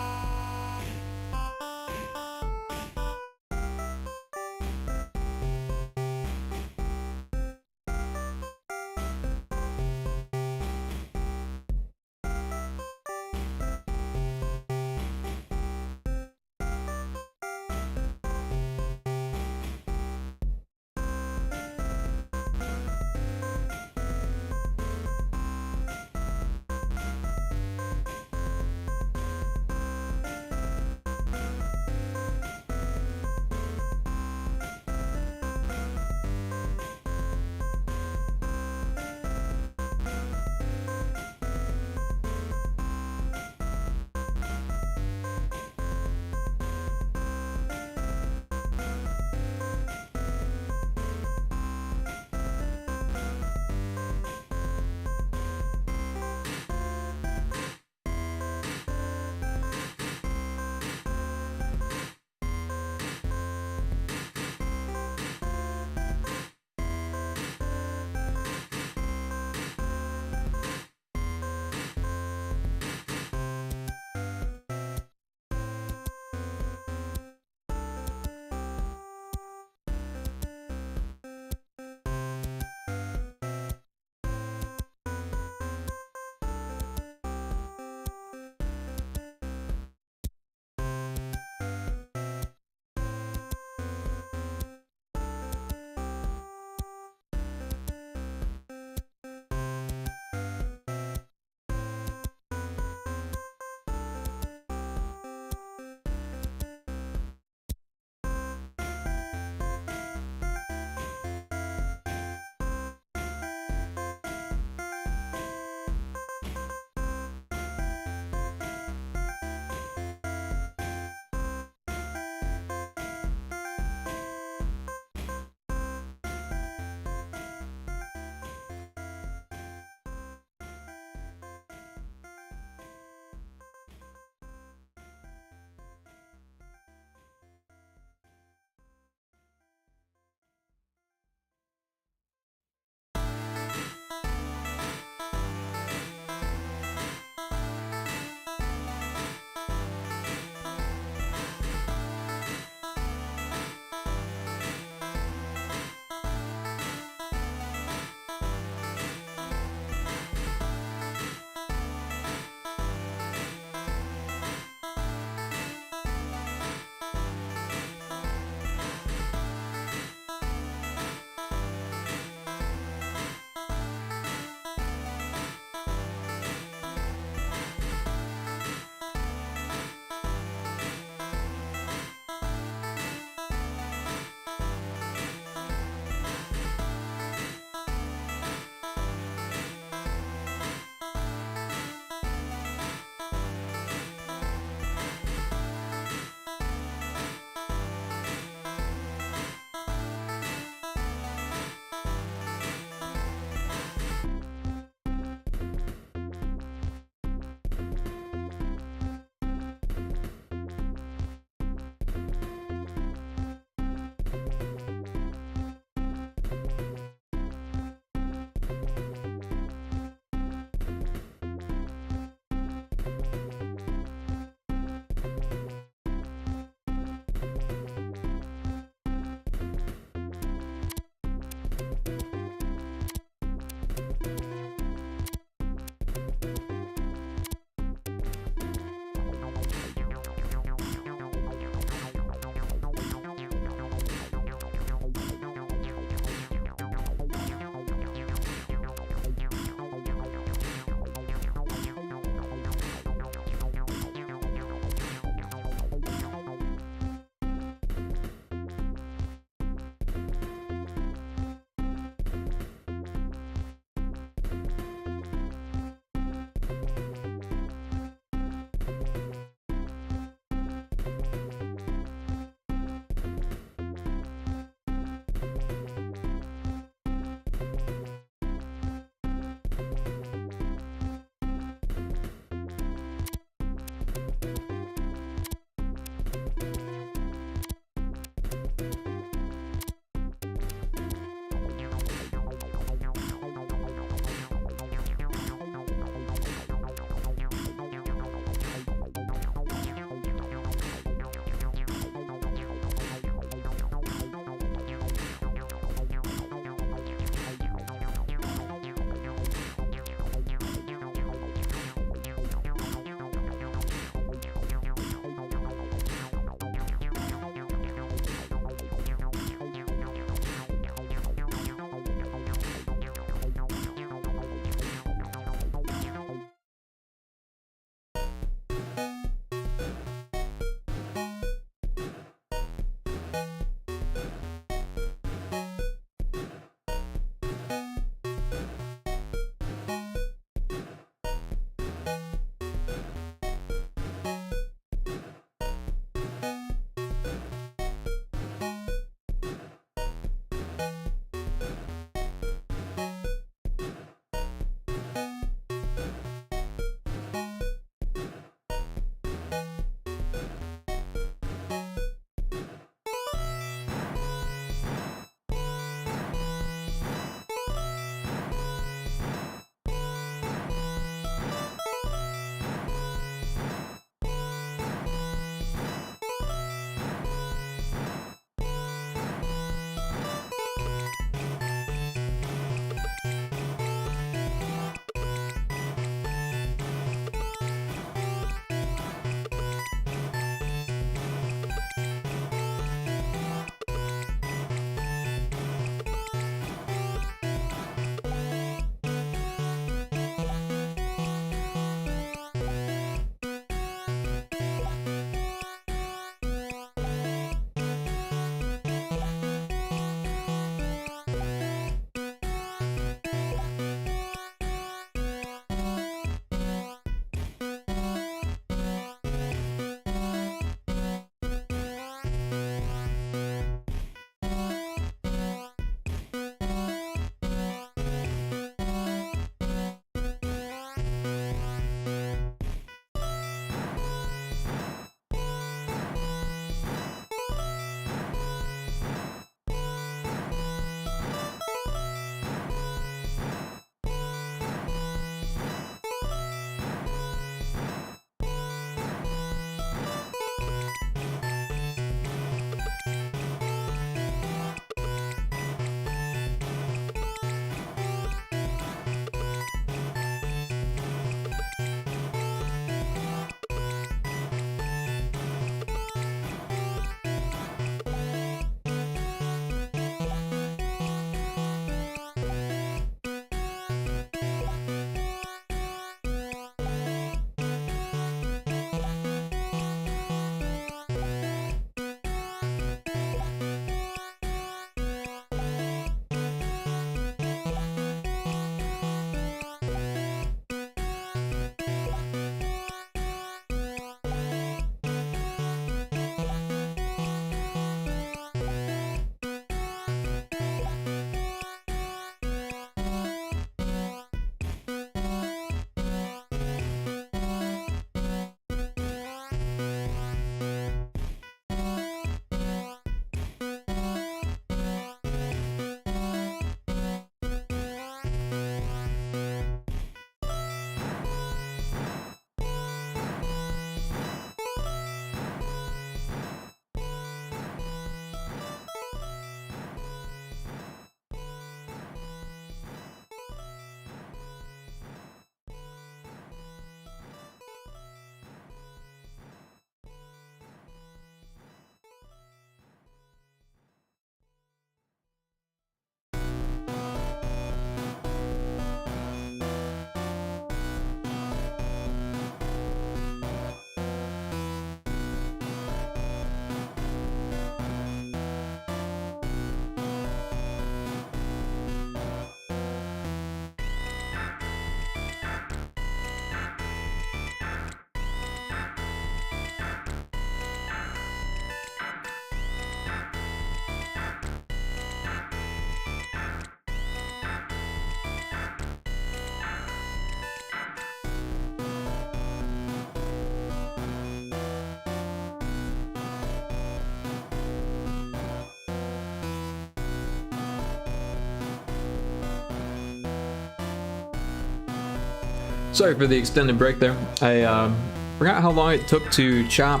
Sorry for the extended break there. I forgot how long it took to chop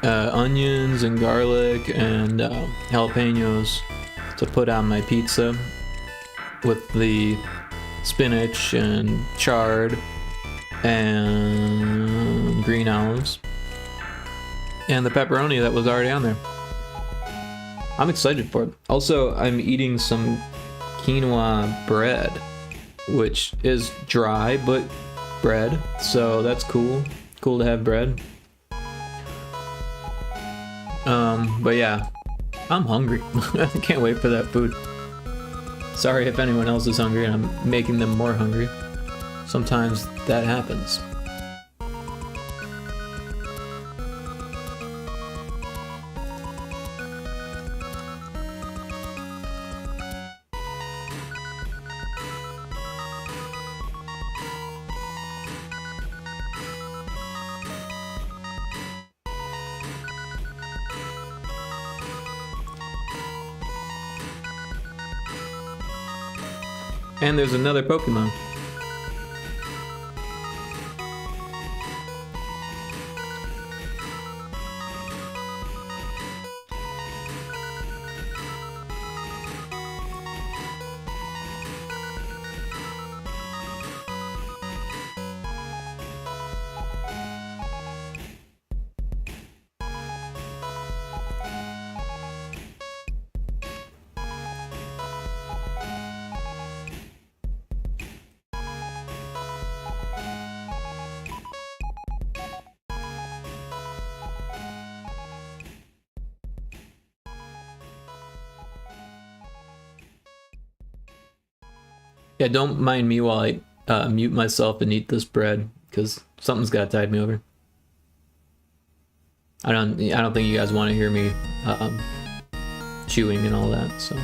onions and garlic and jalapenos to put on my pizza with the spinach and chard and green olives and the pepperoni that was already on there. I'm excited for it. Also, I'm eating some quinoa bread, which is dry but bread, so that's cool. Cool to have bread. But yeah, I'm hungry. I can't wait for that food. Sorry if anyone else is hungry and I'm making them more hungry. Sometimes that happens. And there's another Pokemon. Yeah, don't mind me while I mute myself and eat this bread, because something's got to tide me over. I don't think you guys want to hear me chewing and all that, so.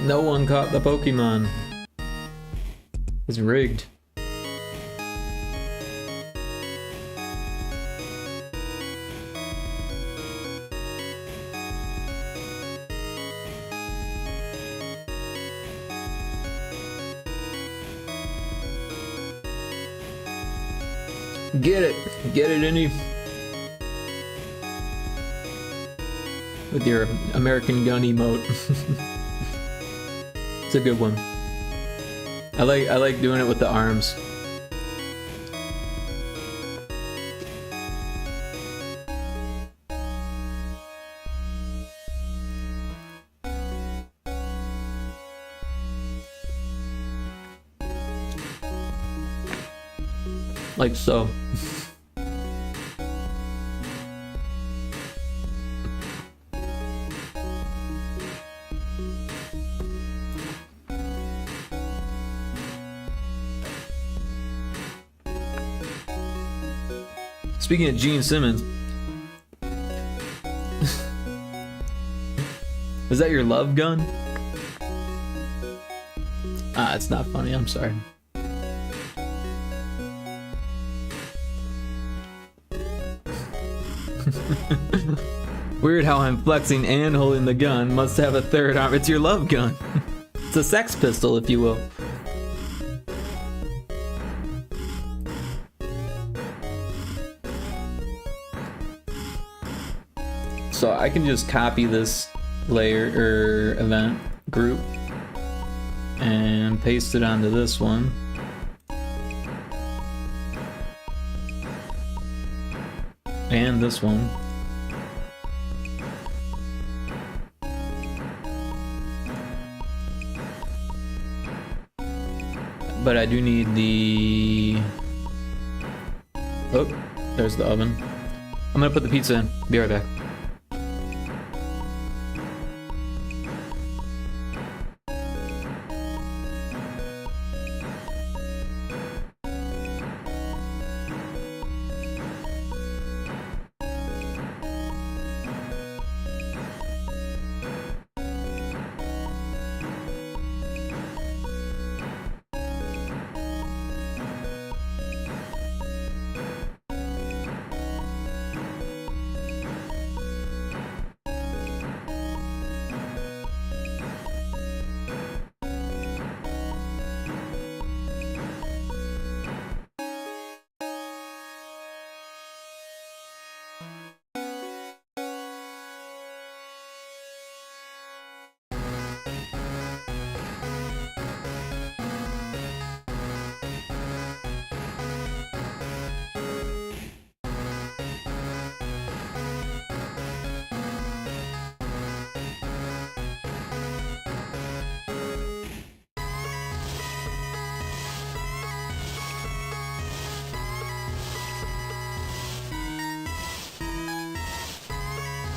No one caught the Pokemon. It's rigged. Get it, Indy. With your American gun emote. It's a good one. I like doing it with the arms. Like so. Speaking of Gene Simmons, is that your love gun? Ah, it's not funny, I'm sorry. Weird how I'm flexing and holding the gun. Must have a third arm. It's your love gun. It's a sex pistol, if you will. So I can just copy this layer or event group and paste it onto this one. And this one. But I do need the... Oh, there's the oven. I'm gonna put the pizza in. Be right back.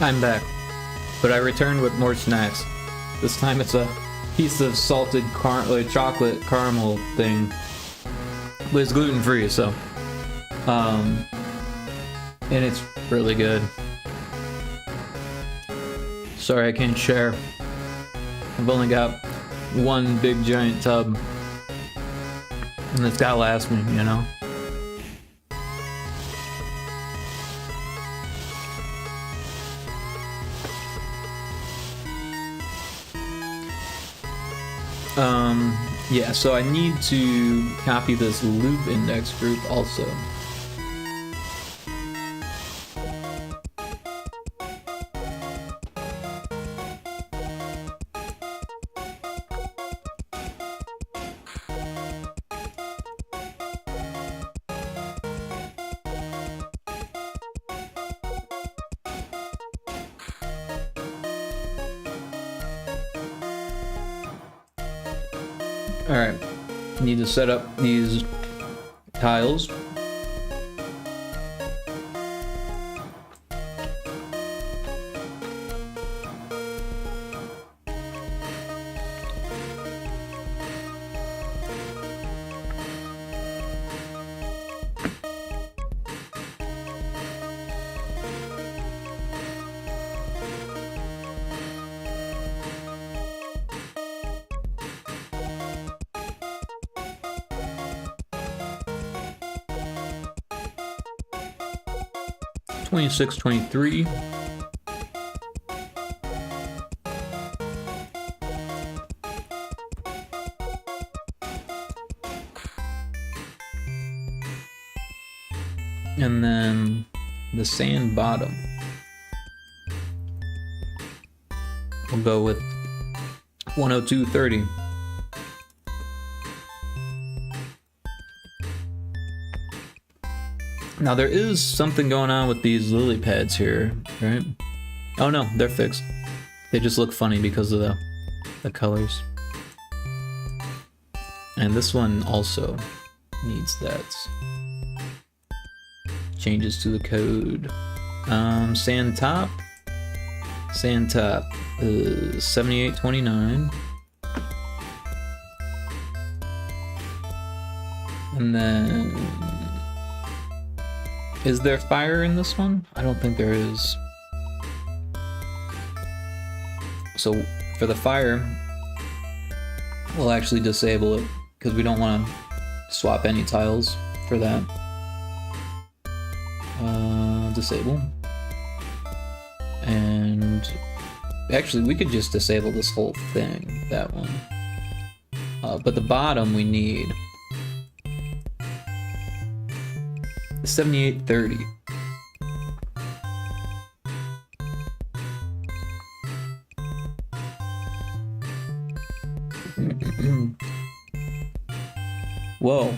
I'm back, but I returned with more snacks. This time it's a piece of salted chocolate caramel thing, but it's gluten-free, so and it's really good. Sorry I can't share. I've only got one big giant tub, and it's gotta last me, you know? Yeah, so I need to copy this loop index group also. Alright, need to set up these tiles. $26, $23. And then the sand bottom. We'll go with 102.30. Now there is something going on with these lily pads here, right? Oh no, they're fixed. They just look funny because of the colors. And this one also needs that. Changes to the code. Sand top. Sand top is 78.29. And then, is there fire in this one? I don't think there is. So for the fire, we'll actually disable it because we don't want to swap any tiles for that. Disable. And actually we could just disable this whole thing, that one. But the bottom we need 78.30. Whoa.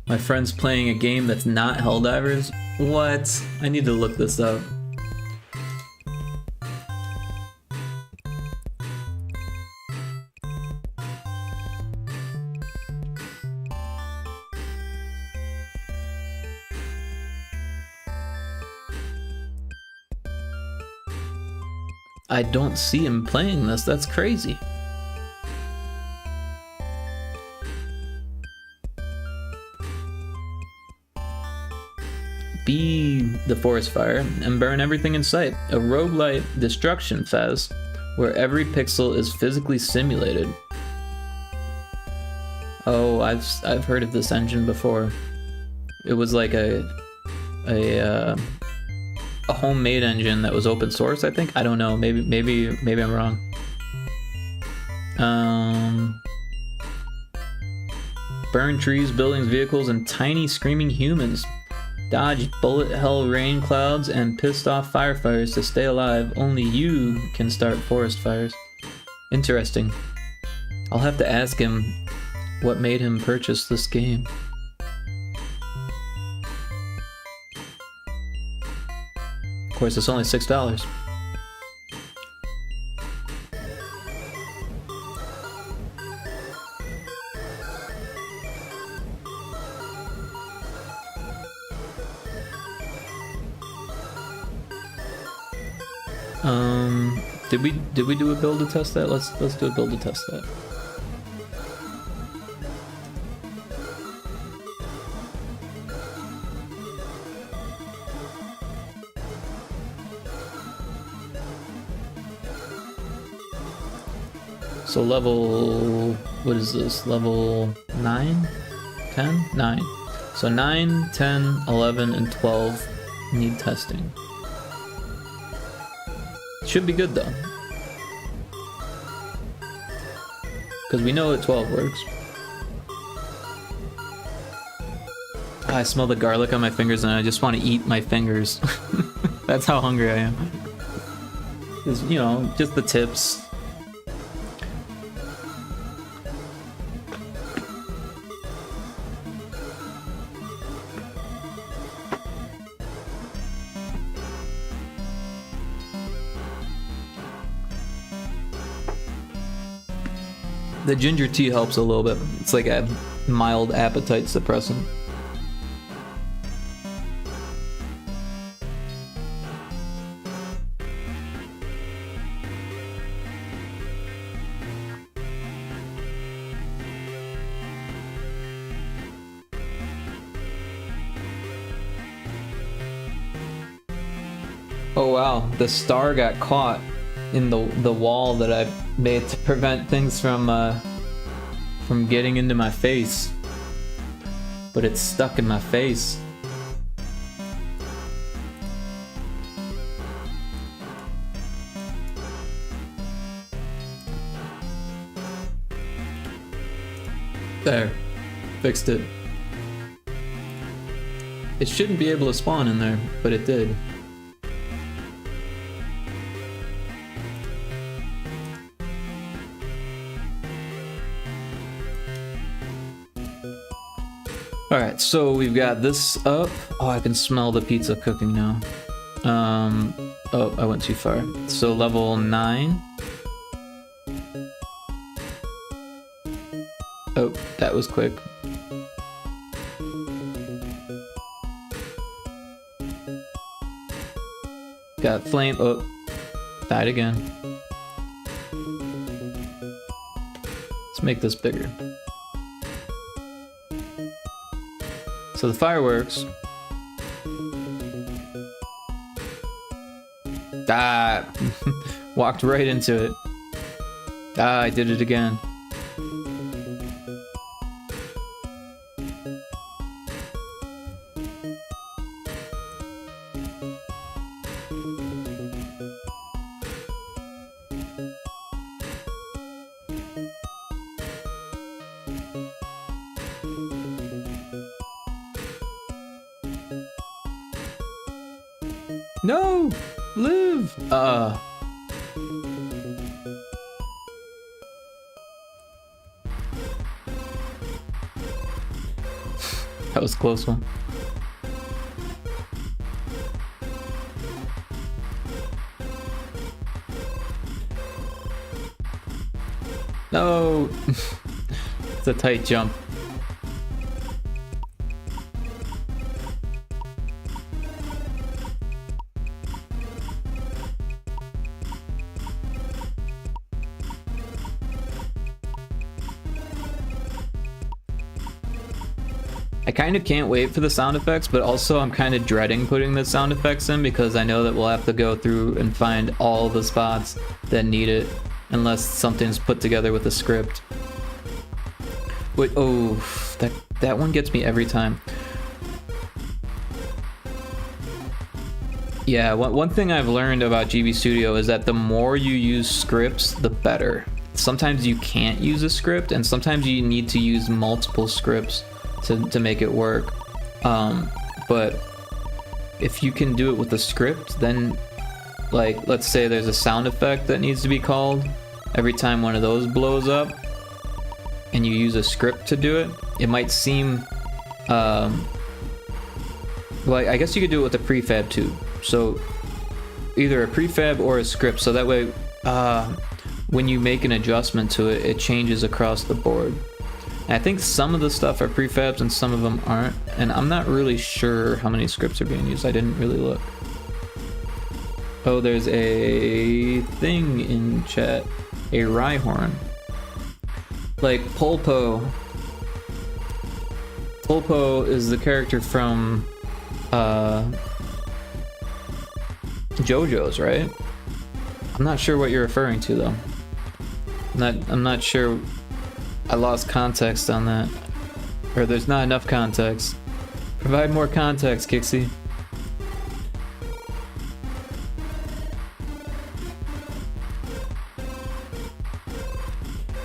My friend's playing a game that's not Helldivers? What? I need to look this up. I don't see him playing this, that's crazy. Be the forest fire and burn everything in sight. A roguelite destruction fest where every pixel is physically simulated. Oh, I've heard of this engine before. It was like a homemade engine that was open source, I think. I don't know. Maybe I'm wrong. Burn trees, buildings, vehicles, and tiny screaming humans. Dodge bullet hell rain clouds and pissed off firefighters to stay alive. Only you can start forest fires. Interesting. I'll have to ask him what made him purchase this game. Of course, it's only $6. Did we do a build to test that? Let's do a build to test that. So level, what is this? Level 9? 10? 9. So 9, 10, 11, and 12 need testing. Should be good though. Because we know that 12 works. I smell the garlic on my fingers and I just want to eat my fingers. That's how hungry I am. Just, you know, just the tips. The ginger tea helps a little bit. It's like a mild appetite suppressant. Oh wow, the star got caught in the wall that I made to prevent things from getting into my face. But it's stuck in my face. There. Fixed it. It shouldn't be able to spawn in there, but it did. Alright, so we've got this up. Oh, I can smell the pizza cooking now. Oh, I went too far. So level 9. Oh, that was quick. Got flame. Oh, died again. Let's make this bigger. So the fireworks. Ah, walked right into it. Ah, I did it again. No! Live! That was a close one. No! It's a tight jump. I kind of can't wait for the sound effects, but also I'm kind of dreading putting the sound effects in because I know that we'll have to go through and find all the spots that need it unless something's put together with a script. Wait, oh, that one gets me every time. Yeah, one thing I've learned about GB Studio is that the more you use scripts, the better. Sometimes you can't use a script, and sometimes you need to use multiple scripts to make it work. But if you can do it with a script, then, like, let's say there's a sound effect that needs to be called every time one of those blows up, and you use a script to do it, it might seem, well, I guess you could do it with a prefab too. So either a prefab or a script, so that way when you make an adjustment to it, it changes across the board. And I think some of the stuff are prefabs and some of them aren't, and I'm not really sure how many scripts are being used. I didn't really look. Oh, there's a thing in chat. A Rhyhorn. Like Pulpo. Pulpo is the character from JoJo's, right? I'm not sure what you're referring to though. I'm not sure. I lost context on that. Or there's not enough context. Provide more context, Kixie.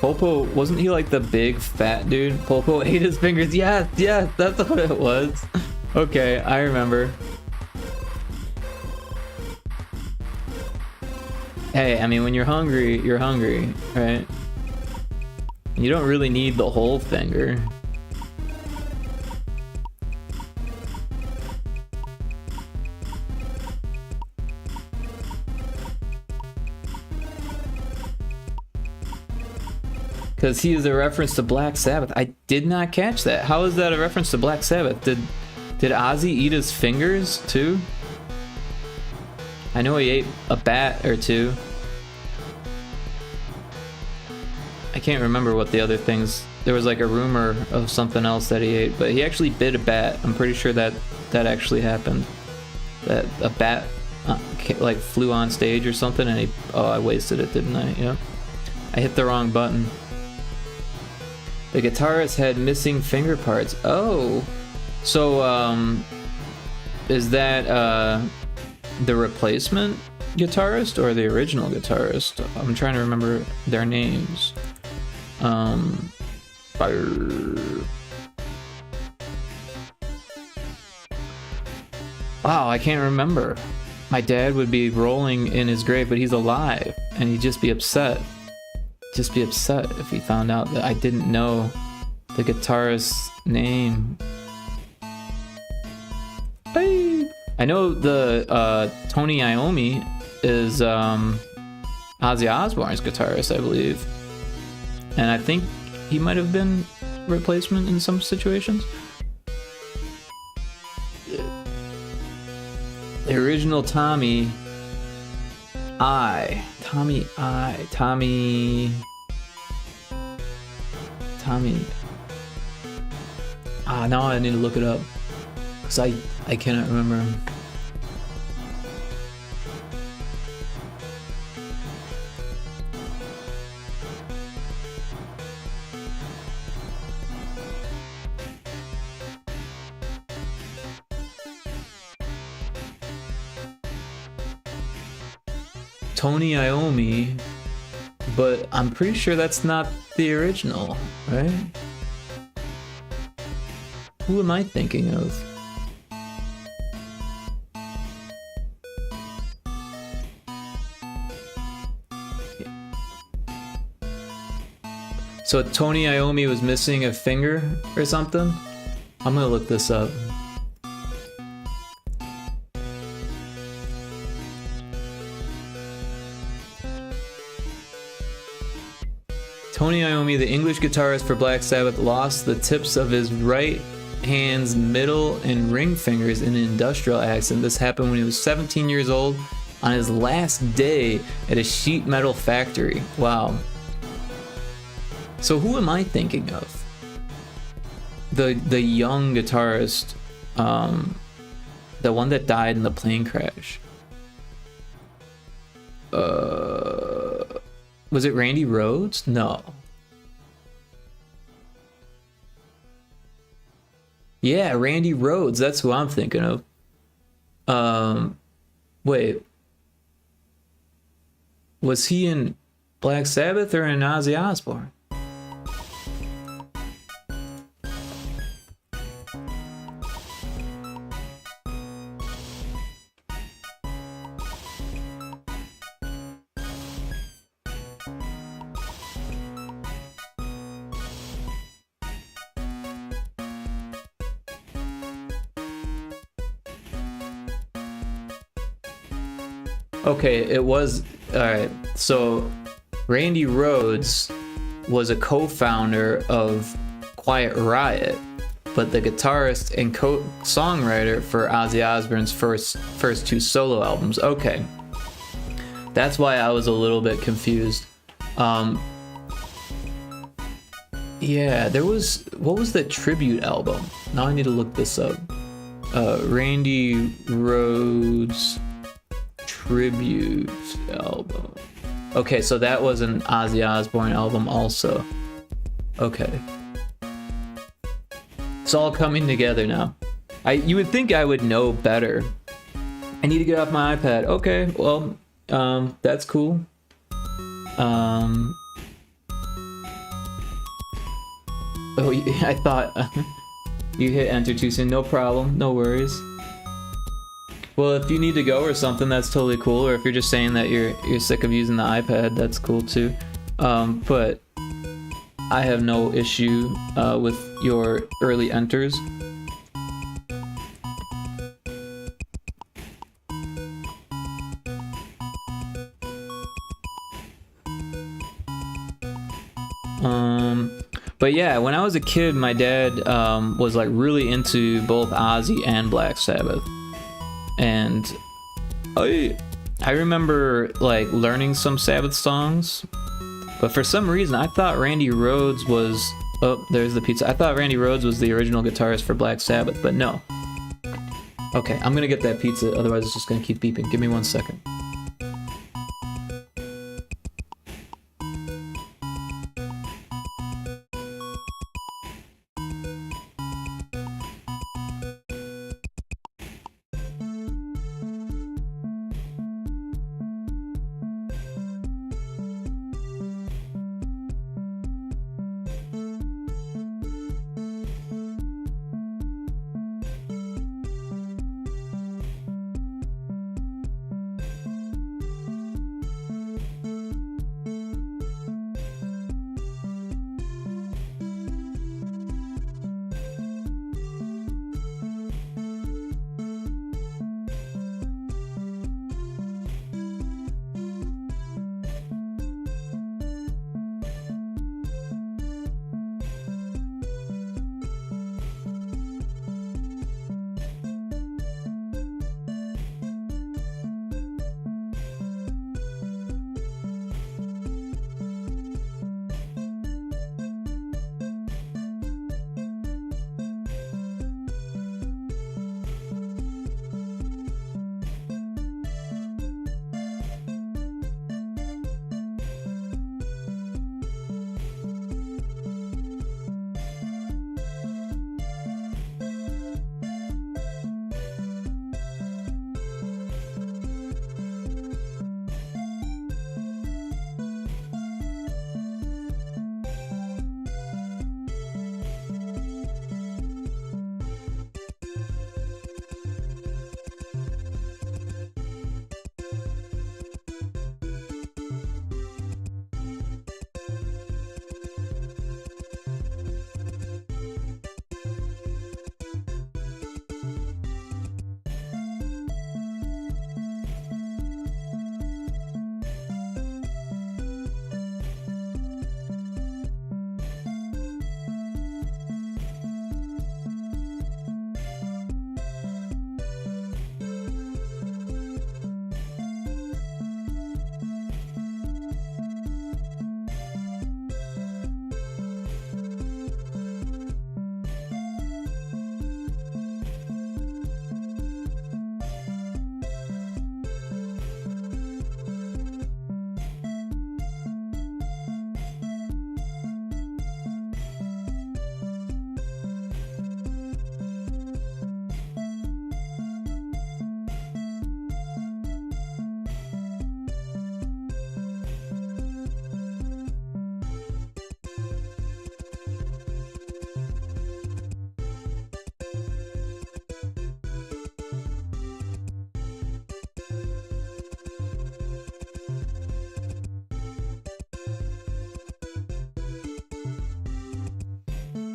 Popo, wasn't he like the big fat dude? Popo ate his fingers. Yes, yes, that's what it was. Okay, I remember. Hey, I mean, when you're hungry, right? You don't really need the whole finger. Because he is a reference to Black Sabbath. I did not catch that. How is that a reference to Black Sabbath? Did Ozzy eat his fingers too? I know he ate a bat or two. I can't remember what the other things. There was like a rumor of something else that he ate, but he actually bit a bat. I'm pretty sure that actually happened. That a bat like flew on stage or something, and I wasted it, didn't I? Yeah. I hit the wrong button. The guitarist had missing finger parts. Oh, so is that the replacement guitarist or the original guitarist? I'm trying to remember their names. Wow, I can't remember. My dad would be rolling in his grave, but he's alive, and he'd just be upset. Just be upset if he found out that I didn't know the guitarist's name. Hey. I know the Tony Iommi is Ozzy Osbourne's guitarist, I believe, and I think he might have been replacement in some situations. The original Tommy Tommy. Now I need to look it up because I cannot remember him. Tony Iommi, but I'm pretty sure that's not the original, right? Who am I thinking of? So Tony Iommi was missing a finger or something? I'm gonna look this up. Tony Iommi, the English guitarist for Black Sabbath, lost the tips of his right hand's middle and ring fingers in an industrial accident. This happened when he was 17 years old on his last day at a sheet metal factory. Wow. So who am I thinking of? The young guitarist, the one that died in the plane crash. Was it Randy Rhoads? No. Yeah, Randy Rhoads. That's who I'm thinking of. Wait. Was he in Black Sabbath or in Ozzy Osbourne? Okay, it was, alright, so Randy Rhoads was a co-founder of Quiet Riot, but the guitarist and songwriter for Ozzy Osbourne's first two solo albums. Okay, That's why I was a little bit confused. Yeah, there was, what was the tribute album? Now I need to look this up. Randy Rhoads tribute album. Okay, so that was an Ozzy Osbourne album also. Okay. It's all coming together now. You would think I would know better. I need to get off my iPad. Okay, well, that's cool. Oh, I thought you hit enter too soon. No problem, no worries. Well, if you need to go or something, that's totally cool. Or if you're just saying that you're sick of using the iPad, that's cool too. But I have no issue with your early enters. But yeah, when I was a kid, my dad was like really into both Ozzy and Black Sabbath, and I remember like learning some Sabbath songs, but for some reason I thought Randy Rhoads was, oh, there's the pizza. I thought Randy Rhoads was the original guitarist for Black Sabbath, but no. Okay, I'm gonna get that pizza, otherwise it's just gonna keep beeping. Give me 1 second.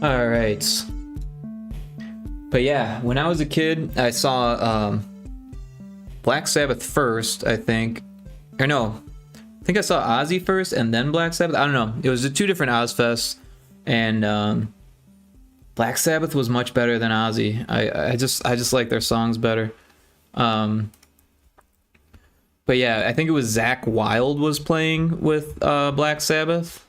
All right. But yeah, when I was a kid, I saw Black Sabbath first, I think. Or no, I think I saw Ozzy first and then Black Sabbath. I don't know. It was the two different Ozfests, and Black Sabbath was much better than Ozzy. I just like their songs better. But yeah, I think it was Zach Wild was playing with Black Sabbath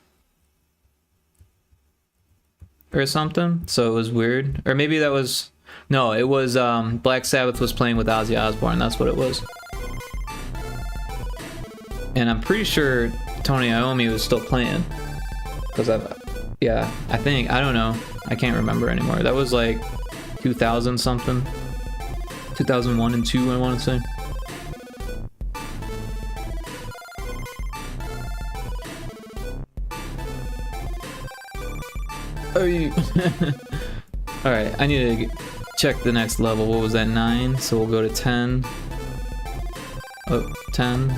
or something. So it was weird. Or maybe that was... No, it was Black Sabbath was playing with Ozzy Osbourne. That's what it was. And I'm pretty sure Tony Iommi was still playing. Because yeah, I think, I don't know. I can't remember anymore. That was like 2000 something. 2001 and 2, I want to say. Alright, I need to check the next level. What was that, 9? So we'll go to 10. Oh, 10.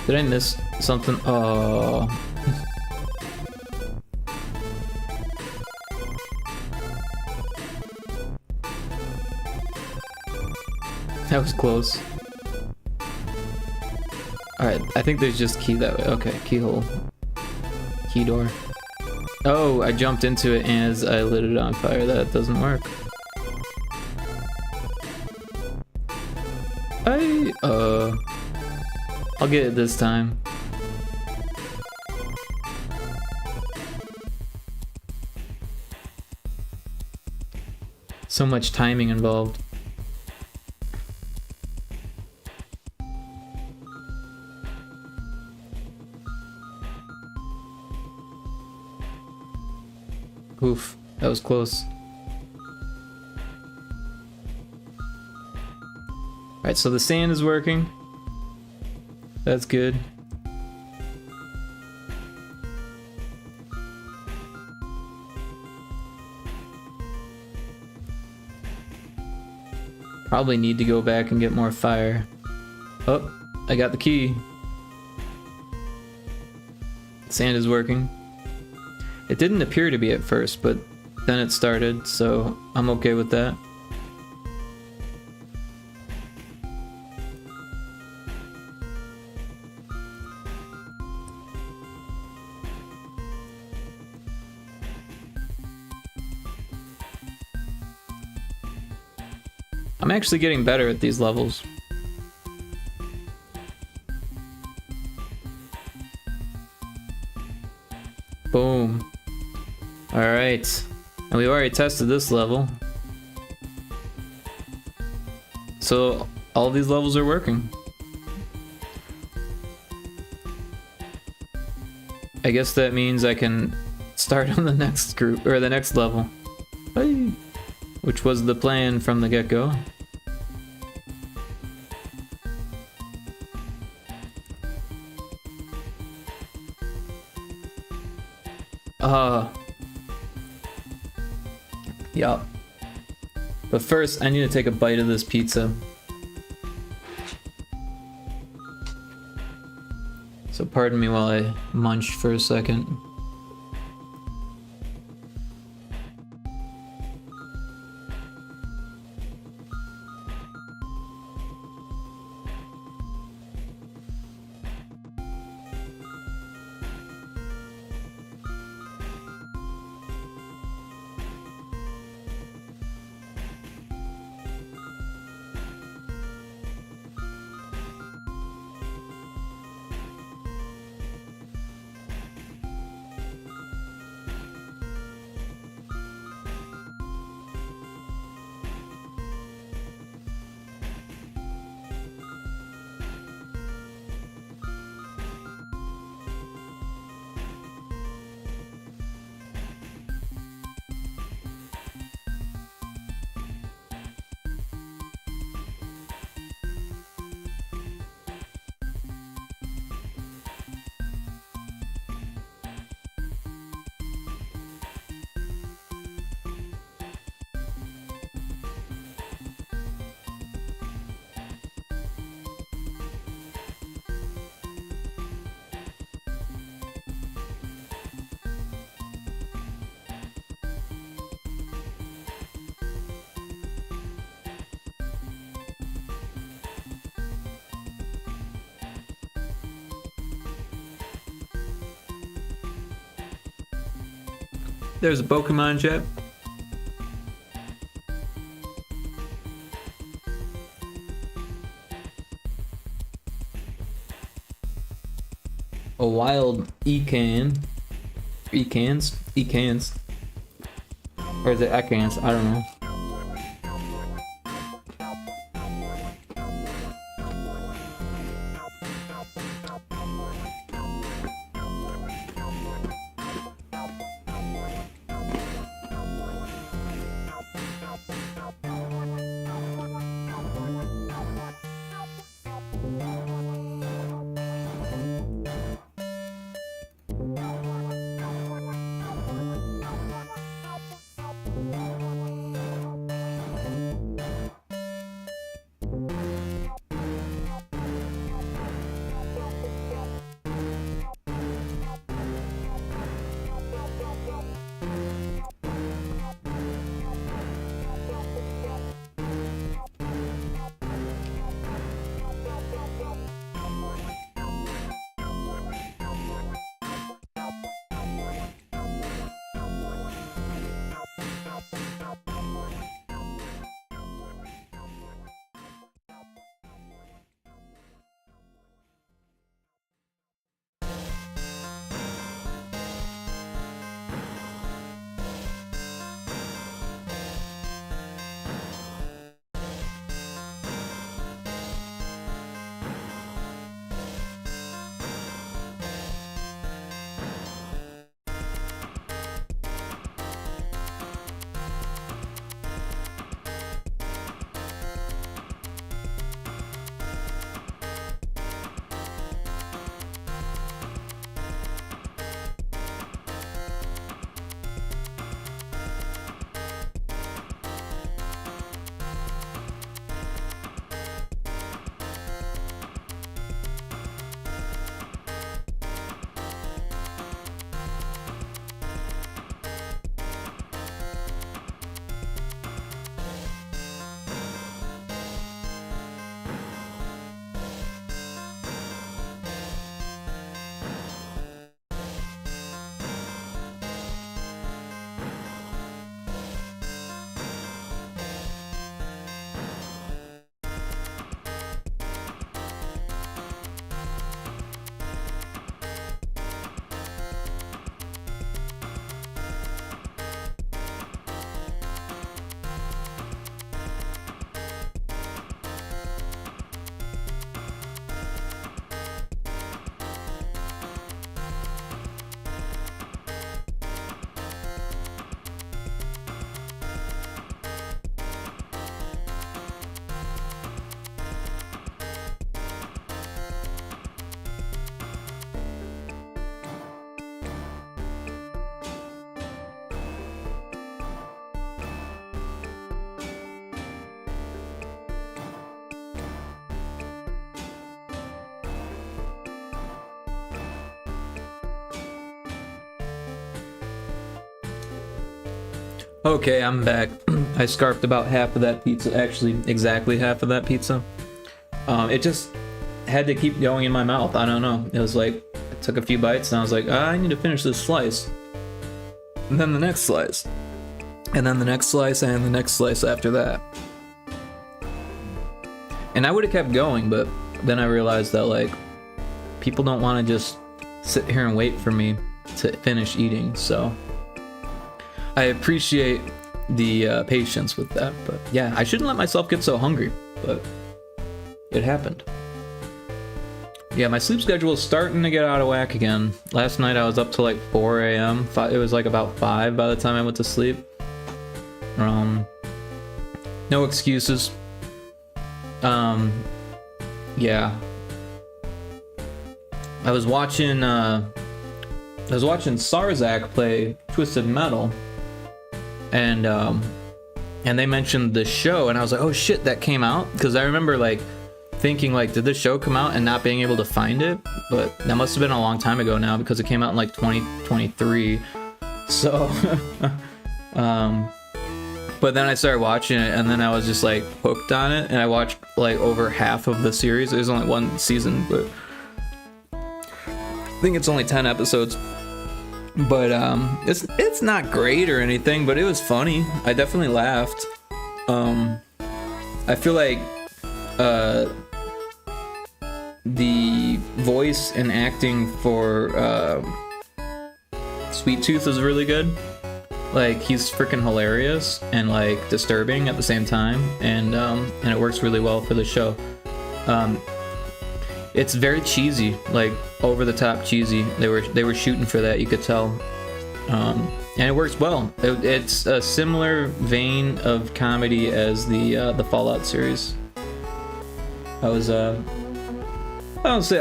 Did I miss something? Oh. That was close. Alright, I think there's just key that way. Okay, keyhole. Key door. Oh, I jumped into it as I lit it on fire. That doesn't work. I'll get it this time. So much timing involved. Oof, that was close. Alright, so the sand is working. That's good. Probably need to go back and get more fire. Oh, I got the key. Sand is working. It didn't appear to be at first, but then it started, so I'm okay with that. I'm actually getting better at these levels. Boom. Alright. And we've already tested this level. So all these levels are working. I guess that means I can start on the next group, or the next level. Hey. Which was the plan from the get-go. Yup. But first, I need to take a bite of this pizza. So pardon me while I munch for a second. there's a Pokemon chat. A wild Ecans. Or is it Ekans? I don't know. Okay, I'm back. I scarfed about half of that pizza, actually exactly half of that pizza. It just had to keep going in my mouth. I don't know. It was like, I took a few bites and I was like, I need to finish this slice. And then the next slice. And then the next slice and the next slice after that. And I would have kept going, but then I realized that like, people don't want to just sit here and wait for me to finish eating, so I appreciate the patience with that. But yeah, I shouldn't let myself get so hungry, but it happened. Yeah, my sleep schedule is starting to get out of whack again. Last night I was up till like 4 a.m. It was like about 5 by the time I went to sleep. No excuses. Yeah. I was watching Sarzak play Twisted Metal, and they mentioned the show, and I was like, oh shit, that came out? Because I remember like thinking like, did this show come out, and not being able to find it? But that must have been a long time ago now, because it came out in like 2023. So but then I started watching it, and then I was just like hooked on it, and I watched like over half of the series. There's only one season, but I think it's only 10 episodes. But it's not great or anything, but it was funny. I definitely laughed. I feel like the voice and acting for Sweet Tooth is really good. Like, he's freaking hilarious and like disturbing at the same time, and it works really well for the show. It's very cheesy, like over the top cheesy. They were shooting for that, you could tell, and it works well. It's a similar vein of comedy as the Fallout series. I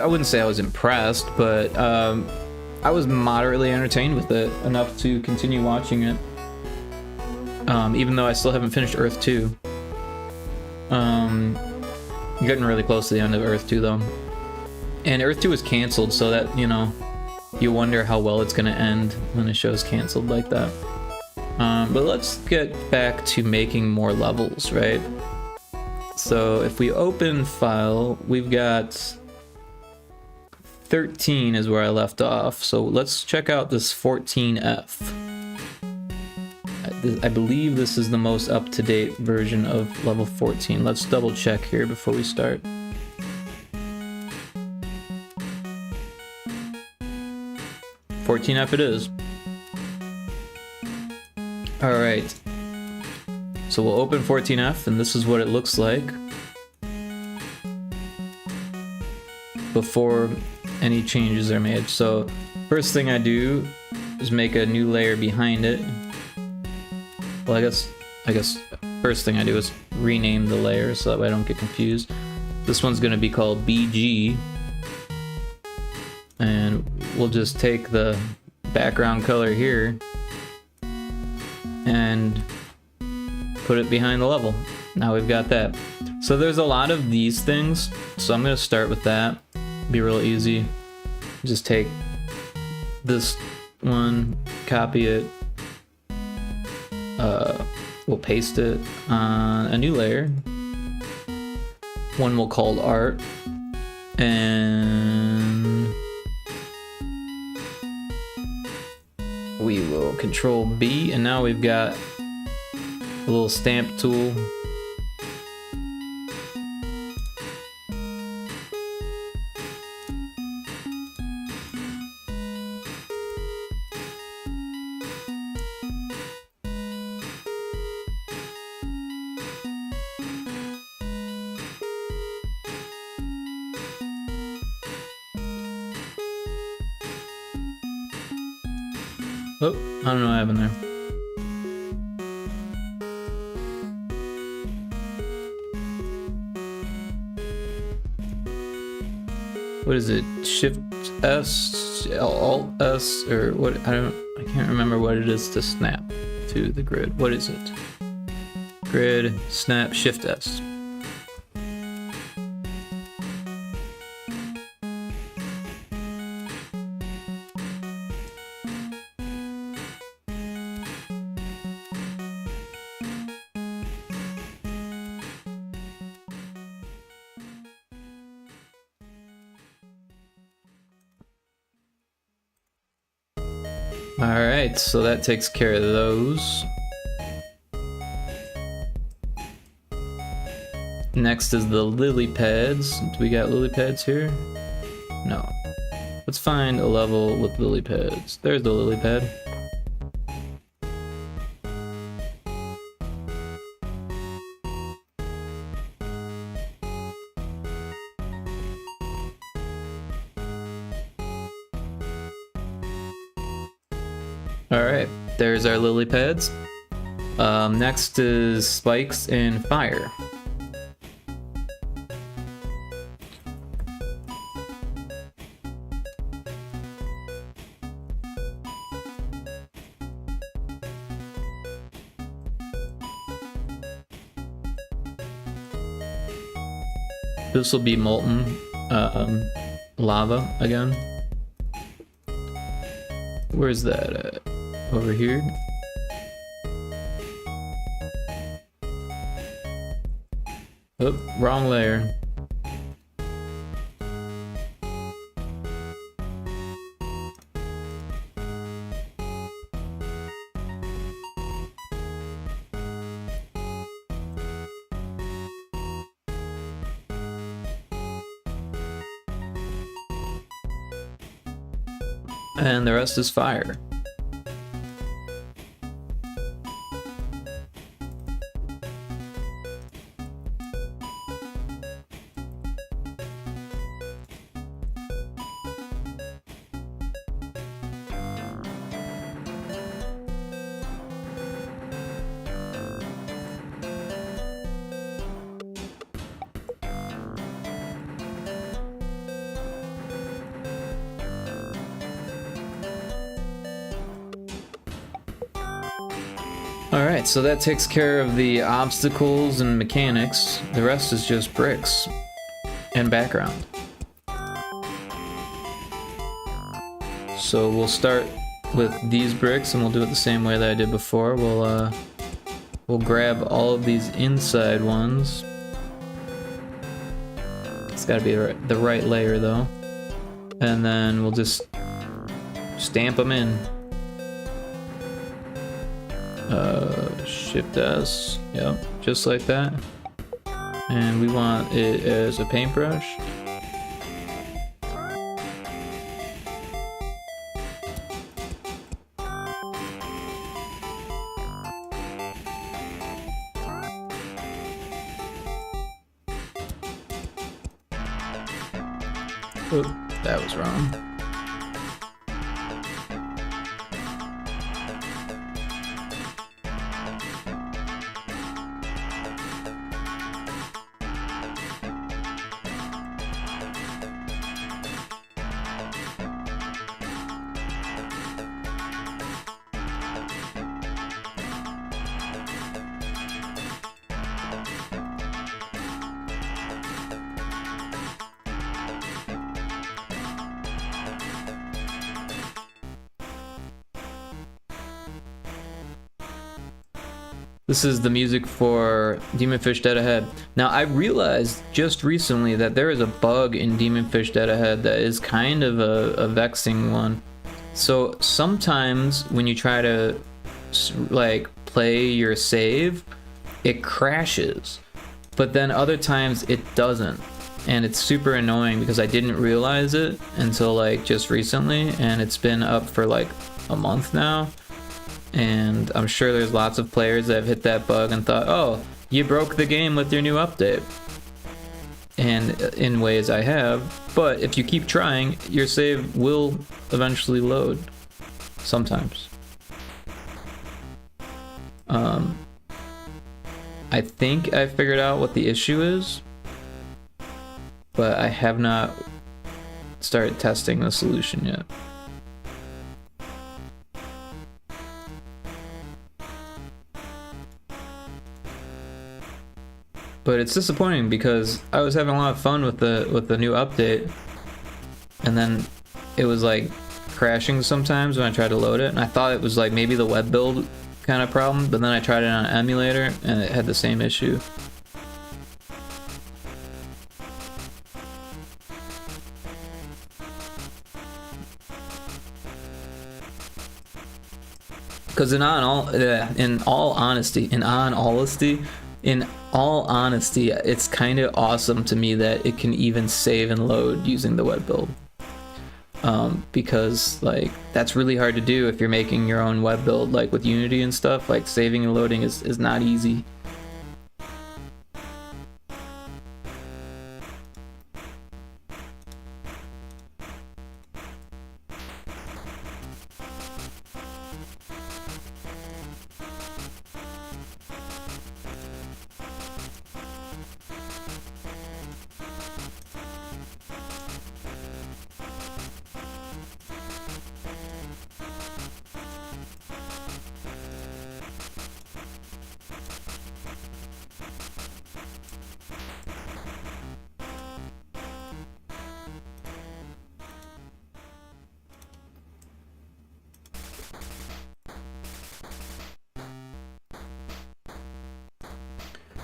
wouldn't say I was impressed, but I was moderately entertained with it enough to continue watching it. Even though I still haven't finished Earth 2. I'm getting really close to the end of Earth 2 though. And Earth 2 is canceled, so that, you know, you wonder how well it's gonna end when a show's canceled like that. But let's get back to making more levels, right? So if we open file, we've got 13 is where I left off. So let's check out this 14F. I believe this is the most up-to-date version of level 14. Let's double check here before we start. F it is. Alright. So we'll open 14F, and this is what it looks like before any changes are made. So first thing I do is make a new layer behind it. Well, I guess first thing I do is rename the layer so that way I don't get confused. This one's gonna be called BG, and we'll just take the background color here and put it behind the level. Now we've got that. So there's a lot of these things, so I'm gonna start with that. Be real easy. Just take this one, copy it, we'll paste it on a new layer. One we'll call art, and we will control B, and now we've got a little stamp tool. Oh, I don't know what happened there. What is it? Shift S, Alt S, or what? I can't remember what it is to snap to the grid. What is it? Grid, snap, Shift S. Alright, so that takes care of those. Next is the lily pads. Do we got lily pads here? No. Let's find a level with lily pads. There's the lily pad. Alright, there's our lily pads. Next is spikes and fire. This will be molten lava again. Where's that at? Over here. Oh, wrong layer. And the rest is fire. Alright, so that takes care of the obstacles and mechanics. The rest is just bricks and background. So we'll start with these bricks and we'll do it the same way that I did before. We'll grab all of these inside ones. It's gotta be the right layer though. And then we'll just stamp them in. Shift S, yep, just like that. And we want it as a paintbrush. Oop, that was wrong. This is the music for Demonfish Dead Ahead. Now, I realized just recently that there is a bug in Demonfish Dead Ahead that is kind of a vexing one. So sometimes when you try to like play your save, it crashes. But then other times it doesn't. And it's super annoying because I didn't realize it until like just recently, and it's been up for like a month now. And I'm sure there's lots of players that have hit that bug and thought, oh, you broke the game with your new update. And in ways I have, but if you keep trying, your save will eventually load. Sometimes. I think I figured out what the issue is, but I have not started testing the solution yet. But it's disappointing because I was having a lot of fun with the new update, and then it was like crashing sometimes when I tried to load it, and I thought it was like maybe the web build kind of problem, but then I tried it on an emulator and it had the same issue. Because in all honesty, it's kind of awesome to me that it can even save and load using the web build. Because like that's really hard to do if you're making your own web build, like with Unity and stuff. Like saving and loading is not easy.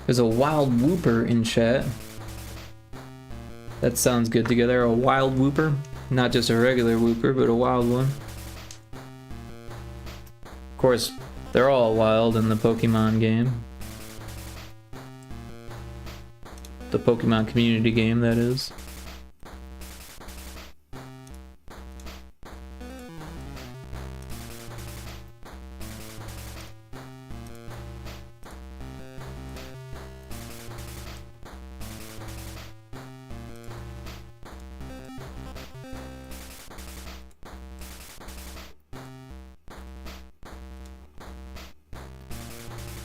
There's a wild whooper in chat. That sounds good together. A wild whooper. Not just a regular whooper, but a wild one. Of course, they're all wild in the Pokemon game. The Pokemon community game, that is.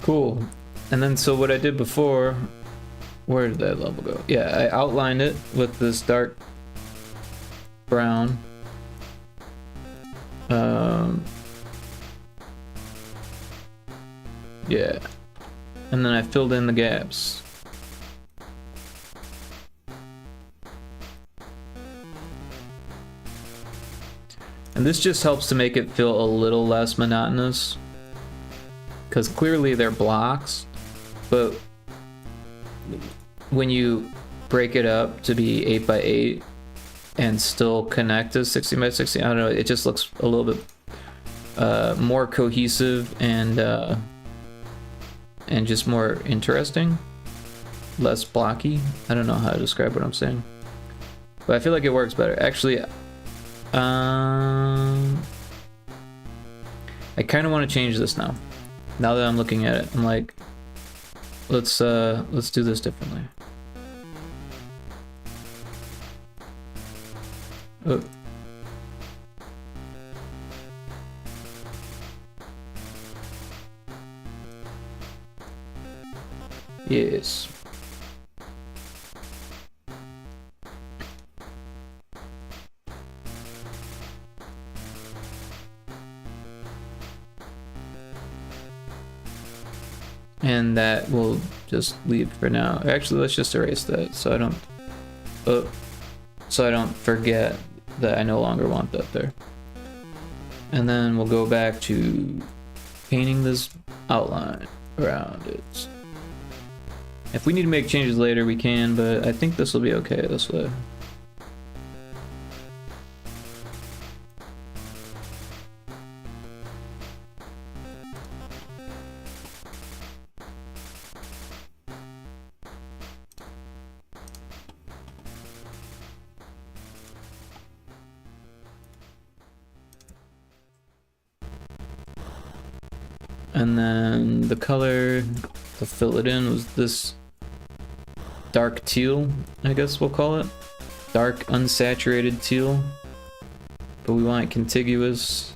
Cool. And then so what I did before, where did that level go? Yeah, I outlined it with this dark brown. Yeah. And then I filled in the gaps. And this just helps to make it feel a little less monotonous. Because clearly they're blocks, but when you break it up to be 8 by 8 and still connect as 16 by 16, I don't know, it just looks a little bit more cohesive and just more interesting, less blocky. I don't know how to describe what I'm saying, but I feel like it works better. Actually, I kind of want to change this now. Now that I'm looking at it, I'm like, let's do this differently. Oh. Yes. And that will just leave for now. Actually, let's just erase that so I don't forget that I no longer want that there. And then we'll go back to painting this outline around it. If we need to make changes later, we can, but I think this will be okay this way. And then the color to fill it in was this dark teal, I guess we'll call it. Dark unsaturated teal. But we want it contiguous.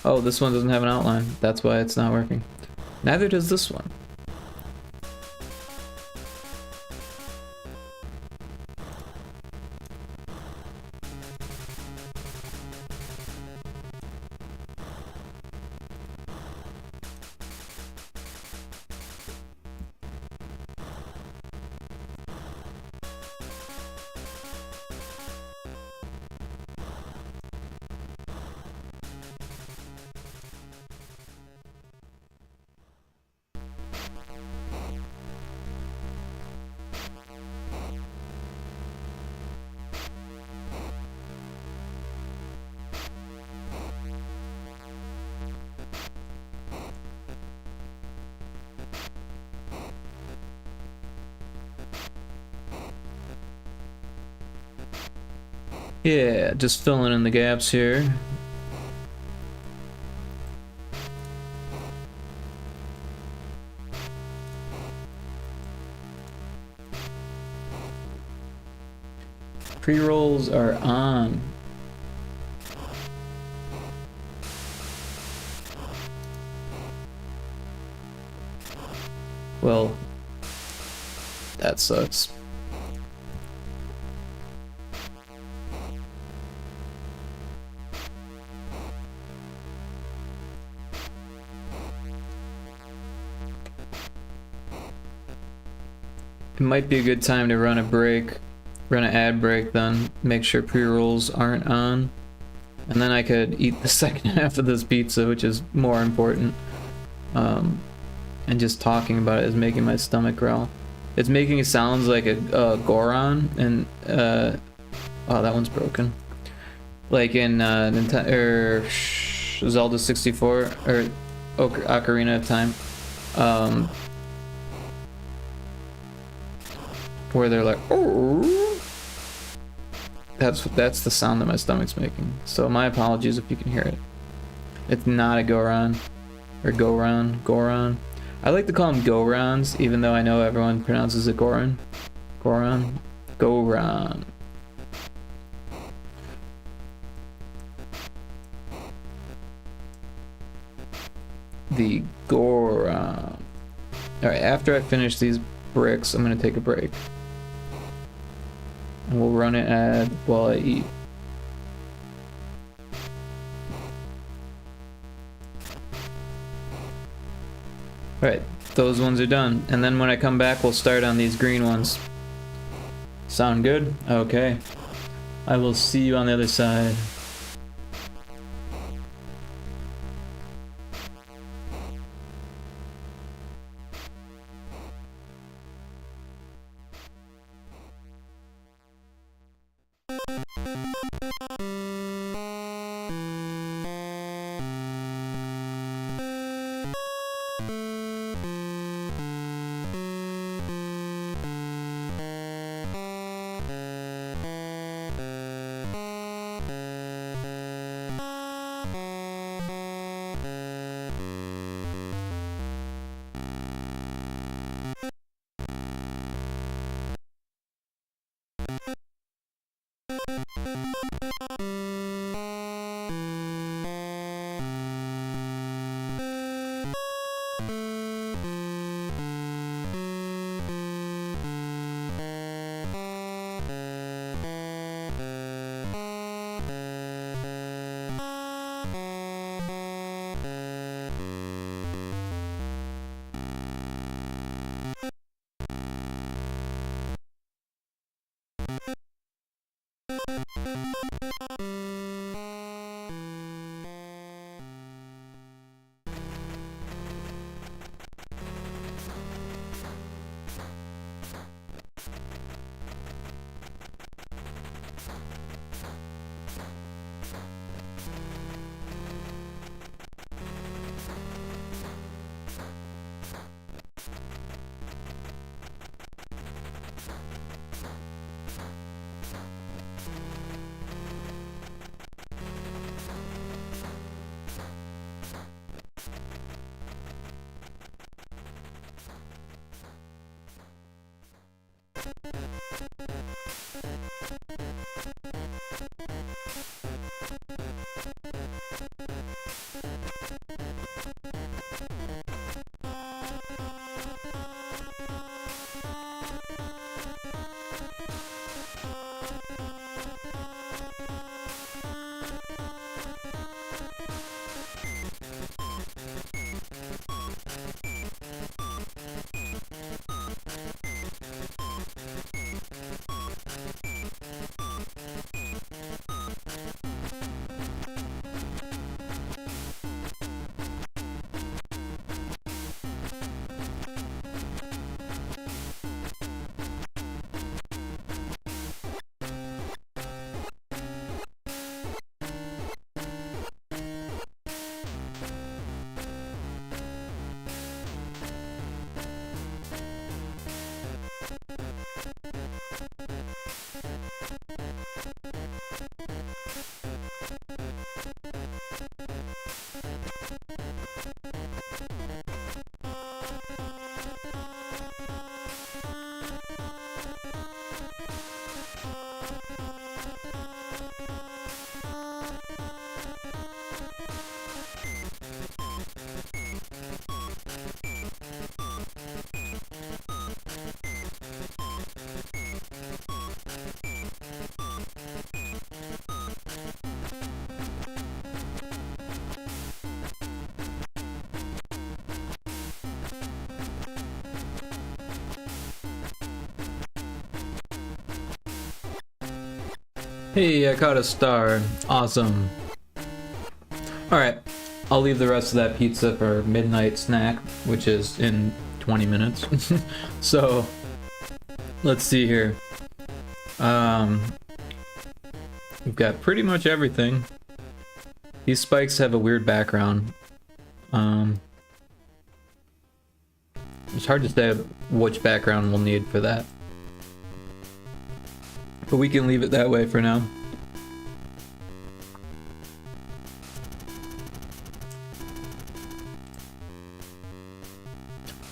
Oh, this one doesn't have an outline. That's why it's not working. Neither does this one. Yeah, just filling in the gaps here. Pre-rolls are on. Well, that sucks. It might be a good time to run an ad break then, make sure pre-rolls aren't on. And then I could eat the second half of this pizza, which is more important. And just talking about it is making my stomach growl. It's making it sounds like a Goron, and oh, that one's broken. Like in Zelda 64 or Ocarina of Time. where they're like, oh, that's the sound that my stomach's making. So my apologies if you can hear it. It's not a Goron or Goron. I like to call them Gorons, even though I know everyone pronounces it Goron. Goron. The Goron. Alright, after I finish these bricks, I'm gonna take a break. And we'll run an ad while I eat. Alright, those ones are done. And then when I come back, we'll start on these green ones. Sound good? Okay. I will see you on the other side. Hey, I caught a star. Awesome. Alright, I'll leave the rest of that pizza for midnight snack, which is in 20 minutes. So, let's see here. We've got pretty much everything. These spikes have a weird background. It's hard to say which background we'll need for that. But we can leave it that way for now.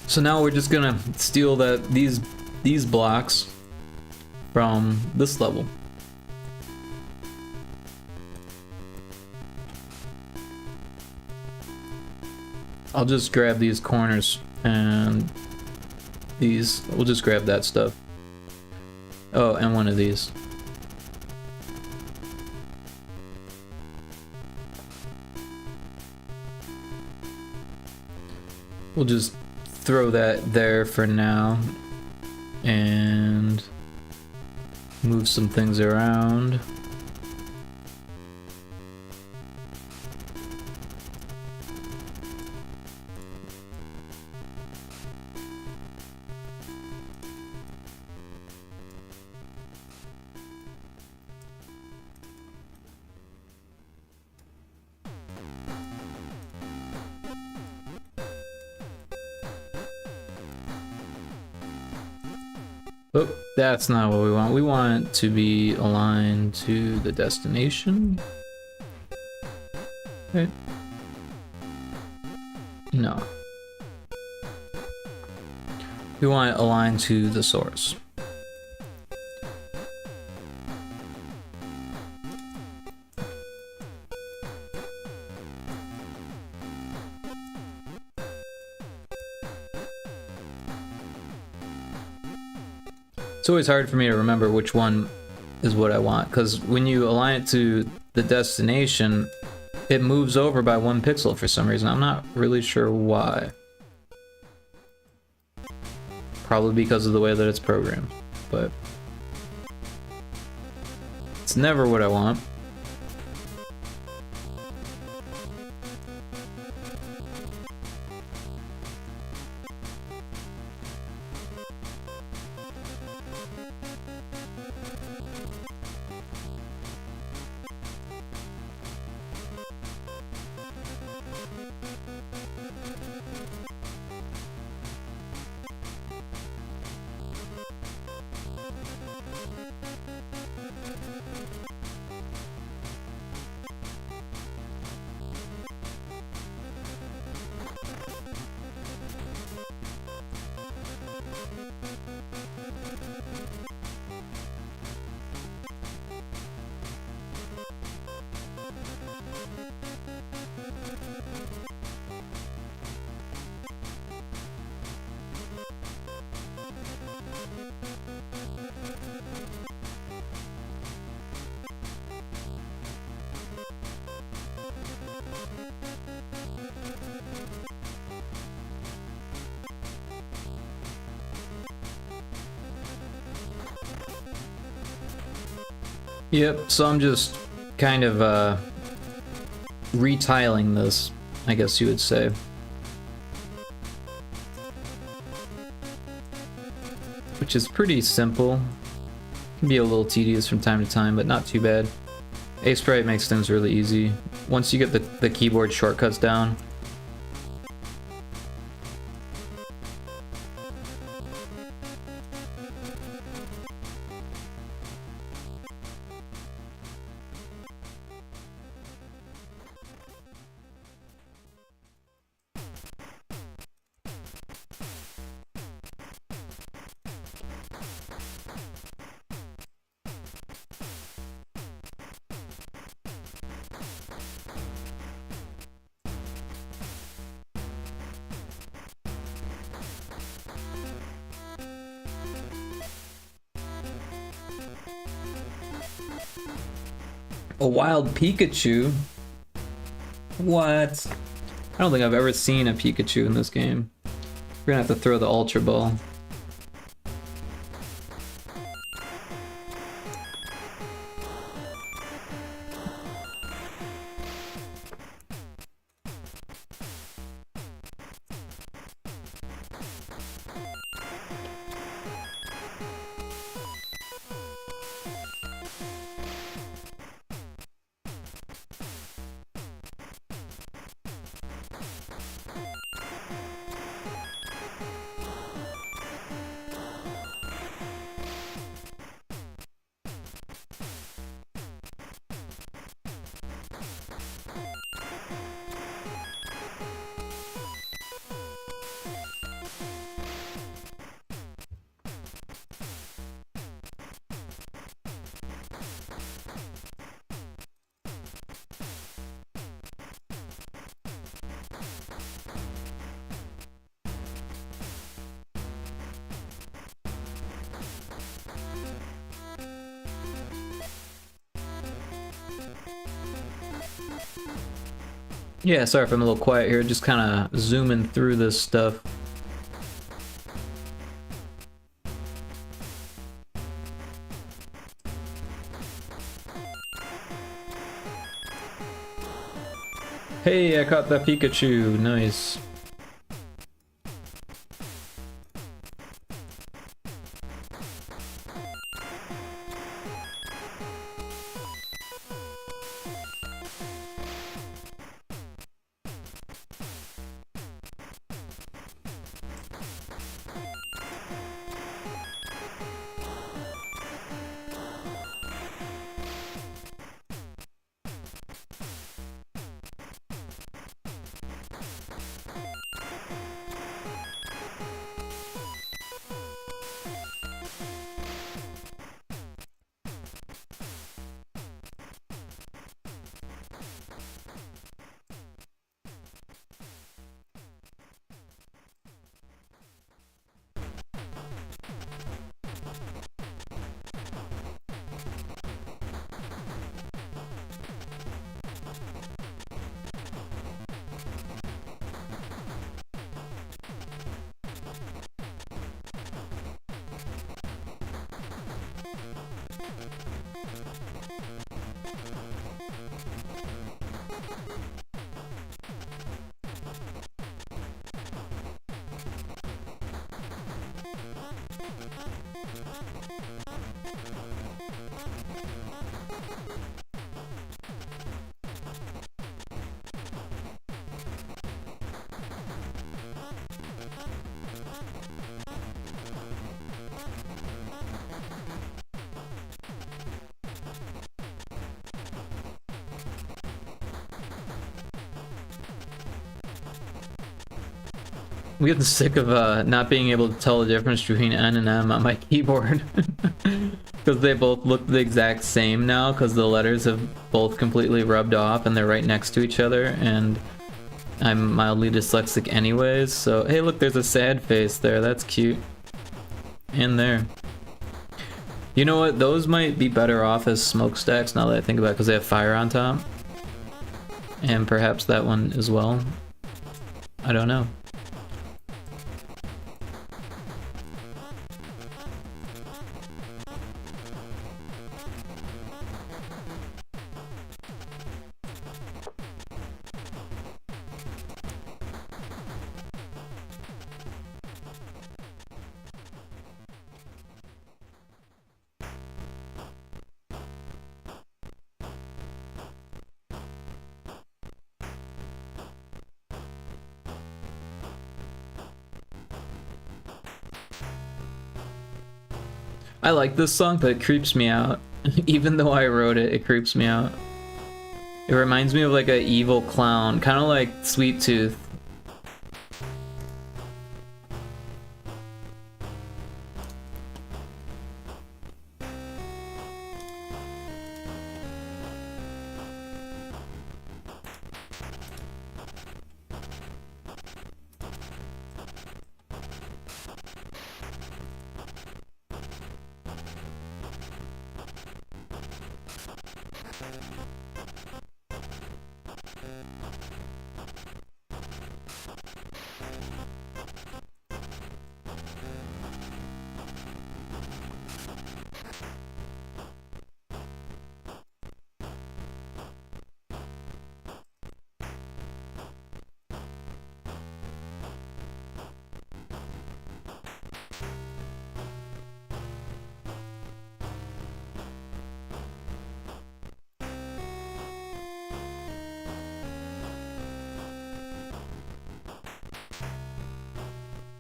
So now we're just gonna steal these blocks from this level. I'll just grab these corners and these. We'll just grab that stuff. Oh, and one of these. We'll just throw that there for now and move some things around. Oh, that's not what we want. We want it to be aligned to the destination. Right? No. We want it aligned to the source. It's always hard for me to remember which one is what I want, because when you align it to the destination, it moves over by 1 pixel for some reason. I'm not really sure why. Probably because of the way that it's programmed, but it's never what I want. Yep, so I'm just kind of retiling this, I guess you would say. Which is pretty simple. Can be a little tedious from time to time, but not too bad. A-Sprite makes things really easy. Once you get the keyboard shortcuts down. A wild Pikachu? What? I don't think I've ever seen a Pikachu in this game. We're gonna have to throw the Ultra Ball. Yeah, sorry if I'm a little quiet here, just kind of zooming through this stuff. Hey, I caught that Pikachu, nice. I'm getting sick of not being able to tell the difference between N and M on my keyboard. Because they both look the exact same now, because the letters have both completely rubbed off and they're right next to each other, and I'm mildly dyslexic anyways, so hey look, there's a sad face there, that's cute. And there. You know what, those might be better off as smokestacks now that I think about it, because they have fire on top. And perhaps that one as well. I don't know. I like this song, but it creeps me out. Even though I wrote it, it creeps me out. It reminds me of like a evil clown, kind of like Sweet Tooth.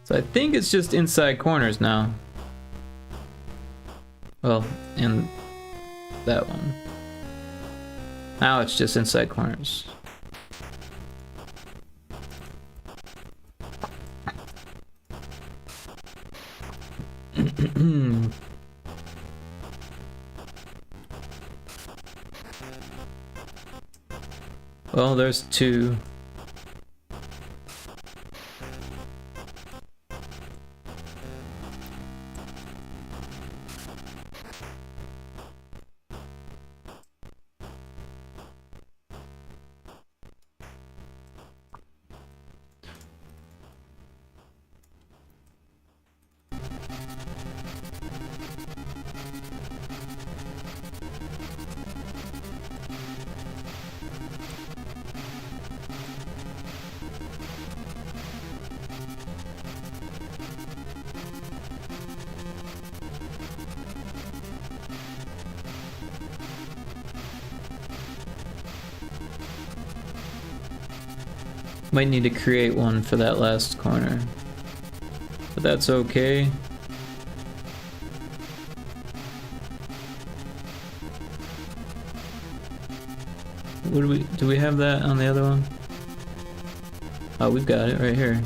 So I think it's just inside corners now. Well, in that one. Now it's just inside corners. Well, there's two. Might need to create one for that last corner. But that's okay. What do we have that on the other one? Oh, we've got it right here.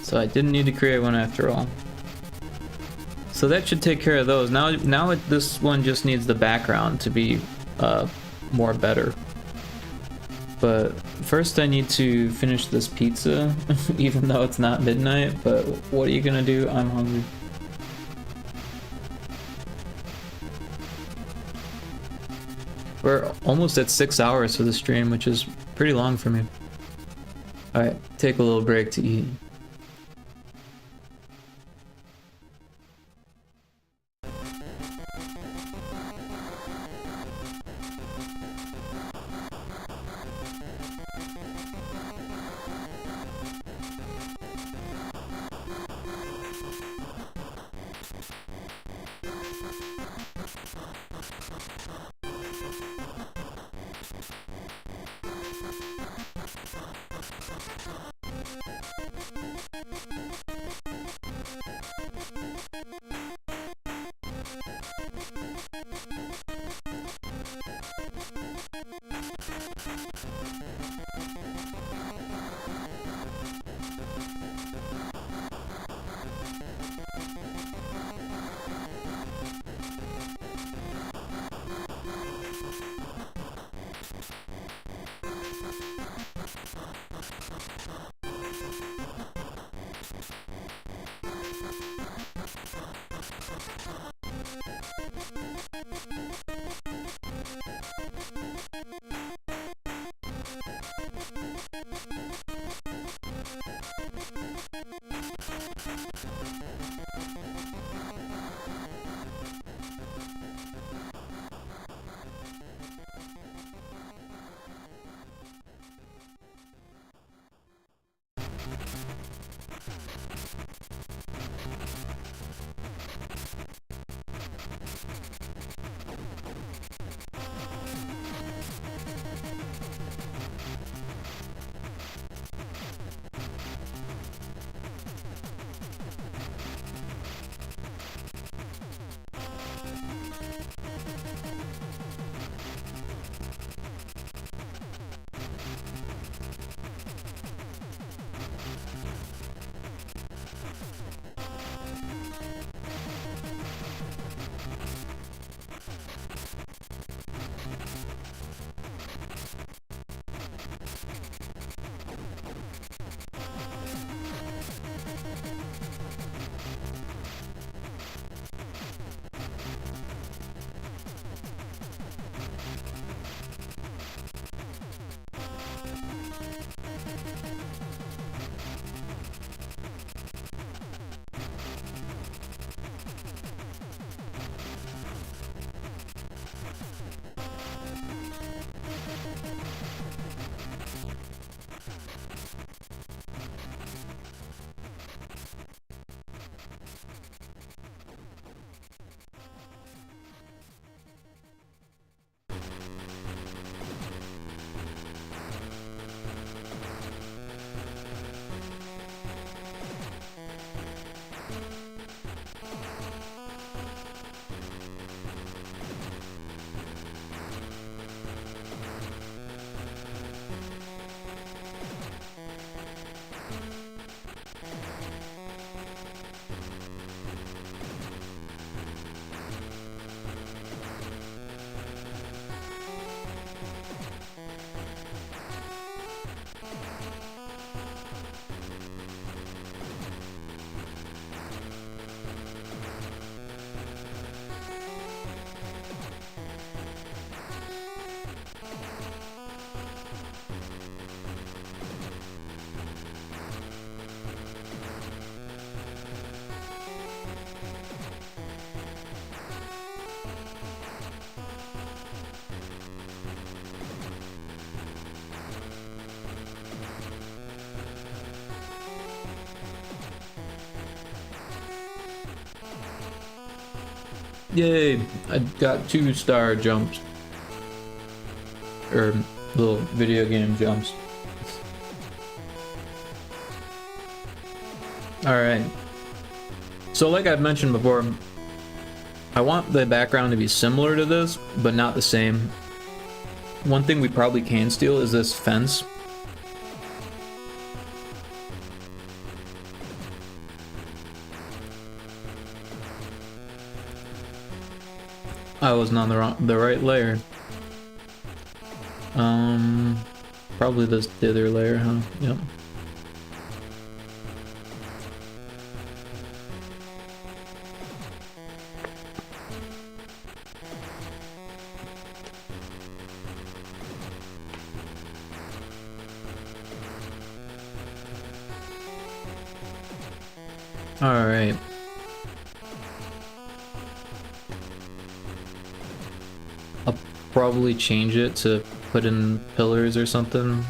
So I didn't need to create one after all. So that should take care of those. Now this one just needs the background to be more better. But first I need to finish this pizza, even though it's not midnight. But what are you gonna do? I'm hungry. We're almost at 6 hours for the stream, which is pretty long for me. Alright, take a little break to eat. Yay! I got 2-star jumps. Or little video game jumps. Alright. So like I've mentioned before, I want the background to be similar to this, but not the same. One thing we probably can steal is this fence. I wasn't on the right layer. Probably the other layer, huh? Yep. All right. I'll probably change it to put in pillars or something.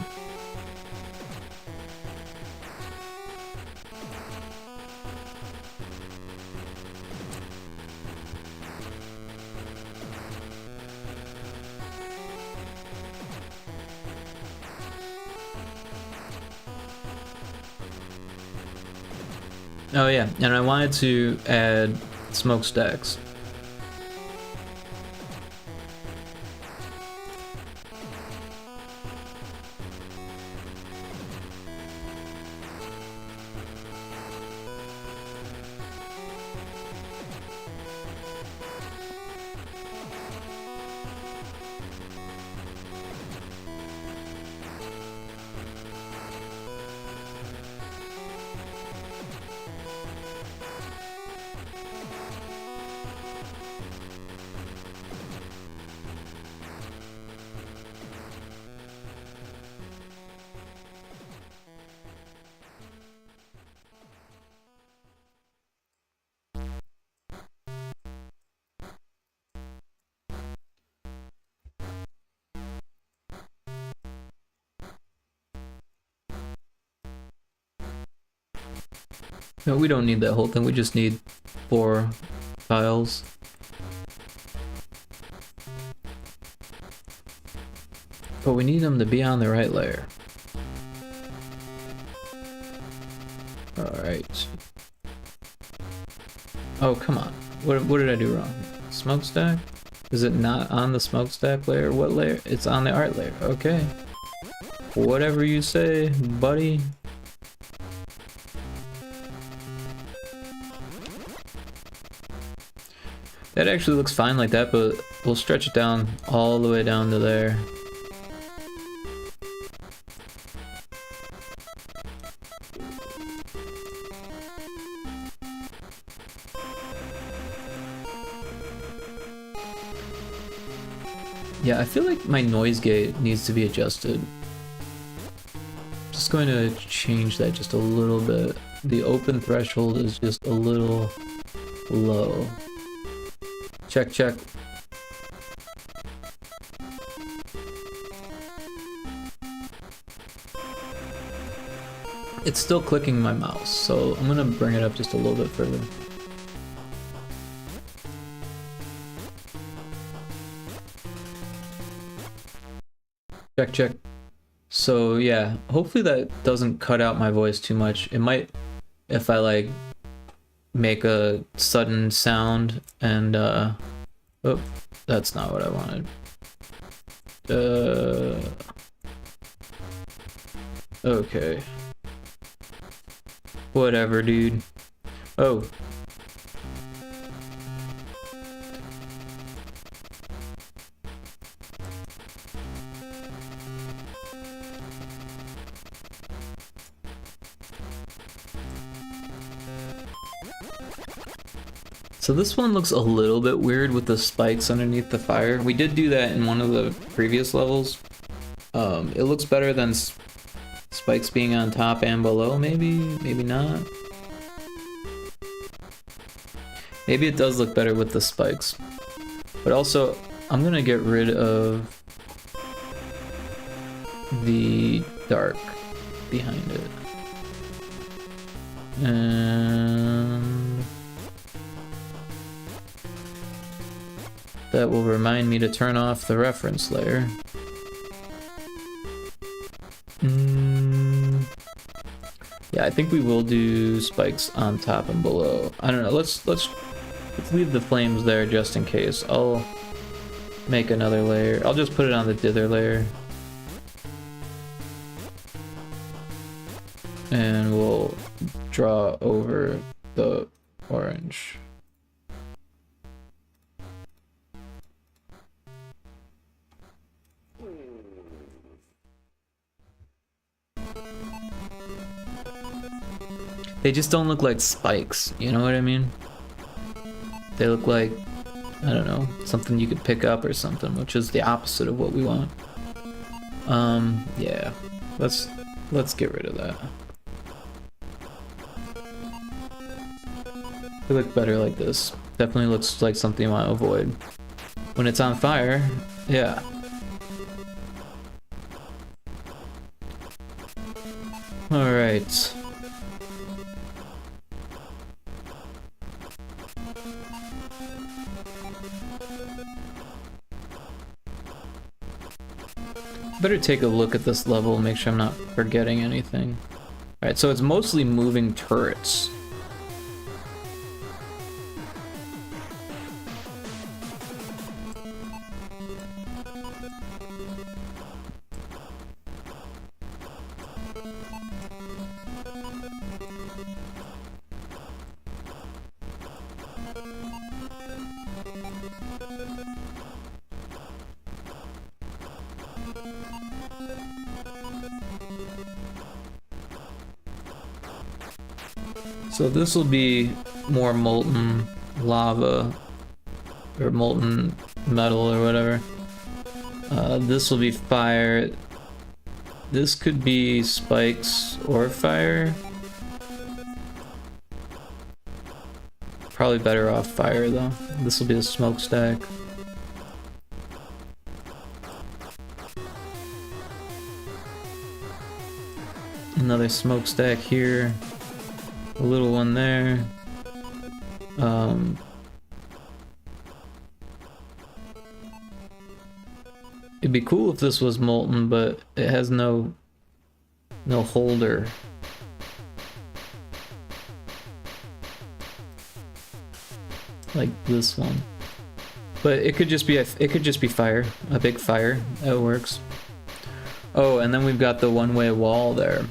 Oh yeah, and I wanted to add smokestacks. No, we don't need that whole thing, we just need 4 tiles. But we need them to be on the right layer. Alright. Oh, come on. What did I do wrong? Smokestack? Is it not on the smokestack layer? What layer? It's on the art layer. Okay. Whatever you say, buddy. That actually looks fine like that, but we'll stretch it down all the way down to there. Yeah, I feel like my noise gate needs to be adjusted. Just going to change that just a little bit. The open threshold is just a little low. Check, check. It's still clicking my mouse, so I'm gonna bring it up just a little bit further. Check, check. So yeah, hopefully that doesn't cut out my voice too much. It might if I like make a sudden sound and oh, that's not what I wanted. Okay. Whatever, dude. Oh. So this one looks a little bit weird with the spikes underneath the fire. We did do that in one of the previous levels. It looks better than spikes being on top and below, maybe? Maybe not? Maybe it does look better with the spikes. But also, I'm gonna get rid of the dark behind it. And That will remind me to turn off the reference layer. Yeah, I think we will do spikes on top and below. I don't know. Let's leave the flames there just in case. I'll make another layer. I'll just put it on the dither layer. And we'll draw over the orange. They just don't look like spikes, you know what I mean? They look like, I don't know, something you could pick up or something, which is the opposite of what we want. Yeah, let's get rid of that. They look better like this. Definitely looks like something you want to avoid. When it's on fire, yeah. Alright. Better take a look at this level, make sure I'm not forgetting anything. Alright, so it's mostly moving turrets. So this will be more molten lava or molten metal or whatever. This will be fire. This could be spikes or fire. Probably better off fire though. This will be the smokestack. Another smokestack here. A little one there. It'd be cool if this was molten, but it has no holder. Like this one. But it could just be fire, a big fire. That works. Oh, and then we've got the one-way wall there,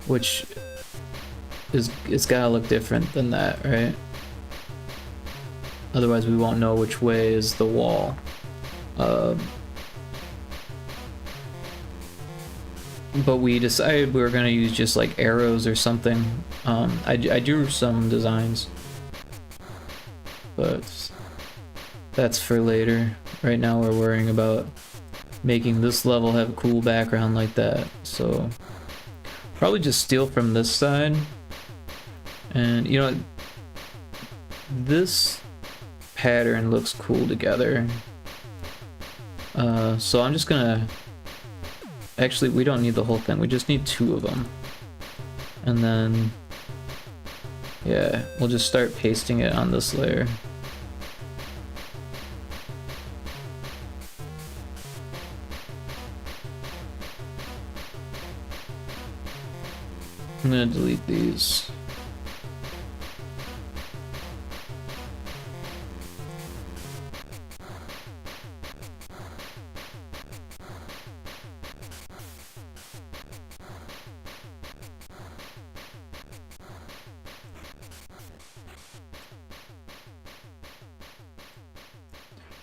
which it's gotta look different than that, right? Otherwise we won't know which way is the wall. But we decided we were gonna use just like arrows or something. I drew some designs, but that's for later. Right now we're worrying about making this level have a cool background like that, so probably just steal from this side. And you know, this pattern looks cool together. So I'm just gonna, actually we don't need the whole thing, we just need 2 of them. And then, yeah, we'll just start pasting it on this layer. I'm gonna delete these.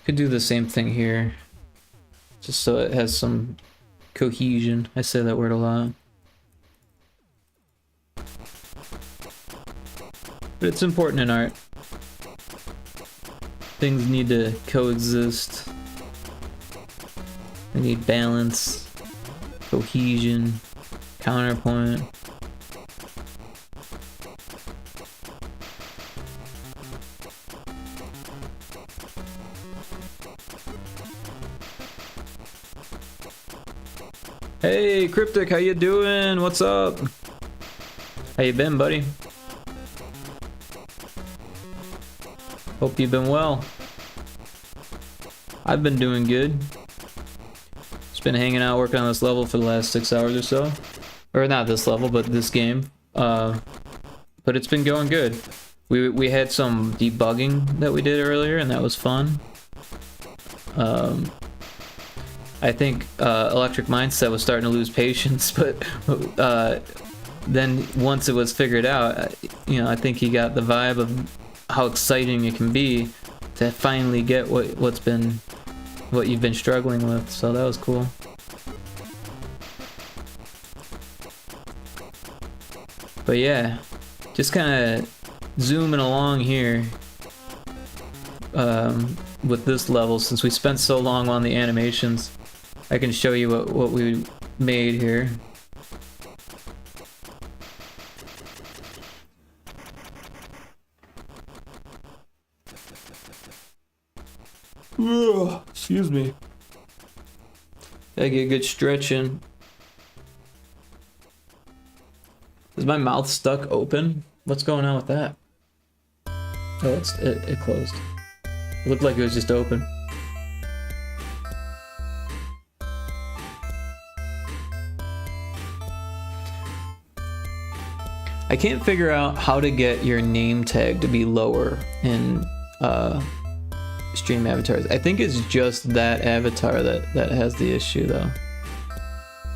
Could do the same thing here, just so it has some cohesion. I say that word a lot. But it's important in art. Things need to coexist. They need balance, cohesion, counterpoint. Hey, Cryptic, how you doing? What's up? How you been, buddy? Hope you've been well. I've been doing good. Just been hanging out working on this level for the last 6 hours or so. Or not this level, but this game. But it's been going good. We had some debugging that we did earlier, and that was fun. I think Electric Mindset was starting to lose patience, but then once it was figured out, you know, I think he got the vibe of how exciting it can be to finally get what you've been struggling with. So that was cool. But yeah, just kind of zooming along here with this level. Since we spent so long on the animations, I can show you what we made here. Ugh, excuse me. Gotta get a good stretch in. Is my mouth stuck open? What's going on with that? Oh, it closed. It looked like it was just open. I can't figure out how to get your name tag to be lower in stream avatars. I think it's just that avatar that has the issue though.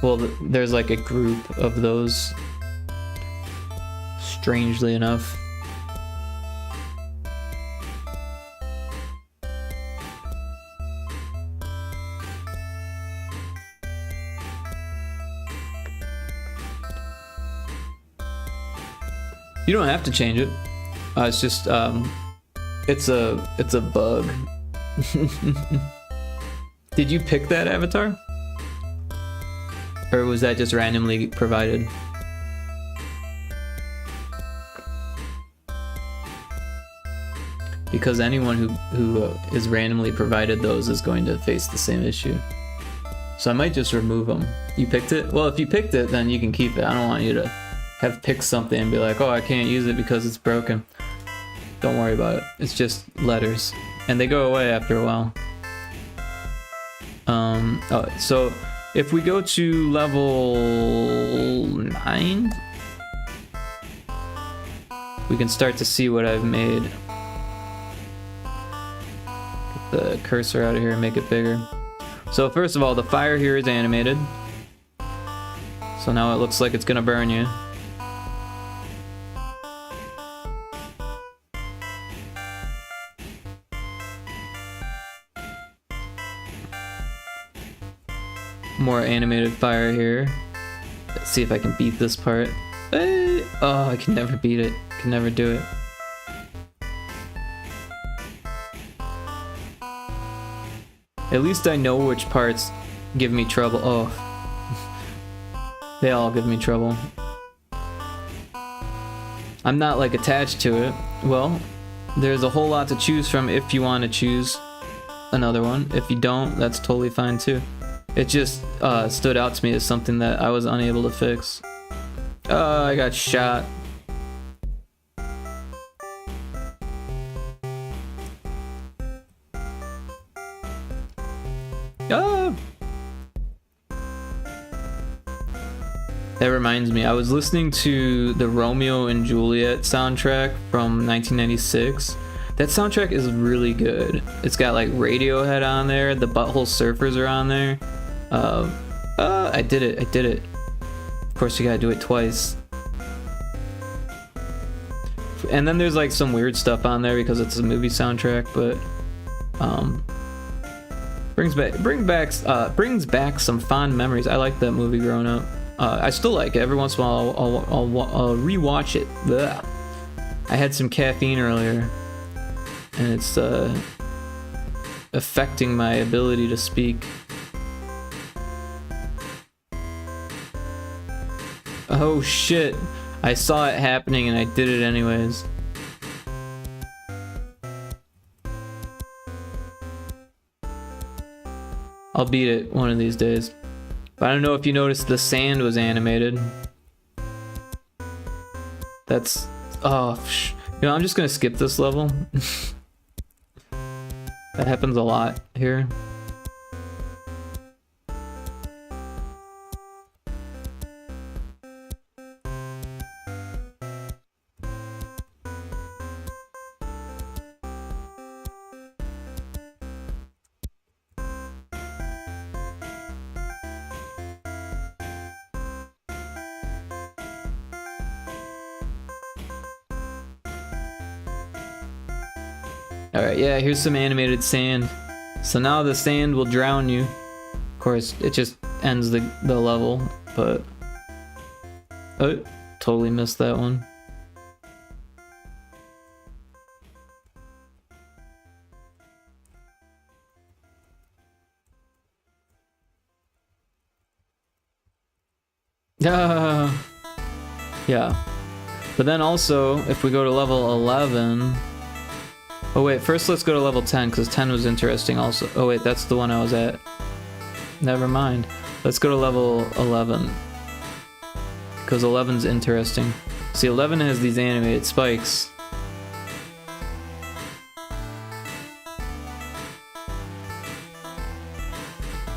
Well, there's like a group of those, strangely enough. You don't have to change it. It's just it's a bug. Did you pick that avatar? Or was that just randomly provided? Because anyone who is randomly provided those is going to face the same issue. So I might just remove them. You picked it? Well, if you picked it, then you can keep it. I don't want you to have picked something and be like, oh, I can't use it because it's broken. Don't worry about it. It's just letters. And they go away after a while. Oh, so if we go to level 9, we can start to see what I've made. Get the cursor out of here and make it bigger. So first of all, the fire here is animated. So now it looks like it's gonna burn you. More animated fire here. Let's see if I can beat this part. Oh, I can never beat it. Can never do it. At least I know which parts give me trouble. Oh. They all give me trouble. I'm not like attached to it. Well, there's a whole lot to choose from if you want to choose another one. If you don't, that's totally fine too. It just stood out to me as something that I was unable to fix. I got shot. Ah! That reminds me, I was listening to the Romeo and Juliet soundtrack from 1996. That soundtrack is really good. It's got like Radiohead on there, the Butthole Surfers are on there. I did it. Of course you gotta do it twice. And then there's like some weird stuff on there because it's a movie soundtrack, but brings back some fond memories. I liked that movie growing up. I still like it. Every once in a while I'll rewatch it. Blech. I had some caffeine earlier and it's affecting my ability to speak. Oh shit, I saw it happening and I did it anyways. I'll beat it one of these days. But I don't know if you noticed the sand was animated. That's... oh, you know, I'm just gonna skip this level. That happens a lot here. Alright, yeah, here's some animated sand. So now the sand will drown you. Of course, it just ends the level, but... Oh, totally missed that one. Yeah. But then also, if we go to level 11... Oh wait, first let's go to level 10, because 10 was interesting also. Oh wait, that's the one I was at. Never mind. Let's go to level 11. Because 11's interesting. See, 11 has these animated spikes.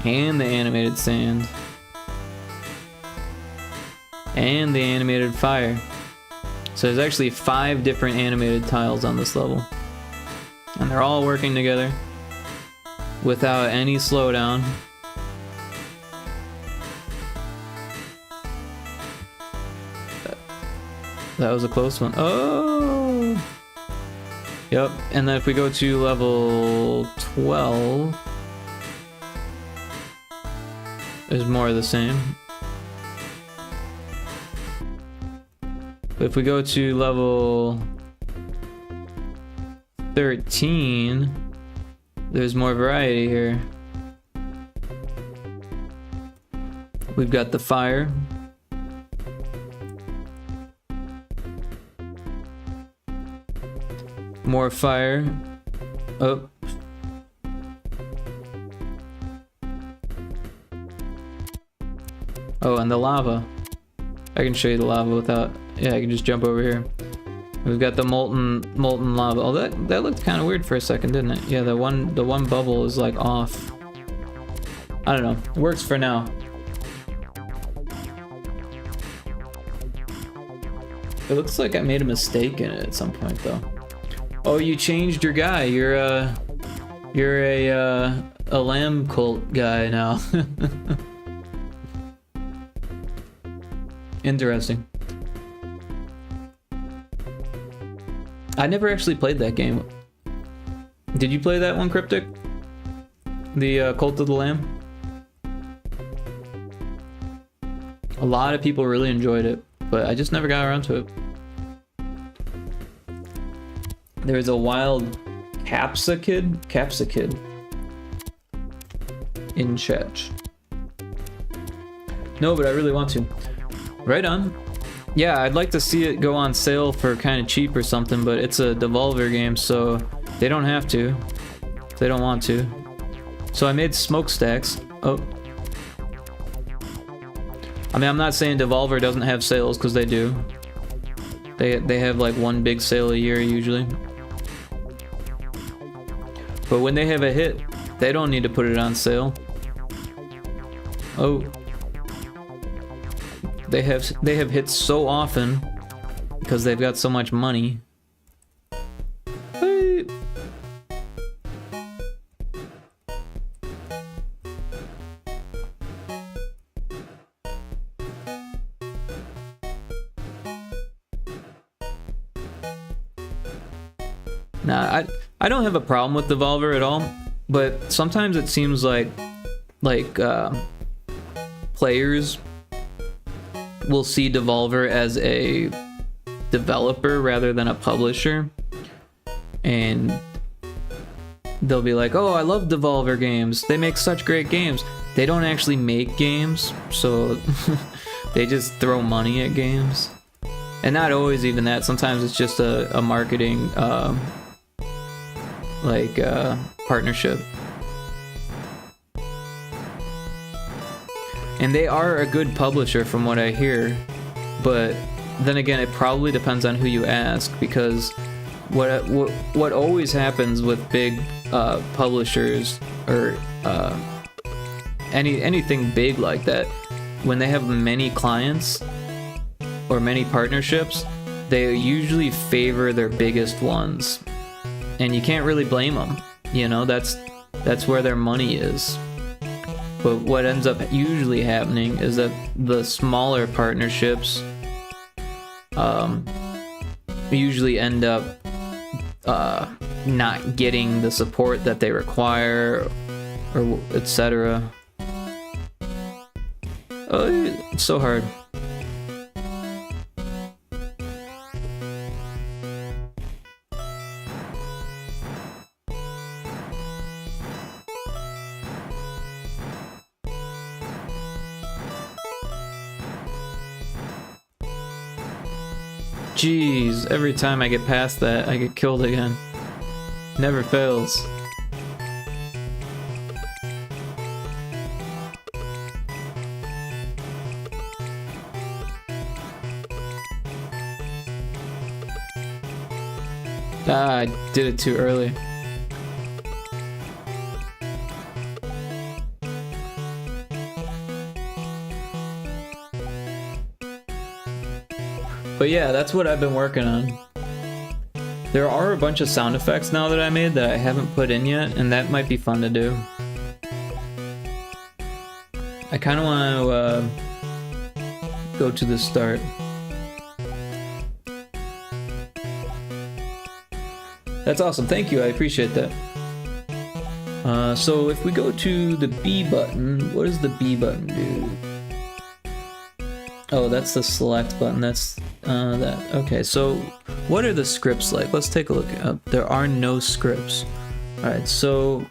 And the animated sand. And the animated fire. So there's actually 5 different animated tiles on this level. And they're all working together without any slowdown. That was a close one. Oh! Yep, and then if we go to level 12, there's more of the same. But if we go to level 13, there's more variety here. We've got the fire. More fire. Oh. Oh, and the lava. I can show you the lava without... Yeah, I can just jump over here. We've got the molten lava. Oh, that looked kind of weird for a second, didn't it? Yeah, the one bubble is like off. I don't know. It works for now. It looks like I made a mistake in it at some point, though. Oh, you changed your guy. You're a lamb cult guy now. Interesting. I never actually played that game. Did you play that one, Cryptic? The Cult of the Lamb? A lot of people really enjoyed it, but I just never got around to it. There's a wild Capsicid in chat. No, but I really want to. Right on. Yeah, I'd like to see it go on sale for kind of cheap or something, but it's a Devolver game, so they don't have to. They don't want to. So I made smokestacks. Oh. I mean, I'm not saying Devolver doesn't have sales, because they do. They have like one big sale a year usually. But when they have a hit, they don't need to put it on sale. Oh. They have hits so often because they've got so much money. Hey. Nah, I don't have a problem with Devolver at all, but sometimes it seems like players will see Devolver as a developer rather than a publisher, and they'll be like, oh, I love Devolver games, they make such great games. They don't actually make games, so they just throw money at games. And not always even that, sometimes it's just a marketing partnership. And they are a good publisher from what I hear, but then again, it probably depends on who you ask, because what always happens with big publishers or anything big like that, when they have many clients or many partnerships, they usually favor their biggest ones, and you can't really blame them. You know, that's where their money is. But what ends up usually happening is that the smaller partnerships usually end up not getting the support that they require, or etc. Oh, it's so hard. Jeez, every time I get past that, I get killed again. Never fails. Ah, I did it too early. But yeah, that's what I've been working on. There are a bunch of sound effects now that I made that I haven't put in yet, and that might be fun to do. I kind of want to go to the start. That's awesome, thank you, I appreciate that. So if we go to the B button, what does the B button do? Oh, that's the select button, that's that. Okay, so what are the scripts like? Let's take a look. There are no scripts. Alright, so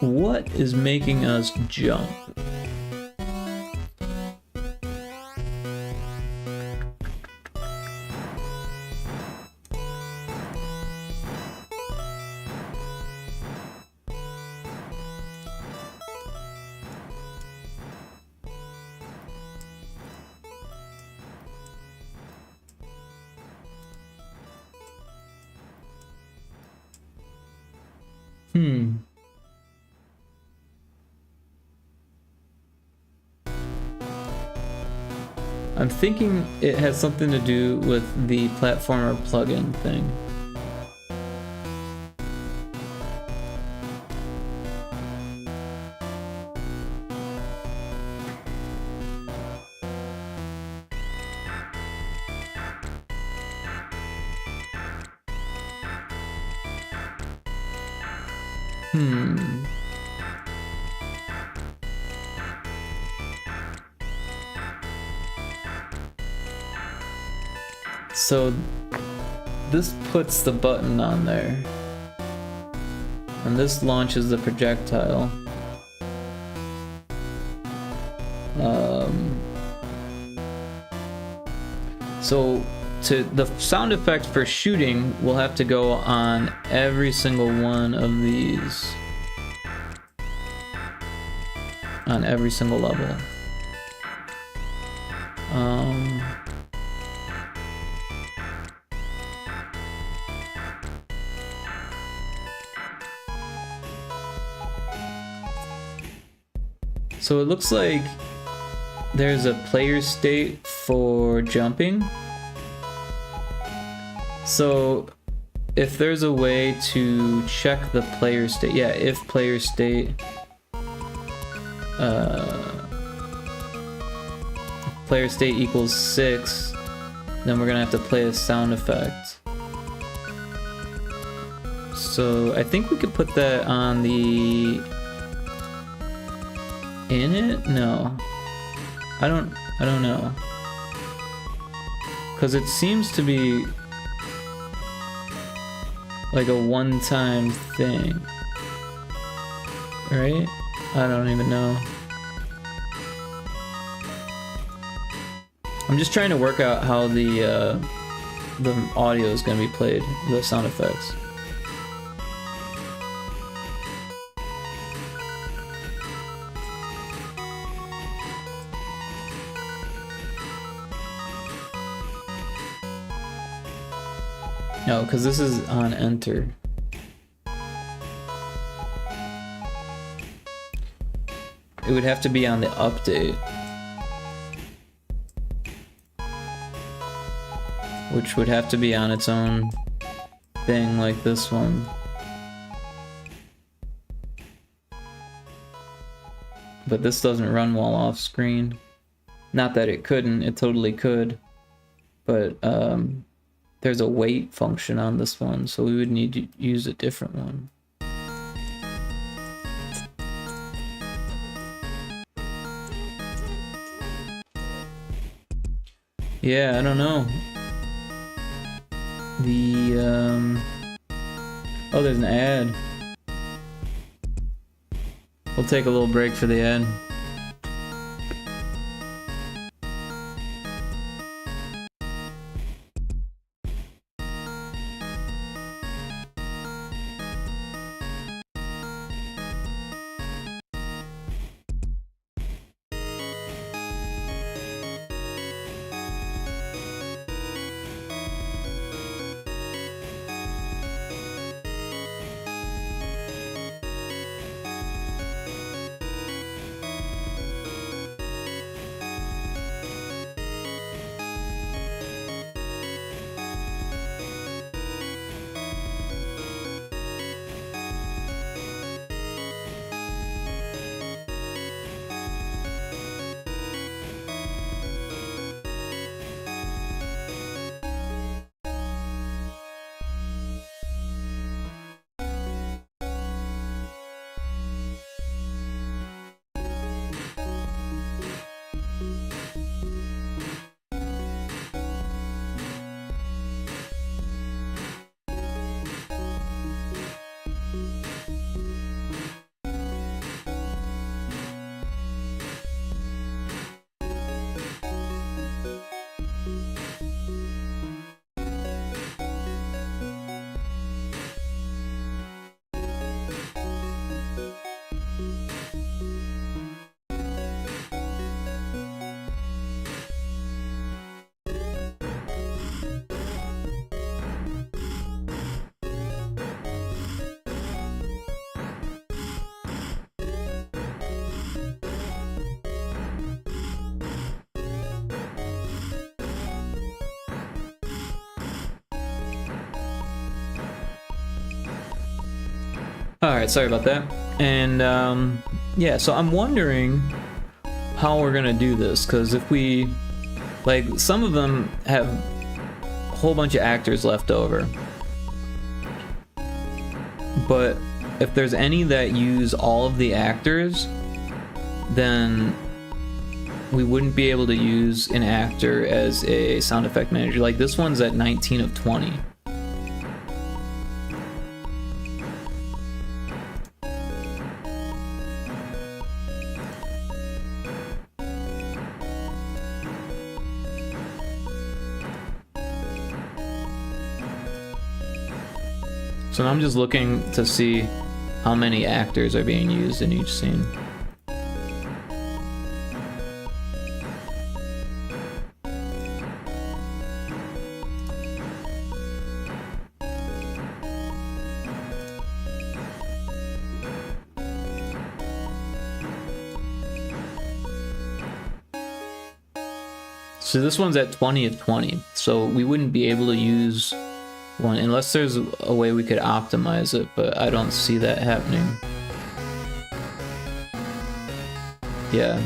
what is making us jump? I'm thinking it has something to do with the platformer plugin thing. So this puts the button on there, and this launches the projectile. So the sound effect for shooting will have to go on every single one of these, on every single level. So it looks like there's a player state for jumping. So if there's a way to check the player state, yeah, if player state equals 6, then we're gonna have to play a sound effect. So I think we could put that on the init? No. I don't know. Cause it seems to be like a one-time thing. Right? I don't even know. I'm just trying to work out how the audio is gonna be played, the sound effects. No, because this is on enter. it would have to be on the update. Which would have to be on its own thing like this one. But this doesn't run while off screen. Not that it couldn't, it totally could. But there's a wait function on this one, so we would need to use a different one. Yeah, I don't know. The oh, there's an ad. We'll take a little break for the ad. Alright, sorry about that. And yeah, so I'm wondering how we're gonna do this, because if we, like, some of them have a whole bunch of actors left over, but if there's any that use all of the actors, then we wouldn't be able to use an actor as a sound effect manager. Like, this one's at 19 of 20. So I'm just looking to see how many actors are being used in each scene. So this one's at 20 of 20, so we wouldn't be able to use one unless there's a way we could optimize it, but I don't see that happening. Yeah.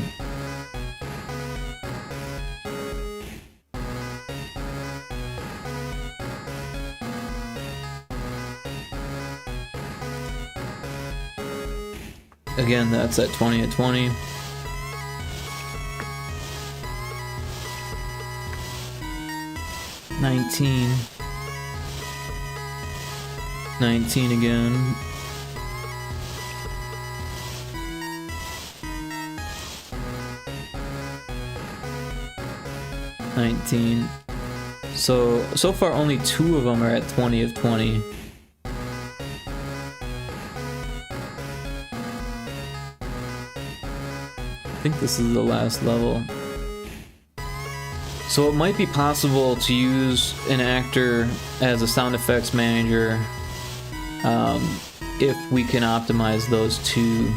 Again, that's at 20 of 20. $19 again. $19. So far only 2 of them are at 20 of 20. I think this is the last level. So it might be possible to use an actor as a sound effects manager if we can optimize those 2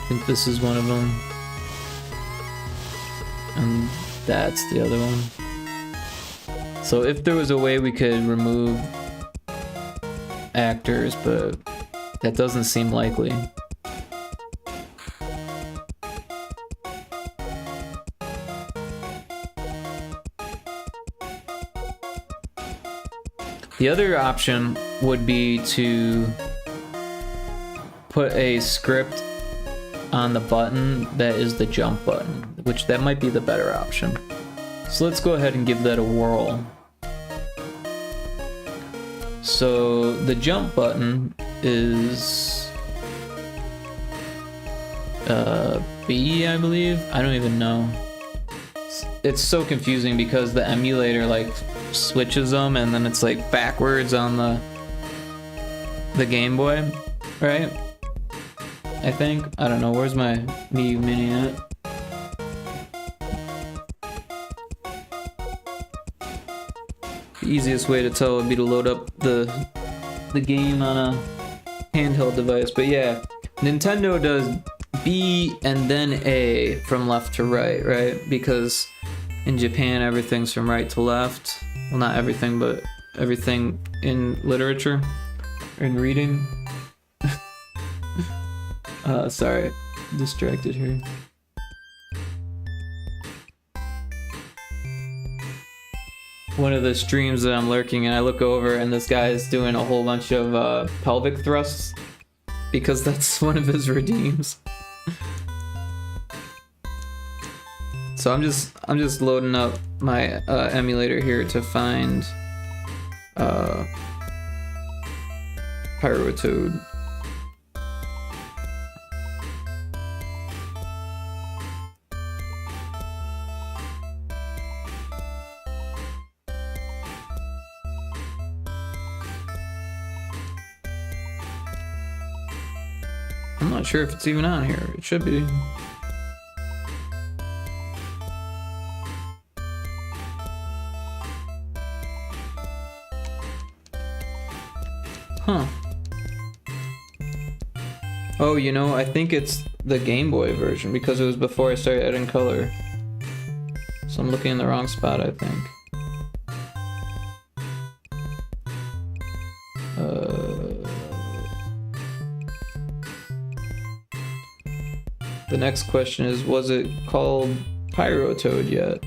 I think this is one of them. And that's the other one. So if there was a way we could remove actors, but that doesn't seem likely. The other option would be to put a script on the button that is the jump button, which that might be the better option. So let's go ahead and give that a whirl. So the jump button is B, I believe. I don't even know. It's so confusing because the emulator like switches them and then it's like backwards on the Game Boy, right? I think. I don't know. Where's my Mii Mini at? The easiest way to tell would be to load up the game on a handheld device. But yeah, Nintendo does B and then A from left to right, right? Because in Japan everything's from right to left. Well, not everything, but everything in literature, in reading. Sorry, distracted here. One of the streams that I'm lurking and I look over and this guy is doing a whole bunch of pelvic thrusts because that's one of his redeems. So I'm just loading up my emulator here to find Pyrotoad. I'm not sure if it's even on here. It should be. Huh. Oh, you know, I think it's the Game Boy version because it was before I started adding color. So I'm looking in the wrong spot, I think. The next question is, was it called Pyrotoad yet?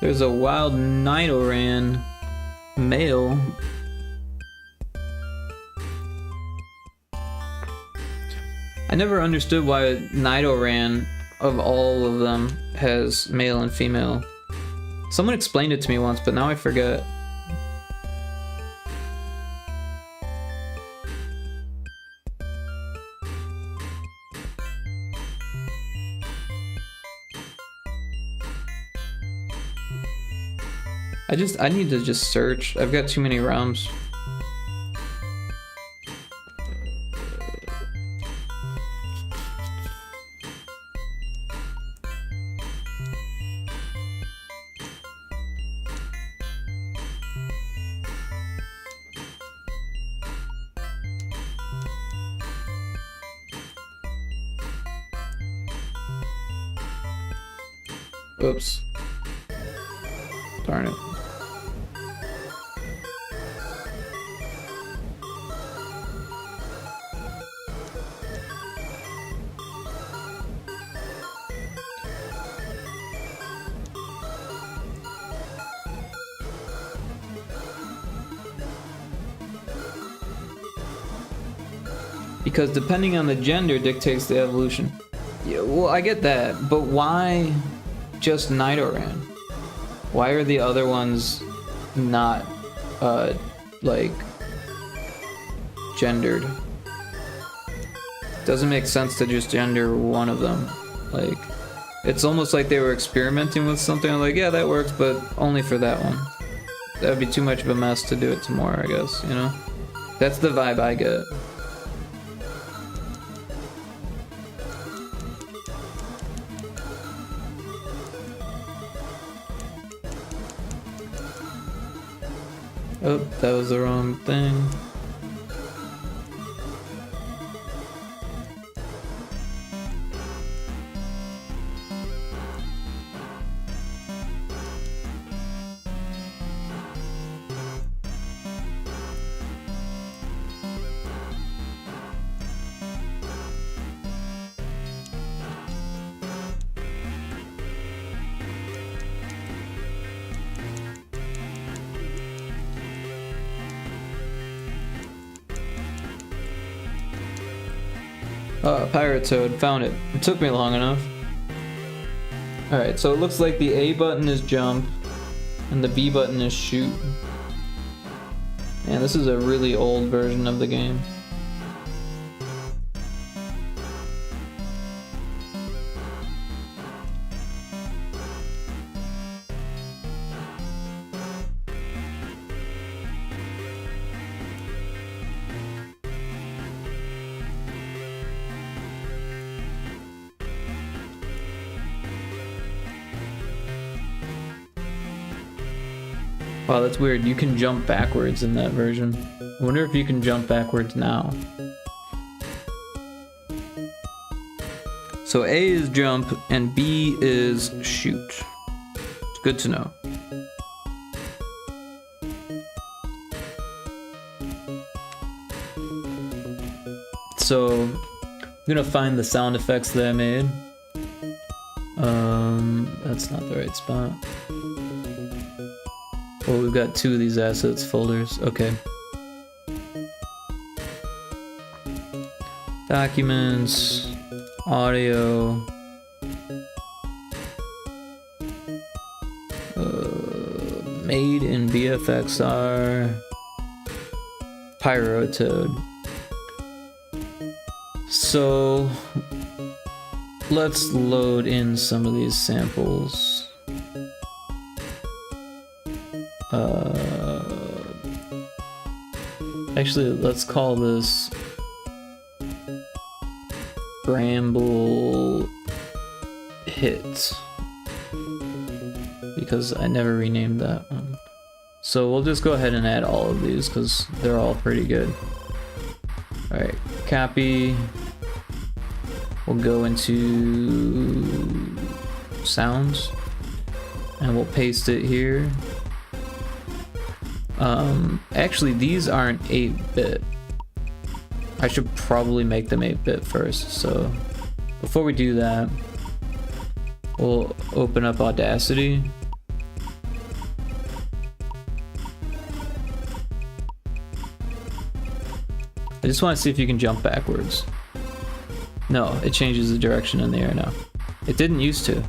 There's a wild Nidoran male. I never understood why Nidoran, of all of them, has male and female. Someone explained it to me once, but now I forget. I need to just search. I've got too many realms. Oops. Darn it. Because depending on the gender dictates the evolution. Yeah, well, I get that, but why just Nidoran? Why are the other ones not, like, gendered? Doesn't make sense to just gender one of them. Like, it's almost like they were experimenting with something. I'm like, yeah, that works, but only for that one. that would be too much of a mess to do it tomorrow, I guess, you know? That's the vibe I get. Oh, that was the wrong thing. Pyrotoad, found it. It took me long enough. Alright, so it looks like the A button is jump, and the B button is shoot. And this is a really old version of the game. Wow, that's weird. You can jump backwards in that version. I wonder if you can jump backwards now. So A is jump and B is shoot. It's good to know. So I'm gonna find the sound effects that I made. That's not the right spot. Well, we've got two of these assets folders. Okay. Documents, audio, made in VFXR, Pyrotoad. So let's load in some of these samples. Actually, let's call this Bramble Hit, because I never renamed that one. So we'll just go ahead and add all of these because they're all pretty good. Alright, copy. We'll go into sounds and we'll paste it here. Actually, these aren't 8-bit. I should probably make them 8-bit first. So before we do that, we'll open up Audacity. I just want to see if you can jump backwards. No, it changes the direction in the air now. It didn't used to.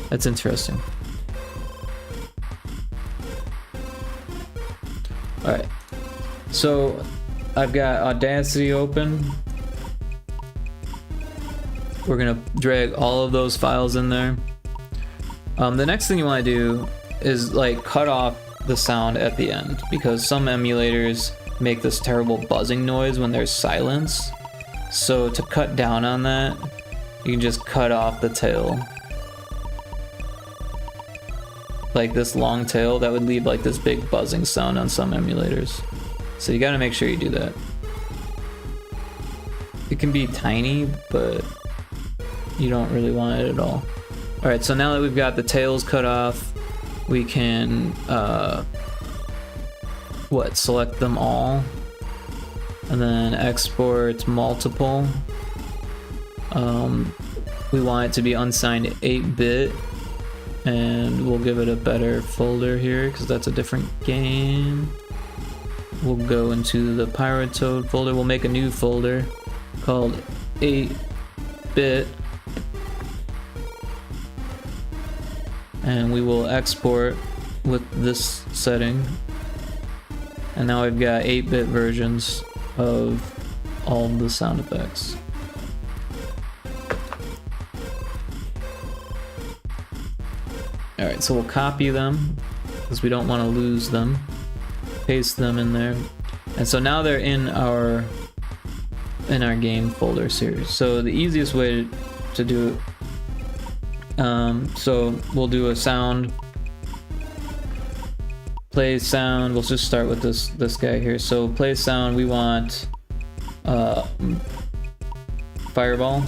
That's interesting. Alright. So I've got Audacity open. We're gonna drag all of those files in there. The next thing you want to do is like cut off the sound at the end, because some emulators make this terrible buzzing noise when there's silence. So to cut down on that, you can just cut off the tail. Like this long tail that would leave like this big buzzing sound on some emulators. So you gotta make sure you do that. It can be tiny, but you don't really want it at all. Alright, so now that we've got the tails cut off, we can select them all and then export multiple. We want it to be unsigned 8-bit, and we'll give it a better folder here because that's a different game. We'll go into the Pyrotoad folder. We'll make a new folder called 8-bit, and we will export with this setting. And now we've got 8-bit versions of all the sound effects. Alright, so we'll copy them because we don't want to lose them. Paste them in there. And so now they're in our game folder series. So the easiest way to do it, so we'll do a sound, play sound. We'll just start with this guy here. So play sound, we want fireball,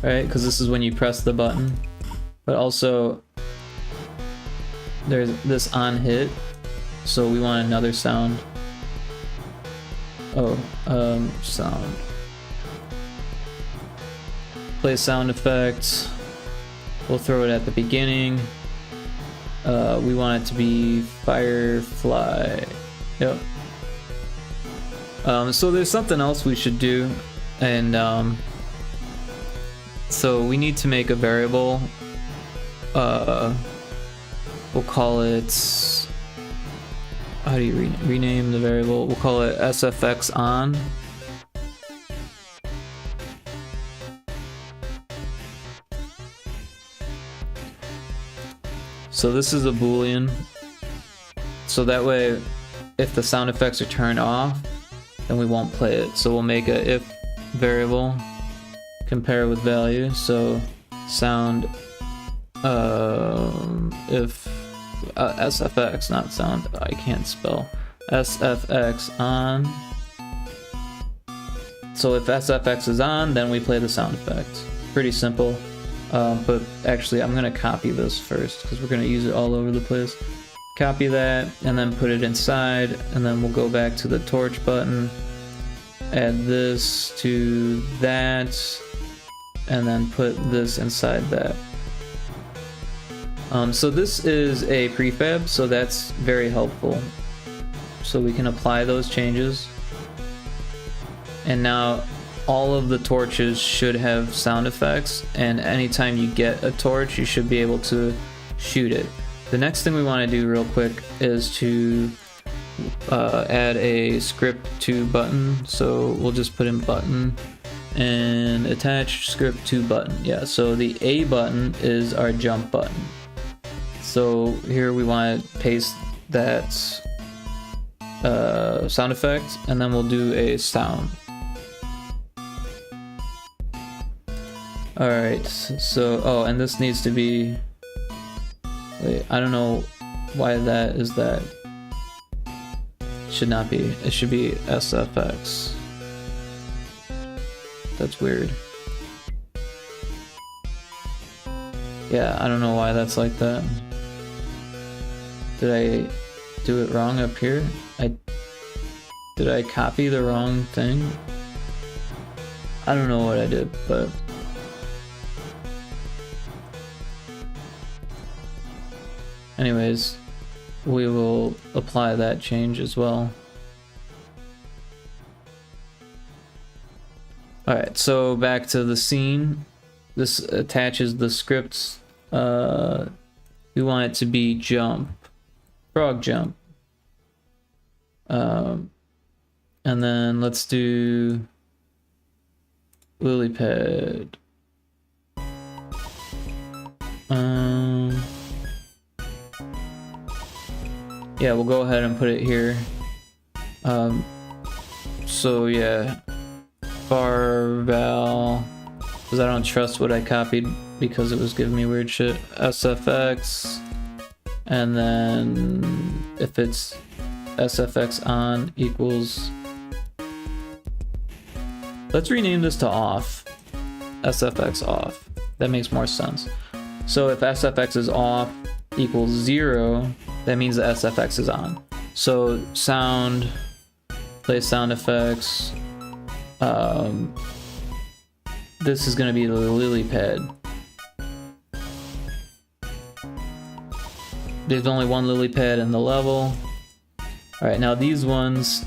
right? Because this is when you press the button. But also there's this on hit, so we want another sound. Oh, sound. Play sound effects. We'll throw it at the beginning. We want it to be firefly. Yep. So there's something else we should do, and so we need to make a variable. We'll call it, how do you rename the variable? We'll call it SFX on. So this is a boolean, so that way if the sound effects are turned off, then we won't play it. So we'll make a if variable, compare with value. So sound if SFX, not sound, I can't spell, SFX on. So if SFX is on, then we play the sound effects. Pretty simple. But actually I'm gonna copy this first because we're gonna use it all over the place. Copy that and then put it inside, and then we'll go back to the torch button, add this to that, and then put this inside that. So this is a prefab, so that's very helpful. So we can apply those changes. And now all of the torches should have sound effects, and anytime you get a torch, you should be able to shoot it. The next thing we want to do real quick is to add a script to button. So we'll just put in button and attach script to button. Yeah, so the A button is our jump button. So here we want to paste that sound effect, and then we'll do a sound. Alright, so, oh, and this needs to be, wait, I don't know why that is that. Should not be, it should be SFX. That's weird. Yeah, I don't know why that's like that. Did I do it wrong up here? Did I copy the wrong thing? I don't know what I did, but anyways, we will apply that change as well. Alright, so back to the scene. This attaches the scripts. We want it to be jump. Frog jump. And then let's do lily pad. Yeah, we'll go ahead and put it here. So yeah, val, because I don't trust what I copied because it was giving me weird shit. SFX, and then if it's SFX on equals, let's rename this to off. SFX off. That makes more sense. So if SFX is off equals 0, that means the SFX is on. So sound, play sound effects. This is going to be the lily pad. There's only one lily pad in the level. Alright, now these ones,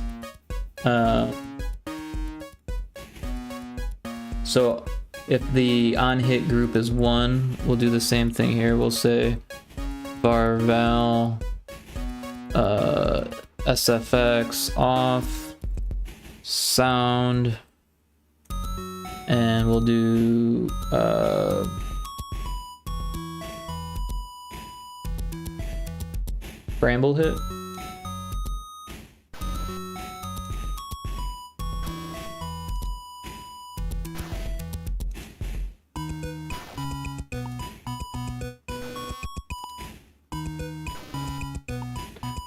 so if the on hit group is 1, we'll do the same thing here. We'll say var val SFX off, sound, and we'll do Bramble hit.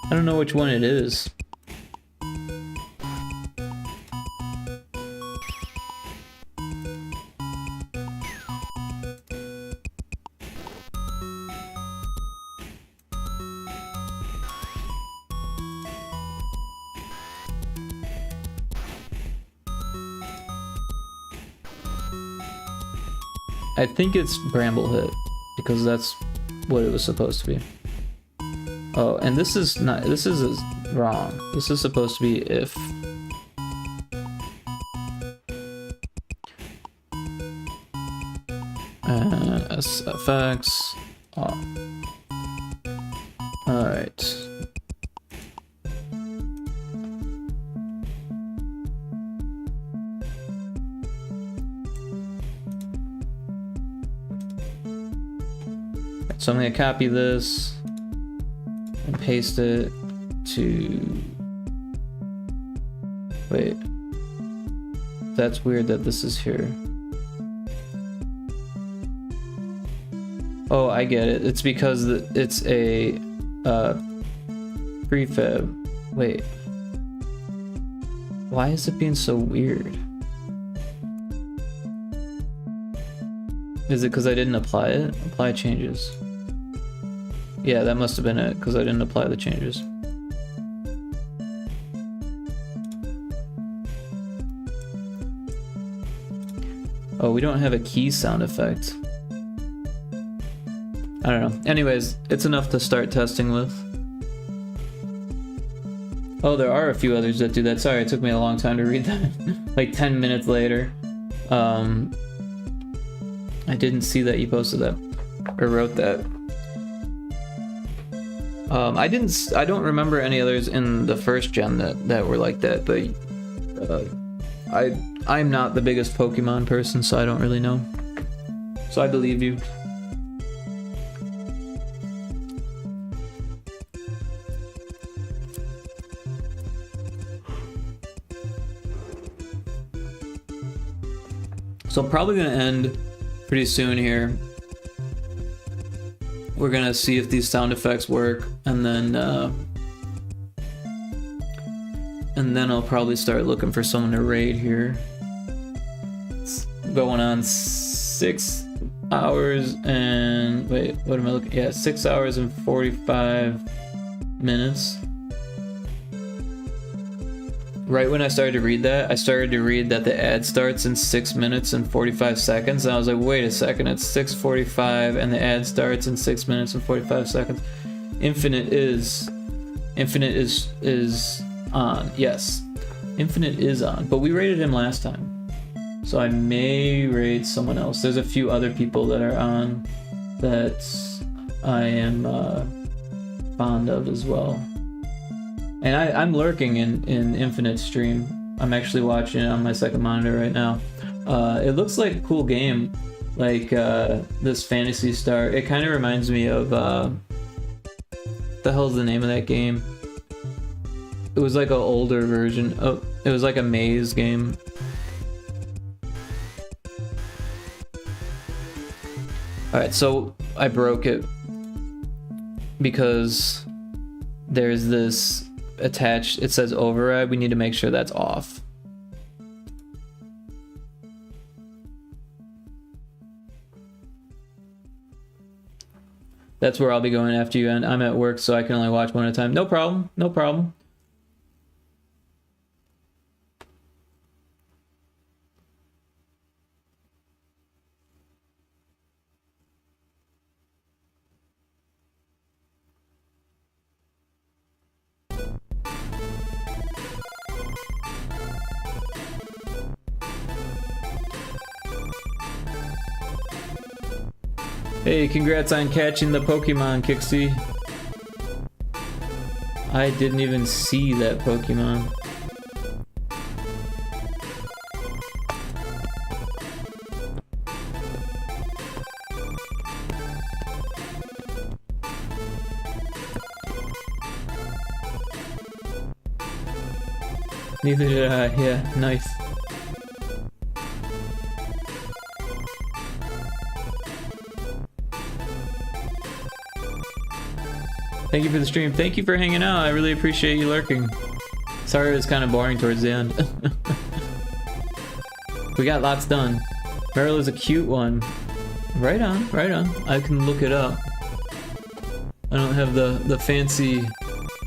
I don't know which one it is. I think it's Bramble Hit, because that's what it was supposed to be. Oh, and this is not, this is wrong. This is supposed to be if. SFX. Oh. Alright. So I'm going to copy this and paste it to... Wait. That's weird that this is here. Oh, I get it. It's because it's a prefab. Wait. Why is it being so weird? Is it because I didn't apply it? Apply changes. Yeah, that must have been it, because I didn't apply the changes. Oh, we don't have a key sound effect. I don't know. Anyways, it's enough to start testing with. Oh, there are a few others that do that. Sorry, it took me a long time to read that. Like 10 minutes later. I didn't see that you posted that. Or wrote that. I don't remember any others in the first gen that were like that, but I'm not the biggest Pokemon person, so I don't really know. So I believe you. So I'm probably gonna end pretty soon here. We're gonna see if these sound effects work, and then I'll probably start looking for someone to raid here. It's going on 6 hours and wait, what am I looking? Yeah, 6 hours and 45 minutes. Right when I started to read that, I started to read that the ad starts in 6 minutes and 45 seconds. And I was like, wait a second, it's 6:45 and the ad starts in 6 minutes and 45 seconds. Infinite is on. Yes, Infinite is on, but we rated him last time. So I may raid someone else. There's a few other people that are on that I am fond of as well. And I'm lurking in Infinite stream. I'm actually watching it on my second monitor right now. It looks like a cool game, like this Phantasy Star. It kind of reminds me of the hell's the name of that game? It was like an older version. Oh, it was like a maze game. All right, so I broke it because there's this attached, it says override. We need to make sure that's off. That's where I'll be going after you, and I'm at work, so I can only watch one at a time. No problem, no problem. Hey, congrats on catching the Pokemon, Kixie. I didn't even see that Pokemon. Neither did I. Yeah, nice. Thank you for the stream. Thank you for hanging out. I really appreciate you lurking. Sorry it was kind of boring towards the end. We got lots done. Meryl is a cute one. Right on, right on. I can look it up. I don't have the fancy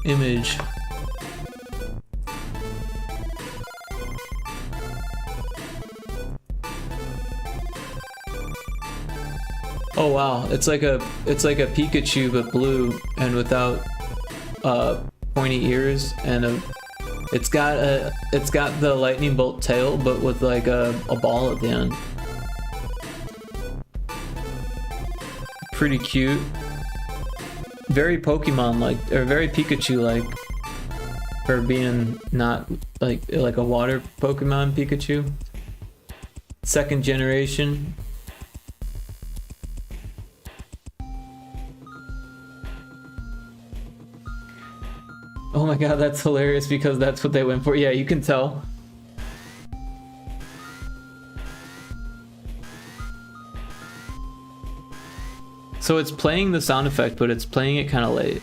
image. Oh wow, it's like a Pikachu but blue and without pointy ears, and it's got the lightning bolt tail but with like a ball at the end. Pretty cute. Very Pokemon like, or very Pikachu like, for being not like a water Pokemon Pikachu. Second generation. Oh my god, that's hilarious because that's what they went for. Yeah, you can tell. So it's playing the sound effect, but it's playing it kind of late.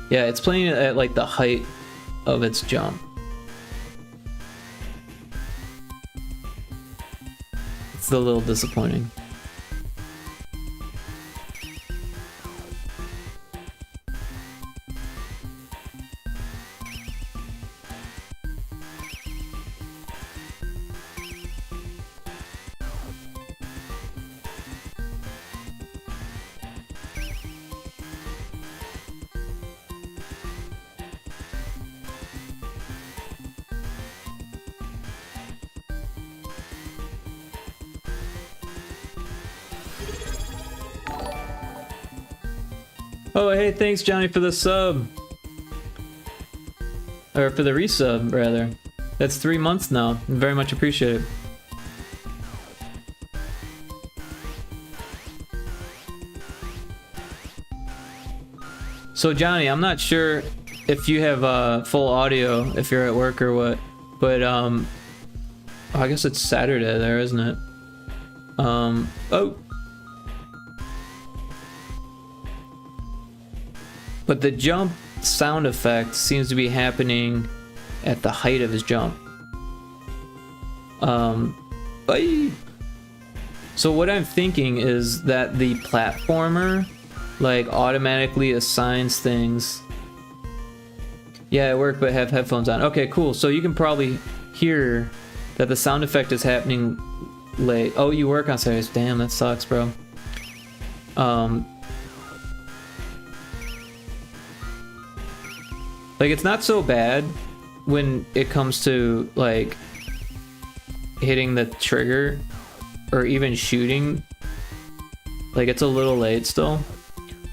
Yeah, it's playing it at like the height of its jump. It's a little disappointing. Oh, hey, thanks, Johnny, for the sub. Or for the resub, rather. That's 3 months now. Very much appreciated. So, Johnny, I'm not sure if you have full audio, if you're at work or what, but, I guess it's Saturday there, isn't it? Oh. But the jump sound effect seems to be happening at the height of his jump. Bye. So what I'm thinking is that the platformer like automatically assigns things. Yeah, at work, but have headphones on. Okay, cool. So you can probably hear that the sound effect is happening late. Oh, you work on Saturdays. Damn, that sucks, bro. Like, it's not so bad when it comes to, like, hitting the trigger or even shooting. Like, it's a little late still.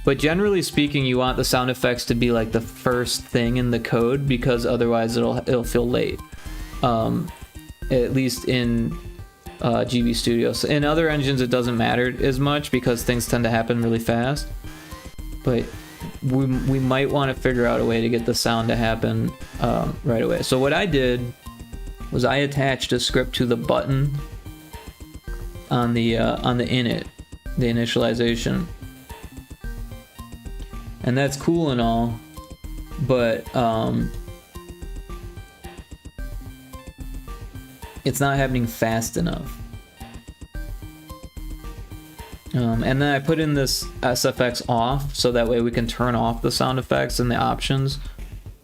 But generally speaking, you want the sound effects to be, like, the first thing in the code because otherwise it'll feel late. At least in GB Studios. In other engines, it doesn't matter as much because things tend to happen really fast. But we might want to figure out a way to get the sound to happen right away. So what I did was I attached a script to the button on the init, the initialization, and that's cool and all, but it's not happening fast enough. And then I put in this SFX off so that way we can turn off the sound effects and the options,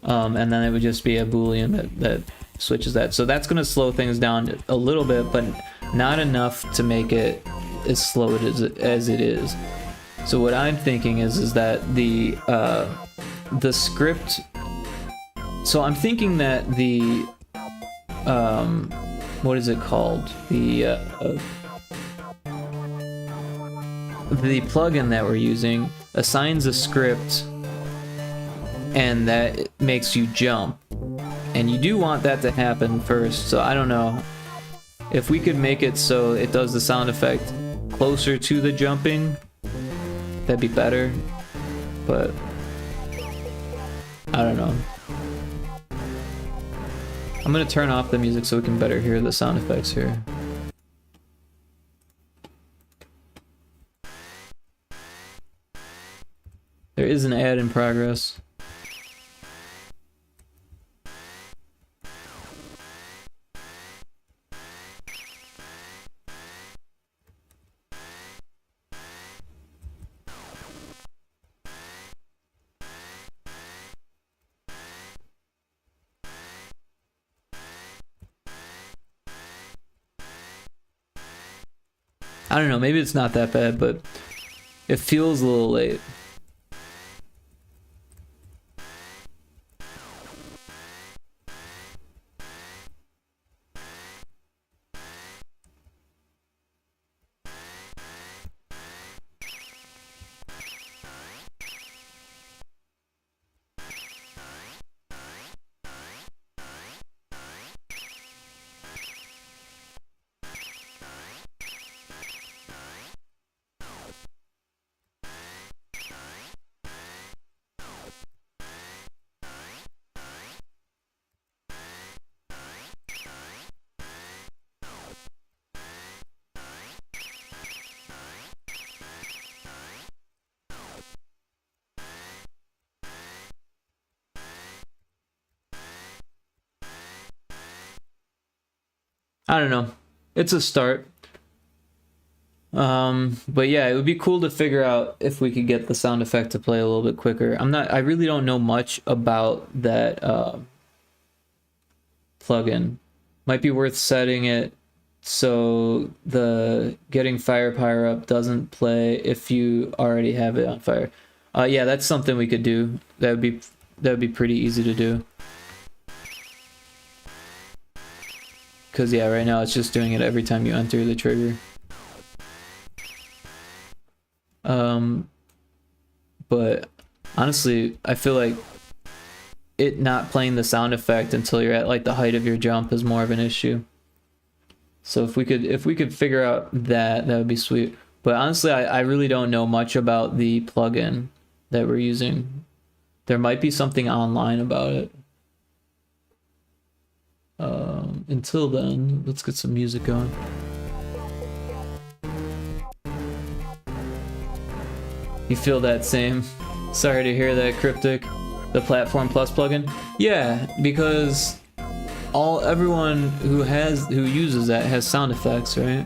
and then it would just be a boolean that switches that. So that's going to slow things down a little bit, but not enough to make it as slow as it is. So what I'm thinking is that the script. So I'm thinking that what is it called? The plugin that we're using assigns a script, and that makes you jump. And you do want that to happen first, so I don't know. If we could make it so it does the sound effect closer to the jumping, that'd be better. But I don't know. I'm gonna turn off the music so we can better hear the sound effects here. There is an ad in progress. I don't know, maybe it's not that bad, but it feels a little late. I don't know. It's a start. But yeah, it would be cool to figure out if we could get the sound effect to play a little bit quicker. I really don't know much about that plugin. Might be worth setting it so the getting fire pyre up doesn't play if you already have it on fire. Yeah, that's something we could do. That would be pretty easy to do. Because yeah, right now it's just doing it every time you enter the trigger. But honestly, I feel like it not playing the sound effect until you're at like the height of your jump is more of an issue. So if we could figure out that, that would be sweet. But honestly, I really don't know much about the plugin that we're using. There might be something online about it. Until then, let's get some music going. You feel that same? Sorry to hear that, Cryptic. The Platform Plus plugin? Yeah, because everyone who uses that has sound effects, right?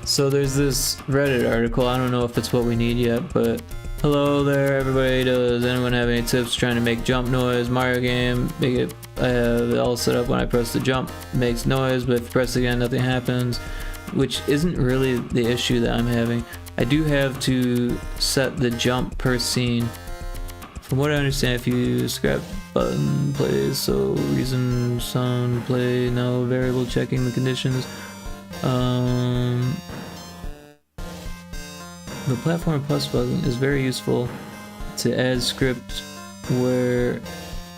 So there's this Reddit article, I don't know if it's what we need yet, but hello there everybody, does anyone have any tips trying to make jump noise? Mario game, make it, I have it all set up when I press the jump, makes noise, but if you press again nothing happens, which isn't really the issue that I'm having. I do have to set the jump per scene. From what I understand, if you scrap button plays, so reason sound play, no variable checking the conditions. The Platform Plus button is very useful to add script where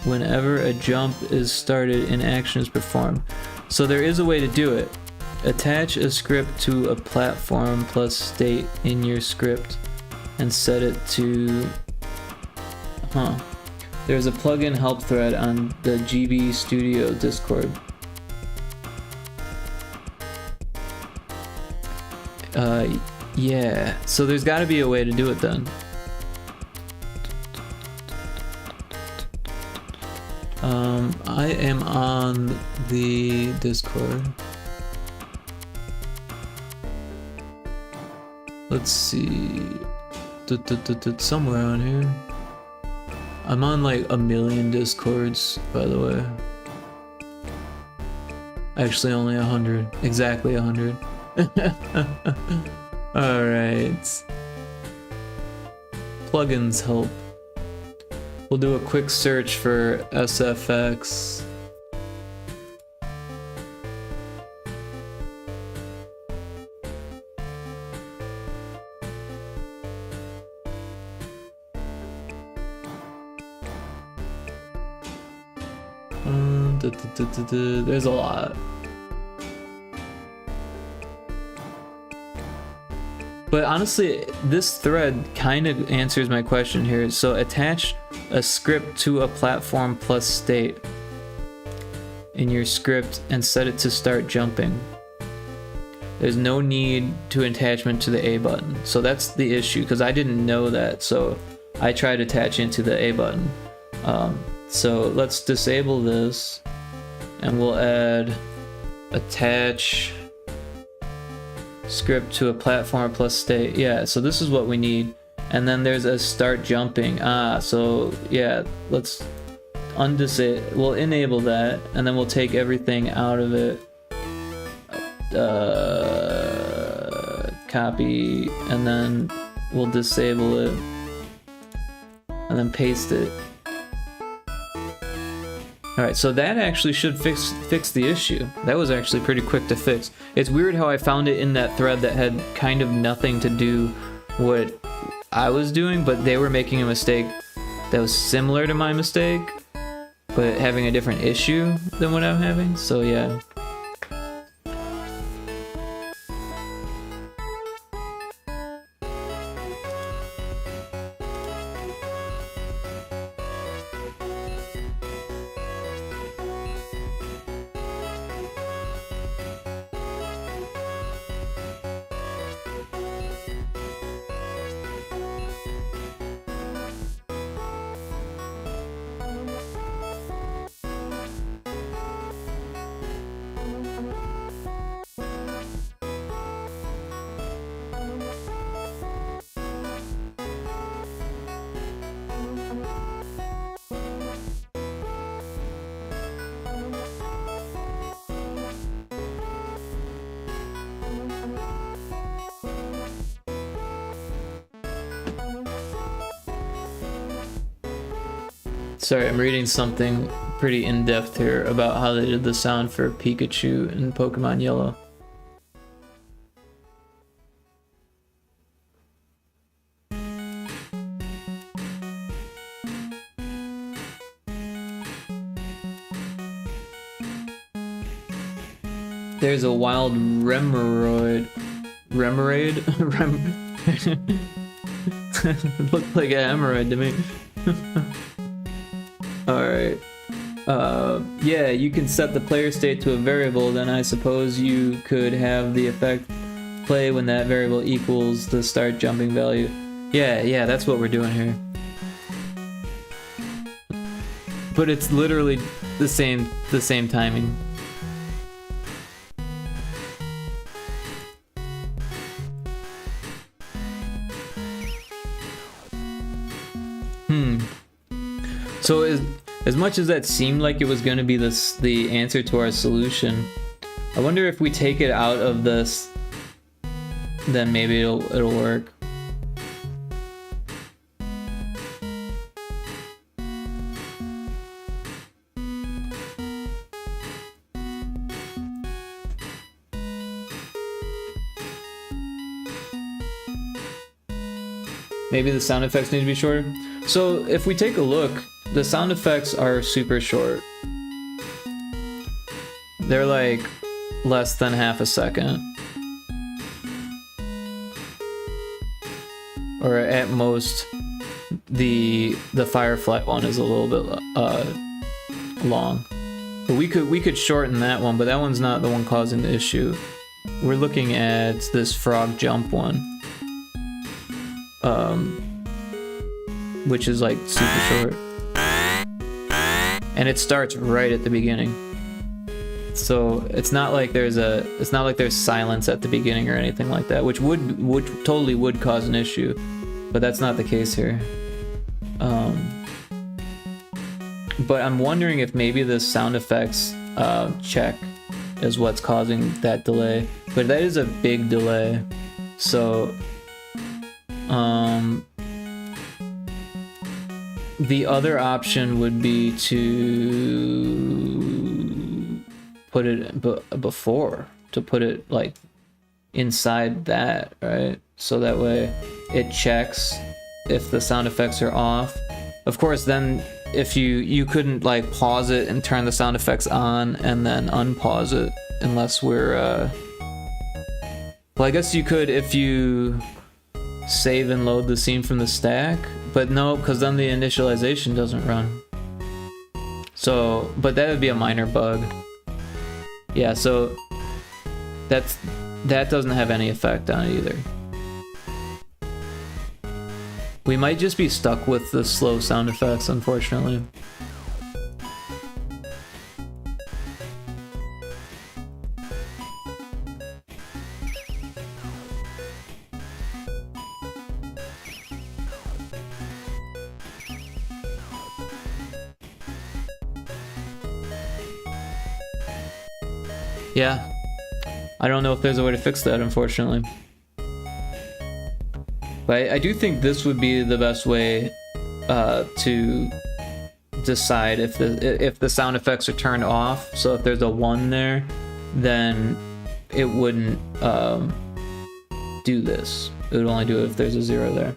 whenever a jump is started an action is performed. So there is a way to do it. Attach a script to a Platform Plus state in your script and set it to... There's a plugin help thread on the GB Studio Discord. Yeah, so there's got to be a way to do it then. I am on the Discord. Let's see. Somewhere on here. I'm on like 1,000,000 Discords, by the way. Actually, only 100. Exactly 100. Alright. Plugins help. We'll do a quick search for SFX. There's a lot. But honestly, this thread kind of answers my question here. So attach a script to a platform plus state in your script and set it to start jumping. There's no need to attachment to the A button. So that's the issue, because I didn't know that. So I tried attaching to the A button. So let's disable this and we'll add attach script to a platform plus state. Yeah, so this is what we need. And then there's a start jumping. So yeah, let's undisable. We'll enable that, and then we'll take everything out of it. Copy, and then we'll disable it, and then paste it. Alright, so that actually should fix the issue. That was actually pretty quick to fix. It's weird how I found it in that thread that had kind of nothing to do what I was doing, but they were making a mistake that was similar to my mistake, but having a different issue than what I'm having, so yeah. Sorry, I'm reading something pretty in-depth here about how they did the sound for Pikachu in Pokemon Yellow. There's a wild Remoraid. It looked like a hemorrhoid to me. Alright. Yeah, you can set the player state to a variable, then I suppose you could have the effect play when that variable equals the start jumping value. Yeah, that's what we're doing here. But it's literally the same timing. So as much as that seemed like it was going to be the answer to our solution, I wonder if we take it out of this, then maybe it'll work. Maybe the sound effects need to be shorter. So if we take a look, the sound effects are super short. They're like less than half a second. Or at most, the Firefly one is a little bit long. But we could shorten that one, but that one's not the one causing the issue. We're looking at this frog jump one. Which is like super short. and it starts right at the beginning. So it's not like there's silence at the beginning or anything like that, which totally would cause an issue, but that's not the case here. But I'm wondering if maybe the sound effects check is what's causing that delay, but that is a big delay. So the other option would be to put it before, to put it like inside that, right? So that way it checks if the sound effects are off. Of course, then if you couldn't like pause it and turn the sound effects on and then unpause it unless we're well, I guess you could if you save and load the scene from the stack, but no, because then the initialization doesn't run. So, but that would be a minor bug. Yeah, so that doesn't have any effect on it either. We might just be stuck with the slow sound effects, unfortunately. Yeah, I don't know if there's a way to fix that, unfortunately. But I do think this would be the best way to decide if the sound effects are turned off. So if there's a 1 there, then it wouldn't do this. It would only do it if there's a 0 there.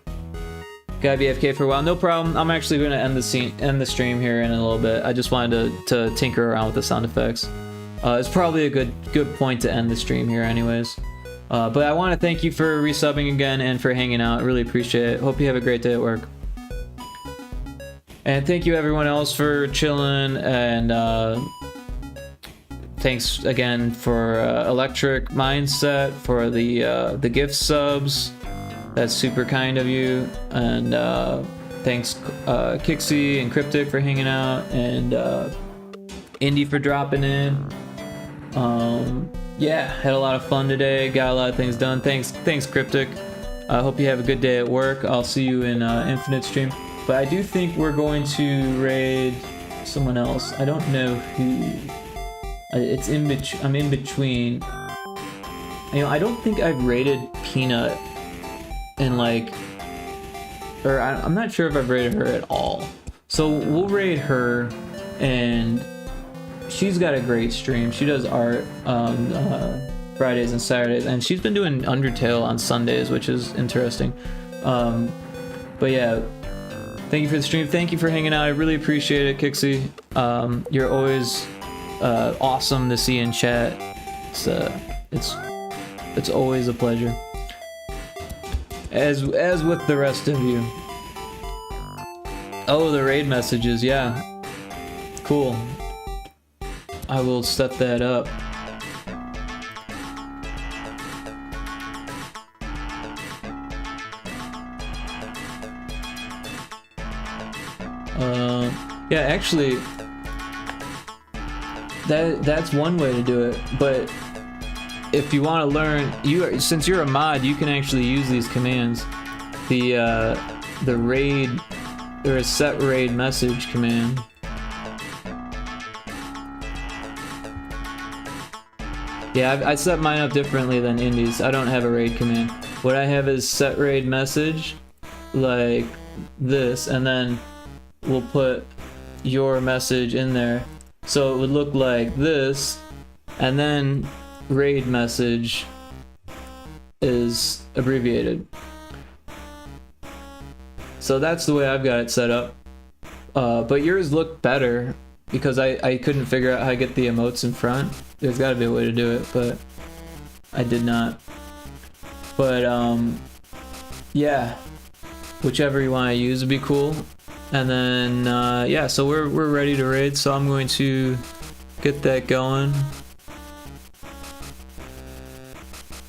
Gotta be AFK for a while, no problem. I'm actually gonna end the stream here in a little bit. I just wanted to tinker around with the sound effects. It's probably a good point to end the stream here anyways. But I want to thank you for resubbing again and for hanging out. I really appreciate it. Hope you have a great day at work. And thank you everyone else for chilling, and thanks again for Electric Mindset for the gift subs. That's super kind of you. And thanks Kixie and Cryptic for hanging out, and Indy for dropping in. Yeah, had a lot of fun today, got a lot of things done. Thanks Cryptic. I hope you have a good day at work. I'll see you in Infinite stream. But I do think we're going to raid someone else. I don't know who. It's in between. I'm in between. You know, I don't think I've raided Peanut in like, or I'm not sure if I've raided her at all. So we'll raid her, and she's got a great stream. She does art on Fridays and Saturdays, and she's been doing Undertale on Sundays, which is interesting. But yeah, thank you for the stream. Thank you for hanging out. I really appreciate it, Kixie. You're always awesome to see in chat. It's always a pleasure. As with the rest of you. Oh, the raid messages, yeah. Cool. I will set that up. Yeah, actually, that's one way to do it. But if you want to learn, since you're a mod, you can actually use these commands. The raid, or a set raid message command. Yeah, I set mine up differently than Indy's. I don't have a raid command. What I have is set raid message, like this, and then we'll put your message in there. So it would look like this, and then raid message is abbreviated. So that's the way I've got it set up. But yours looked better because I couldn't figure out how to get the emotes in front. There's got to be a way to do it, but I did not. But yeah, whichever you want to use would be cool. And then yeah, so we're ready to raid. So I'm going to get that going.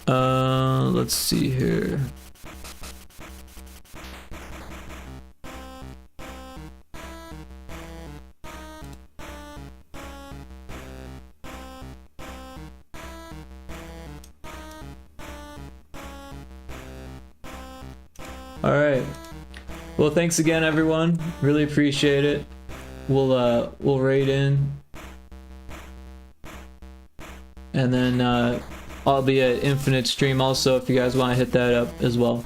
Let's see here. Alright. Well, thanks again, everyone. Really appreciate it. We'll raid in. And then I'll be at Infinite Stream also if you guys want to hit that up as well.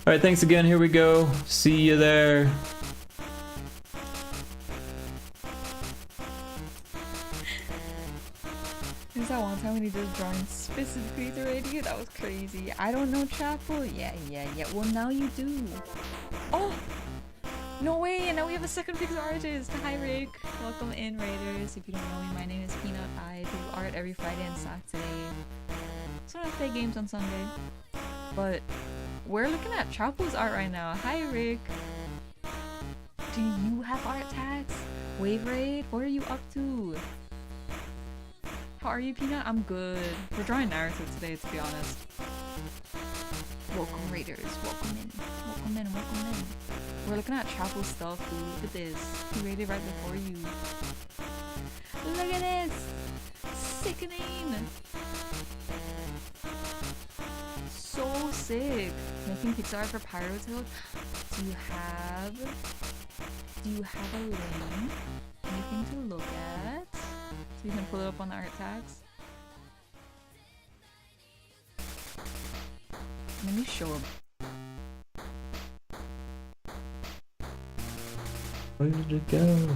Alright, thanks again. Here we go. See you there. There's that one time when he did drawing specifically to radio? That was crazy. I don't know Chapel. Yeah. Well, now you do. Oh! No way! And now we have a second Pixar artist! Hi, Rick! Welcome in, Raiders. If you don't know me, my name is Peanut. I do art every Friday and Saturday. Sort of play games on Sunday. But we're looking at Chapel's art right now. Hi, Rick! Do you have art tags? Wave Raid? What are you up to? How are you, Peanut? I'm good. We're drawing Naruto today, to be honest. Welcome, Raiders. Welcome in. Welcome in. Welcome in. We're looking at Chapel stuff, dude. Look at this. He raided right before you. Look at this! Sickening! So sick! Making Pixar for Pyrotoad. Do you have a link? Anything to look at? So you can pull it up on the art tags. Let me show him. Where did it go?